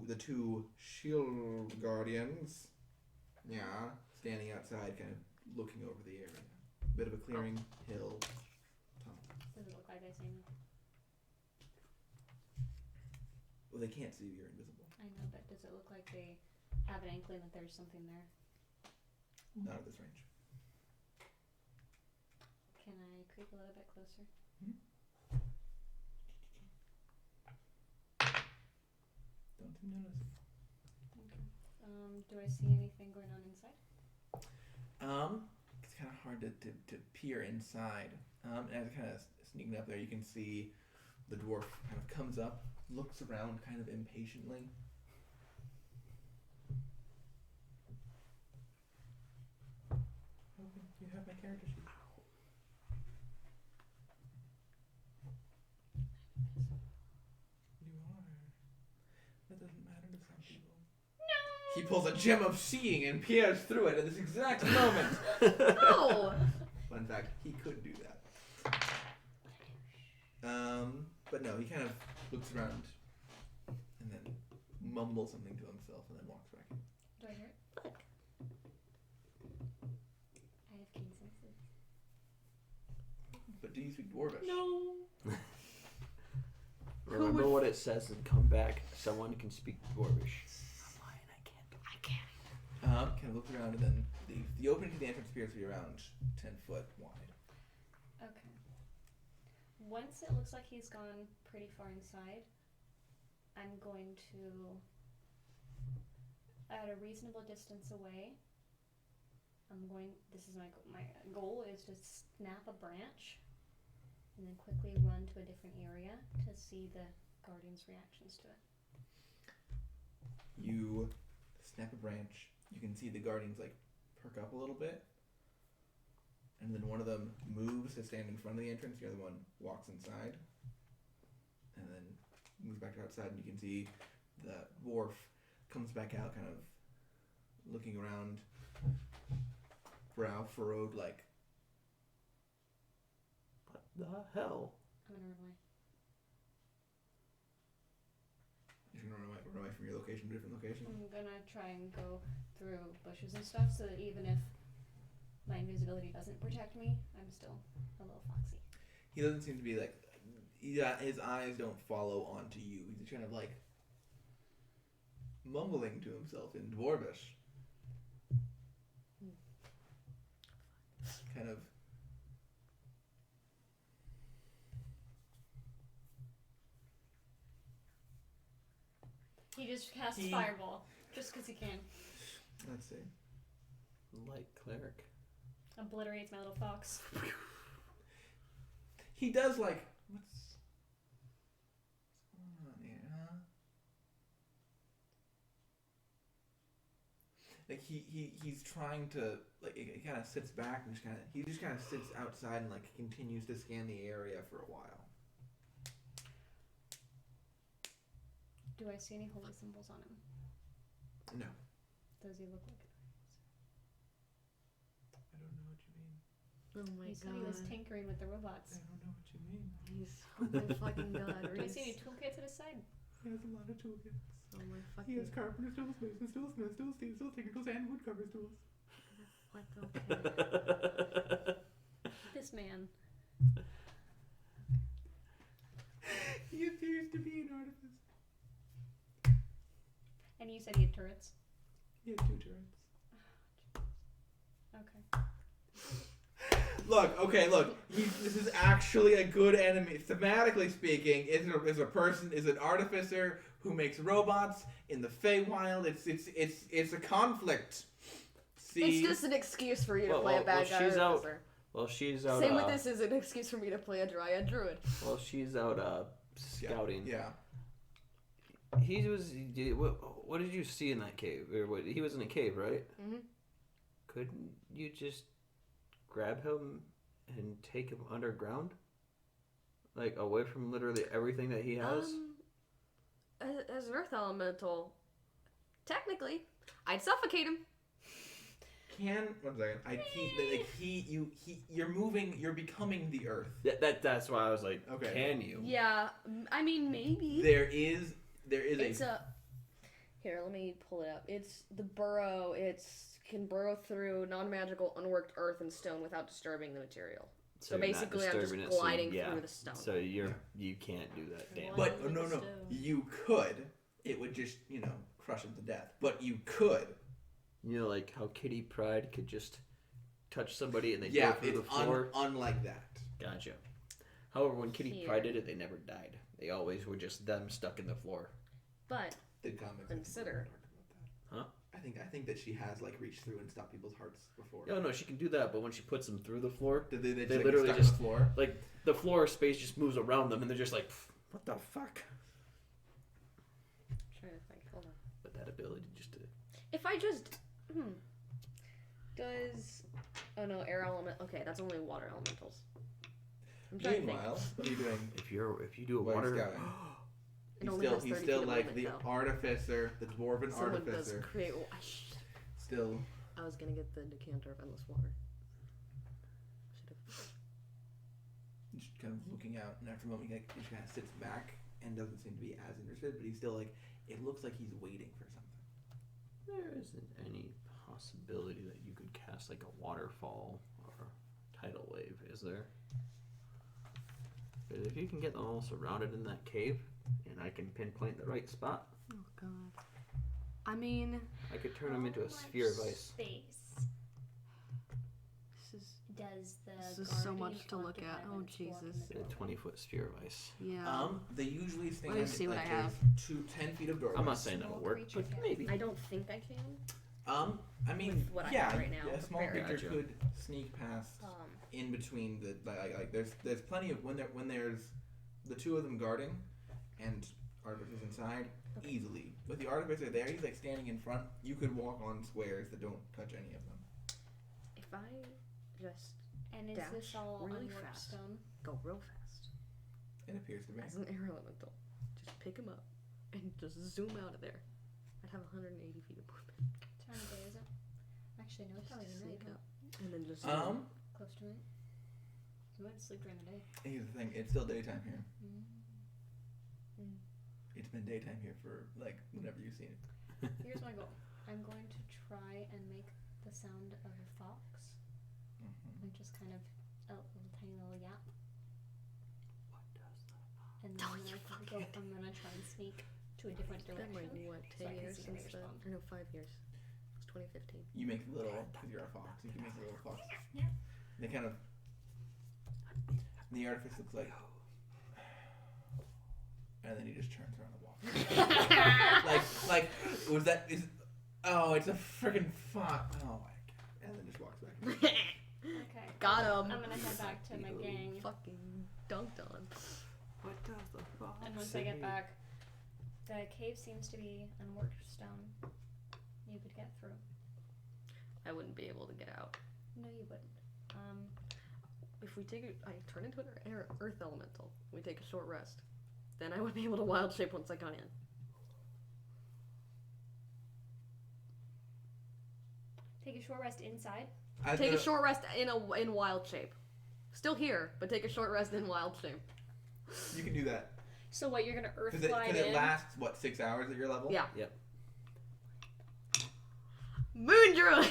the two shield guardians. Yeah, standing outside, kind of looking over the area. Bit of a clearing, hill, tunnel. Does it look like I see me? Well, they can't see you. You're invisible. I know, but does it look like they have an inkling that there's something there? Not at this range. Can I creep a little bit closer? Don't even notice. Okay. Do I see anything going on inside? It's kind of hard to peer inside. And as it kind of sneaking up there, you can see the dwarf kind of comes up, looks around kind of impatiently. Okay, character sheet. You are. That doesn't matter to some people. He pulls a gem of seeing and peers through it at this exact moment. No! Fun fact, he could do that. But no, he kind of looks around and then mumbles something to himself and then walks back in. Do I hear it? Look. I have keen senses. But do you speak Dwarvish? No. Remember what it says and come back. Someone can speak Dwarvish. I'm lying, I can't. Kind of looks around and then the opening to the entrance appears to be around 10 foot wide. Okay. Once it looks like he's gone pretty far inside, I'm going to, at a reasonable distance away, this is my goal is to snap a branch and then quickly run to a different area to see the Guardian's reactions to it. You snap a branch. You can see the Guardians like perk up a little bit. And then one of them moves to stand in front of the entrance. The other one walks inside. And then moves back to outside. And you can see the dwarf comes back out kind of looking around. Brow furrowed like... What the hell? I'm gonna run away. You're going to run away from your location to a different location? I'm gonna try and go through bushes and stuff so that even if my invisibility doesn't protect me, I'm still a little foxy. He doesn't seem to be like... Yeah, his eyes don't follow onto you. He's kind of like mumbling to himself in Dwarvish. Kind of... He just casts Fireball, just because he can. Let's see. Light cleric. Obliterates my little fox. He does like... What's going on here, huh? Like he's trying to... Like, he kind of sits back and he just kind of sits outside and like continues to scan the area for a while. Do I see any holy symbols on him? No. Does he look like it? I don't know what you mean. Oh my He said he was tinkering with the robots. I don't know what you mean. He's oh my fucking god, Do I Reese. see any toolkits at his side? He has a lot of toolkits. Oh my He fucking has carpenter's tools, mason's tools, smith's tools, steel tools, tinker tools, and woodcutter's tools. what the This man. He appears to be an artificer. And you said he had turrets? He has 2 turrets. Okay. Look. This is actually a good enemy. Thematically speaking, is an artificer who makes robots in the Feywild. It's a conflict. See, It's just an excuse for you to play a bad guy she's artificer. She's out. Same with this is an excuse for me to play a dryad druid. Well, she's out scouting. Yeah. What did you see in that cave? He was in a cave, right? Mm-hmm. Couldn't you just grab him and take him underground? Like, away from literally everything that he has? As an earth elemental, technically, I'd suffocate him. One second. You're becoming the earth. That's why I was like, Okay. Can you? Yeah, I mean, maybe. It's Here, let me pull it up. It's the burrow. Can burrow through non-magical, unworked earth and stone without disturbing the material. So basically, I'm just gliding through the stone. So you can't do that damage. But no. You could. It would just crush him to death. But you could. You know, like how Kitty Pryde could just touch somebody and they go through the floor? Unlike that. Gotcha. However, when Kitty Pryde did it, they never died. They always were just them stuck in the floor. But consider. Huh? I think that she has reached through and stopped people's hearts before. No, she can do that, but when she puts them through the floor, they literally stuck just on the floor. Like the floor space just moves around them, and they're just like, "What the fuck?" I'm trying to think. Hold on. But that ability just to. If I just does Oh no, air element. Okay, that's only water elementals. I'm trying to think. Meanwhile, what are you doing? If you do a While you're water, scouting? It only has He's 30 still feet of like movement, the though. artificer, the dwarven Someone does artificer. create. Still. I was gonna get the decanter of endless water. Should have. Just kind of looking out, and after a moment, he just kind of sits back and doesn't seem to be as interested, but he's still like, it looks like he's waiting for something. there isn't any possibility that you could cast like a waterfall or tidal wave, is there? Because if you can get them all surrounded in that cave, and I can pinpoint the right spot, Oh god. I mean, I could turn them into a How sphere of much ice. Space this is does the This is so much to guardian look at. occupy Oh, when it's blocking Jesus. the A doorway? 20-foot sphere of ice. yeah. They usually stand Let me see what like I have. there's 10 feet of doorway. I'm not saying Small that'll work, creature but can. maybe. I don't think I can. I mean, With what I yeah, have right now a small prepared. creature Gotcha. could sneak past Um, in between the like. There's plenty of when there's the two of them guarding, and artificer's inside Okay. easily. With the artificer there, he's like standing in front. You could walk on squares that don't touch any of them. if I just And is Dash this all really unworked fast. stone? go real fast It appears to be. as an air elemental, just pick him up and just zoom out of there, I'd have 180 feet of movement. What time of day is it? Actually, no, it's probably Just the night. sneak huh? up and then just Close to night. You went to sleep during the day. Here's the thing. It's still daytime here. Mm. It's been daytime here for like whenever you've seen it. Here's my goal. I'm going to try and make the sound of a fox, like just kind of a little tiny little yap, What does that? and Don't then you I'm fucking- gonna try and sneak to a different It's been like direction. what, so I 10 can years see how they since the, respond. or no, 5 years. It was 2015. You make the little, because you're a fox. You can make the little fox. They kind of. The artifice looks like. And then he just turns around and walks. like, was that? Oh, it's a freaking fox. Oh my god. And then just walks back. Okay. Got him. I'm gonna head back to my gang, Fucking dunked on. What does the fox and once I get back, the cave seems to be unworked stone. You could get through. I wouldn't be able to get out. No, you wouldn't. If we take it, I turn into an earth elemental. We take a short rest. Then I would be able to wild shape once I got in. Take a short rest inside. Take a short rest in wild shape. Still here, but take a short rest in wild shape. You can do that. So what? You're gonna earth Because glide it in? lasts, what, 6 hours at your level? Yeah. Yep. Moon druid.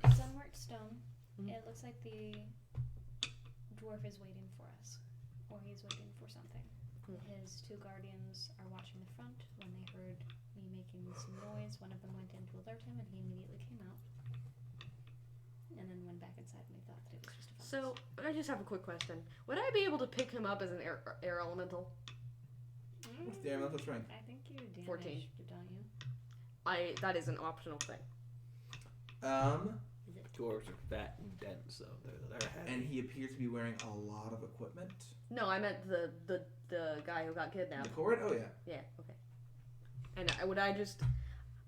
It's unworked stone. Mhm. It looks like the dwarf is waiting for us, or he's waiting for something. His two guardians are watching the front. When they heard me making some noise, one of them went in to alert him, and he immediately came out. And then went back inside, and they thought that it was just a fox. So, I just have a quick question. Would I be able to pick him up as an air elemental? What's the elemental strength? I think you damaged 14. it, don't you? That is an optional thing. Dwarves are fat and dense, so they're heavy. And he appears to be wearing a lot of equipment. No, I meant the guy who got kidnapped. The cord? Oh yeah. Yeah, okay. And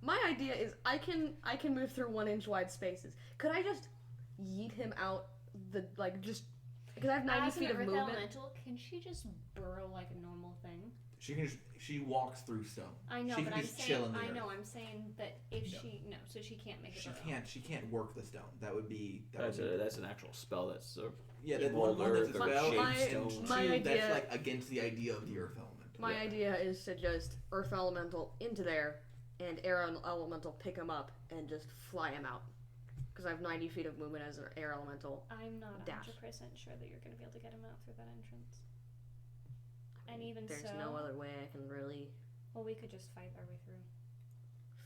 my idea is I can move through 1 inch wide spaces. Could I just yeet him out because I have 90 As feet an of earth movement. elemental, can she just burrow like a normal thing? She walks through stone. I know, she but can I'm just chill in saying the I know. earth. I'm saying that if No. so she can't make it. She burrow. can't work the stone. That would be That's an actual spell. That's yeah. That mold one that's a earth or spell. shape and stone. my two, idea- that's like against the idea of the earth element. My idea is to just earth elemental into there and air elemental pick him up and just fly him out. Because I have 90 feet of movement as an air elemental. I'm not Dash. 100% sure that you're going to be able to get him out through that entrance. And even There's so, no other way I can really. well, we could just fight our way through.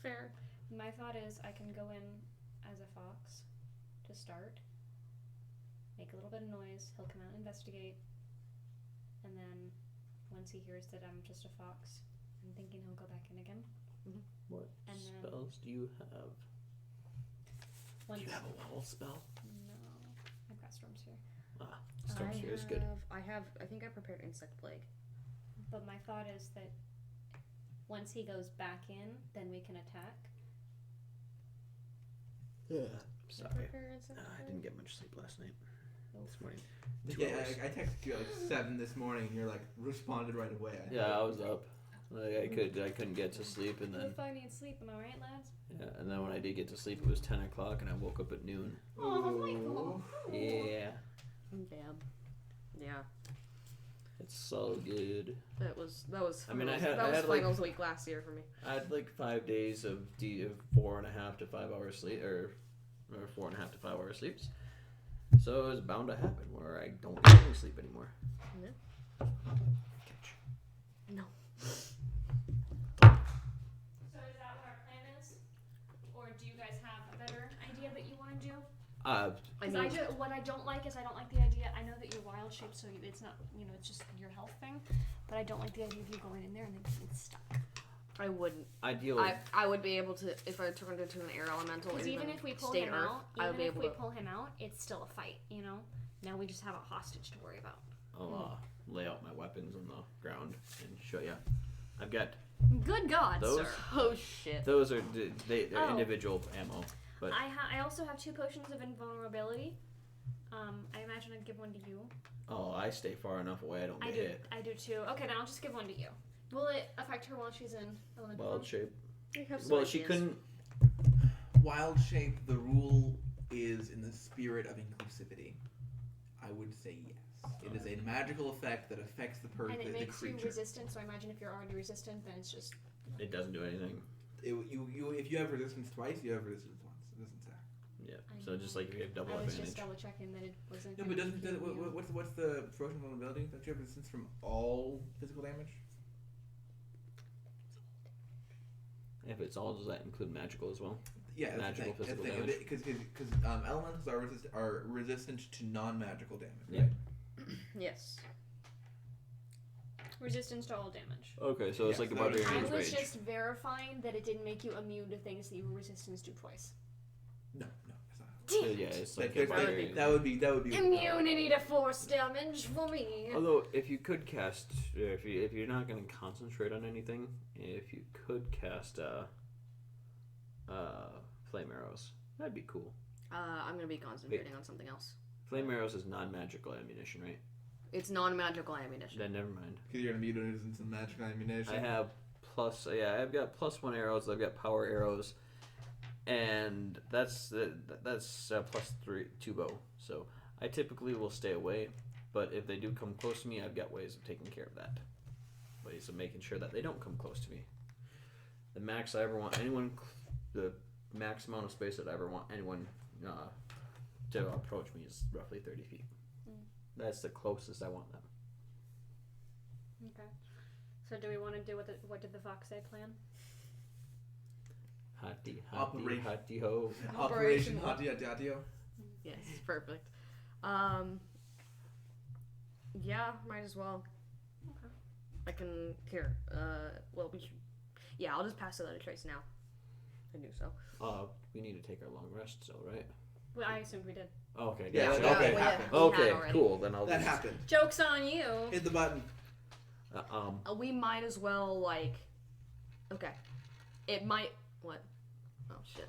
Fair. My thought is I can go in as a fox to start, make a little bit of noise. He'll come out and investigate, and then once he hears that I'm just a fox, I'm thinking he'll go back in again. What And then- spells do you have? Once, Do you have a wall spell? No, I've got storm sphere. Storm Sphere is good. I think I prepared insect plague. But my thought is that once he goes back in, then we can attack. Sorry. I didn't get much sleep last night. This morning. I texted you at like 7 this morning, and you're like responded right away. I was up. I couldn't get to sleep, and then. If I need sleep, am I right, lads? Yeah, and then when I did get to sleep, it was 10 o'clock, and I woke up at noon. Oh, Michael. Yeah. Damn. Yeah. It's so good. That was. I mean, that was finals week last year for me. I had like 5 days of 4.5 to 5 hours sleep, or 4.5 to 5 hours sleeps. So it was bound to happen where I don't get any sleep anymore. Yeah. Catch. No. So is that what our plan is? Or do you guys have a better idea that you want to do? What I don't like is I don't like the idea. I know that you're wild shaped, so it's not, it's just your health thing. But I don't like the idea of you going in there and then getting stuck. I wouldn't. Ideally, I would be able to if I turned into an air elemental. Because even if we pull him out, it's still a fight. Now we just have a hostage to worry about. I'll lay out my weapons on the ground and show you. I've got Good God, those. sir! Oh shit! Those are they're individual ammo, but I also have 2 potions of invulnerability. I imagine I'd give one to you. Oh, I stay far enough away. I don't get hit. I do too. Okay, then I'll just give one to you. Will it affect her while she's in elemental? Wild shape. Well, she couldn't. Wild shape. The rule is in the spirit of inclusivity. I would say yes. It is a magical effect that affects the person, and it makes creature. you resistant. So I imagine if you're already resistant, then it's just. It doesn't do anything. If you have resistance twice, you have resistance once. Resistance act. Yeah. So just like if you have double I was advantage. just double checking that it wasn't. No, but what's the potion of vulnerability? Don't you have resistance from all physical damage? If it's all, does that include magical as well? Yeah, magical physical damage. Because elementals are resistant to non-magical damage, right? Yes. Resistance to all damage. Okay, so it's like a barbarian's I was rage. just verifying that it didn't make you immune to things that you were resistant to twice. No, it's not. So, yeah, it's like a barbarian. That would be Immunity to force damage for me. Although, if you could cast, if you're not going to concentrate on anything, if you could cast flame arrows, that'd be cool. I'm gonna be concentrating on something else. Flame arrows is non-magical ammunition, right? It's non-magical ammunition. Then never mind. Because you're gonna be using some magical ammunition. I have I've got +1 arrows. I've got power arrows, and that's +2 bow. So I typically will stay away, but if they do come close to me, I've got ways of taking care of that. Ways of making sure that they don't come close to me. The max I ever want the max amount of space that I ever want anyone to approach me is roughly 30 feet. That's the closest I want them. Okay. So do we want to do what did the fox say plan? Hotty ho. Operation Hotty Hotty. Yes, perfect. Yeah, might as well. Okay. I can here. Well, we should. Yeah, I'll just pass it out to Trace now. I knew so. We need to take our long rest, so right? Well, I assumed we did. Okay. Yeah, Gotcha. that Okay. happened. Okay. Cool. Then I'll. That happened. Joke's on you. Hit the button. We might as well Okay. It might. What? Oh shit.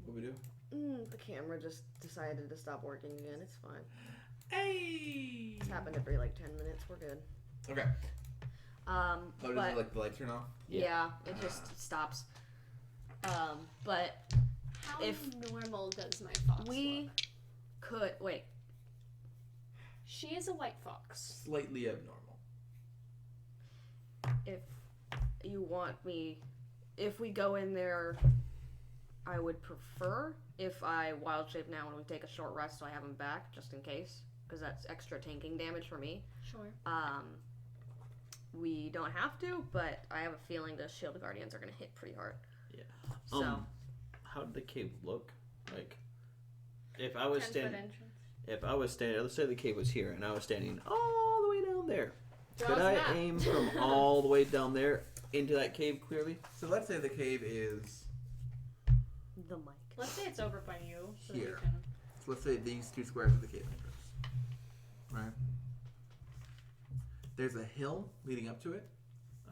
What we do? The camera just decided to stop working again. It's fine. Hey. It's happened every 10 minutes. We're good. Okay. But does it, the lights turn off? Yeah, it just stops. But How if normal does my fox look? Could wait. She is a white fox. Slightly abnormal. If you want me, if we go in there, I would prefer if I wild shape now and we take a short rest so I have him back just in case, because that's extra tanking damage for me. Sure. We don't have to, but I have a feeling the shield guardians are gonna hit pretty hard. Yeah. So. How did the cave look? If I was 10-foot standing, entrance. let's say the cave was here, and I was standing all the way down there. Draw Could us I a map. aim from all the way down there into that cave clearly? So let's say the cave is The mic. Let's say it's over by you. So that we Here. can... So let's say these 2 squares are the cave entrance. Right? There's a hill leading up to it,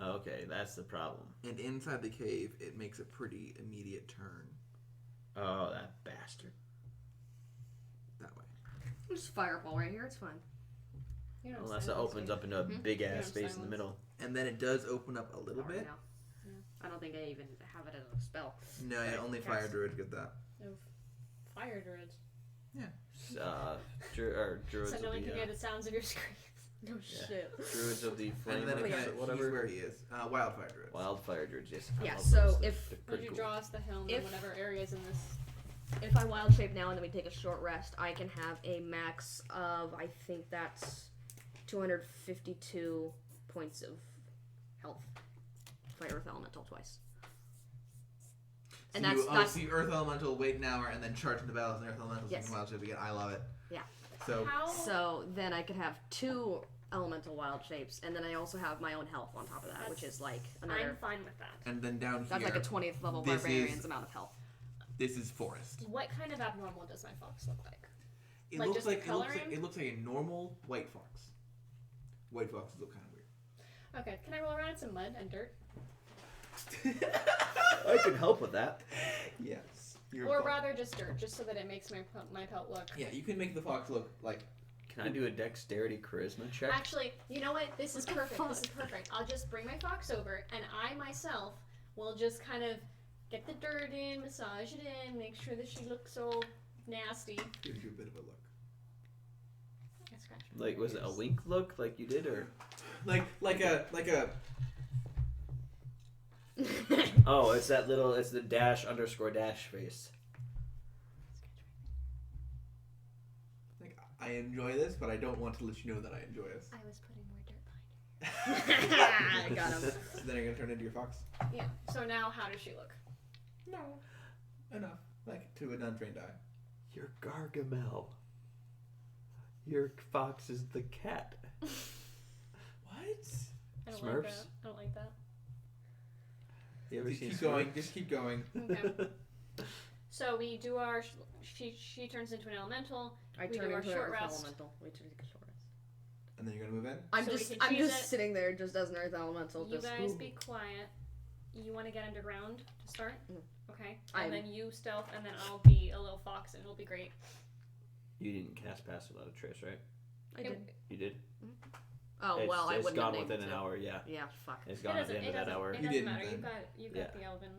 Okay, that's the problem. and inside the cave, it makes a pretty immediate turn. Oh, that bastard. That way. Just fireball right here. It's fine. You know, Unless it opens up into a big ass space in the middle. And then it does open up a little bit. Now. Yeah. I don't think I even have it as a spell. No, yeah, only fire druid get that. Of fire druids. Yeah. Druids So of no one the, can hear the sounds of your screams. No shit. Druids of the flame. And then it or kind of, whatever. he's where he is. Wildfire druid. Wildfire druids, yes. I Yeah, love so those. if- They're Would pretty you cool. draw us the helm in whatever areas in this? If I wild shape now and then we take a short rest, I can have a max of, I think that's 252 points of health. Fire Earth Elemental twice. And So that's you Earth Elemental, wait an hour, and then charge into battle as an Earth Elemental so Yes. you can wild shape again. I love it. Yeah. So, How? so then I could have 2 elemental wild shapes, and then I also have my own health on top of that, which is like another. I'm fine with that. and then down That's here, like a 20th level this barbarian's is- amount of health. this is forest. What kind of abnormal does my fox look like? It Like, looks just like coloring? it looks like a normal white fox. White foxes look kind of weird. Okay, can I roll around in some mud and dirt? I can help with that. Yes. Or rather just dirt, just so that it makes my pelt look. Yeah, you can make the fox look like. Can I do a dexterity charisma check? Actually, you know what? This is What the perfect. This is fuck? perfect. I'll just bring my fox over, and I myself will just kind of get the dirt in, massage it in, make sure that she looks all nasty. Gives you a bit of a look. I scratched my Like, was it a ears. wink look like you did, or? Like a. Oh, it's that little, it's the dash_dash face. Like I enjoy this, but I don't want to let you know that I enjoy this. I was putting more dirt behind I got him. So then you're gonna turn into your fox. it. Yeah. So now, how does she look? No. Enough. Like to an untrained eye. You're Gargamel. Your fox is the cat. What? I don't Smurfs? like that. I don't like that. You ever Just seen keep going. Smurfs? Just keep going. Okay. So we do our. She turns into an elemental. I We turn do our into an short Earth rest. Elemental. We take a short rest. And then you're gonna move in. I'm So we just can I'm choose just it. sitting there just as an Earth Elemental. You Just guys be quiet. You want to get underground to start? Mm. Okay. I'm- And then you stealth, and then I'll be a little fox, and it'll be great. You didn't cast Pass Without a Trace, right? I did. You did? Oh It's, well, I it's wouldn't gone have been within able an to. hour, yeah. Yeah, fuck. It's It gone at doesn't. the end It of that doesn't. hour. It You doesn't didn't matter. then. You got the elven.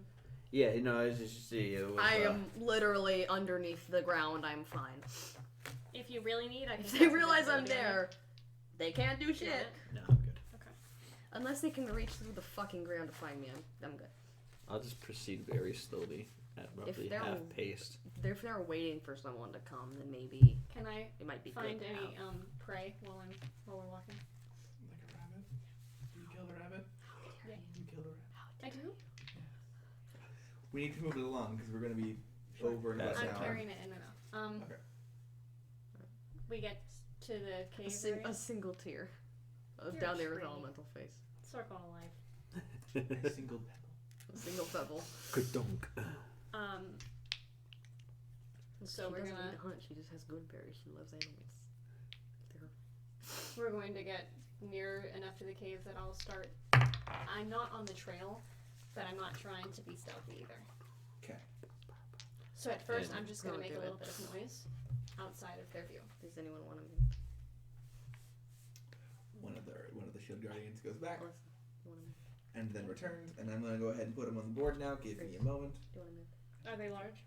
Yeah, no, I was just see. It was, I am literally underneath the ground. I'm fine. If you really need, I can. If they cast realize I'm invisibility on there, they can't do you. shit. Yeah. No, I'm good. Unless they can reach through the fucking ground to find me, I'm good. I'll just proceed very slowly at roughly they're- half pace. If they're waiting for someone to come, then maybe Can I it might be find good to any have. prey while we're walking? Like a rabbit. You killed a rabbit. Yeah. You killed a rabbit. I do. We need to move it along because we're gonna be over in about That's an I'm hour. carrying it in and out. Okay. We get to the A, cave sing- area. a single tear You're down a there with tree. elemental face. Circle of life. A single pebble. A single pebble. Ka-dunk. So she we're doesn't gonna- need to hunt. She just has good berries. She loves animals. They're- We're going to get near enough to the cave that I'll start. I'm not on the trail, but I'm not trying to be stealthy either. Okay. So at first, Yeah. I'm just gonna Go make do a little it. bit of noise outside of their view. Does anyone want to? One of the shield guardians goes back Want to move? and then returns, and I'm gonna go ahead and put them on the board now. Give me a moment. Do you want to move? Are they large?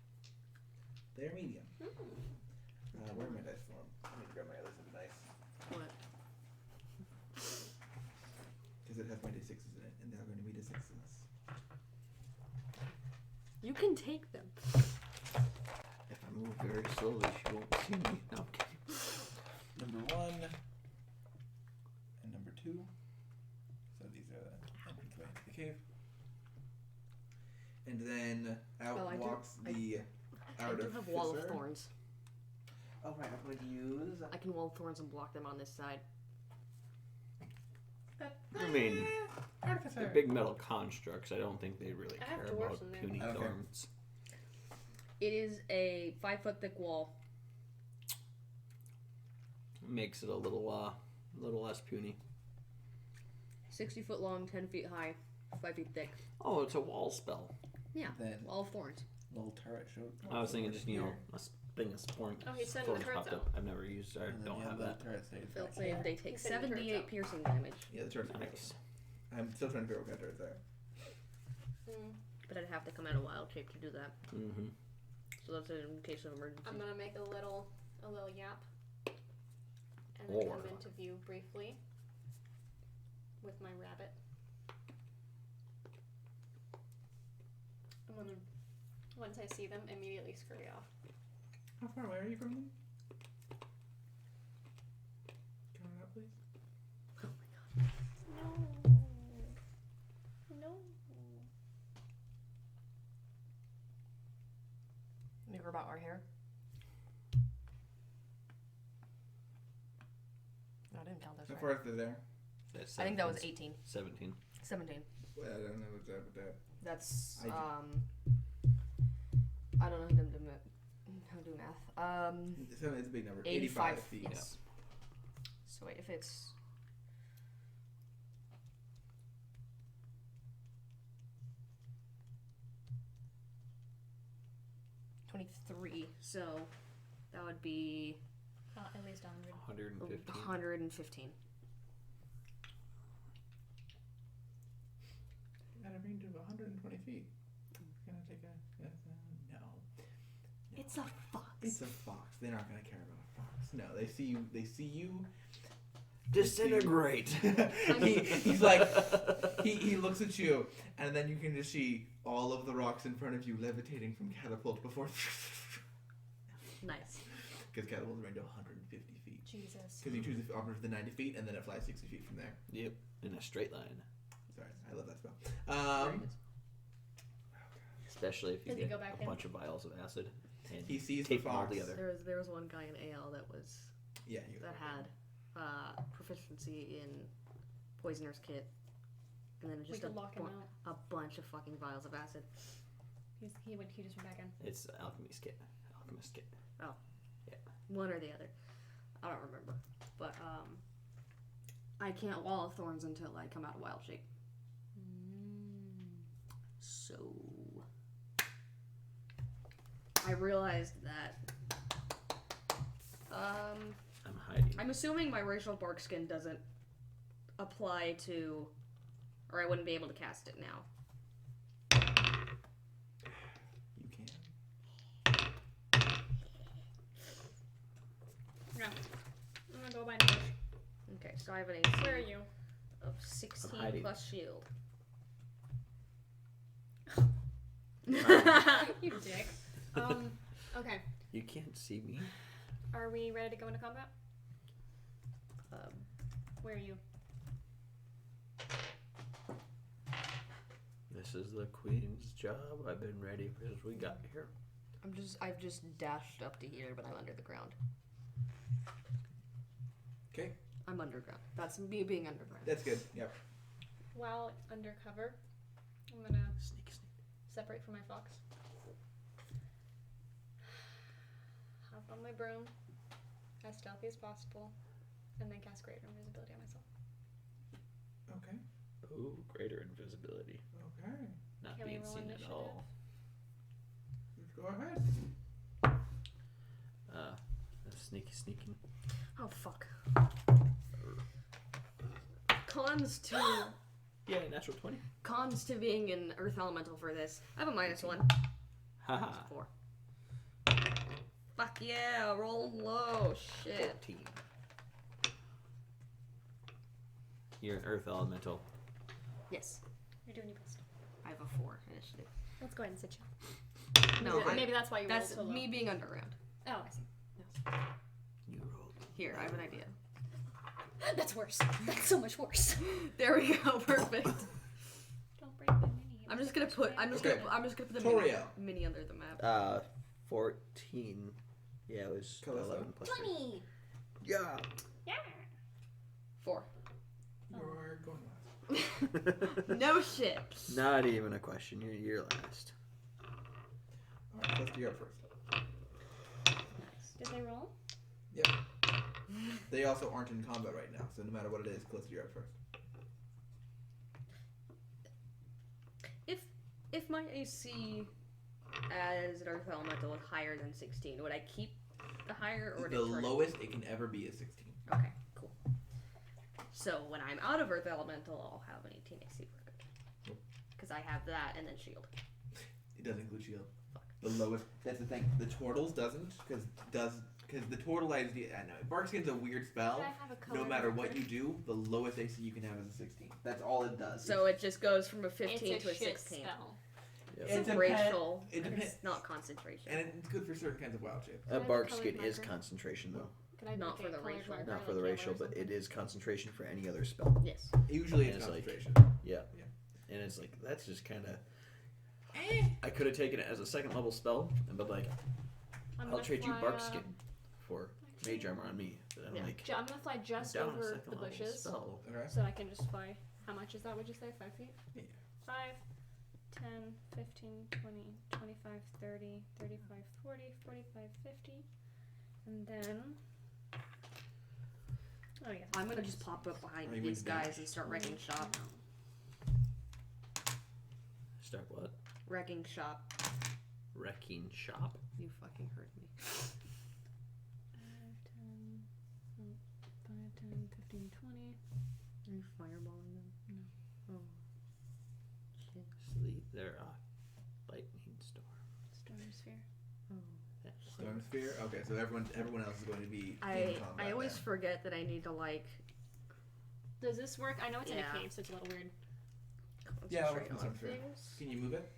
They're medium. Where are my dice for them? Let me grab my other set of dice What? because it has my d6s in it, and they're going to be d6s. You can take them. If I move very slowly, she won't see me. No, I'm kidding. Number 1 and number 2. So these are the entranceway into the cave. And then out Oh, I do- walks I- the I do have Wall of Artificer. Thorns. Oh right, I'm going to use. I can Wall of Thorns and block them on this side. I mean, Artificer. they're big metal constructs. I don't think they really I have care dwarves about in there. puny Okay. thorns. It is a 5-foot thick wall. Makes it a little less puny. 60 foot long, 10 feet high, 5 feet thick. Oh, it's a wall spell. Yeah. Then Wall of Thorns. little turret showed. I was thinking just, a thing of spawn. Oh, he's sending thorns the turrets popped up. out. I've never used I don't have that. Phil said they take He said the turrets 78 out. piercing damage. Yeah, the turrets. Nice. I'm still trying to figure out what kind of turrets are. But I'd have to come out of wild shape to do that. Mm-hmm. So that's in case of emergency. I'm gonna make a little yap, and then come into view briefly with my rabbit. I'm gonna, once I see them, immediately scurry off. How far away are you from them? Coming up, please. Oh my god. No. No. You were about our hair? No, I didn't count this How right. far is it there? That's I think that was 18. 17. 17. Well, I don't know what's up with that. That's, I do. I don't know how to do math. It's a big number. 85 feet. Yes. So wait, if it's... $23, so that would be At least 100. 115. 115. At a range of 120 feet. Gonna take a no. It's a fox. It's a fox. They're not gonna care about a fox. No, they see you. They see you. Disintegrate. He's like, he looks at you, and then you can just see all of the rocks in front of you levitating from catapult before. Nice. Because catapults range 150 feet. Jesus. Because you choose the upper of the 90 feet, and then it flies 60 feet from there. Yep, in a straight line. Sorry, I love that spell. Especially if you Does he get go back a in? bunch of vials of acid. And He sees the tape them all fox. together. There was one guy in AL that was Yeah, that had proficiency in poisoner's kit, and then We just could lock him out. a bunch of fucking vials of acid. He just went back in. It's alchemist kit. One or the other. I don't remember. But I can't wall of thorns until I come out of wild shape. So I realized that I'm hiding. I'm assuming my racial bark skin doesn't apply to, or I wouldn't be able to cast it now. you can. No. I'm gonna go by English. Okay, so I have an AC Where are you? of I'm 16 hiding. plus shield. You dick. Okay. You can't see me. Are we ready to go into combat? Where are you? This is the queen's job. I've been ready since we got here. I've just dashed up to here, but I'm under the ground. Okay, I'm underground. That's me being underground. that's good. Yep. While undercover, I'm gonna Sneak. separate from my fox. Hop on my broom, as stealthy as possible, and then cast greater invisibility on myself. Okay. Ooh, greater invisibility. Okay. Not Can we being roll seen at initiative? all. Go ahead. Sneaking. Oh fuck. Yeah, natural 20. Cons to being an earth elemental for this. I have a -1. Haha. 4. Fuck yeah, roll low. Shit. 14. You're an earth elemental. Yes. You're doing your best. I have a 4 initiative. Let's go ahead and sit you. No, Maybe that's why you rolled that's so low. me being underground. Oh, I see. You rolled. Here, I have an idea. That's worse. That's so much worse. There we go. Perfect. Don't break my mini. I'm just gonna put Okay. the Toriel. mini under the map. 14. Yeah, it was Callisto. 11 plus 3. 20. Yeah. Yeah. 4. You're going last. No ships. Not even a question. You're last. Alright, let's do you up first. Did they roll? Yep. They also aren't in combat right now, so no matter what it is, Callisto, you're up first. If my AC as an earth elemental with higher than 16. Would I keep the higher or The lowest it can ever be is 16. Okay, cool. So when I'm out of earth elemental, I'll have an 18 AC for good. Because I have that and then shield. It doesn't include shield. Fuck. The lowest. That's the thing. The Tortles doesn't because the Tortle idea. I know. Barkskin's a weird spell. No matter what you do, the lowest AC you can have is a 16. That's all it does. So it just goes from a 15 it's to a shit 16. Spell. It's racial. It's not concentration. And it's good for certain kinds of wild shapes. A Barkskin is concentration, though. Could I Not make for it the colored racial. marker Not for like the yellow racial, or but something? it is concentration for any other spell. Yes. Usually And it's it's like- concentration. Yeah. Yeah. And it's like, that's just kind of... I could have taken it as a second level spell, and been like, I'll trade you Barkskin for mage armor on me. But I'm like, I'm gonna fly just down a over second the level bushes, spell. Okay. so I can just fly. How much is that? Would you say 5 feet? Yeah. 5, 10, 15, 20, 25, 30, 35, 40, 45, 50, and then. Oh yeah. I'm gonna just pop up behind Are you these in dash? guys and start wrecking shop. Start what? Wrecking shop. Wrecking shop? You fucking heard me. 5, 10, 15, 20. Are you fireballing them? No. Oh. Shit. Sleep there. Lightning storm. Storm sphere. Oh. Storm sphere. Okay, so everyone else is going to be. in I combat always then. forget that I need to like. Does this work? I know it's in Yeah. a cave, so it's a little weird. Yeah, I'll concentrate work on on sphere. things. Can you move it?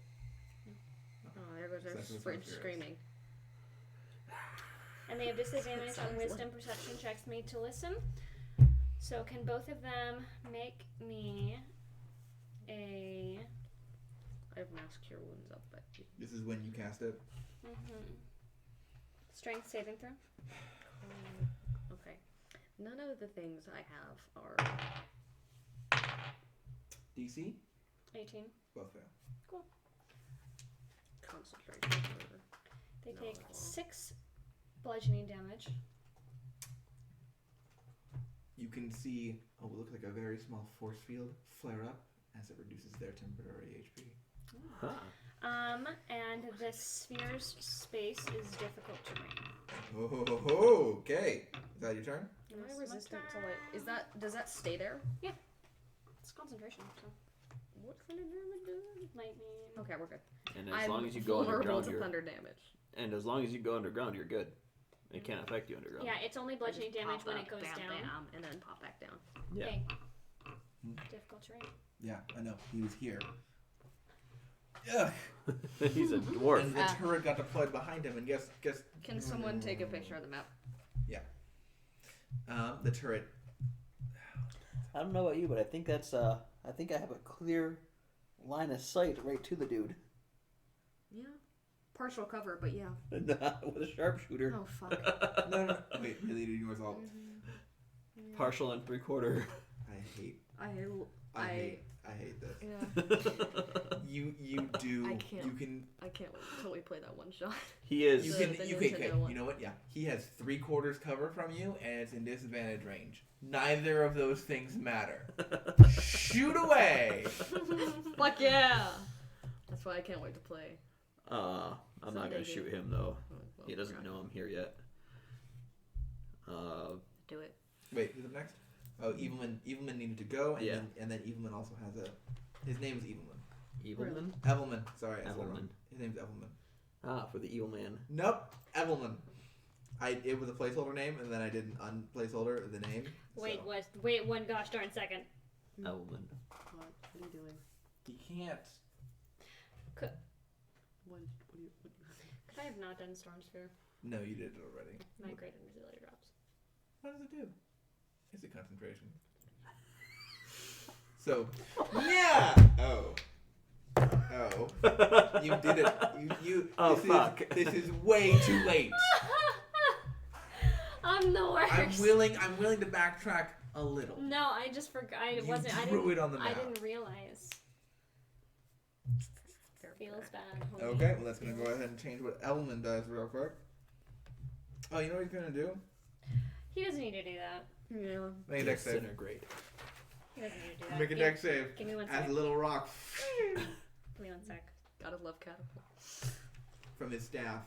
Oh, there goes So our that's what fridge sphere is. screaming. And they have disadvantage on Sounds wisdom perception checks made to listen. So can both of them make me a I have mass cure wounds up, but This is when you cast it. strength saving throw? okay. None of the things I have are. DC. 18. Both fail. Concentration. They No, take that won't. 6 bludgeoning damage. You can see what looks like a very small force field flare up as it reduces their temporary HP. Huh. And the sphere's space is difficult terrain. Oh, okay. Is that your turn? Am I resistant to like? Does that stay there? It's concentration, so What kind of damage does it? lightning. Okay, we're good. And as I'm long as you go vulnerable underground, to you're thunder damage. and as long as you go underground, you're good. It can't affect you underground. Yeah, it's only bludgeoning I just damage pop when up, it goes bam, down. bam, and then pop back down. Yeah. Okay. Difficult terrain. Yeah, I know. He was here. Ugh. He's a dwarf. And the turret got deployed behind him, and guess. Can someone take a picture of the map? The turret. I don't know about you, but I think that's I think I have a clear line of sight right to the dude. Yeah. Partial cover, but yeah. With a sharpshooter. Oh fuck. No. Wait, really? Yours all. Partial and 3/4. I hate this. Yeah. You do. I can't. You can. I can't wait until we play that one shot. He is. You The- can. the You Nintendo can. one. You know what? Yeah. He has 3/4 cover from you, and it's in disadvantage range. Neither of those things matter. Shoot away. Fuck yeah! That's why I can't wait to play. I'm not Someday gonna do. shoot him though. Oh, well, He doesn't God. know I'm here yet. Do it. Wait, who's up next? Oh, Evilman. Evilman needed to go, and Yeah. then Evilman also has a. His name is Evilman. Evilman. Evilman. Sorry, I said it wrong. Evilman. His name's Evilman. Ah, for the evil man. Nope, Evilman. It was a placeholder name, and then I did an unplaceholder the name. Wait, so. wait one gosh darn second. Evilman. What are you doing? You can't. What do you Could I have not done Storm Sphere? No, you did it already. My great invisibility drops. What does it do? It's a concentration. So, yeah. Oh. You did it. You. Oh, this fuck. This is way too late. I'm the worst. I'm willing to backtrack a little. No, I just forgot. I You wasn't. I drew didn't. it on the I map. didn't realize. Feels bad. Holy. Okay, well, that's gonna go ahead and change what Element does real quick. Oh, you know what he's gonna do? He doesn't need to do that. Yeah. Make a dex save. Disintegrate. He doesn't need to do that. Make a dex save. Give me one As sec. a little rock. Give me one sec. Gotta love catapult. from his staff.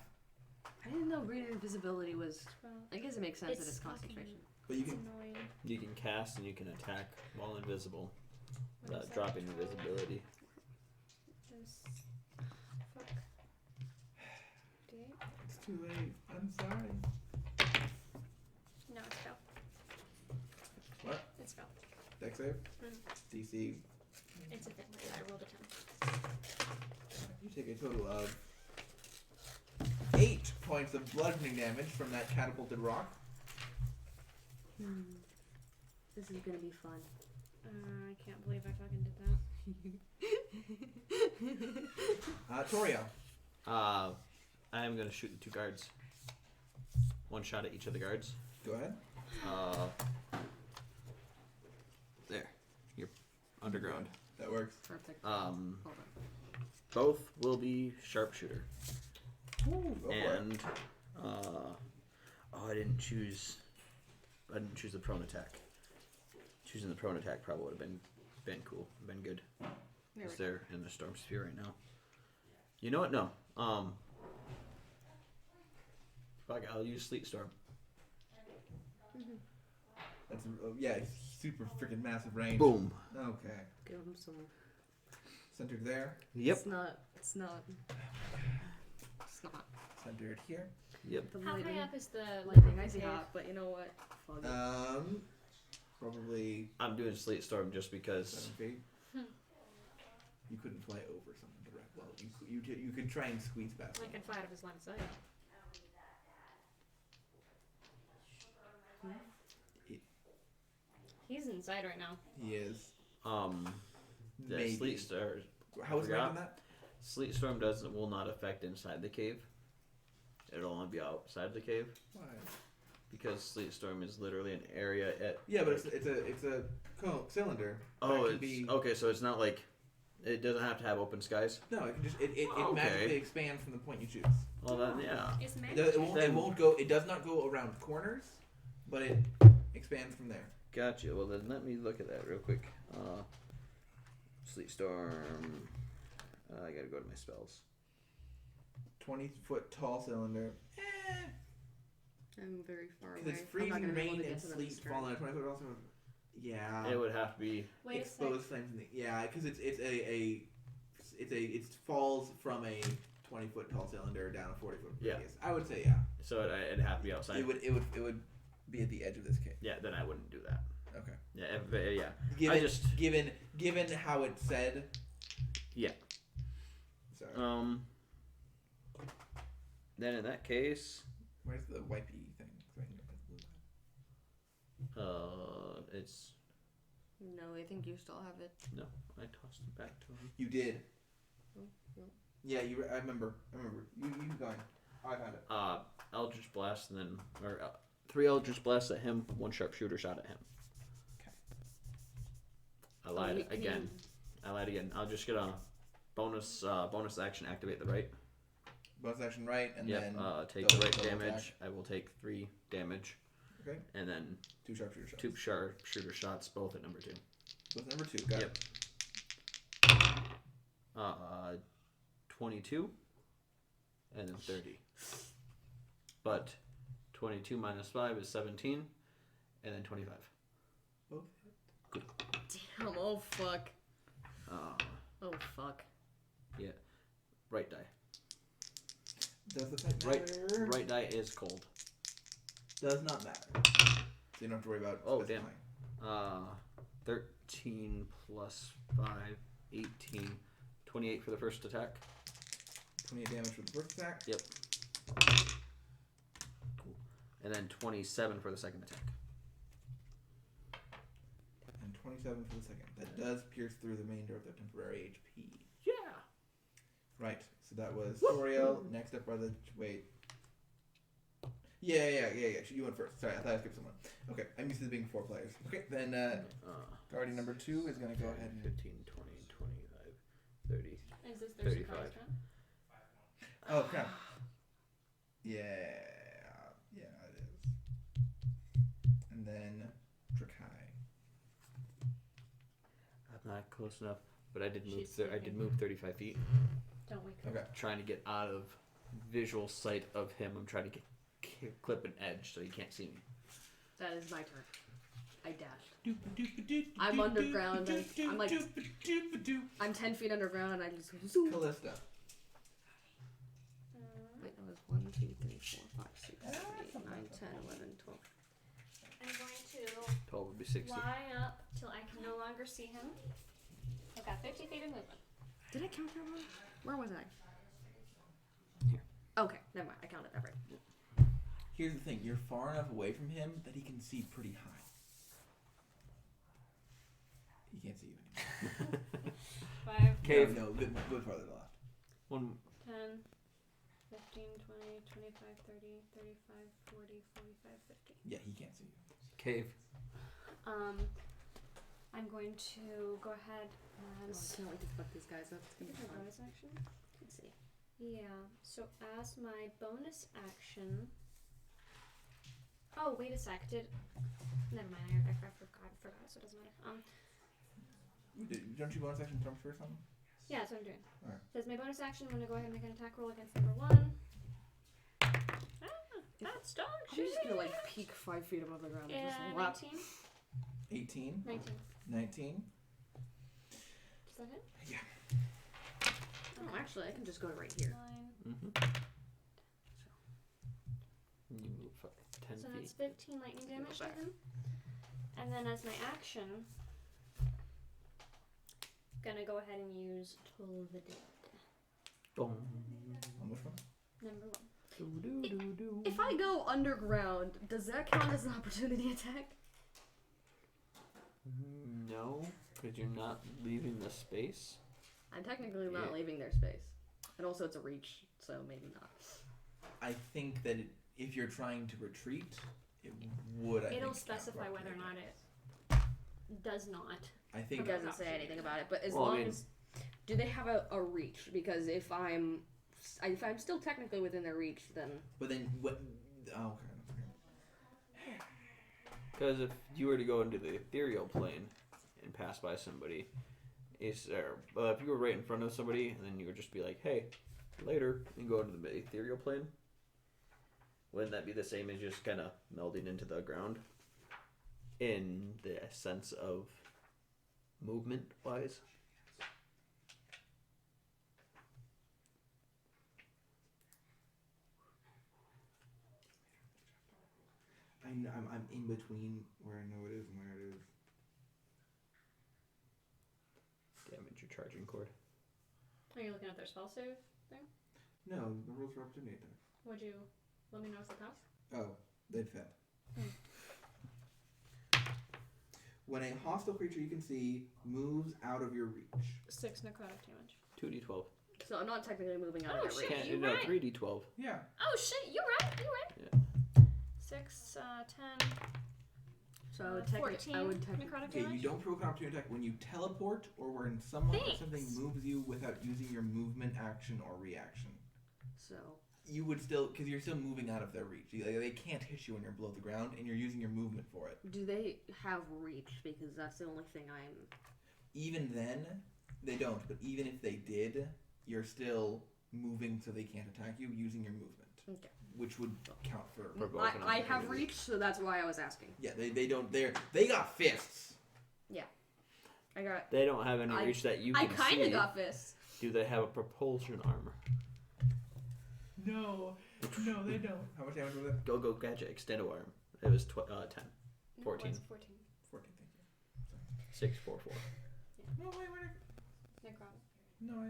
I didn't know greater invisibility was. Well, I guess it makes sense that It's it's concentration. But you it's can annoying. You can cast and you can attack while invisible What without is that? dropping invisibility. This... Fuck. D8? It's too late. I'm sorry. No, it's failed. What? It's failed. Dex save? Mhm. DC. It's a thing. I rolled a 10. You take a total of 8 points of bludgeoning damage from that catapulted rock. This is gonna be fun. I can't believe I fucking did that. Torio. I am going to shoot the 2 guards. 1 shot at each of the guards. Go ahead. There. You're underground. That works. Perfect. Hold on. Both will be sharpshooter. Ooh, go And I didn't choose the prone attack. Choosing the prone attack probably would have been cool, been good. Because they're in the storm sphere right now. You know what? No. Fuck, I'll use Sleet Storm. That's it's super freaking massive range. Boom. Okay. Give him some. Centered there. Yep. It's not. It's not. Centered here. Yep. The How lightning. high up is the Lightning, I see cave? hot, but you know what? Fuck it. Probably I'm doing Sleet Storm just 7 because. feet. You couldn't fly over something direct. Well, you could try and squeeze past. I can fly out of his line of sight. He's inside right now. He is. The Maybe. Sleet Storm. How was the range forgot. on that? Sleet Storm will not affect inside the cave. It'll only be outside the cave Why? because Sleet Storm is literally an area at. Yeah, but it's a cylinder. Oh, That can it's be, okay. So it's not like it doesn't have to have open skies. No, it can just it Okay. magically expands from the point you choose. Well, then yeah. It's It, magic. won't go. It does not go around corners, but it expands from there. Gotcha. Well, then let me look at that real quick. Sleet Storm. I gotta go to my spells. 20-foot tall cylinder. I'm very far away. Because it's I'm not freezing gonna be able rain to get and to them sleet this turn. falling on a 20-foot tall cylinder. Yeah. It would have to be. Wait a Exposed sec. flames in the because it falls from a 20-foot tall cylinder down a 40-foot radius. I would say yeah. So it'd have to be outside. It would be at the edge of this cave. Yeah. Then I wouldn't do that. Okay. Yeah. Yeah. Given how it said. Yeah. Sorry. Then in that case, Where's the wipey thing? So I can get my blue line. it's No, I think you still have it. no. I tossed it back to him. You did. Oh, no. Yeah, I remember. You keep going. Oh, I found it. Eldritch Blast and then 3 Eldritch Blasts at him, 1 sharpshooter shot at him. Okay. I lied again. I'll just get a bonus action, activate the right. Bonus action right, and then take the right double damage. attack. I will take 3 damage. Okay. And then 2 sharpshooter shots. 2 sharpshooter shots, both at number 2. So it's number 2. Got Yep. it. 22, and then 30. But 22 minus 5 is 17, and then 25. Both hit. Damn. Oh fuck. Uh, Oh fuck. yeah. Right die. Does the fight matter? Right die is cold. Does not matter. So you don't have to worry about. Oh, damn. specifying. 13 plus 5, 18, 28 for the first attack. 28 damage for the first attack. Yep. Cool. And then 27 for the second attack. And 27 for the second. That does pierce through the remainder of their temporary HP. Yeah. Right. So that was Toriel. Next up are the wait. Yeah. You went first. Sorry, I thought I skipped someone. Okay, I'm used to being 4 players. Okay, then Guardian number 2 is gonna go ahead and 15, 20, 25, 30. Is this 35. surprise round? oh crap. Yeah, it is. And then Drakai. I'm not close enough, but I did move. She's I did move 35 feet, Don't wake her. Okay. trying to get out of visual sight of him. I'm trying to clip an edge so he can't see me. That is my turn. I dashed. I'm underground. I'm like, I'm 10 feet underground, and I just zoom. Callista. Wait, that was 1, 2, 3, 4, 5, 6, 7, 8, 9, 10, 11, 12. I'm going to 12 would be 60. fly up till I can no longer see him. I've got 50 feet of movement. Did I count that wrong? Where was I? Here. Okay, never mind. I counted that right. Here's the thing. You're far enough away from him that he can see pretty high. He can't see you anymore. 5, Cave. No, go farther to the left. 1. 10, 15, 20, 25, 30, 35, 40, 45, 50. Yeah, he can't see you. Cave. I'm going to go ahead I as... can't wait to fuck these guys up. It's gonna be my fun. bonus action? Let's see. Yeah, so as my bonus action... Oh, wait a sec. Never mind, I forgot, so it doesn't matter. Don't you bonus action jump first on him? Yeah, that's what I'm doing. Alright. So as my bonus action, I'm going to go ahead and make an attack roll against number 1. That's dog I'm shit! just gonna like peek 5 feet above the ground and just Yeah, lap. 19. 18. 19. 19. Does that hit? Yeah. Oh, actually, I can just go right here. 9. Mm-hmm. You move 10 So feet. that's 15 lightning damage to back. him. And then as my action, gonna go ahead and use Toll the Dead. Boom. On which one? Number 1. If I go underground, does that count as an opportunity attack? No, because you're not leaving the space. I'm technically not Yeah. leaving their space. And also it's a reach, so maybe not. I think that if you're trying to retreat, it would. It'll specify whether or not it does not. I It think. doesn't say anything about it, but as Well, I long mean- as... Do they have a reach? Because if I'm still technically within their reach, then... But then what? Oh, okay. Because if you were to go into the ethereal plane and pass by somebody, if you were right in front of somebody and then you would just be like, "Hey, later," and go into the ethereal plane, wouldn't that be the same as just kind of melding into the ground? In the sense of movement wise. I'm in between where I know it is and where it is. Damage your charging cord. Are you looking at their spell save thing? No, the rules for opportunity attack. Would you let me know if they pass? Oh, they'd fail. When a hostile creature you can see moves out of your reach. 6 necrotic damage. 2d12. So I'm not technically moving out Oh, of their shit. reach. Can't you no right. 3d12. Yeah. Oh shit, you're right, you're right. Yeah. 6, 10, So I would 14 I would necrotic Okay, damage. you don't provoke an opportunity attack when you teleport or when someone or something Thanks. moves you without using your movement action or reaction. So You would still, because you're still moving out of their reach. They can't hit you when you're below the ground, and you're using your movement for it. do they have reach? Because that's the only thing I'm... Even then, they don't. But even if they did, you're still moving so they can't attack you using your movement. Okay. Which would count for... Provoke an I have opportunity. reach, so that's why I was asking. Yeah, they don't. They got fists. I got... They don't have any reach that you I can kind see. of got fists. Do they have a propulsion armor? No, they don't. How much damage was it? Go gadget extendo arm. It was 10. No, 14. it was 14. 14, thank you. 6, 4, 4. No, wait. Necrotic. No, I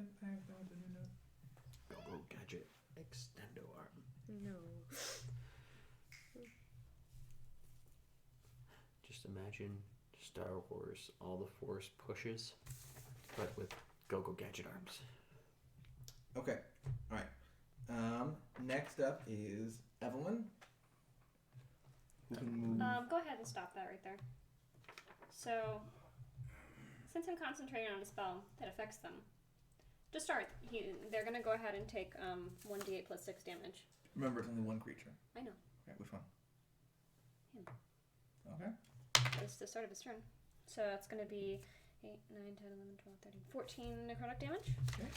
have that in your note. Go gadget extendo arm. No. Just imagine Star Wars, all the Force pushes, but with go gadget arms. Okay, alright. Next up is Evelyn. Who can move... Go ahead and stop that right there. So, since I'm concentrating on a spell that affects them, to start, they're going to go ahead and take 1d8 plus 6 damage. Remember, it's only one creature. I know. Okay, which one? Him. Okay. It's the start of his turn. So it's going to be 8, 9, 10, 11, 12, 13, 14 necrotic damage. Okay.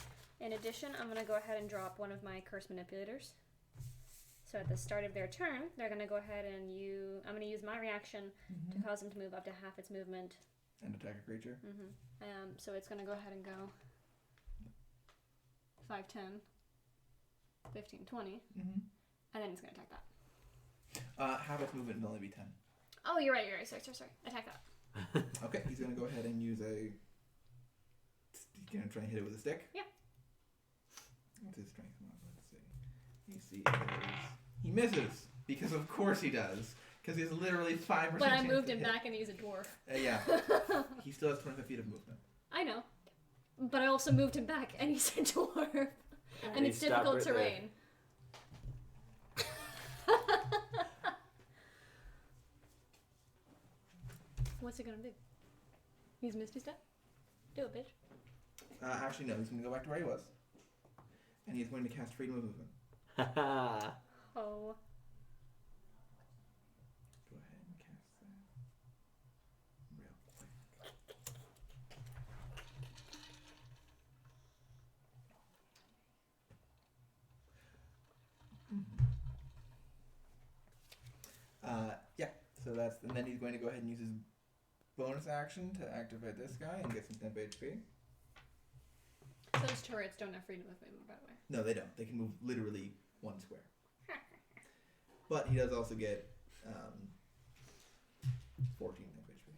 In addition, I'm going to go ahead and drop one of my curse manipulators. So at the start of their turn, they're going to go ahead and I'm going to use my reaction to cause them to move up to half its movement. And attack a creature. So it's going to go ahead and go 5, 10, 15, 20. And then it's going to attack that. Half its movement will only be 10. Oh, you're right. Sorry. Attack that. Okay, he's going to go ahead and use a... He's going to try and hit it with a stick? Yeah. What's his strength mod? Let's see. AC is... He misses! Because of course he does. Because he has literally 5%. But I moved him back and he's a dwarf. Yeah. He still has 25 feet of movement. I know. But I also moved him back and he's a dwarf. And it's difficult terrain. What's it gonna do? Use Misty Step? Do it, bitch. Actually, no. He's going to go back to where he was. And he's going to cast Freedom of Movement. Oh. Go ahead and cast that. Real quick. Yeah. So that's... And then he's going to go ahead and use his bonus action to activate this guy and get some temp HP. Those turrets don't have freedom of movement, by the way. No, they don't. They can move literally one square. But he does also get 14 temp HP.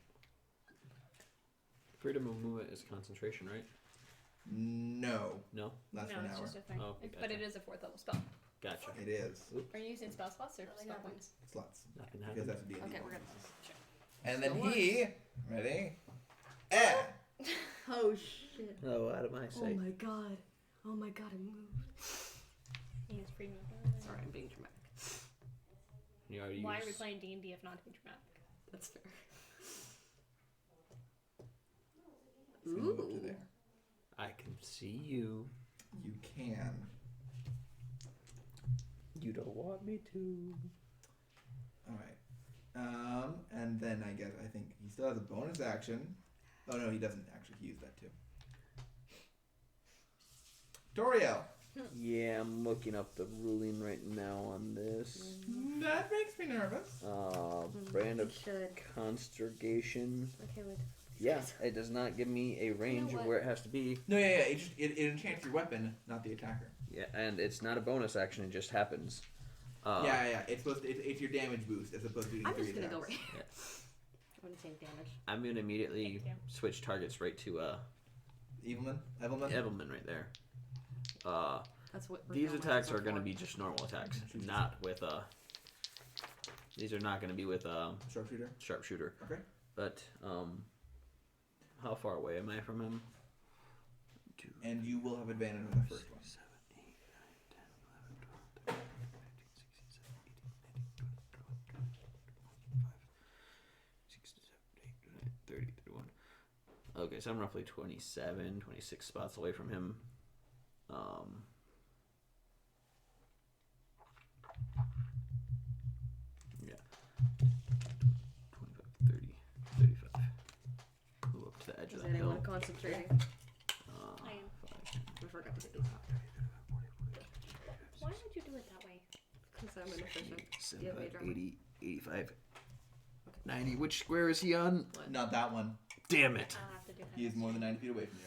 Freedom of movement is concentration, right? No. No? Lasts No, for an it's hour. just a thing. Oh, okay, But gotcha. it is a 4th level spell. Gotcha. It is. Are you using spell slots or spell points? Slots. Nothing Because happened. that's a D&D. Okay, we're gonna. And then Still he... Ready? Oh shit. Oh, out of my Oh sight. my god. Oh my god, I moved. He has freedom of movement. Sorry, I'm being dramatic. You already Why are used- we playing D&D if not to be dramatic? That's fair. So move up to Ooh. there. I can see you. You can. You don't want me to. Alright. And then I think he still has a bonus action. Oh no, he doesn't actually. He used that too. Toriel. Yeah, I'm looking up the ruling right now on this. That makes me nervous. Brand of Should. Constrogation. Okay, wait. Yeah, it does not give me a range of what? where it has to be. No, yeah. It enchants your weapon, not the attacker. Yeah, and it's not a bonus action; it just happens. Yeah. It's supposed to. It's your damage boost as opposed to doing I'm 3 just gonna attacks. go right here. Yeah. I'm gonna take damage. I'm gonna immediately Thank you. switch targets right to Evelyn. Evelyn right there. That's what. These Raquel attacks might are going to for. be just normal attacks, not with these are not going to be with Sharpshooter. sharpshooter. Okay. But how far away am I from him? 2, And you will have advantage on the first one. 7, 8, 9, 10, 11, 12, 13, 14, 15, 16, 17, 18, 19, 20, 21, 22, 23, 24, 25, 26, 27, 28, 29, 30, 31. Okay, so I'm roughly 27, 26 spots away from him. Yeah. 25, 30, 35. Move up to the edge Is of that hill. anyone concentrating? I am. 5, I forgot to get these out. Why would you do it that way? Because I'm inefficient. 75, drama? 80, 85, 90. Which square is he on? Not that one. Damn it. I'll have to do that. He is more than 90 feet away from you.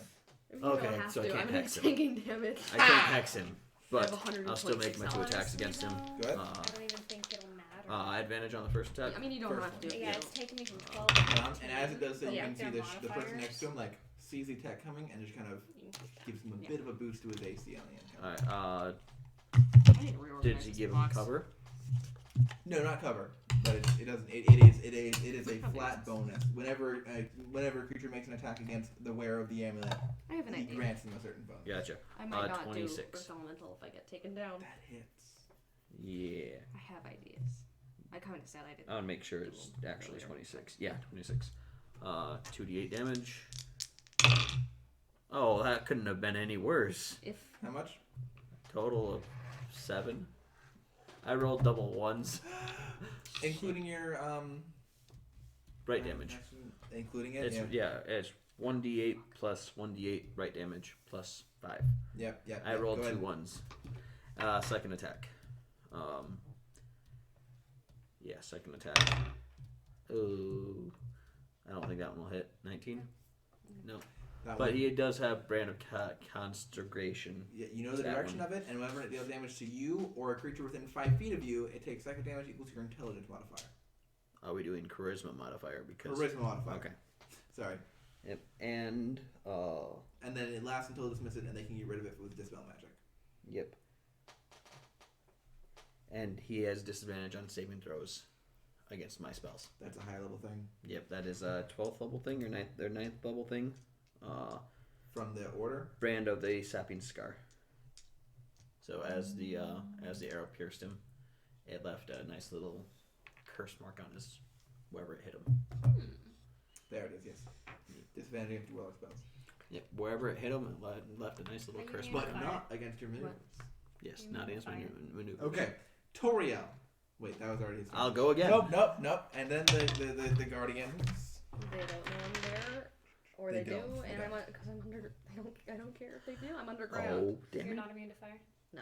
You don't Okay, have so I to. can't I'm gonna be hex him. taking damage. I can't hex him, but have I'll still make my 2 $126. attacks against him. Go ahead. I don't even think it'll matter. Advantage on the first attack. I mean, you don't First have to do it. Yeah, you it's know. taken me from 12 to And as it does so, you Yeah. can see Their the person modifiers. next to him sees the attack coming and just kind of You can keep that. gives him a Yeah. bit of a boost to his AC on the income. Alright, I need to reorganize did he this give him box. cover? No, not cover, but it doesn't. It is a flat bonus. Whenever a creature makes an attack against the wearer of the amulet, I have an he idea. grants them a certain bonus. Gotcha. I might not 26. do Earth Elemental if I get taken down. That hits. Yeah. I have ideas. I kind of said I didn't. I'll make sure it's do them actually earlier. 26. Yeah, 26. 2d8 damage. Oh, that couldn't have been any worse. If How much? Total of 7. I rolled double ones. Including your Bright damage. Including it. It's Yeah. yeah, it's 1d8 plus 1d8 right damage plus 5. Yep. I rolled Go 2 ahead. ones. Second attack. Second attack. Oh, I don't think that one will hit. 19? No. But he does have Brand of Consternation. Yeah, you know the direction of it, and whenever it deals damage to you or a creature within 5 feet of you, it takes second damage equal to your intelligence modifier. Are we doing charisma modifier? Because Charisma modifier. Okay. Sorry. Yep. And then it lasts until dismiss it, and they can get rid of it with Dispel Magic. Yep. And he has disadvantage on saving throws against my spells. That's a high level thing. Yep, that is a 12th level thing or 9th level thing. From the order? Brand of the Sapping Scar. So as the arrow pierced him, it left a nice little curse mark on his wherever it hit him. There it is, yes. Disadvantage against your spells. Yep, wherever it hit him, it left a nice little curse mark But on it. not against your maneuvers. Yes, not against my maneuver. Okay. Toriel. Wait, that was already his turn. I'll go again. Nope. And then the guardians. They don't know I'm there, or They they, don't. do, They and don't. because I'm under. I don't care if they do. I'm underground. Oh, damn You're it. not immune to fire? No.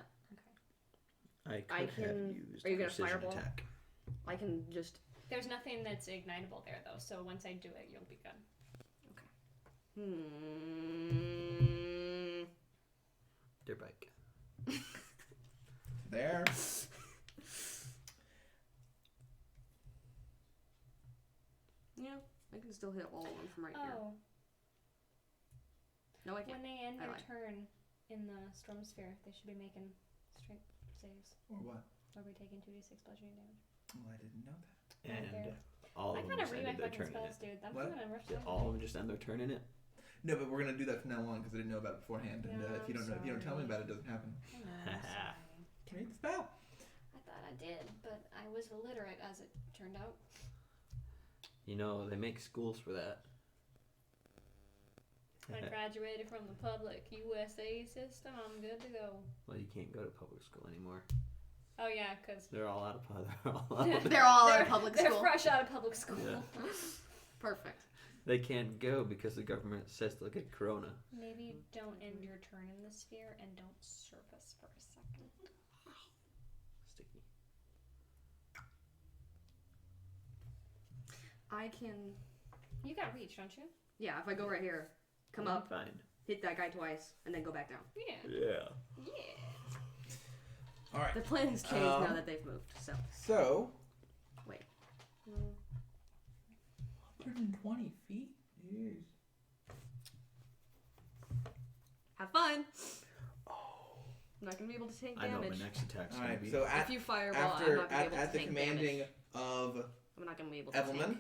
Okay. I could have can- used are you gonna precision fireball? attack. I can just. There's nothing that's ignitable there, though, so once I do it, you'll be good. Dirt bike. There. Yeah, I can still hit all of them from right here. Oh, No, I can't. when they end I their lied. turn in the storm sphere, they should be making strength saves. Or what? Or we're taking 2d6 bludgeoning damage. Oh, I didn't know that. And there. all I of them kind of just read my ended their fucking turn in spells, it. dude. I'm What? having a rough Did time. all of them just end their turn in it? No, but we're gonna do that from now on because I didn't know about it beforehand. And Yeah, if you don't know, if you don't tell me about it, it doesn't happen. I know, I'm sorry. Can I read the spell? I thought I did, but I was illiterate as it turned out. You know, they make schools for that. I graduated from the public USA system. I'm good to go. Well, you can't go to public school anymore. Oh yeah, because They're all out of public. They're all out of public they're school. fresh out of public school. Yeah. Perfect. They can't go because the government says they'll get corona. Maybe don't end your turn in the sphere and don't surface for a second. Sticky. I can. You got reach, don't you? Yeah, if I go right here, come I'm up, Fine. hit that guy twice, and then go back down. Yeah. Yeah. Yeah. All right. The plan has changed now that they've moved. So. Wait. 120 feet. Jeez. Have fun. Oh. I'm not gonna be able to take I know damage. my next attack's All gonna right. be. So If you fireball, I'm after not gonna be able at to the take commanding damage. of I'm not gonna be able to Evelyn,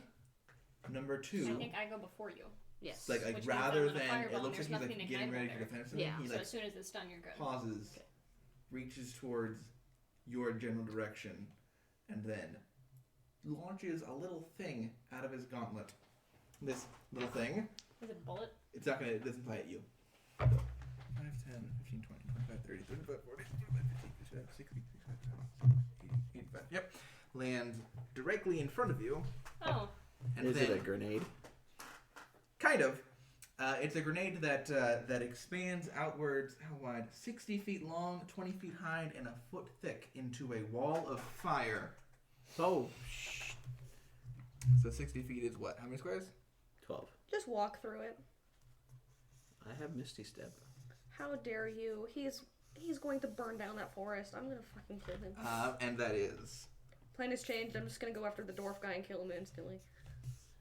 take. number I 2. think I go before you. Yes. Like Which means rather I'm gonna than fireball it looks and like there's he's like nothing getting ready to ignitable there. defend himself. Yeah. He So like as soon as it's done, you're good. pauses, Okay. reaches towards your general direction, and then launches a little thing out of his gauntlet. This little thing, Is it bullet? it's not gonna, it doesn't fly at you. 5, 10, 15, 20, 25, 30, 35, 40, 45, 50, 55, 60, 65, 70, 80, 85. Yep. Lands directly in front of you. Oh. And Is then, it a grenade? kind of. It's a grenade that that expands outwards, how wide? 60 feet long, 20 feet high, and a foot thick into a wall of fire. Oh, So 60 feet is what? How many squares? 12. Just walk through it. I have Misty Step. How dare you? He's going to burn down that forest. I'm gonna fucking kill him. And that is Plan has changed. I'm just gonna go after the dwarf guy and kill him instantly.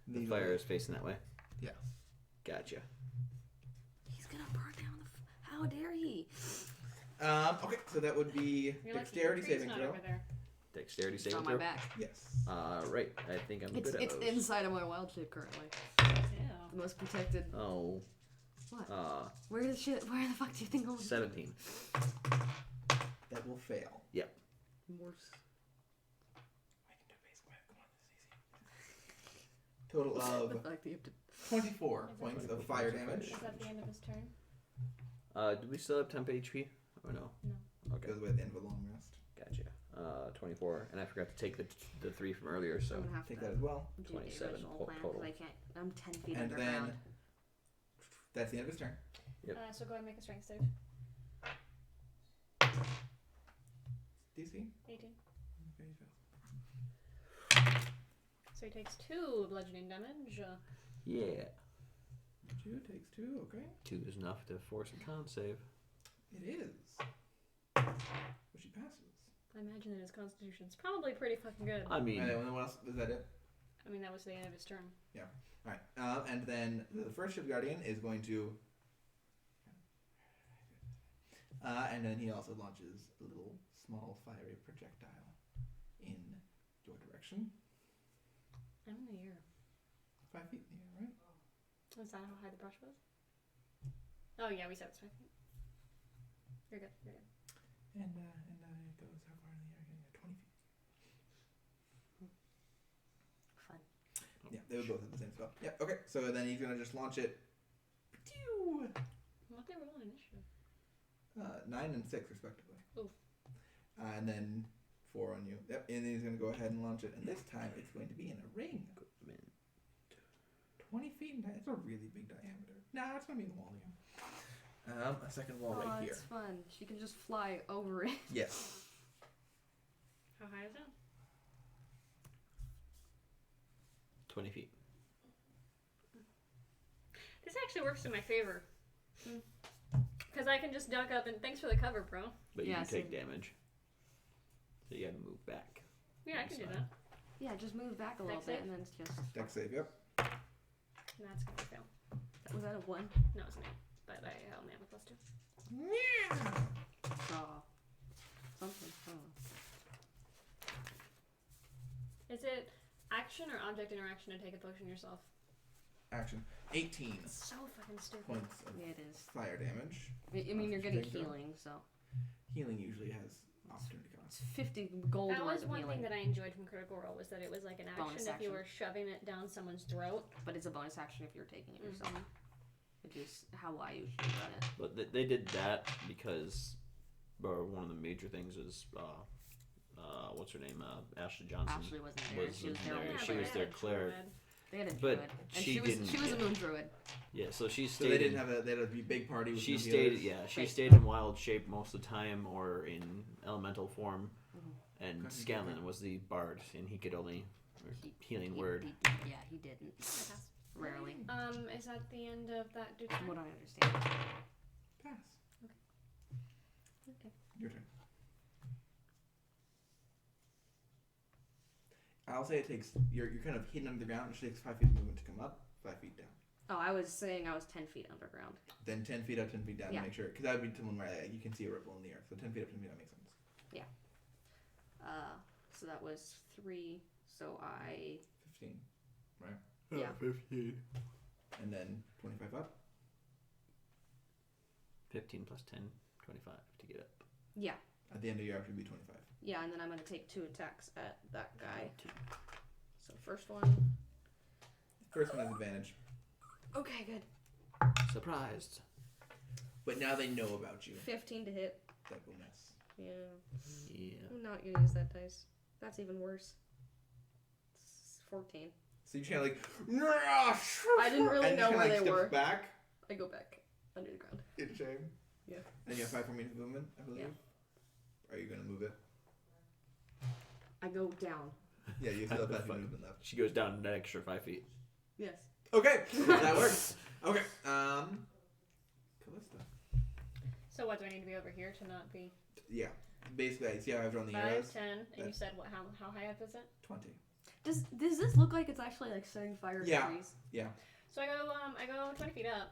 The fire is facing that way. Yeah. Gotcha. He's gonna burn down the. How dare he? Okay, so that would be You're lucky dexterity the tree's saving not throw. over there. Dexterity It's saving on my throw. back. Yes. Right. I think I'm It's good at those. inside of my wild shape currently. Ew. The most protected. Oh. What? Where the fuck do you think I'm 17. That will fail. Worse. I can do base square. Come on, this is easy. Total of The fact that you have to. 24 points of fire damage. Is that the end of his turn? Do we still have temp HP? Or no? No. Okay. Goes with end of a long rest. Gotcha. 24. And I forgot to take the 3 from earlier, so. I'm gonna have Take to that as well. do 27 the original plan 'cause total. I can't. I'm 10 feet And underground. then That's the end of his turn. Yep. So go ahead and make a strength save. DC? 18. Okay, he fails. So he takes 2 bludgeoning damage. Yeah. 2 takes 2, okay. 2 is enough to force a con save. It is. But she passes. I imagine that his constitution's probably pretty fucking good. I mean, What else? Is that it? I mean, that was the end of his turn. Yeah. Alright. And then the first Shield Guardian is going to... and then he also launches a little small fiery projectile in your direction. I'm in the air. 5 feet in the air, right? Is that how high the brush was? Oh yeah, we said it's 5 feet. You're good. You're good. And it goes how far in the air? Yeah, 20 feet. Fun. Yeah, they would both have the same spell. Yeah, okay. So then he's going to just launch it. Pew! What they roll initiative? 9 and 6 respectively. Oof. And then 4 on you. Yep, and then he's going to go ahead and launch it. And this time it's going to be in a ring. 20 feet in diameter. It's a really big diameter. Nah, it's going to be in the wall again. A second wall right here. It's fun. She can just fly over it. Yes. How high is that? 20 feet. This actually works in my favor. Because I can just duck up and thanks for the cover, bro. But you Yeah, can take same. damage. So you gotta move back. Yeah, I can do that. Yeah, just move back a little Dex bit save? and then it's just... Dex save, yep. That's gonna fail. Was that a 1? No, it's an 8. But I only have a +2. Yeah. Oh. Something. Oh. Is it action or object interaction to take a potion yourself? Action. 18 It's so fucking stupid. points of Yeah, it is. fire damage. I mean, you're getting Strength, healing, so... Healing usually has opportunity It's cost. 50 gold That worth was of one healing. thing that I enjoyed from Critical Role was that it was like an action Bonus if you action. were shoving it down someone's throat. But it's a bonus action if you're taking it yourself. Mhm. Which is how I usually run it. But they did that because, or one of the major things is, what's her name? Ashley Johnson. Ashley wasn't there. She was there. there. when She they was were their there. cleric. They had a But druid. And she she didn't- was a moon druid. Yeah, so she So they stayed. didn't have a. They had a big party. With She no stayed. healers? Yeah, she Right. stayed in wild shape most of the time, or in elemental form. And Okay. Scanlan was the bard, and he could only healing word. He didn't. I pass. Rarely. Is that the end of that dude's From turn? what I understand. Pass. Okay. Your turn. I'll say it takes. You're kind of hidden under the ground. It takes 5 feet of movement to come up, 5 feet down. Oh, I was saying I was 10 feet underground. Then 10 feet up, 10 feet down Yeah. to make sure. Because that would be someone where you can see a ripple in the air. So 10 feet up, 10 feet down makes sense. So that was 3. So I... 15, right? Yeah. 15. And then 25 up. 15 plus 10, 25 to get up. Yeah. At the end of your action, it'd be 25. Yeah, and then I'm going to take 2 attacks at that guy. So first one... First one has advantage. Okay, good. Surprised. But now they know about you. 15 to hit. That will miss. Yeah. Yeah. I'm not going to use that dice. That's even worse. It's 14. So you kind of like. I didn't really and know kinda, where like, they steps were. back. I go back under the ground. In shame. Yeah. And you have 5 more meters of movement, I believe. Yeah. Are you going to move it? I go down. Yeah, you still have 5 feet of movement left. She goes down an extra 5 feet. Yes. Okay, that works. Okay, Callista. So what do I need to be over here to not be Yeah, basically, I see how I've drawn the 5, arrows. 10, and you That's- said what? How high up is it? 20. Does this look like it's actually like setting fire to Yeah. trees? Yeah. So I go 20 feet up.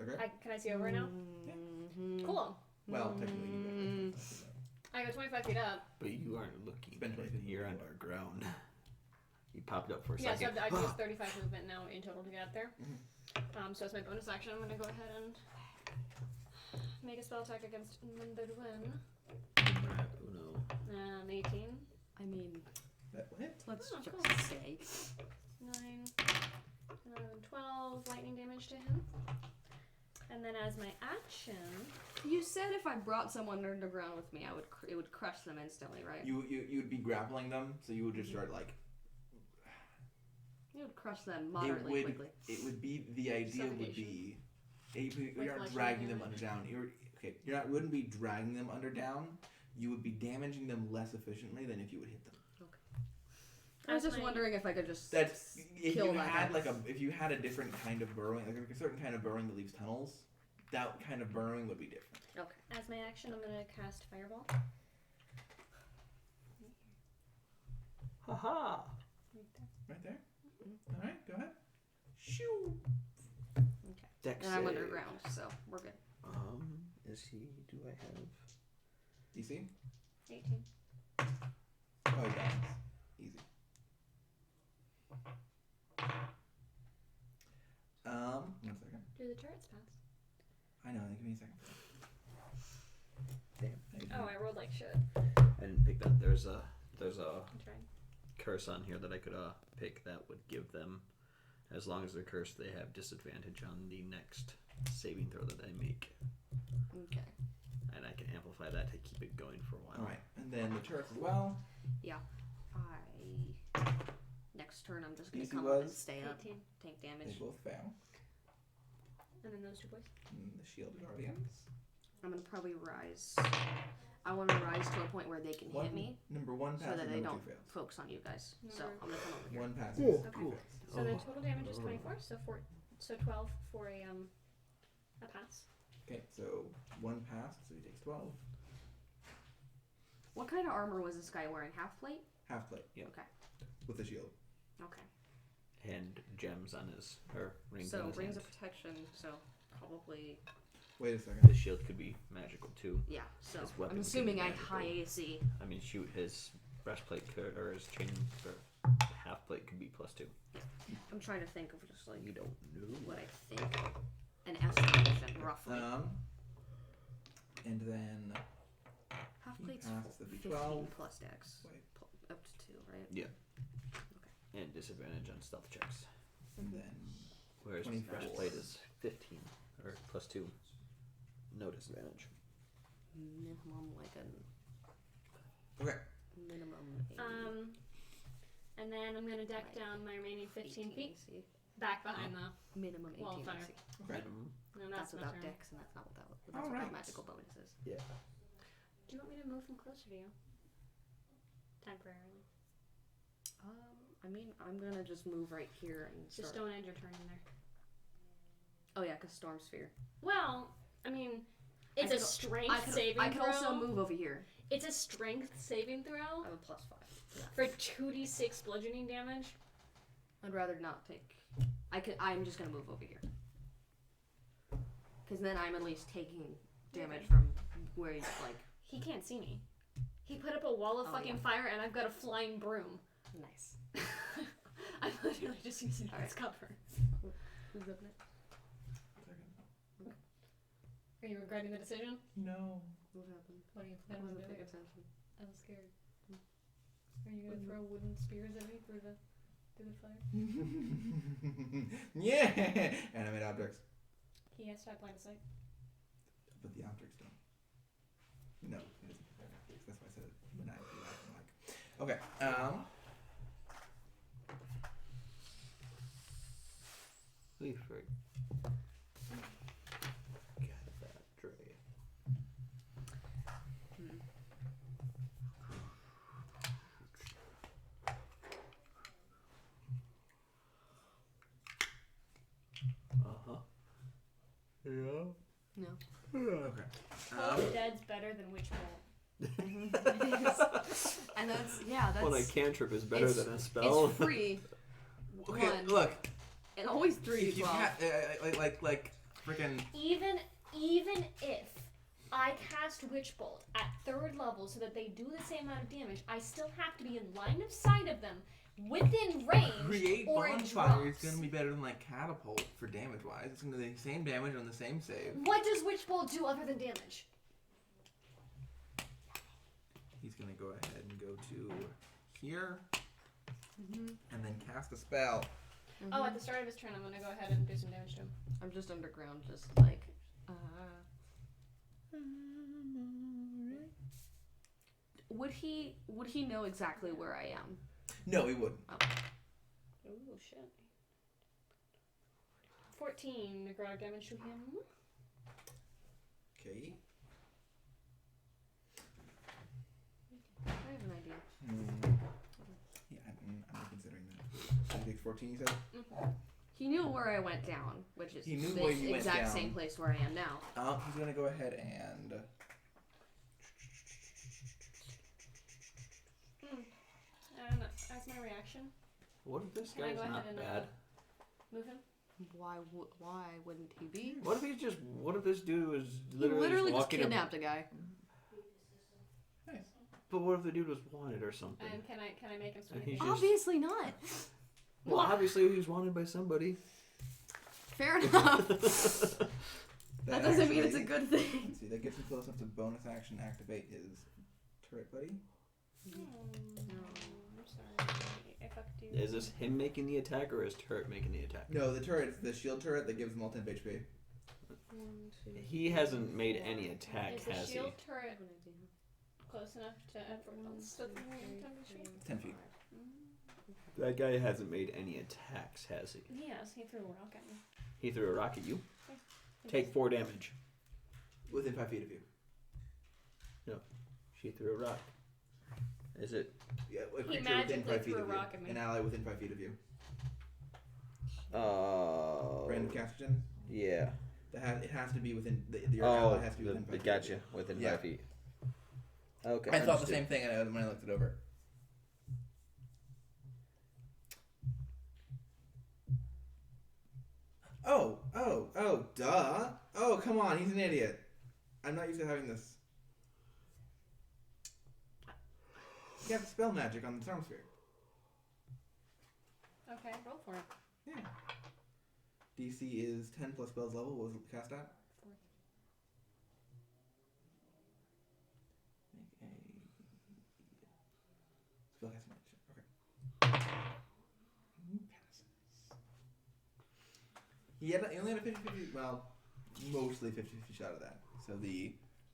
Okay. Can I see over it now? Mm-hmm. Cool. Well, technically, you got it. I go 25 feet up. But you aren't looking. Been 20 feet. You're underground. You popped up for a Yeah, so second. I've used 35 movement now in total to get up there. So as my bonus action, I'm gonna go ahead and make a spell attack against number 1. Uno. 18. I mean, That what? let's Oh, just cool. say. 9, 11, 12 lightning damage to him. And then as my action, You said if I brought someone underground with me, it would crush them instantly, right? You'd be grappling them, so you would just start like. It would crush them moderately quickly. It would be the idea would be You're not dragging them under down. Wouldn't be dragging them under down. You would be damaging them less efficiently than if you would hit them. Okay. I was just wondering if I could just if you had a different kind of burrowing, like a certain kind of burrowing that leaves tunnels, that kind of burrowing would be different. Okay. As my action, I'm gonna cast Fireball. Haha. Right there. All right, go ahead. Shoo. Okay. Dex And I'm save. underground, so we're good. Is he? Do I have? DC? 18. Oh, yeah. Easy. One second. Do the turrets pass? I know. Give me a second. Damn. Oh, I rolled like shit. I didn't pick that. There's a I'm trying. curse on here that I could pick that would give them, as long as they're cursed, they have disadvantage on the next saving throw that they make. Okay. And I can amplify that to keep it going for a while. All right, and then the turrets as well. Yeah. Next turn, I'm just gonna DC come up and was? stay up, 18. take They damage. both fail. And then those two boys. And the shield guardians. I'm gonna probably rise. I want to rise to a point where they can hit me, Number one so passes, that they number don't two fails. focus on you guys. So Number- I'm gonna come over here. One passes. Cool. two Cool. fails. So the total damage is 24. So 12 for a pass. Okay, so one passed, so he takes 12. What kind of armor was this guy wearing? Half plate? Half plate. Yep. Okay. With the shield. Okay. And gems on his, or rings So on his rings hand. of protection. So probably Wait a second. The shield could be magical too. yeah. So His weapon I'm assuming could I be high magical. AC. I mean, shoot, his breastplate could, or his chain, or half plate could be +2. I'm trying to think of just like You don't know. what I think. An estimation, roughly. And then Half he plate's passes the 15 D12. plus dex. Wait. Up to 2, right? Yeah. And disadvantage on stealth checks. And then Whereas 24. breastplate is 15, or +2. No disadvantage. Minimum like a okay. minimum 80. And then I'm gonna deck Right. down my remaining 15 feet AC. back behind the. Minimum 18 Wildfire. AC. Okay. Minimum. And That's my without turn. dex, and that's not what that's All what right. magical bonus is. Yeah. Do you want me to move them closer to you? Temporarily. I mean, I'm gonna just move right here and Just start. don't end your turn in there. Oh yeah, because storm sphere. Well, I mean, it's a strength saving I could throw. also move over here. It's a strength saving throw I have a +5. Yeah. for 2d6 bludgeoning damage. I'd rather not take. I'm just gonna move over here. Because then I'm at least taking damage from where he's like. He can't see me. He put up a wall of fucking yeah. fire, and I've got a flying broom. Nice. I'm literally just using it Alright. as cover. Who's up next? Are you regretting the decision? No. What happened? What are you I planning wasn't to paying do? attention. I'm scared. Are you gonna throw wooden spears at me through the fire? Yeah! Animate objects. He has to have line of sight. But the objects don't. No, it doesn't. That's why I said it maniacally laughing like. Okay. We forgot that Dre. Uh-huh. Yeah. No. Okay. Toll the Dead's better than Witch Bolt. And that's that's. Well, a cantrip is better it's- than a spell. It's free. Okay, One. look. And always 3 If you like freaking. Even if I cast Witch Bolt at 3rd level so that they do the same amount of damage, I still have to be in line of sight of them, within range, Create or it bonfire is drops. gonna be better than like catapult for damage wise. It's gonna be the same damage on the same save. What does Witch Bolt do other than damage? He's gonna go ahead and go to here, and then cast a spell. Oh, at the start of his turn, I'm gonna go ahead and do some damage to him. I'm just underground, just like. Would he know exactly where I am? No, he wouldn't. Ooh, shit. 14 necrotic damage to him. Okay. I have an idea. Yeah, I'm considering that. So he takes 14, you said? Mm-hmm. He knew where I went down, which is He knew the where you went exact down. same place where I am now. He's gonna go ahead and... And as my reaction, What if this can I guy's go ahead not and bad? move him? Why wouldn't he be? What if he's just? What if this dude was He literally, literally just walking? kidnapped a guy. Nice. But what if the dude was wanted or something? And can I make him swing And he's again? just- Obviously not. Well, obviously he was wanted by somebody. Fair enough. That That doesn't mean it's a actually- good thing. Let's see, that gets him close enough to bonus action activate his turret buddy. No, I'm sorry. I fucked you. Is this him making the attack or is turret making the attack? No, the turret, it's the shield turret that gives him all 10 HP. He hasn't made any attack, Is the has he? shield turret close enough to still 10 feet. That guy hasn't made any attacks, has he? Yes, he threw a rock at me. He threw a rock at you. Take 4 damage. Within 5 feet of you. No, she threw a rock. Is it? Yeah, a He creature within magically 5 feet threw a of you. rock at me. An ally within 5 feet of you. Random Random castogen? Yeah. It has to be within, your ally has to be within 5 feet. Gotcha. Within Yeah. 5 feet. Okay. I thought the understood. same thing when I looked it over. Oh, duh. Oh, come on, he's an idiot. I'm not used to having this. You have spell magic on the Storm Sphere. Okay, roll for it. Yeah. DC is 10 plus spells level. What was it cast at? 4. Make a spellcasting check. Okay. Passes. He only had a 50-50, well, mostly 50-50 shot of that. So the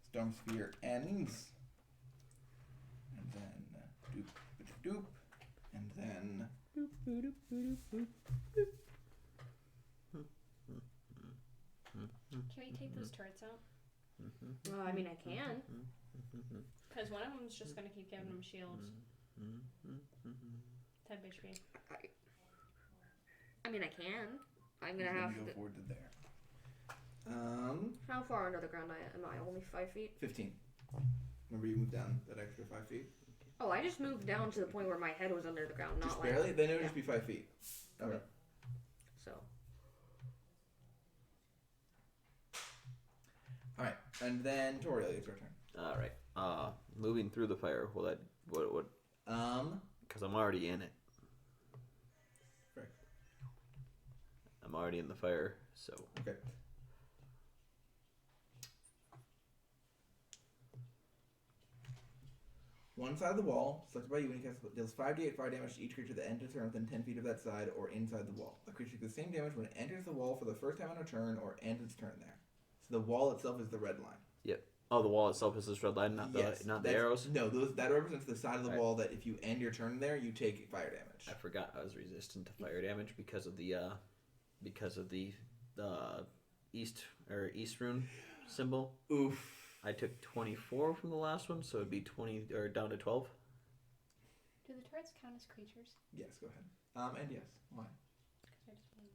Storm Sphere ends. And then doop, doop, and then Can we take those turrets out? Well, I mean, I can. Because one of them's just going to keep giving them shields. 10 HP. I mean, I can. I'm he's gonna have go to. forward to there. How far under the ground am I? Only 5 feet? 15. Remember you moved down that extra 5 feet? Oh, I just moved down to the point where my head was under the ground, not Just like. barely? Then it would yeah. just be 5 feet. Okay. So. Alright. And then Toriel, it's your turn. All right. Moving through the fire. Will that what? Because I'm already in it. Right. I'm already in the fire, so. Okay. One side of the wall, selected by you when you cast, deals 5d8 fire damage to each creature that enters turn within 10 feet of that side or inside the wall. A creature takes the same damage when it enters the wall for the first time on a turn or ends its turn there. So the wall itself is the red line. Yep. Oh, the wall itself is this red line, not the that's- arrows. No, that represents the side of the Right. wall that if you end your turn there, you take fire damage. I forgot I was resistant to fire damage because of the east rune symbol. Oof. I took 24 from the last one, so it'd be 20 or down to 12. Do the turrets count as creatures? Yes, go ahead. And yes, why? Because I just want.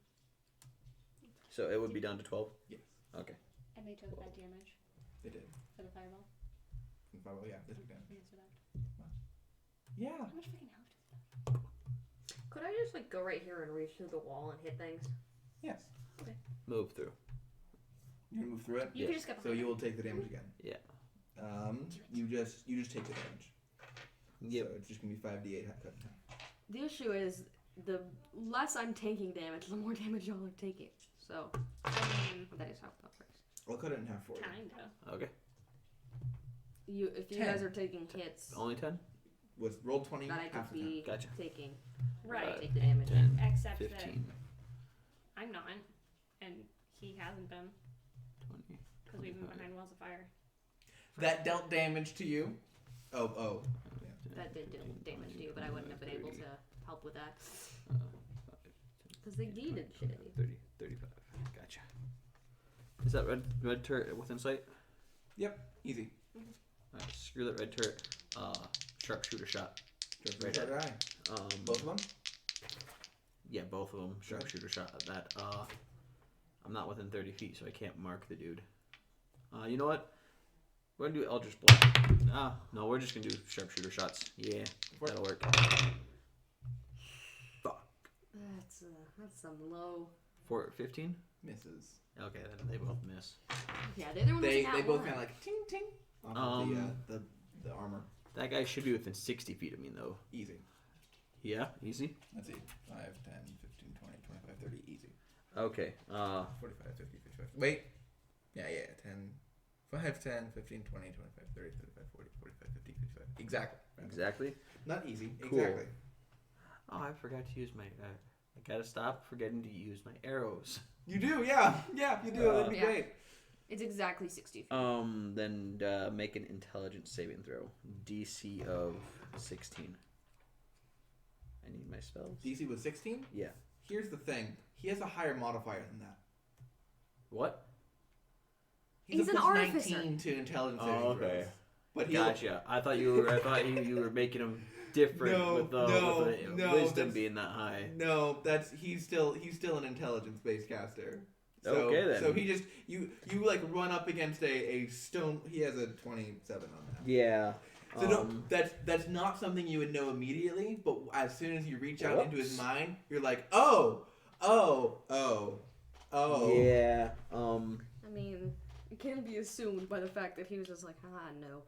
So it would be down to 12. Yes, Okay. And they took that damage they did. for the fireball. Yeah, they took damage. Yes, for that. Yeah. How much fucking health does that? Could I just like go right here and reach through the wall and hit things? Yes. Move through. You're gonna move through it. You Yeah. can just get So behind you it. will take the damage again. Yeah. You just take the damage. Yep. So it's just gonna be 5d8 cut in half. The issue is the less I'm taking damage, the more damage y'all are taking. So that is how that works. I'll cut it in half for you. Kinda. Okay. If you 10. guys are taking hits, Only 10. Was roll 20 that I half could the time. be Gotcha. taking. Right. Take the damage. 10, Except 15, that I'm not, and he hasn't been, 20. because we've been behind walls of fire. That dealt damage to you. Oh. That did deal damage to you, but I wouldn't have been able to help with that. 'Cause they needed shit at you. 30, 35. Is that red turret within sight? Yep, easy. Alright, screw that red turret. Sharpshooter shot. Right eye. Both of them? Yeah, both of them. Sharpshooter shot at that. I'm not within 30 feet, so I can't mark the dude. You know what? We're gonna do Eldritch Blast. No, we're just gonna do sharpshooter shots. Yeah, that'll work. Fuck. That's some low. 15? Misses. Okay, then they both miss. Yeah, they're the ones They that both one. kind of like ting ting off of the armor. That guy should be within 60 feet of me, though. Easy. Yeah, easy? Let's see. 5, 10, 15, 20, 25, 30. Easy. Okay. 45, 50, 55. Wait. Yeah. 10. 5, 10, 15, 20, 25, 30, 35, 40, 45, 50, 55. Exactly. Exactly? Not easy. Cool. Exactly. Oh, I forgot to use my... I gotta stop forgetting to use my arrows. You do, yeah. Yeah, you do. That'd be great. It's exactly 60 feet. Then make an intelligence saving throw. DC of 16. I need my spells. DC was 16? Yeah. Here's the thing. He has a higher modifier than that. What? He's a an plus artificer. 19 to intelligence saving Oh, okay. throws. But Gotcha. I thought you were making him different with the wisdom being that high. No, he's still an intelligence based caster. So, Okay then. So he just you like run up against a stone. He has a 27 on that. Yeah. So no, that's not something you would know immediately. But as soon as you reach out into his mind, you're like, oh. Yeah. I mean, it can be assumed by the fact that he was just like, no,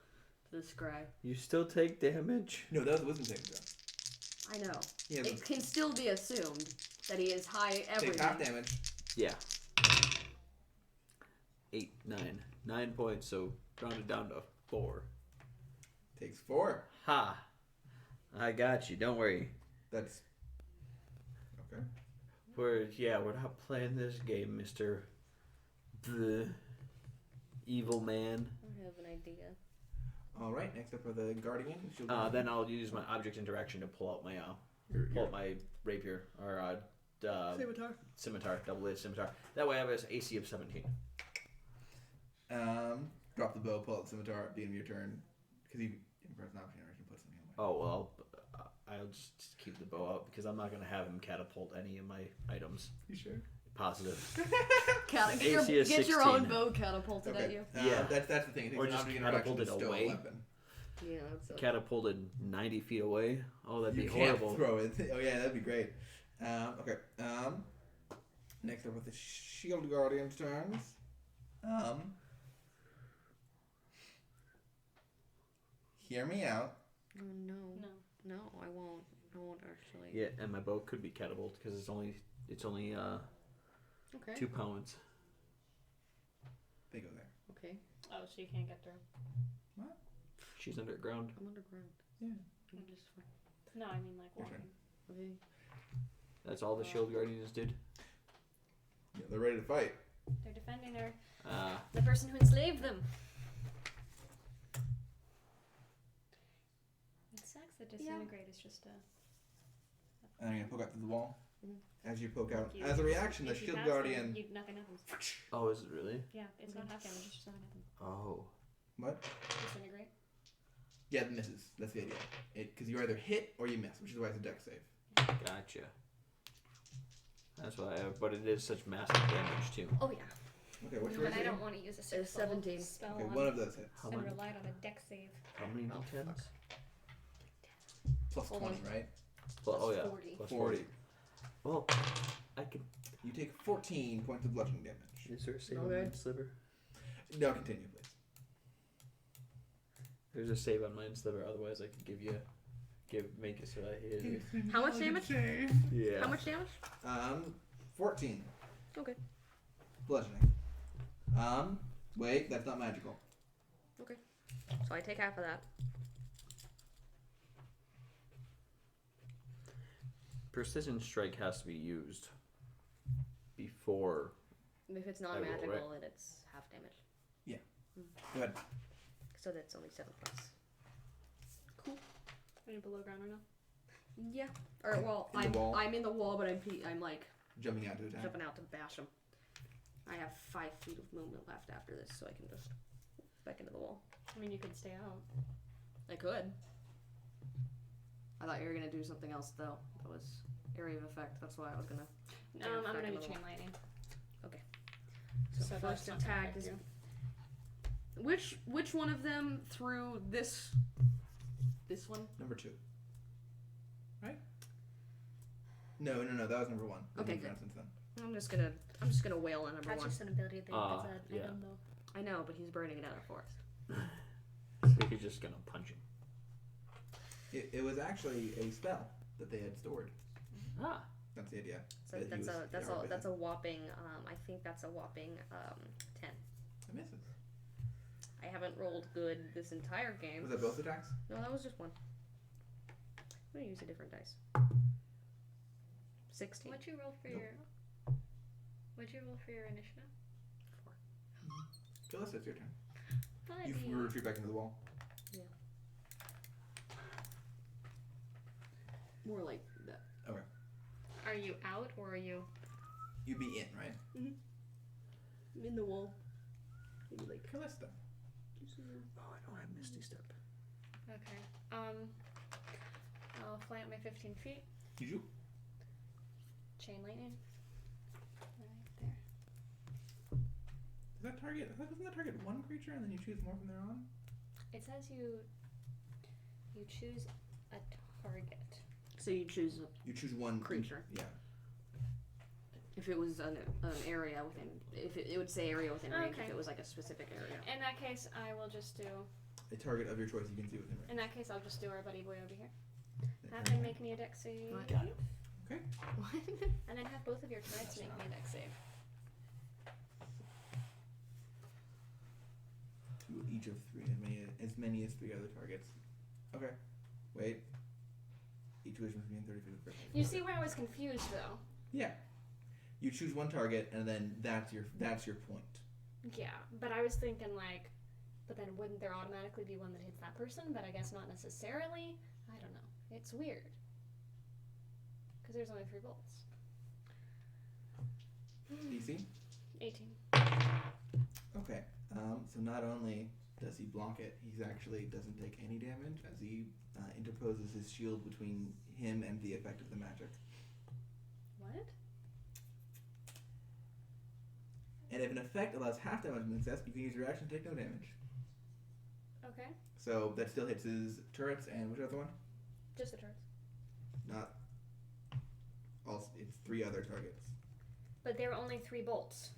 to this guy. You still take damage. No, that was wisdom saving throw. I know. Yeah, It can still be assumed that he is high everything. Take half damage. Yeah. 8, 9. 9 points, so rounded down to 4. Takes 4. Ha! I got you, don't worry. That's okay. We're not playing this game, Mr. The Evil Man. I have an idea. All right. Next up are the guardian. Then I'll use my object interaction to pull out my rapier or scimitar, double-edged scimitar. That way I have an AC of 17. Drop the bow, pull out the scimitar at the end of your turn. Because you impress an option, or you can put something away. Oh well, I'll just keep the bow out because I'm not gonna have him catapult any of my items. You sure? Positive. Get your own bow catapulted at you. Yeah. That's the thing. It takes Or an just object interaction to catapulted stow away. a weapon. Yeah, that's Catapulted 90 feet away. Oh, that'd be You horrible. can't throw it. Oh yeah, that'd be great. Okay. Next up with the shield guardian's turns. Hear me out. Oh, no, I won't. I won't actually. Yeah, and my bow could be catapult because it's only Okay. 2 pounds. They go there. Okay. Oh, so you can't get through. What? She's underground. I'm underground. Yeah. I'm just fine. No, I mean like Your walking. Okay. That's all the shield guardians did. Yeah, they're ready to fight. They're defending The person who enslaved them. It sucks that disintegrate is just a. And I'm gonna poke out through the wall. Mhm. As you poke out, You- as a reaction, the if you shield pass guardian. them, nothing happens. Oh, is it really? Yeah, it's not half damage. It's just not happen. Oh. What? Disintegrate. Yeah, it misses. That's the idea. Because you either hit or you miss, which is why it's a dex save. Gotcha. That's why, but it is such massive damage too. Oh yeah. Okay, what's No, your but I AC? don't want to use a It's 17. Spell Okay, on one of those hits. How and many? relied on a dex save. How many Oh, d10s? fuck. Plus Hold 20, on. right? Well, oh yeah. 40. Plus 40. Well, I can. You take 14 points of bludgeoning damage. Is there a save on Okay. Mind Sliver? No, continue, please. There's a save on Mind Sliver. Otherwise, I could make it so I hit it. How much damage? Yeah. How much damage? 14. Okay. Bludgeoning. Wait, that's not magical. Okay. So I take half of that. Precision strike has to be used before. If it's I not will, magical, right? then it's half damage. Go ahead. So that's only 7 plus. Are you below ground or no? Yeah. Or well, In the wall? I'm in the wall, but I'm like Jumping out to attack. jumping out to bash him. I have 5 feet of movement left after this, so I can just back into the wall. I mean, you could stay out. I could. I thought you were gonna do something else though. That was area of effect. That's why I was gonna. I'm gonna do chain lightning. Okay. So that's first not gonna attack affect is. you. Which one of them threw this? This one. Number 2. Right? No. That was number 1. Okay, Moved good. around since then. I'm just gonna wail on number That's 1. just an ability that Ah, is an yeah. item, though. I know, but he's burning it out of forest. So you're just gonna punch him. It was actually a spell that they had stored. Ah. That's the idea. So That he was that's a whopping. I think that's a whopping 10. It misses. I haven't rolled good this entire game. Was that both attacks? No, that was just one. I'm gonna use a different dice. 16. What'd you roll for Nope. your initiative? 4. Phyllis, it's your turn. Buddy. You retreat back into the wall. Yeah. More like that. Okay. Are you out or are you? You'd be in, right? I'm in the wall. Maybe like. Callista. Oh, I don't have Misty Step. Okay. I'll fly out my 15 feet. You Chain lightning. Right there. Does that target? Doesn't that target one creature and then you choose more from there on? It says you choose a target. So you choose You choose one creature. Yeah. if it was an area within. If it would say area within range. Okay. If it was like a specific area. In that case, I will just do. A target of your choice you can see within range. In that case, I'll just do our buddy boy over here. Have him make me a dex save. Got it. Okay. And then have both of your turrets make me a dex save. Each of 3, as many as 3 other targets. Okay. Wait. Each wish must be in 30 feet of the You see where I was confused though? Yeah. You choose one target and then that's your point. Yeah, but I was thinking like, but then wouldn't there automatically be one that hits that person? But I guess not necessarily. I don't know. It's weird. Because there's only 3 bolts. DC? 18. Okay. So not only does he block it, he actually doesn't take any damage as he interposes his shield between him and the effect of the magic. What? And if an effect allows half damage from success, you can use your action to take no damage. Okay. So that still hits his turrets and which other one? Just the turrets. Not. Also, it's 3 other targets. But there are only 3 bolts.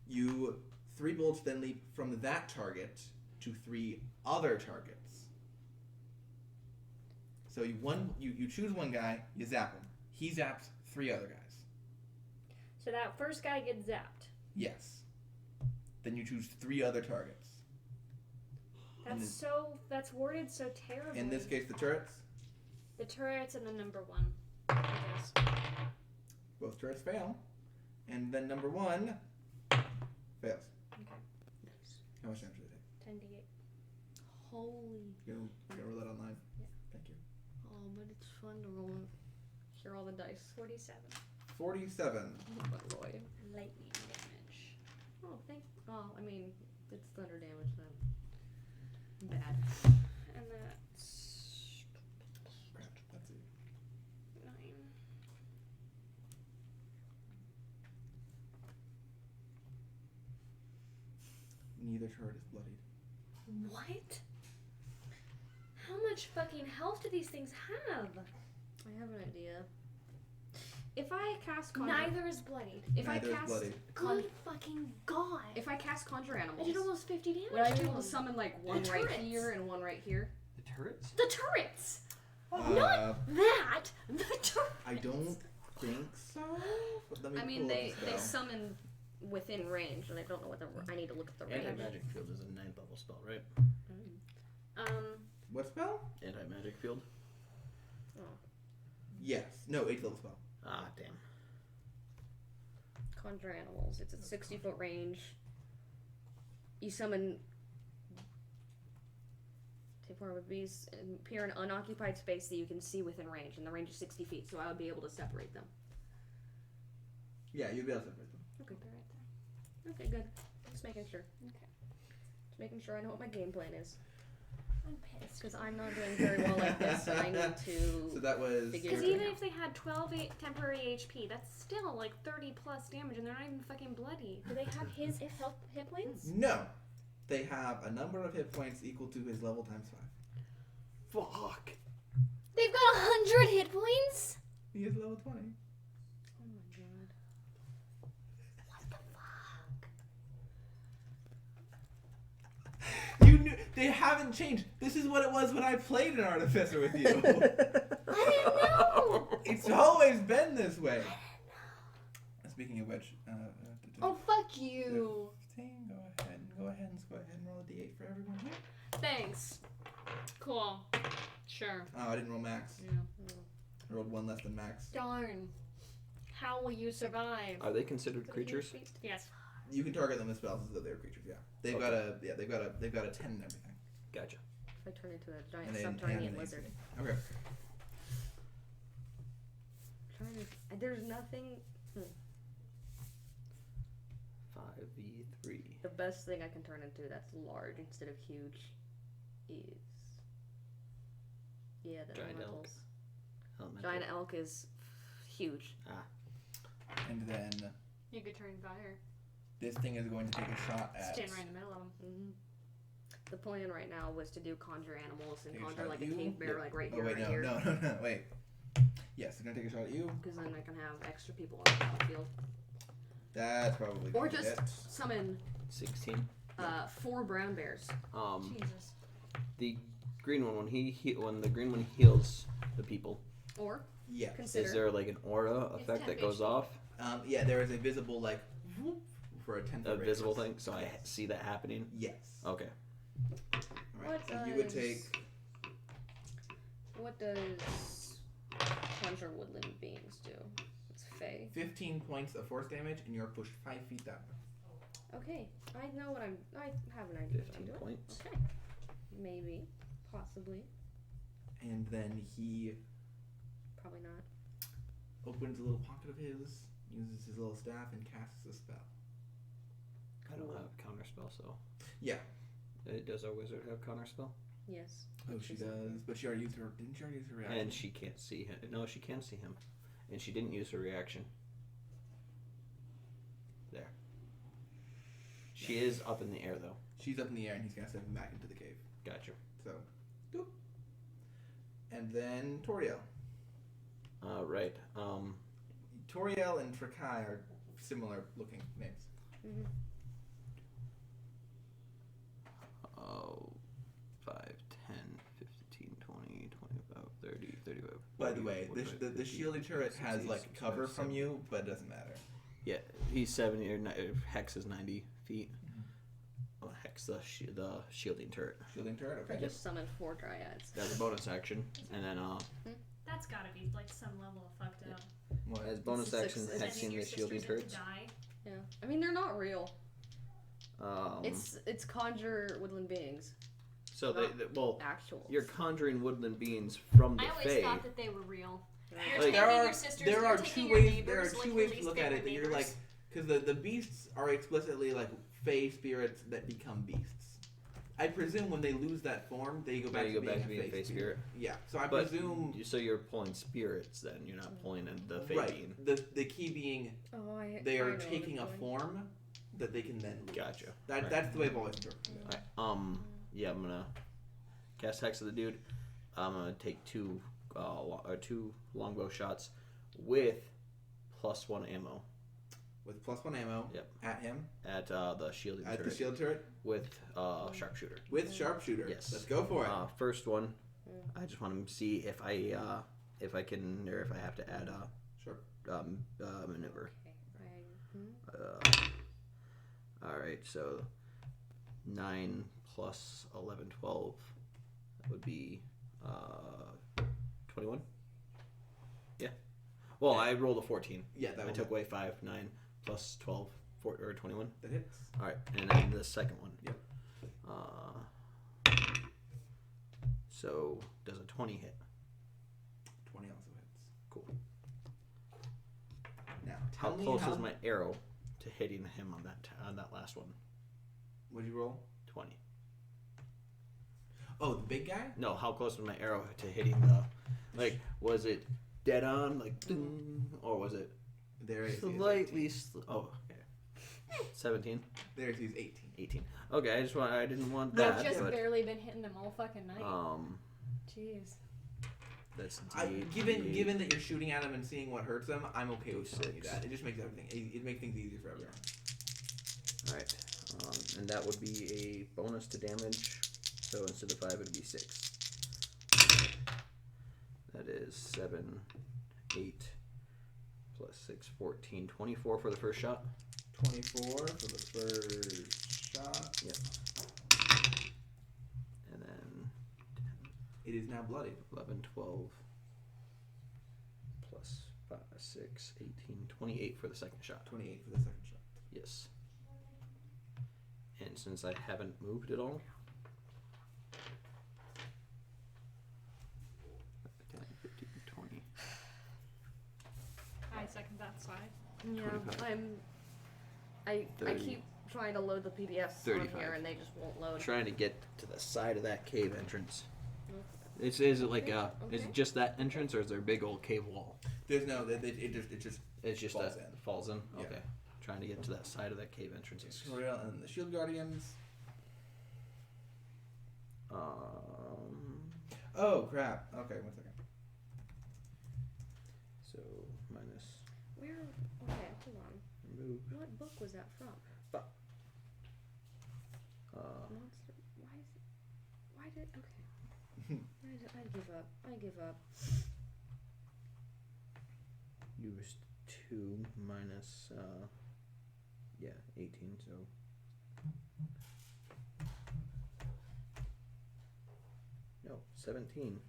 You 3 bolts then leap from that target to 3 other targets. So you choose one guy, you zap him. He zaps 3 other guys. So that first guy gets zapped. Yes. Then you choose 3 other targets. That's worded so terribly. In this case, the turrets. The turrets and the number 1. I guess. Both turrets fail, and then number 1 fails. Okay. Nice. How much damage did it 10d8. Holy. take? Go roll that online. Yeah. Thank you. Oh, but it's fun to roll. Hear all the dice. 47. 47. But Roy. Lightning damage. Oh, I mean, it's thunder damage then. Bad. And that's Crap, that's it. 9. Neither turret is bloodied. What? How much fucking health do these things have? I have an idea. If I cast Neither is bloodied. If Neither I is cast bloodied. Good fucking god. if I cast conjure animals, I did almost 50 damage would I be to able to them. summon like one The right turrets. here and one right here? The turrets? The turrets! Uh, That! The turrets! I don't think so. But let me I mean, pull up they the spell. summon within range, and I don't know what the. I need to look at the range. Anti-magic field is a 9th level spell, right? What spell? Anti-magic field? Oh. Yes. No, 8th level spell. Ah, damn. Conjure animals. It's a 60-foot range. You summon. Take form of beasts and appear in an unoccupied space that you can see within range, and the range is 60 feet, so I would be able to separate them. Yeah, you'd be able to separate them. Okay, right there. Okay, good. Just making sure. Okay. Just making sure I know what my game plan is. I'm pissed. Because I'm not doing very well like this, and I need to. So that was. Because even if they had 12 temporary HP, that's still like 30 plus damage, and they're not even fucking bloody. Do they have his hit points? No. They have a number of hit points equal to his level times 5. Fuck. They've got 100 hit points? He is level 20. Oh my god. What the fuck? You knew they haven't changed. This is what it was when I played an artificer with you. I didn't know! It's always been this way. Speaking of which, Oh, fuck you. 15, go ahead and roll a d8 for everyone here. Thanks. Cool. Sure. Oh, I didn't roll max. Yeah. I rolled one less than max. Darn. How will you survive? Are they considered creatures? Yes. You can target them with spells as though they're creatures. Yeah, they've got a 10 and everything. Gotcha. If I turn into a giant And subterranean an lizard. AC. Okay. There's nothing. 5v3. The best thing I can turn into that's large instead of huge is. Yeah, the Giant elementals. Elemental. Giant elk is huge. And then You could turn fire. this thing is going to take a shot at. Stand right in the middle of them. Mm-hmm. The plan right now was to do conjure animals and Take a conjure shot like at a you? cave bear, like right Oh here, wait, right no, here. no, wait. Yes, they're gonna take a shot at you. Because then I can have extra people on the battlefield. That's probably. Or gonna just hit. summon 16. 4 brown bears. Jesus. The green one when the green one heals the people, Or Yeah. consider. is there like an aura It's effect that 10 goes HP. off? Yeah, there is a visible like whoop for a 10 A foot visible radius. thing, so I see that happening. Yes. Okay. Alright, What so you would does- take. What does conjure woodland beings do? It's fey. 15 points of force damage, and you're pushed 5 feet that way. Okay, I know what I have an idea what I'm 15 doing. points. Okay, maybe, possibly, And then he probably not. opens a little pocket of his, uses his little staff, and casts a spell. I don't have counter spell, so. Yeah. Does our wizard have counter spell? Yes. Oh, she does. But she already used her. Didn't she already use her reaction? And she can't see him. No, she can see him, and she didn't use her reaction. There. She is up in the air though. She's up in the air, and he's gonna send him back into the cave. Gotcha. So, doop. And then Toriel. Right. Toriel and Trakai are similar looking names. Mm-hmm. Oh, 5, 10, 15, 20, 25, 30, 35. By the 40, way, 45, the 50, shielded turret 60, has like 65, cover from 70. you, but it doesn't matter. Yeah, he's 70 or Hex is 90 feet. Oh, Hex the shielding turret. Shielding turret, I okay. just summoned 4 dryads. That's a bonus action, and then That's gotta be like some level of fucked up. What? as bonus It's action, six- Sending hexing your the shielding sisters in turrets. to die. Yeah, I mean they're not real. Um, It's conjure woodland beings. so well, Actual. you're conjuring woodland beings from the I always Fae. thought that they were real. You're Like, taking There your sisters, there you're are taking two your ways. neighbors, There are like two your ways to least look at it. favorite That you're neighbors. like, because the beasts are explicitly like fey spirits that become beasts. I presume when they lose that form, they go back, you go to, back being to being a a Fae fey spirit. Yeah. So I But presume. so you're pulling spirits then. You're not pulling in the Fae Right. being. The key being Oh, they I are know taking a which one. form that they can then lose. Gotcha. That Right. that's the way I've always interpreted it. Alright, yeah, I'm gonna cast Hex of the dude. I'm gonna take 2 longbow shots with +1 ammo With +1 ammo. Yep. At him. at the shielding At turret the shield turret. with sharpshooter. With sharpshooter. Yes. Let's go for it. First one, I just want to see if I can or if I have to add Sure. maneuver. Okay, right. All right, so 9 plus 11, 12. That would be 21. Yeah. Well, I rolled a 14. Yeah, that I was took away 5, 9 plus 12, 21. that hits. All right, and then the second one. Yep. So does a 20 hit? 20 also hits. Cool. Now, How tell me close how is my arrow to hitting him on that last one. What'd you roll? 20. Oh, the big guy? No, how close was my arrow to hitting the... Like, was it dead on? Like, ding, or was it Their AC is slightly... 18. Oh, okay. 17? Their AC is 18. 18. Okay, I didn't want I've that. just but, barely been hitting them all fucking night. Jeez. That's Given that you're shooting at him and seeing what hurts him, I'm okay with telling you that. It just makes everything. It makes things easier for everyone. All right, and that would be a bonus to damage. So instead of 5, it'd be 6. That is 7, 8, plus 6, 14, 24 for the first shot. 24 for the first shot. Yep. And then It is now bloodied. 11, 12, plus 5, 6, 18, 28 for the second shot. 28 for the second shot. Yes. And since I haven't moved at all, 10, 15, 20. I second that side. Yeah, 25. I 30. keep trying to load the PDFs on 35. here and they just won't load. Trying to get to the side of that cave entrance. Is it like is Okay. it just that entrance, or is there a big old cave wall? There's no. It just It's just falls that in. falls in. Yeah. Okay. Trying to get to that side of that cave entrance. Toriel and the Shield Guardians. Oh crap. Okay, 1 second. So minus Where? Okay, hold on. remove. What book was that from? Monster. Why is it? Why did? Okay. I give up. I give up. Used 2 minus 18. So no 17.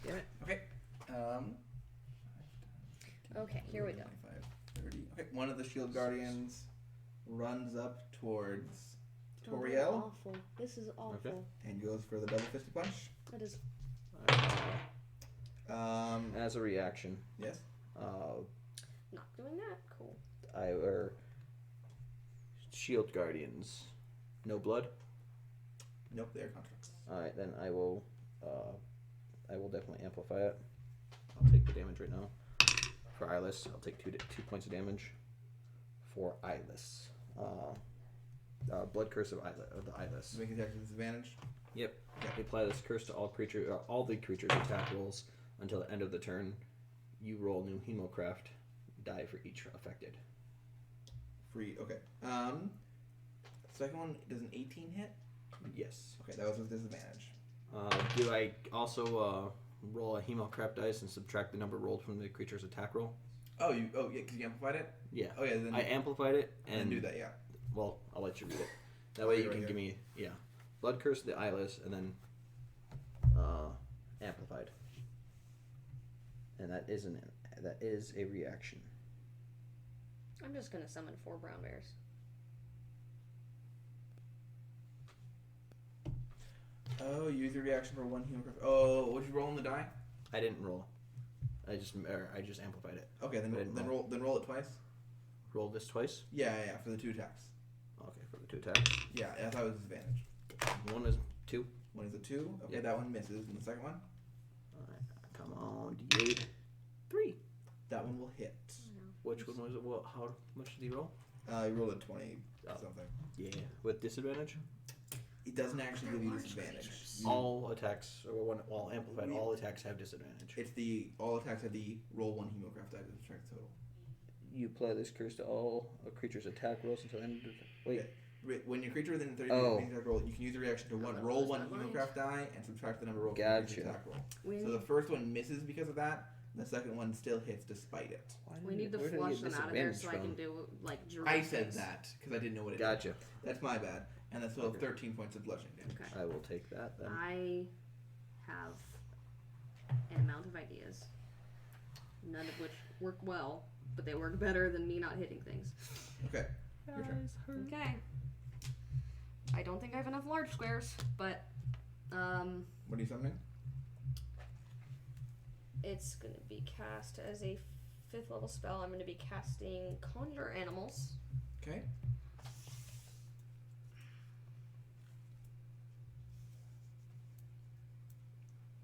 Damn it. Okay. Okay, here we go. 25, 30. Okay, one of the Shield Guardians runs up towards Toriel Awful. This is awful. Okay. and goes for the double fisted punch. That is. As a reaction, Yes. Not doing that. Cool. Shield Guardians. No blood. Nope, they're constructs. All right, then I will definitely amplify it. I'll take the damage right now. For Eyeless, I'll take 2 points of damage. For Eyeless, Blood Curse of the Eyeless. Making attack with disadvantage. Yep. Apply this curse to all the creatures' attack rolls until the end of the turn. You roll new Hemocraft die for each affected. Free. Okay. Second one, does an 18 hit? Yes. Okay, that was with disadvantage. Do I also roll a Hemocraft dice and subtract the number rolled from the creature's attack roll? Oh, yeah, because you amplified it? Yeah. Oh, yeah, then I amplified it and and do that, yeah. Well, I'll let you read it. That way you Right can here. give me Blood Curse of the Eyeless and then amplified. And that is a reaction. I'm just gonna summon 4 brown bears. Oh, use your reaction for 1 human. Oh, what'd you roll on the die? I didn't roll. I just amplified it. Okay, I didn't then roll it twice. Roll this twice. Yeah, for the 2 attacks. Okay, for the 2 attacks. Yeah, I thought it was disadvantage. 1 is 2. One is a 2. Okay, Yep. that one misses. And the second one? Alright, come on, D8. 3. That one will hit. Which one was it? What? How much did he roll? You rolled a 20 Oh. something. Yeah. With disadvantage? It doesn't actually give you disadvantage. All attacks, or amplified, all attacks have disadvantage. It's all attacks have the roll 1 Hemocraft die to subtract the total. You apply this curse to all a creature's attack rolls until the end of the... Wait. Okay. When your creature within 30 Oh. makes an attack roll, you can use a reaction to roll 1 Hemocraft die and subtract the number rolled from Gotcha. your attack roll. We So the first one misses because of that. The second one still hits despite it. need to Where did I flush get them out of there disadvantage so I can from? do like Drew I said things. that because I didn't know what it Gotcha. did. That's my bad. And that's still Okay. 13 points of bludgeoning damage. Okay. I will take that then. I have an amount of ideas, none of which work well, but they work better than me not hitting things. Okay. Your turn. Okay. I don't think I have enough large squares, but What are you summoning? it's gonna be cast as a 5th level spell, I'm going to be casting Conjure Animals. Okay.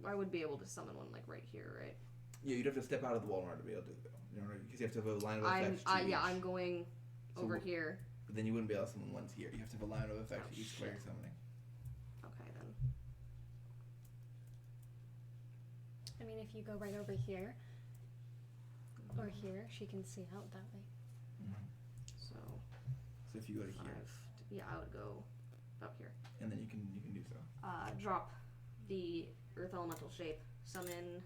I would be able to summon one like right here, right? Yeah, you'd have to step out of the wall in order to be able to do it, though. Because you have to have a line of effect to each. I'm going over here. But then you wouldn't be able to summon ones here. You have to have a line of effect to each square you're summoning. Okay, then. I mean, if you go right over here, or here, she can see out that way. So if you go to 5. here, Yeah, I would go up here. and then you can do so. Drop the Earth Elemental shape. Summon.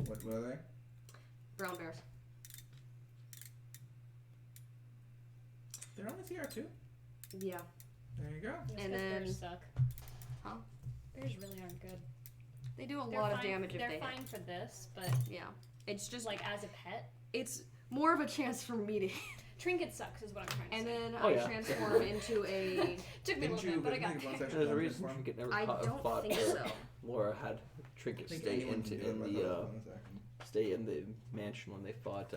What are they? Brown bears. They're only CR2. Yeah. There you go. Yes, And 'cause then- bears suck. Huh? Bears really aren't good. They do a They're lot fine, of damage if they're they fine hit. for this, but Yeah. It's just like as a pet, it's more of a chance for me to trinket sucks is what I'm trying to and say. then Oh, I yeah. transform into a Took me a little bit, but I got there. There's a reason Trinket never I don't fought. think so. Laura had Trinket stay in the mansion when they fought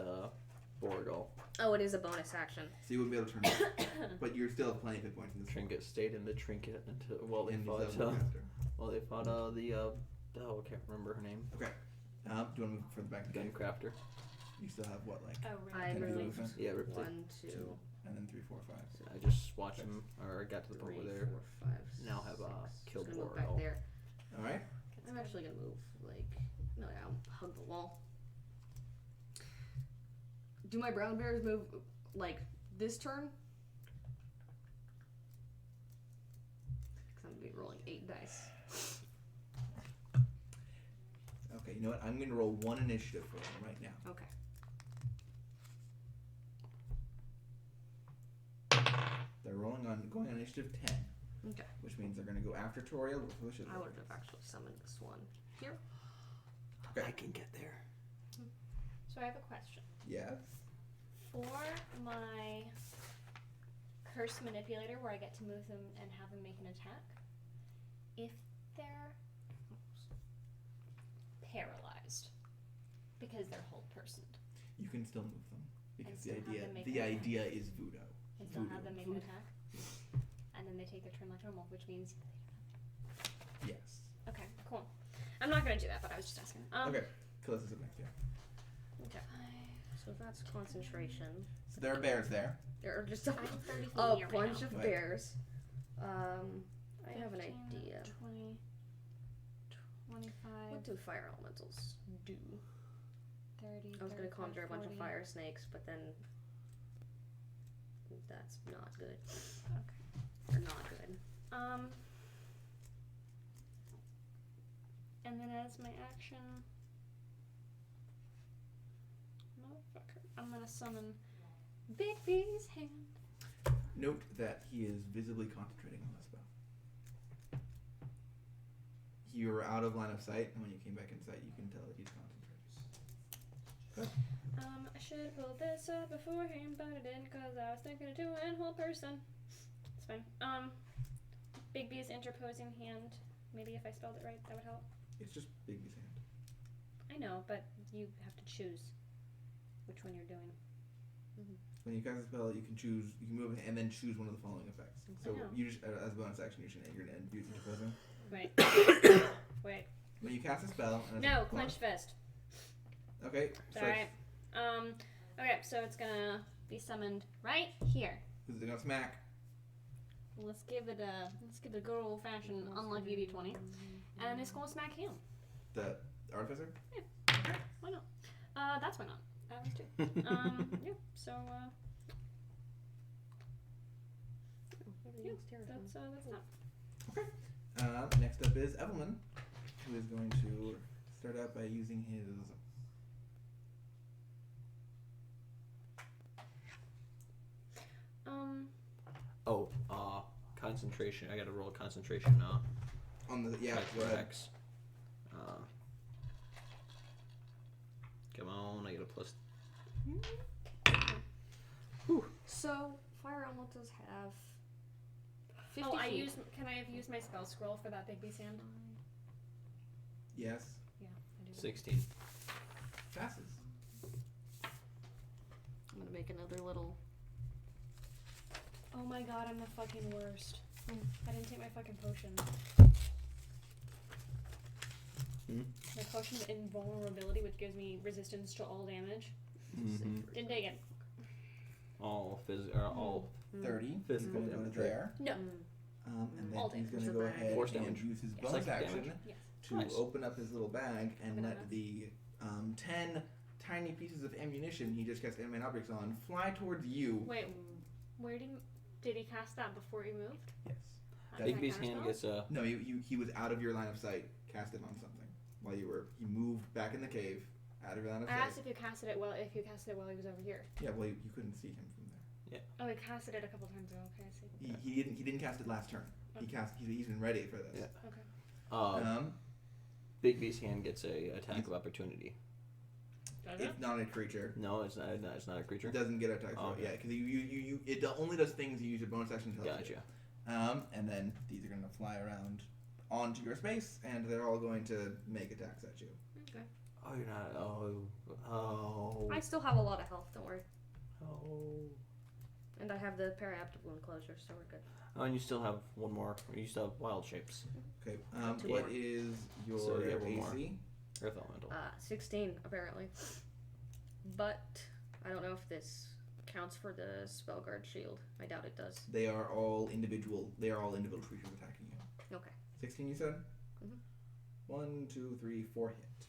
Borgal. Oh, it is a bonus action. So you wouldn't be able to turn it, but you're still have plenty of hit points in this. Trinket stayed in the Trinket until they In fought. the Master. They fought I can't remember her name. Okay. Do you want to move further back? Guncrafter. You still have what, like Oh, I really? Can I do removed movement? Yeah, Ripley. 1, 2, 2, and then 3, 4, 5. I just watched him, or got to the 3, point where they're 4, 5, now have 6. killed Just gonna move back Borgal. there. All right. I'm actually gonna move I'll hug the wall. Do my brown bears move like this turn? Because I'm gonna be rolling 8 dice. Okay. You know what? I'm going to roll 1 initiative for them right now. Okay. They're going on initiative 10. Okay. Which means they're going to go after Toriel before the I would have actually summoned this one here. Okay. I can get there. So I have a question. Yes. For my curse manipulator, where I get to move them and have them make an attack, if they're paralyzed because they're whole personed, You can still move them because And still have them make the an attack. idea is voodoo. and still have Voodoo. them make an attack, and then they take their turn like normal, which means Yes. okay, cool. I'm not gonna do that, but I was just asking. Okay. Callista's up next. Yeah. Okay. So that's concentration. So there are bears there. There are just I'm 30 feet a here right bunch now. of Right. bears. I have an 15, idea. 20, 25, What do fire elementals do? 30. I was gonna 35, conjure a bunch of 40. fire snakes, but then that's not good. Okay. Or not good. And then as my action, motherfucker, I'm gonna summon Big B's hand. Note that he is visibly concentrating on the spell. You were out of line of sight, and when you came back in sight, you can tell that he's concentrating. I should have pulled this up beforehand, but I didn't because I was thinking of doing whole person. It's fine. Big B's interposing hand. Maybe if I spelled it right, that would help. It's just Bigby's hand. I know, but you have to choose which one you're doing. When you cast a spell, you can move it and then choose one of the following effects. So know. you just, as a bonus action, you're going to use interposing. Wait. Wait. When you cast a spell, and No, clenched fist. Okay. So Alright. Okay, so it's gonna be summoned right here. who's it gonna smack? Let's give it a good old fashioned unlucky d20. And it's gonna smack him. The artificer. Why not? That's why not. That was two. Yeah, so yeah, that's that. Okay. Next up is Evelyn, who is going to start out by using his. Concentration. I gotta roll concentration. On the Go ahead. X. Come on, I get a plus. So fire elementals have 50 Oh, feet. can I have used my spell scroll for that big beast hand? Yes. Yeah, I do. 16. Passes. I'm gonna make another little. Oh my god, I'm the fucking worst. I didn't take my fucking potion. My potion of invulnerability, which gives me resistance to all damage. Didn't take it. All 30. Physical He's gonna damage, go there. No. And All then he's damage. going to go ahead Force and damage. use his Yeah. bonus Psychic action damage. Yes. to Nice. open up his little bag and Banana. let the 10 tiny pieces of ammunition he just cast animate objects on fly towards you. Wait, where did he cast that before he moved? Yes. Big B's hand gets a. No, he was out of your line of sight, cast it on something while he moved back in the cave, out of your line of I sight. asked if you casted it while he was over here. Yeah, well, you couldn't see him from there. Oh, he casted it a couple times ago. Okay, I see. He didn't cast it last turn. He's been ready for this. Yeah. Okay. Big B's hand gets a attack of opportunity. Does it? It's not a creature. No, it's not. It's not a creature. It doesn't get attacked. Oh, okay. Yeah, because it only does things you use your bonus action to help Gotcha. you. And then these are going to fly around onto your space, and they're all going to make attacks at you. Okay. Oh, you're not. Oh. I still have a lot of health. Don't worry. Oh. And I have the periaptic wound closure, so we're good. Oh, and you still have one more. You still have wild shapes. Okay. Two What more. is your So you have one more. AC? Earth elemental. 16 apparently. But I don't know if this counts for the Spellguard shield. I doubt it does. They are all individual. They are all individual creatures attacking you. Okay. 16, you said. Mhm. 1, 2, 3, 4 hit.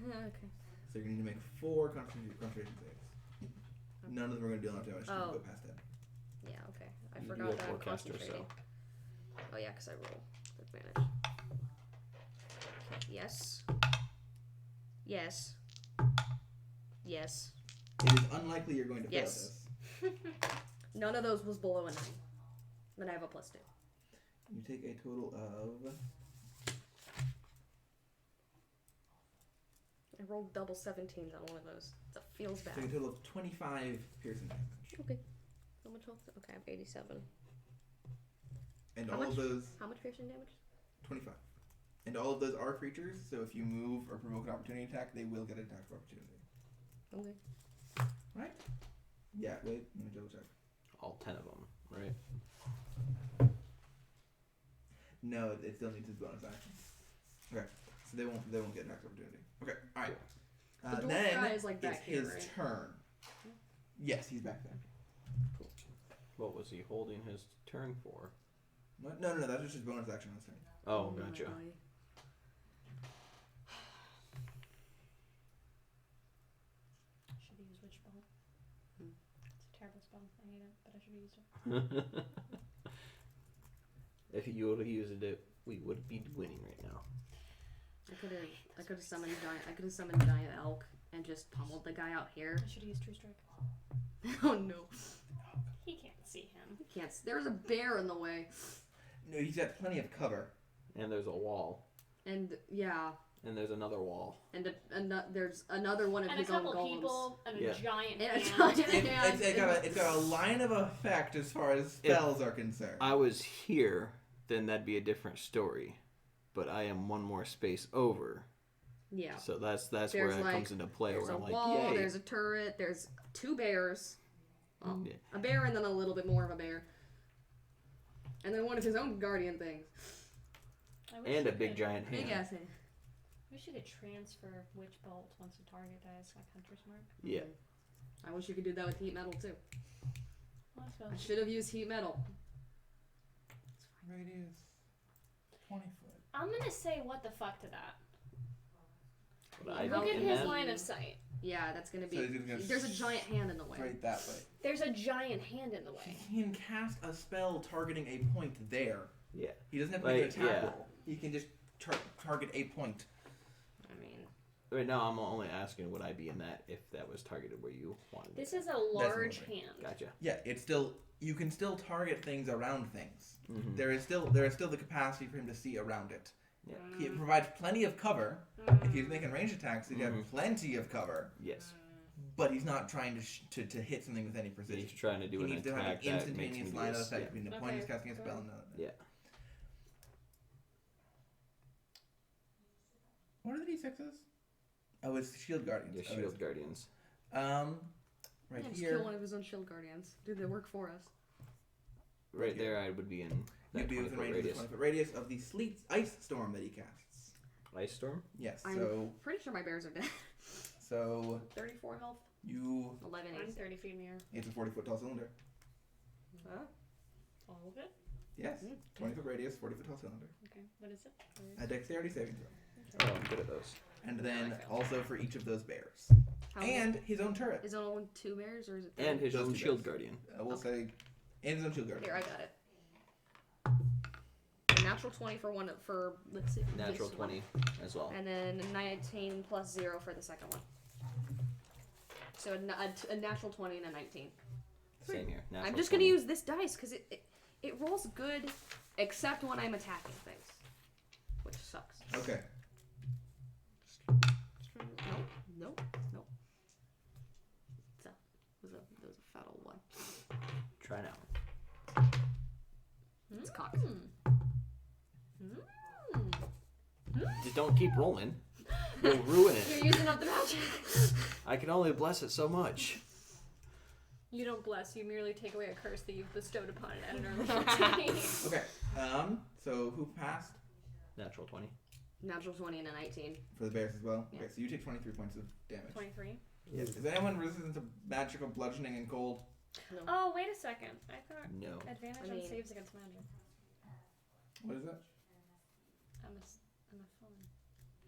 Okay. So you're going to need to make 4 concentration saves. None of them are going to deal enough damage to Oh. go past that. Yeah. Okay. I You forgot have that I'm forecaster, concentrating. so. Oh yeah, because I roll with advantage. Yes. Yes. Yes. It is unlikely you're going to fail Yes. this. None of those was below a 9. Then I have a +2. You take a total of... I rolled double 17s on one of those. That feels bad. Take a total of 25 piercing damage. Okay. How much health? Okay, I have 87. And How all much? of those... How much piercing damage? 25. And all of those are creatures, so if you move or provoke an opportunity attack, they will get an attack of opportunity. Okay. Right? Yeah, wait, let me double check. All 10 of them, right? No, it still needs his bonus action. Okay, so they won't get an attack of opportunity. Okay, alright. The dwarf Then guy is, like, it's back here, his right? turn. Yes, he's back there. What was he holding his turn for? What? No, that's just his bonus action on his turn. Oh, my gotcha. boy. Should have used Witch Bolt. It's a terrible spell. I hate it, but I should have used it. If you would have used it, we would be winning right now. I could have summoned giant elk and just pummeled the guy out here. I should have used True Strike. Oh no. He can't see him. You can't. There's a bear in the way. No, he's got plenty of cover. And there's a wall. And yeah. And there's another wall. And there's another one of And a his own couple golems. people and a Yeah. giant And a hand. giant hand. It's got a line of effect as far as spells are concerned. I was here, then that'd be a different story. But I am one more space over. Yeah. So that's where There's, it like, comes into play. There's Where a I'm like, wall, yay. there's a turret, there's 2 bears. Well, Yeah. a bear and then a little bit more of a bear. And then one of his own guardian things. I wish And you a big could- giant hand. Big ass hand. I wish you could transfer Witch Bolt once a target dies, like Hunter's Mark. Yeah. I wish you could do that with heat metal too. Well, I I suppose. should have used heat metal. Radius 20 foot. I'm gonna say what the fuck to that. But I Look at in his that- line of sight. Yeah, that's gonna be. So he's gonna There's a giant hand in the way. Right that way. There's a giant hand in the way. He can cast a spell targeting a point there. Yeah. He doesn't have to make an Like, attack yeah. roll. He can just target a point. I mean, Right now, I'm only asking would I be in that if that was targeted where you wanted This it. is a large lovely. hand. Gotcha. Yeah, it's still you can still target things around things. Mhm. There is still the capacity for him to see around it. Yeah. It provides plenty of cover. If he's making range attacks, he'd have plenty of cover. Yes. But he's not trying to hit something with any precision. He's trying to do He an needs to have attack an that makes me instantaneous do line of this. effect Yeah. between the point Okay, he's casting a spell cool. and the... Yeah. What are the D6s? Oh, it's Shield Guardians. Yeah, Shield Guardians. Right Just here. kill one of his own shield guardians. Dude, they work for us. Right there, I would be in that You'd be within range of the 20-foot radius of the sleet ice storm that he casts. Ice Storm? Yes, I'm pretty sure my bears are dead. So 34 health. you... 11 I'm AC. 30 feet in the air. It's a 40-foot tall cylinder. Huh? All of it? Yes. 20-foot radius, 40-foot tall cylinder. Okay. What is it? A dexterity saving throw. Oh, I'm good at those. And then also for each of those bears. How And his own turret. Is it only 2 bears or is it 3? And his Those own two Shield bears. Guardian. We'll say... And his own shield guard. Here, I got it. A natural 20 for one for let's see. Natural this 20 one. as well. And then 19 plus 0 for the second one. So a natural 20 and a 19. Same here. Natural I'm just 20. gonna use this dice because it rolls good, except when I'm attacking things, which sucks. Okay. Nope. So, that was a fatal one. Try now. It's cocked. Just don't keep rolling. You'll ruin it. You're using up the magic. I can only bless it so much. You don't bless. You merely take away a curse that you've bestowed upon it at an earlier time. Okay. So who passed? Natural 20. Natural 20 and a 19. For the bears as well? Yeah. Okay, so you take 23 points of damage. 23. Yes. Is anyone resistant to magical bludgeoning and cold? No. Oh, wait a second. I thought No. advantage I on mean- saves against magic. What is that? I'm a phone.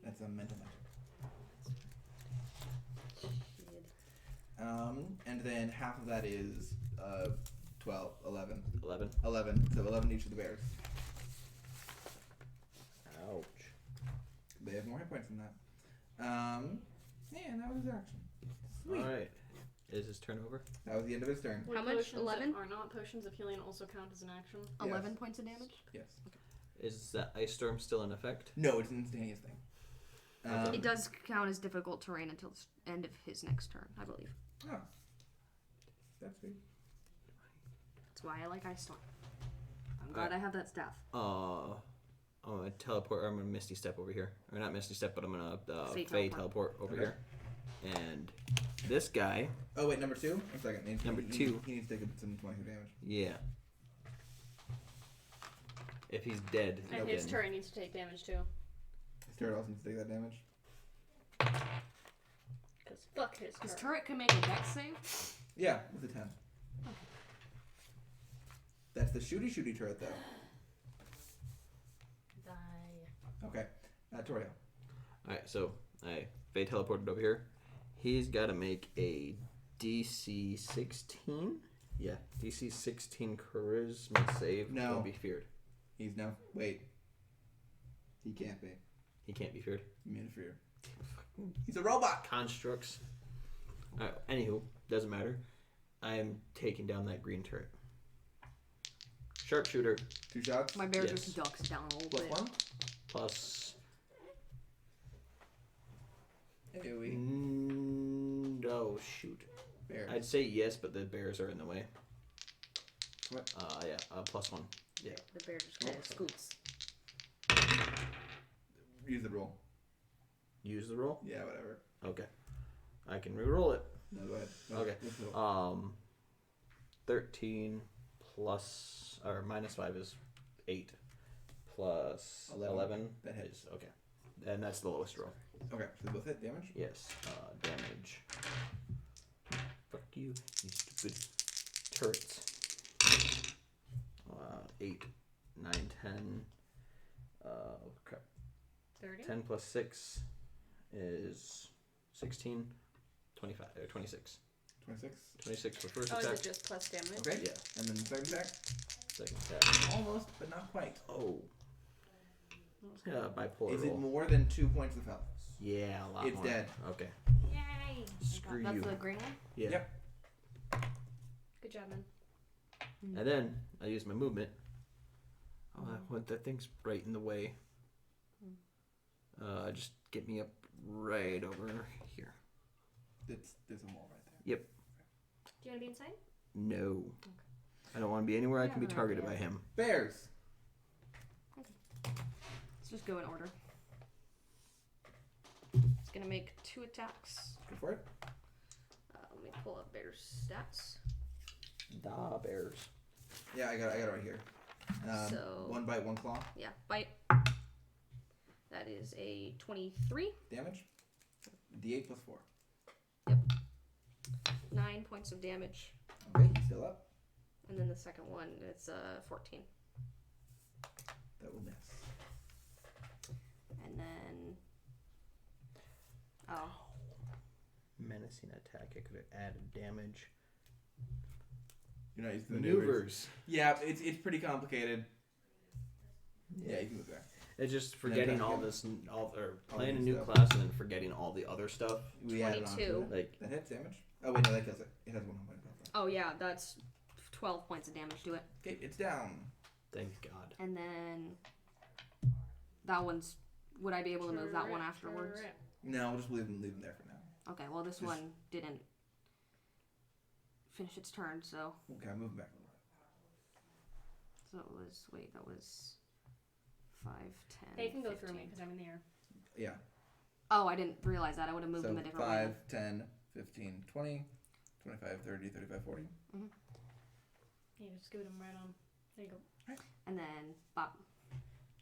That's a mental magic. Shit. And then half of that is 12, 11. 11. 11. So 11 each of the bears. Ouch. They have more hit points than that. Yeah, and that was his action. Sweet. Alright. Is his turn over? That was the end of his turn. Would How much? potions 11? that are not potions of healing also count as an action? 11 points of damage? Yes. Is that Ice Storm still in effect? No, it's an instantaneous thing. It does count as difficult terrain until the end of his next turn, I believe. Oh. That's sweet. That's why I like Ice Storm. I'm glad I have that staff. I'm gonna teleport. Or I'm gonna Misty Step over here. Or not Misty Step, but I'm gonna Fey Fey teleport. teleport over Okay. here. And this guy, Oh, wait, number 2? 1 second. Number 2. He needs to take some 20 damage. yeah. If he's dead, And his then- turret needs to take damage too. His turret also needs to take that damage. Because fuck his His turret. turret can make a dex save. Yeah, with a 10. That's the shooty turret, though. Die. Okay. Torio. Alright, so I Fey teleported over here. He's got to make a DC 16. Yeah, DC 16 charisma save. No. Don't be feared. He's no. Wait. He can't be. He can't be feared. Immune to fear. He's a robot! Constructs. Alright, anywho, doesn't matter. I am taking down that green turret. Sharpshooter 2 shots. My bear Yes. just ducks down a little Plus bit. 1. plus. AoE. Oh shoot. Bear. I'd say yes, but the bears are in the way. What? Yeah, plus 1. Yeah. The bear just kind of scoots. Use the roll. Use the roll? Yeah, whatever. Okay. I can re-roll it. No, go ahead. No, Okay. let's roll. 13 plus or minus 5 is 8 plus 11. That hits. is okay. And that's the lowest roll. Okay, so they both hit damage. Yes. Damage. Fuck you stupid turrets. 8, 9, 10. Crap. 30? 10 plus 6 is 16. 25 or 26. 26. 26 for first Oh, is attack. it just plus damage? Okay. Yeah. And then the second attack. Second attack. Almost, but not quite. Oh. Yeah, bipolar Is it roll. more than 2 points of health? Yeah, a lot It's more. dead. Okay. Yay! Screw That's you. the green one? Yeah. Yep. Good job, man. And then I use my movement. Oh, that thing's right in the way. Just get me up right over here. There's a wall right there. Yep. Do you want to be inside? No. I don't want to be anywhere I can be Yeah, targeted yeah. by him. Bears. Let's just go in order. gonna make 2 attacks. Go for it. Let me pull up Bear's stats. Da bears. Yeah, I got it right here. So 1 bite, 1 claw. Yeah, bite. That is a 23. Damage. D8 plus 4. 9 points of damage. Okay, he's still up. And then the second one, it's 14. That will miss. And then... Oh. Menacing attack. I could have added damage. You're not used to Maneuvers. Yeah, it's pretty complicated. Yeah, you can move there. It's just forgetting all this, playing a this new stuff. class and then forgetting all the other stuff. We added on to 22. it. Like, That hits damage. Oh wait, no, that kills it. It has 1 point. Oh yeah, that's 12 points of damage to it. Okay, it's down. thank God. And then... That one's... Would I be able to move that one afterwards? No, we'll just leave them there for now. Okay, well this Just- one didn't finish its turn, so... Okay, I'm moving back a little So it was... Wait, that was... 5, 10, They can go 15. through me because I'm in the air. bit. Yeah. Oh, I didn't realize that. I would have moved So them a different 5, way. 10, 15, 20, 25, 30, 35, 40. You just scoot them right on. There you go. And then... Bop.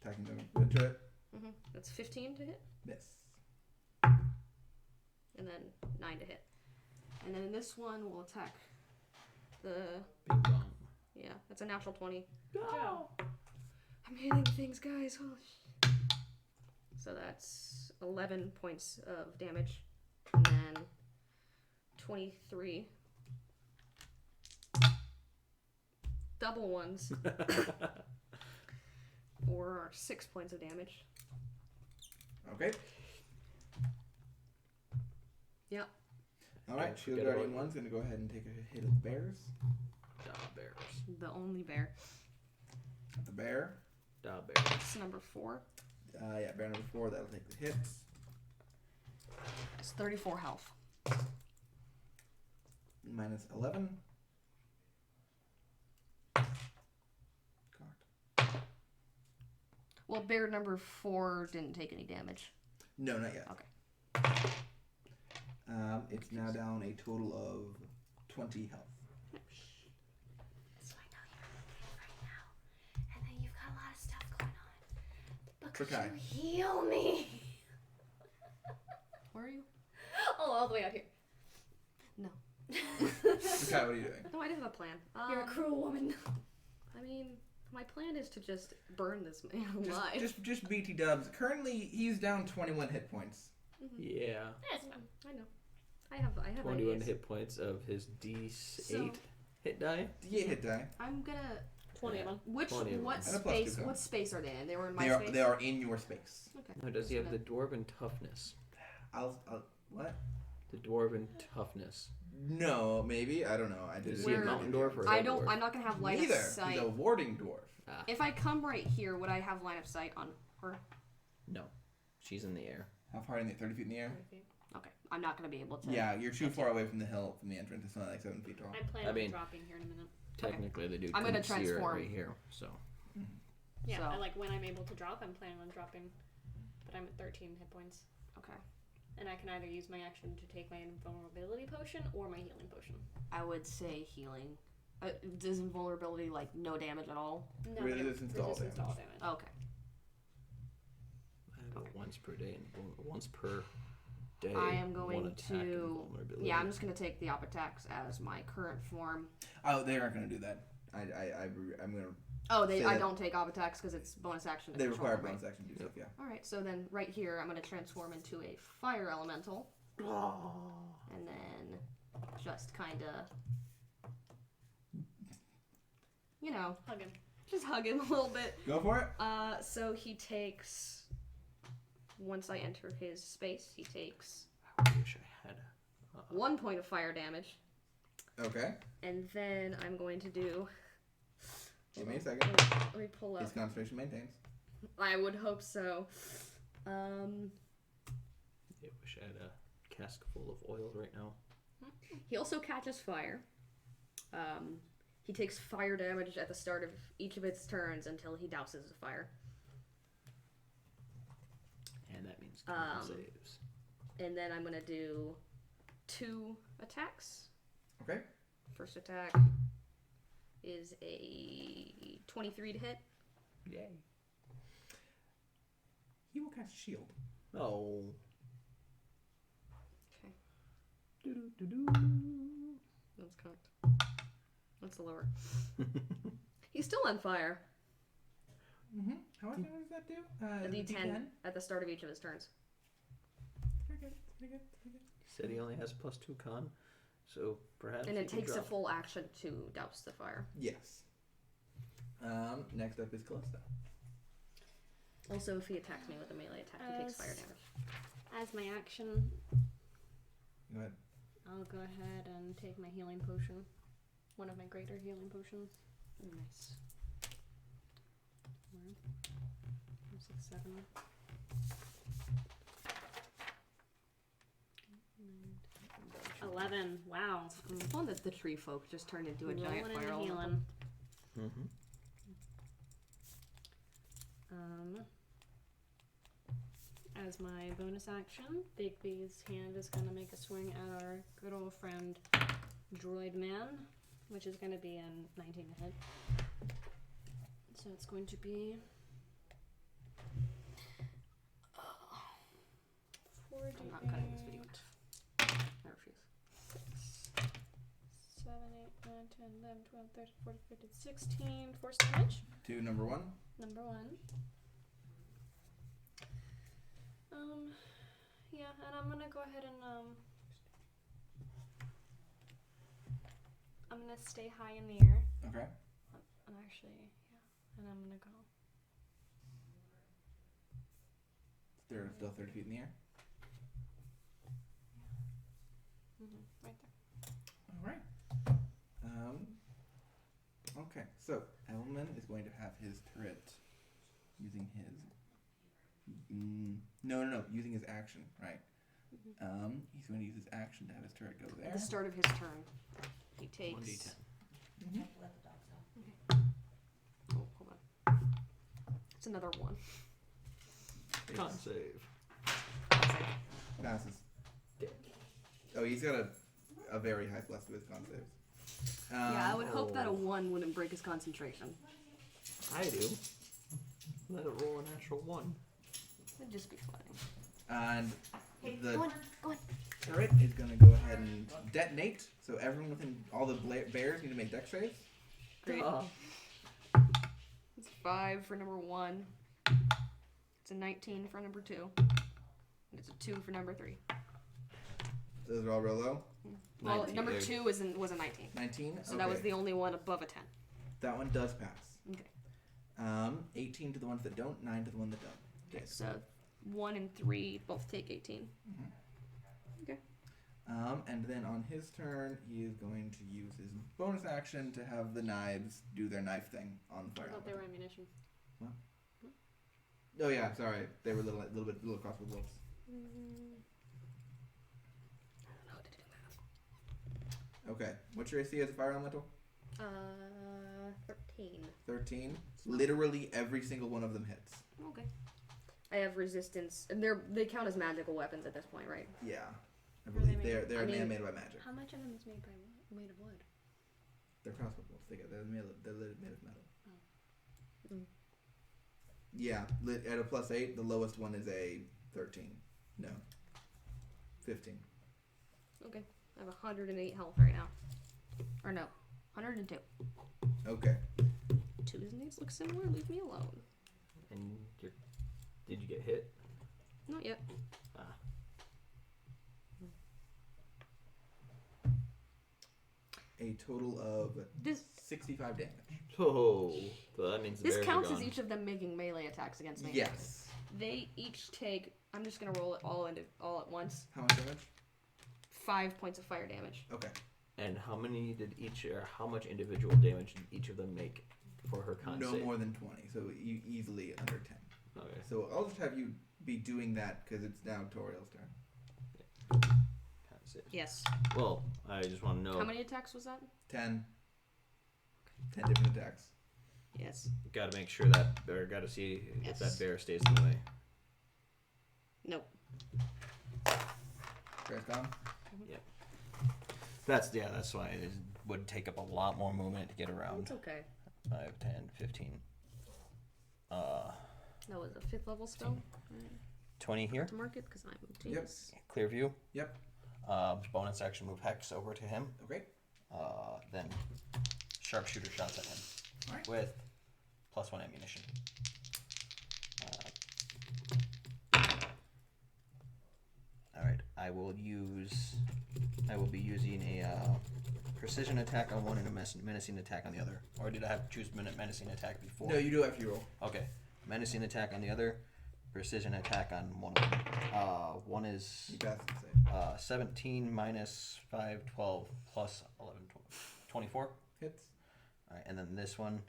Attacking them into it. That's 15 to hit. Miss. And then 9 to hit. And then this one will attack the... Bing bong. Yeah, that's a natural 20. Go. I'm hitting things, guys. Holy shit. So that's 11 points of damage. And then 23. Double ones. For 6 points of damage. Okay. Yep. Alright, Don't Shield forget Guardian about- 1's going to go ahead and take a hit at the bears. Da bears. The only bear. At the bear. Da bears. It's number 4. Yeah, bear number 4, that'll take the hits. It's 34 health. Minus 11. Well, bear number 4 didn't take any damage. No, not yet. Okay. It's now down a total of 20 health. So I know you're right now, and then you've got a lot of stuff going on. But could Okay. you heal me? Where are you? Oh, all the way out here. No. Okay, what are you doing? No, I didn't have a plan. You're a cruel woman. I mean, my plan is to just burn this man alive. Just BT dubs. Currently, he's down 21 hit points. Yeah. That's fine. I know. I have 21 ideas. hit points of his D8 So- hit die. D8 hit die. I'm gonna. 20 of them. Which 20 of what them. And a plus space? two, What space are they in? They were in my They are space. they are in your space. Okay. No, does he have the dwarven toughness? I'll what? The dwarven toughness. No, maybe I don't know. I did. Is he a mountain dwarf or? I don't. I'm not gonna have line Neither. of sight. He's a warding dwarf. If I come right here, would I have line of sight on her? No, she's in the air. How far in the 30 feet in the air? Okay. I'm not gonna be able to. Yeah, you're too far away from the hill, from the entrance. It's only like 7 feet tall. I'm planning I mean- on dropping here in a minute. Technically, the dude I'm gonna couldn't see her transform. right here. So Yeah, So- I like when I'm able to drop, I'm planning on dropping. But I'm at 13 hit points. Okay. And I can either use my action to take my invulnerability potion or my healing potion. I would say healing. Does invulnerability like no damage at all? No, Resistance to all resistance to all damage. Okay. I have it once per day and once per day. I am one going attack and to. vulnerability. Yeah, I'm just gonna take the op attacks as my current form. Oh, they aren't going to do that. I'm going to. Oh, Say I that- don't take op attacks because it's bonus action. To They control require them, bonus action to do stuff. Yeah. All right, so then right here, I'm gonna transform into a fire elemental, and then just kind of, Hug him. just hug him a little bit. Go for it. So he takes. Once I enter his space, he takes I wish I had. 1 point of fire damage, Okay. and then I'm going to do. Give me a second. Let me pull up. His concentration maintains. I would hope so. I wish I had a cask full of oil right now. He also catches fire. He takes fire damage at the start of each of its turns until he douses the fire. And that means Um, saves. And then I'm gonna do 2 attacks. Okay. First attack is a 23 to hit. Yay. He will cast shield. Oh. Okay. Do-do-do-do. That's cocked. That's lower. He's still on fire. Mm-hmm. How much damage does that do? A D10 at the start of each of his turns. Pretty good. Pretty good. Pretty good. He said he only has +2 con, so perhaps. And he it can takes a drop. full action to douse the fire. Yes. Next up is Callista. Also, if he attacks me with a melee attack, he takes fire damage. As my action, Go ahead. I'll go ahead and take my healing potion. One of my greater healing potions. Nice. 4, 6, 7. 11. Wow. It's fun that the tree folk just turned into a giant Rolling fire and elemental. healing. Mm-hmm. As my bonus action, Bigby's hand is going to make a swing at our good old friend Droid Man, which is going to be a 19 to hit. So it's going to be 4d8. I'm not cutting this video. I refuse. 7, 8, 9, 10, 11, 12, 13, 14, 15, 16. Force damage. To number 1. Number 1. Yeah, and I'm gonna go ahead and, I'm gonna stay high in the air. Okay. And actually, yeah, and I'm gonna go. They're still 30 feet in the air. Right there. All right. Okay, so Elman is going to have his turret using his. No, using his action, right? He's going to use his action to have his turret go there. At the start of his turn, he takes 1d10. Mm-hmm. Oh, hold on. It's another 1. Con save. Passes. Oh, he's got a very high plus to his con saves. Yeah, I would hope that a 1 wouldn't break his concentration. I do. Let it roll a natural 1. It'd just be funny. And the Go on. turret is going to go ahead and detonate. So everyone within all the bears need to make dex saves. Great. It's 5 for number 1. It's a 19 for number 2. And it's a 2 for number 3. Those are all real low. Well, 19. number 2 was a 19. 19. So that was the only one above a 10. That one does pass. Okay. 18 to the ones that don't. 9 to the one that don't. Okay. So 1 and 3 both take 18. Okay. And then on his turn, he is going to use his bonus action to have the knives do their knife thing on the I fire. thought they were ammunition. Oh yeah, sorry, they were little crossbow bolts. I don't know how to do math. Okay, what's your AC as a fire elemental? 13. 13. Literally every single one of them hits. Okay. I have resistance, and they count as magical weapons at this point, right? Yeah, I believe made? they're I mean- made by magic. How much of them is made of wood? They're crossbow bolts. They're made of metal. Oh. Mm. Yeah, at a +8, the lowest one is a 13. No, 15. Okay. I have 108 health right now. Or no, 102. Okay. 2's and 8's look similar. Leave me alone. And did you get hit? Not yet. A total of This 65 damage. Oh, so that means the this bears counts are as gone. each of them making melee attacks against me. Yes. They each take. I'm just gonna roll it all at once. How much damage? 5 points of fire damage. Okay. And how much individual damage did each of them make for her con No save? more than 20, so easily under 10. Okay. So I'll just have you be doing that because it's now Toriel's turn. Con save. Yes. Well, I just want to know. How many attacks was that? 10. 10 different attacks. Yes. Got to make sure that, or got to see if Yes. that bear stays in the way. Nope. Guy's gone. That's why it would take up a lot more movement to get around. It's okay. 5, 10, 15. That was a 5th level spell. 20 here. To mark it because I'm Yep. Clear view. Yep. Bonus action move Hex over to him. Okay. Then sharpshooter shots at him. Alright. With +1 ammunition. Alright, I will be using a precision attack on one and a menacing attack on the other. Or did I have to choose menacing attack before? No, you do after you roll. Okay. Menacing attack on the other, precision attack on one of them. One is You pass the save. 17 minus 5, 12 plus 11, 24. Hits. Alright, and then this one,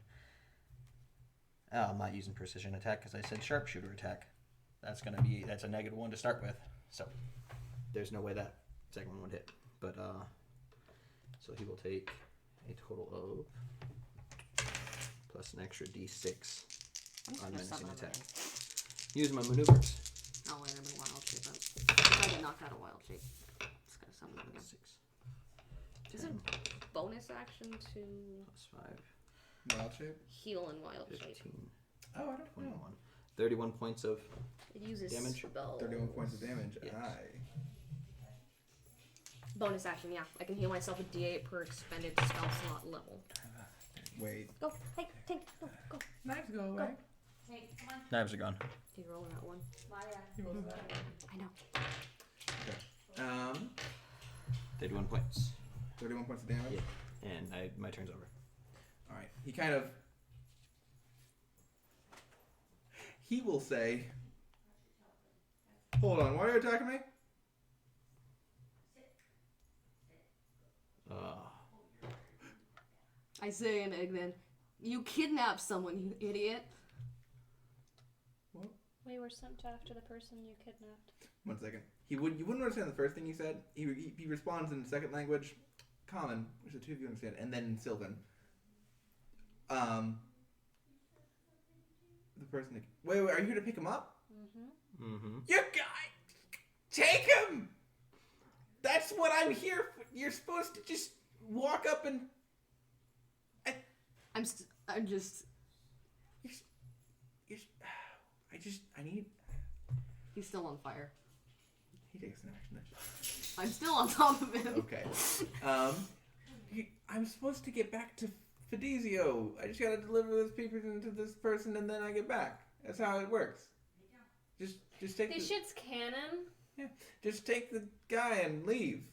I'm not using precision attack because I said sharpshooter attack. That's a -1 to start with. So there's no way that second one would hit. But so he will take a total of plus an extra d6 on menacing attack. Use my maneuvers. I'll land him in wild shape. If I get knocked out of wild shape, just gotta summon him again. 6 Is it bonus action to plus 5, Wild shape. heal in wild shape? 15, Oh, I don't 21. know. 31 points of It uses Damage? spell. 31 points of damage. Yes. Aye. Bonus action, yeah. I can heal myself a d8 per expended spell slot level. Wait. Go. Hey, tank. Go. Go. Knives go away. Hey, come on. knives are gone. He's rolling that one. Maya. I know. Okay. 31 points. 31 points of damage. Yeah. And my turn's over. All right. He will say, "Hold on. Why are you attacking me?" I say in Ignan, you kidnapped someone, you idiot. We were sent after the person you kidnapped. 1 second. You wouldn't understand the first thing he said. He responds in the second language, Common, which the two of you understand, and then in Sylvan. The person. Wait, are you here to pick him up? Mm-hmm. You guy, take him. That's what I'm here for. You're supposed to just walk up and. I'm just. I need. He's still on fire. He takes an action. I'm still on top of him. Okay. I'm supposed to get back to Fedizio. I just gotta deliver this paper to this person and then I get back. That's how it works. Just take This shit's canon. Yeah. Just take the guy and leave.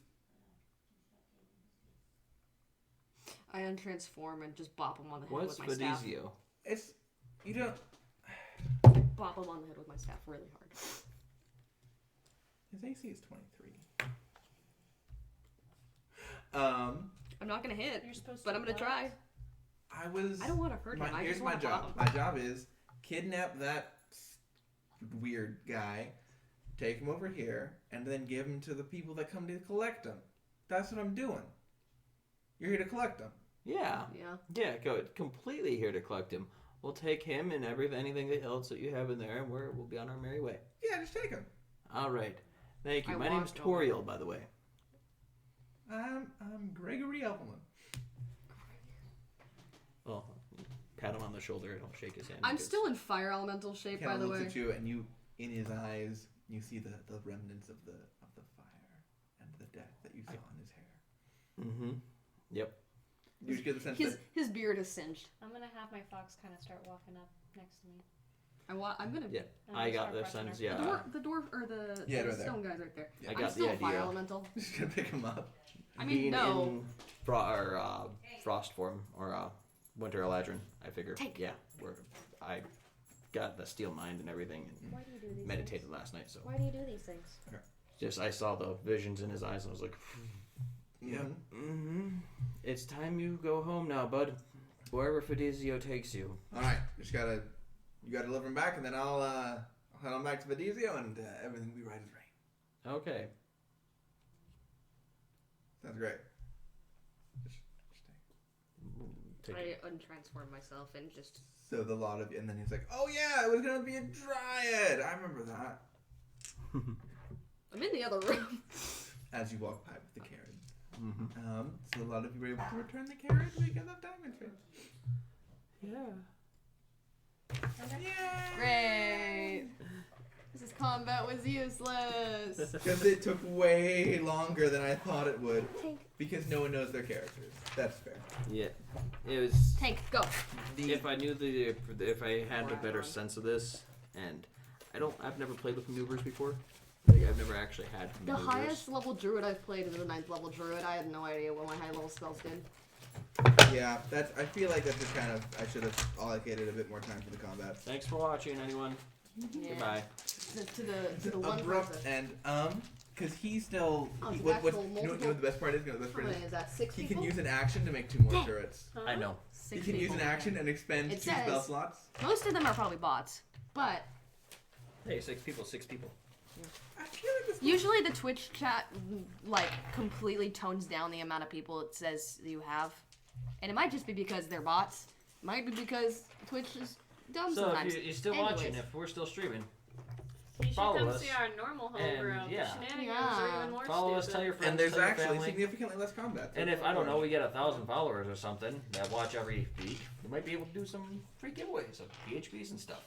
I untransform and just bop him on the head What's with my staff. Fedizio? It's you don't. Bop him on the head with my staff really hard. His AC is 23. I'm not gonna hit, You're supposed but to I'm gonna what? try. I don't want to hurt him. I Here's just my want to job. bop My job is kidnap that weird guy, take him over here, and then give him to the people that come to collect him. That's what I'm doing. You're here to collect him. Yeah. Yeah. Yeah, go completely here to collect him. We'll take him and anything else that you have in there, and we'll be on our merry way. Yeah, just take him. All right. Thank you. I My name's walked over. Toriel, by the way. I'm Gregory Elvelman. Well, pat him on the shoulder. Don't shake his hand. I'm because- still in fire elemental shape, by Cameron the looks way. at you, and you, in his eyes, you see the remnants of the fire and the death that you saw in his hair. Mm-hmm. Yep. You just get the sense that His beard is singed. I'm gonna have my fox kind of start walking up next to me. I'm gonna. Yeah. And I got start the brushing sons. her. Yeah. The dwarf or the Yeah, right there. stone guy's right there. I I'm got still the fire idea. elemental. just gonna pick him up. I mean, Being no. in frost form or winter eladrin, I figure. Take. Yeah. I got the steel mind and everything, and Why do you do these meditated things? last night. So Why do you do these things? just I saw the visions in his eyes, and I was like, Yeah. Mm-hmm. It's time you go home now, bud. Wherever Fedizio takes you. All right, you gotta deliver him back, and then I'll head on back to Fedizio, and everything will be right as rain. Okay. Sounds great. Just Take I it. untransform myself and just. so the lot of you, and then he's like, "Oh yeah, it was gonna be a dryad. I remember that." I'm in the other room. as you walk by with the carrot. Mm-hmm. So a lot of you were able to return the carrot because of diamond fish. Yeah. Yay! Great. This combat was useless. Because it took way longer than I thought it would. Because no one knows their characters. That's fair. Yeah. It was. Tank, go. If I knew if I had a better sense of this, and I've never played with maneuvers before. Like, I've never actually had The maneuvers. highest level druid I've played is a 9th level druid. I had no idea what my high level spells did. Yeah, I feel like that's just kind of, I should have allocated a bit more time for the combat. Thanks for watching, anyone. Yeah. Goodbye. To the one Abrupt person. and, because he's still, Oh, it's what, actual you know what the best part is? You know what the best How part many is that? 6 He people? can use an action to make 2 more turrets. I know. 6 He can use people. an action and expend It 2 spell says- slots. Most of them are probably bots, but Hey, 6 people, 6 people. I feel like this usually the Twitch chat like completely tones down the amount of people it says you have, and it might just be because they're bots. It might be because Twitch is dumb So sometimes. if you're still Anyways. watching, if we're still streaming, You should Follow come us. see our normal homebrew. And, yeah. The shenanigans Yeah. are even more follow us, stupid. tell your friends, And there's tell your actually family. significantly less combat. And if, I don't know, we get 1,000 followers or something that watch every week, we might be able to do some free giveaways of PHPs and stuff.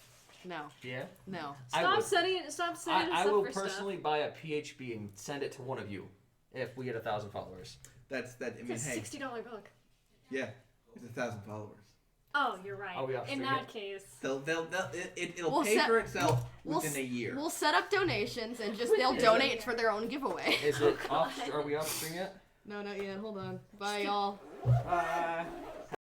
No, Yeah? no. Stop setting us I up will for personally buy a PHP and send it to one of you if we get 1,000 followers. I stuff. mean, It's a hey, $60 book. yeah, it's 1,000 followers. Oh, you're right. Are we off In stream that yet? case. It'll We'll pay set- for itself we'll within a year. We'll set up donations and just they'll Within a donate year. for their own giveaway. Is it off? Are we off stream yet? No, not yet. Hold on. Bye, y'all. Bye.